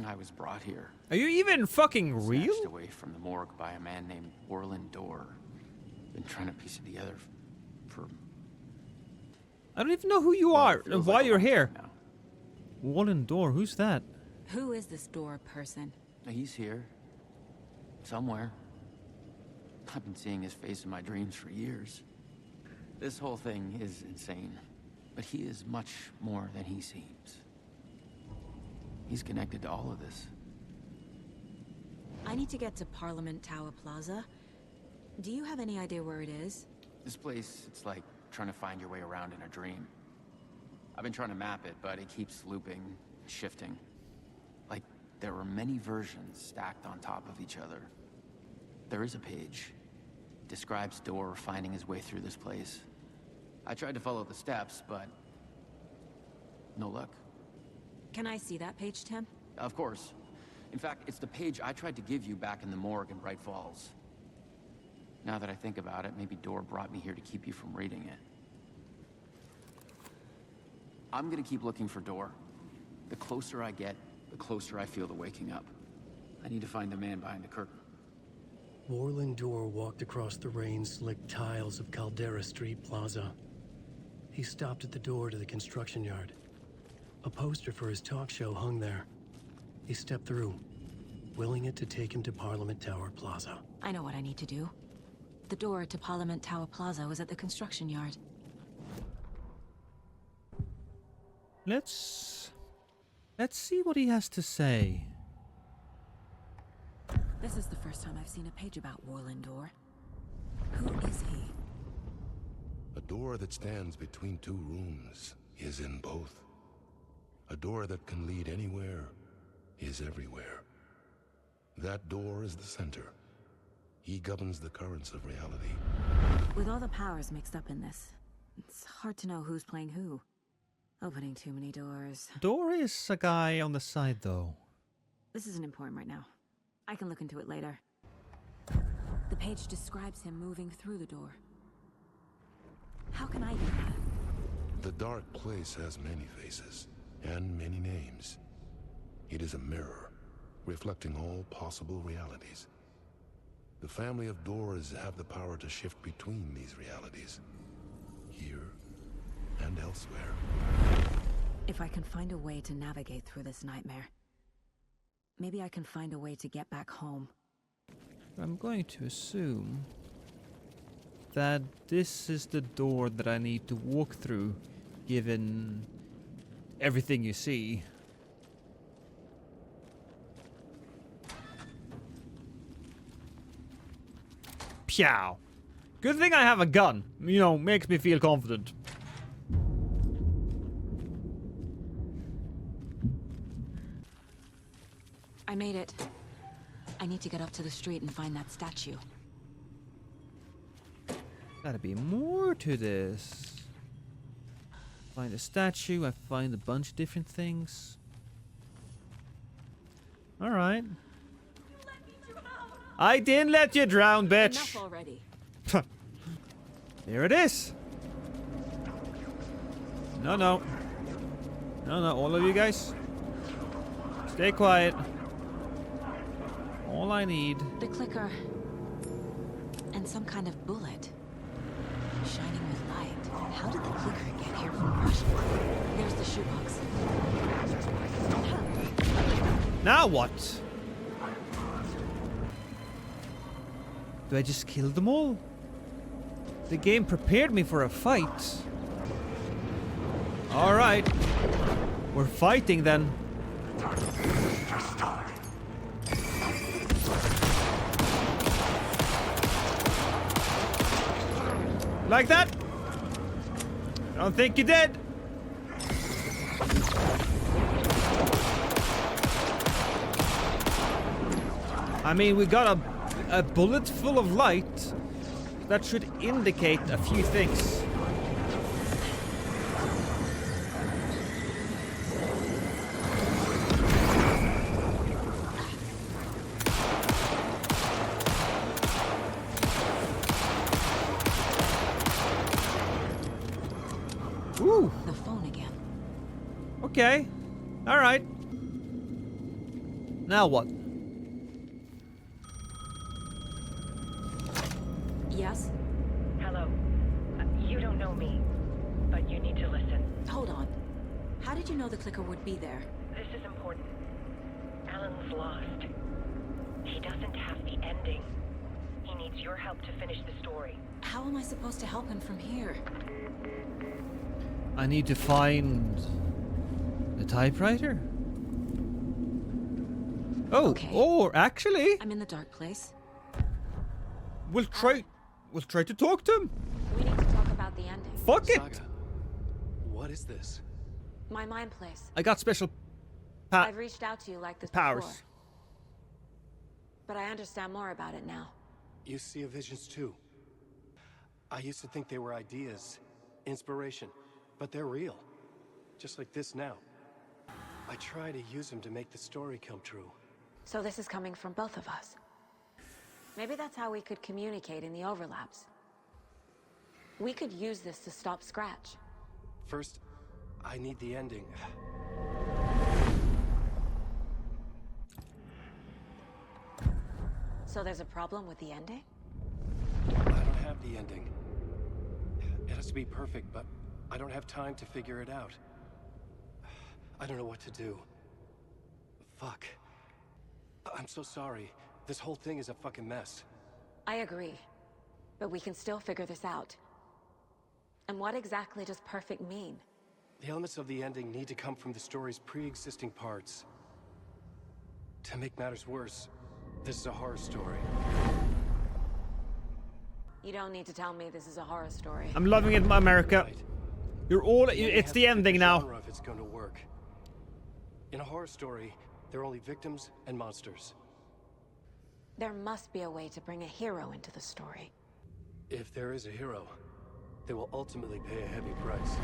Speaker 6: I was brought here.
Speaker 1: Are you even fucking real?
Speaker 6: Snatched away from the morgue by a man named Orland Dorr. Been trying to piece it together for...
Speaker 1: I don't even know who you are and why
Speaker 6: like a
Speaker 1: you're
Speaker 6: long
Speaker 1: here.
Speaker 6: time
Speaker 1: Wallen Door, who's that?
Speaker 4: Who is this Door person?
Speaker 6: He's here. Somewhere. I've been seeing his face in my dreams for years. This whole thing is insane. But he is much more than he seems. He's connected to all of this.
Speaker 4: I need to get to Parliament Tower Plaza. Do you have any idea where it is?
Speaker 6: This place, it's like trying to find your way around in a dream. I've been trying to map it, but it keeps looping, shifting. Like there are many versions stacked on top of each other. There is a page. Describes Dorr finding his way through this place. I tried to follow the steps, but no luck.
Speaker 4: Can I see that page, Tim?
Speaker 6: Of course. In fact, it's the page I tried to give you back in the morgue in Bright Falls. Now that I think about it, maybe Dorr brought me here to keep you from reading it. I'm gonna keep looking for Dorr. The closer I get, the closer I feel to waking up. I need to find the man behind the curtain.
Speaker 2: Orland Dorr walked across the rain-slicked tiles of Caldera Street Plaza. He stopped at the door to the construction yard. A poster for his talk show hung there. He stepped through, willing it to take him to Parliament Tower Plaza.
Speaker 4: I know what I need to do. The door to Parliament Tower Plaza was at the construction yard.
Speaker 1: Let's see what he has to say.
Speaker 4: This is the first time I've seen a page about Orland Dorr. Who is he?
Speaker 7: A
Speaker 13: door that stands between two rooms is in both. A door that can lead anywhere is everywhere. That door is the center. He governs the currents of reality.
Speaker 4: With all the powers mixed up in this, it's hard to know who's playing who. Opening too many doors.
Speaker 1: Door is a guy on the side, though.
Speaker 4: This isn't important right now. I can look into it later. The page describes him moving through the door. How can I do that?
Speaker 13: The dark place has many faces and many names. It is a mirror, reflecting all possible realities. The family of doors have the power to shift between these realities, here and elsewhere.
Speaker 4: If I can find a way to navigate through this nightmare, maybe I can find a way to get back home.
Speaker 1: I'm going to assume that this is the door that I need to walk through, given everything you see. Pyow. Good thing I have a gun. You know, makes me feel confident.
Speaker 4: I made it. I need to get up to the street and find that statue.
Speaker 1: Gotta be more to this. Find a statue, I find a bunch of different things. Alright. I didn't let you drown, bitch!
Speaker 4: Enough already.
Speaker 1: There it is! No, no. No, no, all of you guys. Stay quiet. All I need.
Speaker 4: The clicker. And some kind of bullet. Shining with light. How did the clicker get here from Russia? There's the shoebox.
Speaker 1: Now what? Do I just kill them all? The game prepared me for a fight. Alright. We're fighting then. Like that? I don't think you're dead. I mean, we got a bullet full of light. That should indicate a few things. Ooh.
Speaker 4: The phone again.
Speaker 1: Okay. All right. Now what?
Speaker 4: Yes?
Speaker 5: Hello. You don't know me, but you need to listen.
Speaker 4: Hold on. How did you know the clicker would be there?
Speaker 5: This is important. Alan's lost. He doesn't have the ending. He needs your help to finish the story.
Speaker 4: How am I supposed to help him from here?
Speaker 1: I need to find the typewriter. Oh,
Speaker 4: Okay.
Speaker 1: or actually,
Speaker 4: I'm in the dark place.
Speaker 1: we'll try to talk to him.
Speaker 4: We need to talk about the ending.
Speaker 1: Fuck it.
Speaker 2: Saga, what is this?
Speaker 4: My mind place.
Speaker 1: I got special
Speaker 4: I've reached out to you like this
Speaker 1: powers.
Speaker 4: before. But I understand more about it now.
Speaker 2: You see visions too. I used to think they were ideas, inspiration, but they're real. Just like this now. I try to use them to make the story come true.
Speaker 4: So this is coming from both of us. Maybe that's how we could communicate in the overlaps. We could use this to stop Scratch.
Speaker 2: First, I need the ending.
Speaker 4: So there's a problem with the ending?
Speaker 2: I don't have the ending. It has to be perfect, but I don't have time to figure it out. I don't know what to do. Fuck. I'm so sorry. This whole thing is a fucking mess.
Speaker 4: I agree. But we can still figure this out. And what exactly does perfect mean?
Speaker 2: The elements of the ending need to come from the story's pre-existing parts. To make matters worse, this is a horror story.
Speaker 4: You don't need to tell me this is a horror story.
Speaker 1: I'm loving it, America. You're all. It's the ending now.
Speaker 7: If it's going to work. In a horror story, there are only victims and monsters.
Speaker 4: There must be a way to bring a hero into the story.
Speaker 7: If there is a hero, they will ultimately pay a heavy price.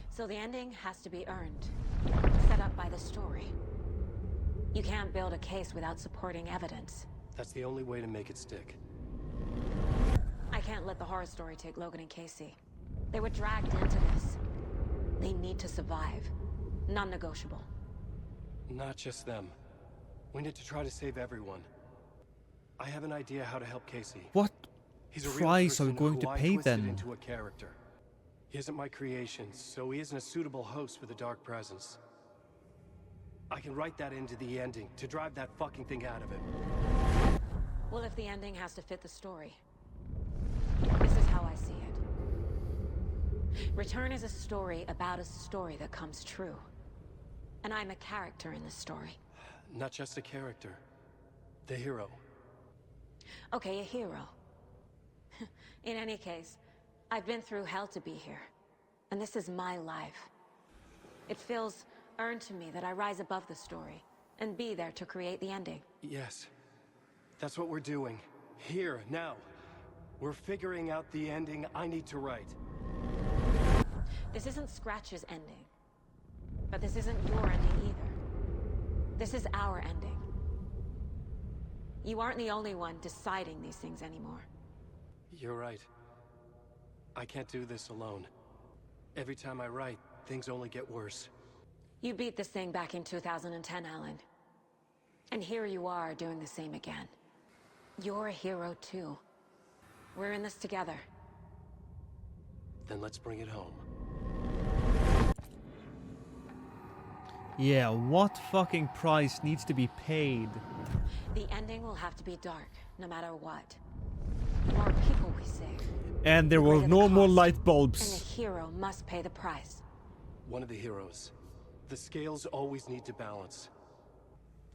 Speaker 4: So the ending has to be earned, set up by the story. You can't build a case without supporting evidence.
Speaker 7: That's the only way to make it stick.
Speaker 4: I can't let the horror story take Logan and Casey. They were dragged into this. They need to survive. Non-negotiable.
Speaker 7: Not just them. We need to try to save everyone. I have an idea how to help Casey.
Speaker 1: What
Speaker 7: He's a real
Speaker 1: price are we
Speaker 7: person
Speaker 1: going
Speaker 7: who
Speaker 1: to
Speaker 7: I
Speaker 1: pay
Speaker 7: twisted
Speaker 1: then?
Speaker 7: into a character. He isn't my creation, so he isn't a suitable host for the Dark Presence. I can write that into the ending to drive that fucking thing out of him.
Speaker 4: Well, if the ending has to fit the story, this is how I see it. Return is a story about a story that comes true. And I'm a character in this story.
Speaker 7: Not just a character. The hero.
Speaker 4: Okay, a hero. In any case, I've been through hell to be here. And this is my life. It feels earned to me that I rise above the story and be there to create the ending.
Speaker 7: Yes. That's what we're doing. Here, now. We're figuring out the ending I need to write.
Speaker 4: This isn't Scratch's ending. But this isn't your ending either. This is our ending. You aren't the only one deciding these things anymore.
Speaker 7: You're right. I can't do this alone. Every time I write, things only get worse.
Speaker 4: You beat this thing back in 2010, Alan. And here you are doing the same again. You're a hero too. We're in this together.
Speaker 7: Then let's bring it home.
Speaker 1: Yeah, what fucking price needs to be paid?
Speaker 4: The ending will have to be dark, no matter what. The more people we save.
Speaker 1: And there were no more light bulbs.
Speaker 4: And the hero must pay the price.
Speaker 7: One of the heroes. The scales always need to balance.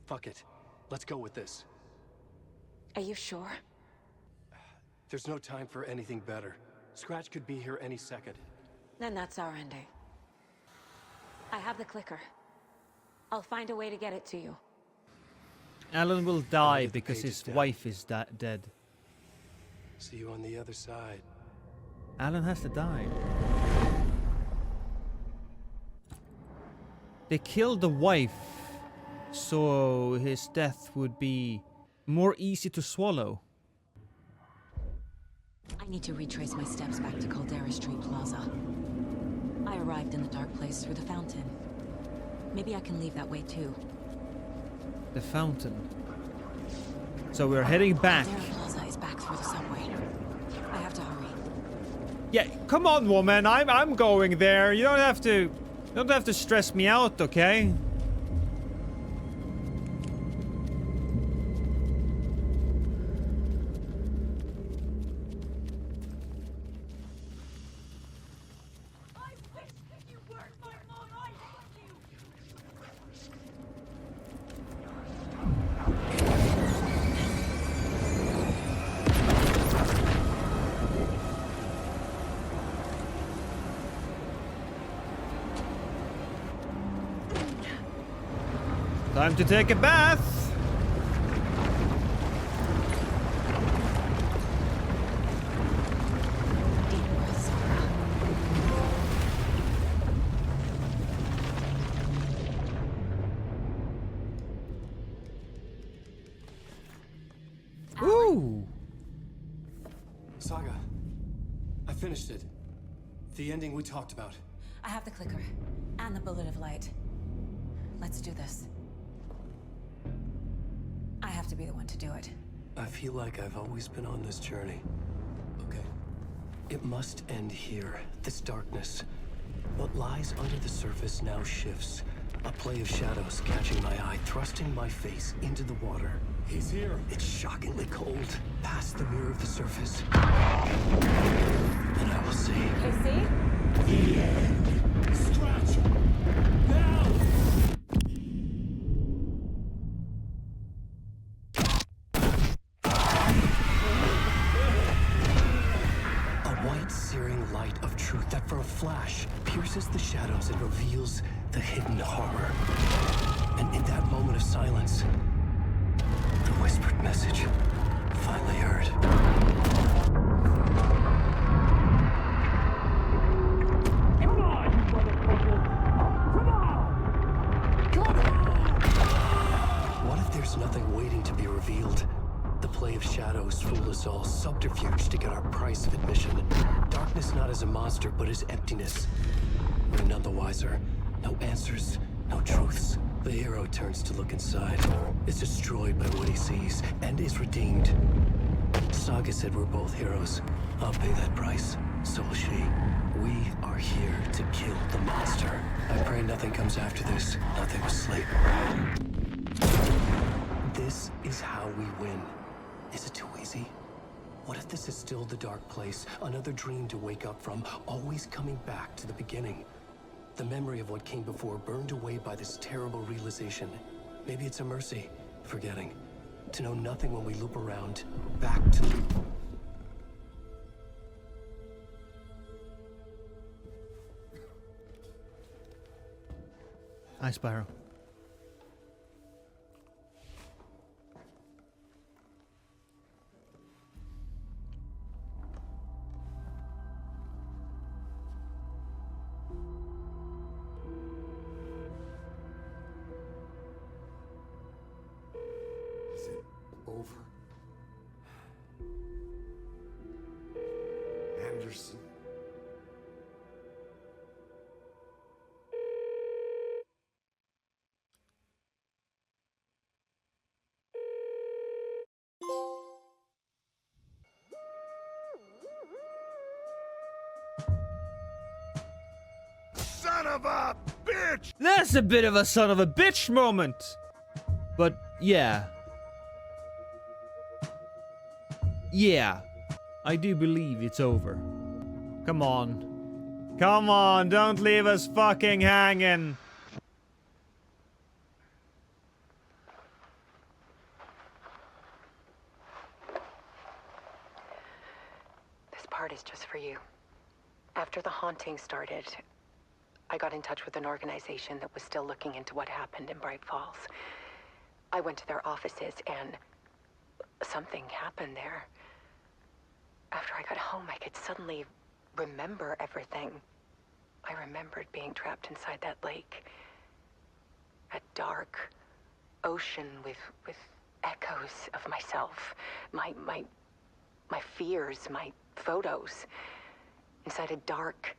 Speaker 7: Fuck it. Let's go with this.
Speaker 4: Are you sure?
Speaker 7: There's no time for anything better. Scratch could be here any second.
Speaker 4: Then that's our ending. I have the clicker. I'll find a way to get it to you.
Speaker 1: Alan will die because his wife is dead.
Speaker 7: See you on the other side.
Speaker 1: Alan has to die. They killed the wife, so his death would be more easy to swallow.
Speaker 4: I need to retrace my steps back to Caldera Street Plaza. I arrived in the dark place through the fountain. Maybe I can leave that way too.
Speaker 1: The fountain. So we're heading back.
Speaker 4: Caldera Plaza is back through the subway. I have to hurry.
Speaker 1: Yeah, come on, woman. I'm going there. You don't have to stress me out, okay? Time to take a bath. Ooh.
Speaker 7: Saga, I finished it. The ending we talked about.
Speaker 4: I have the clicker and the bullet of light. Let's do this. I have to be the one to do it.
Speaker 7: I feel like I've always been on this journey. Okay. It must end here, this darkness. What lies under the surface now shifts. A play of shadows catching my eye, thrusting my face into the water.
Speaker 16: He's here.
Speaker 7: It's shockingly cold, past the mirror of the surface. And I will see.
Speaker 4: Casey?
Speaker 7: The end.
Speaker 16: Scratch! Now!
Speaker 2: truth that for a flash pierces the shadows and reveals the hidden horror. And in that moment of silence, the whispered message finally heard.
Speaker 9: Come on, you motherfucker! Come on!
Speaker 2: What if there's nothing waiting to be revealed? The play of shadows fooled us all, subterfuge to get our price of admission. Darkness not as a monster, but as emptiness. We're none the wiser. No answers, no truths. The hero turns to look inside, is destroyed by what he sees, and is redeemed. Saga said we're both heroes. I'll pay that price. So will she. We are here to kill the monster. I pray nothing comes after this. Nothing but sleep. This is how we win. Is it too easy? What if this is still the dark place? Another dream to wake up from, always coming back to the beginning. The memory of what came before burned away by this terrible realization. Maybe it's a mercy, forgetting. To know nothing when we loop around, back to...
Speaker 1: Hi, Spyro.
Speaker 3: Is it over? Anderson?
Speaker 9: Son of a bitch!
Speaker 1: That's a bit of a son of a bitch moment. But yeah. Yeah. I do believe it's over. Come on. Come on, don't leave us fucking hanging.
Speaker 5: This part is just for you. After the haunting started, I got in touch with an organization that was still looking into what happened in Bright Falls. I went to their offices and something happened there. After I got home, I could suddenly remember everything. I remembered being trapped inside that lake. A dark ocean with echoes of myself. My fears, my photos. Inside a dark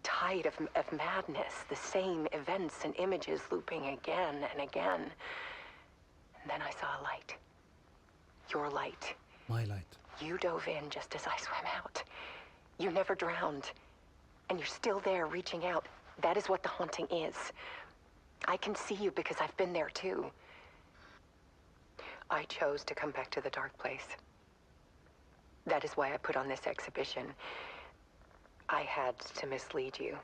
Speaker 5: tide of madness. The same events and images looping again and again. And then I saw a light. Your light.
Speaker 1: My light.
Speaker 5: You dove in just as I swam out. You never drowned. And you're still there reaching out. That is what the haunting is. I can see you because I've been there too. I chose to come back to the dark place. That is why I put on this exhibition. I had to mislead you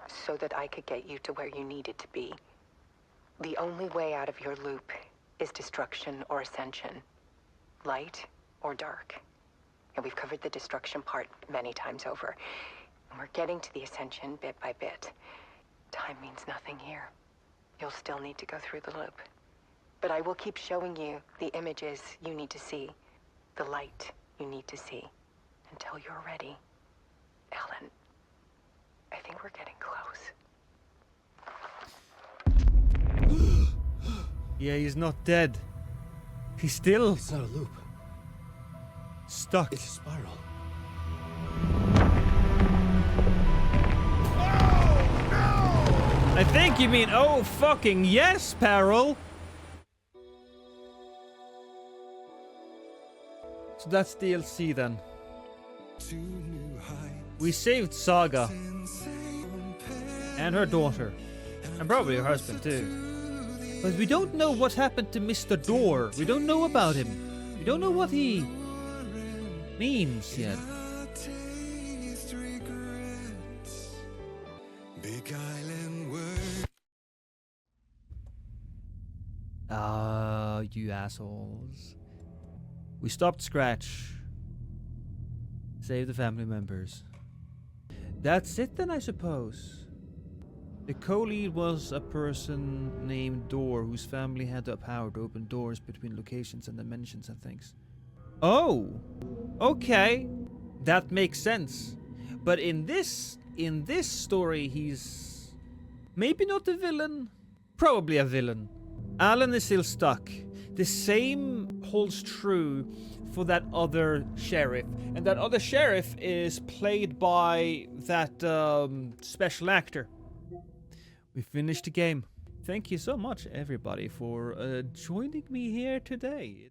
Speaker 5: so that I could get you to where you needed to be. The only way out of your loop is destruction or ascension. Light or dark. And we've covered the destruction part many times over. And we're getting to the ascension bit by bit. Time means nothing here. You'll still need to go through the loop. But I will keep showing you the images you need to see. The light you need to see. Until you're ready. Alan, I think we're getting close.
Speaker 1: Yeah, he's not dead. He's still...
Speaker 2: It's not a loop.
Speaker 1: Stuck.
Speaker 2: It's a spiral.
Speaker 1: I think you mean, oh fucking yes, Peril! So that's DLC then. We saved Saga. And her daughter. And probably her husband too. But we don't know what happened to Mr. Door. We don't know about him. We don't know what he means yet. Ah, you assholes. We stopped Scratch. Save the family members. That's it then, I suppose. The co-lead was a person named Door, whose family had the power to open doors between locations and dimensions and things. Oh, okay, that makes sense. But in this story, he's maybe not a villain, probably a villain. Alan is still stuck. The same holds true for that other sheriff, and that other sheriff is played by that special actor. We finished the game. Thank you so much, everybody, for joining me here today.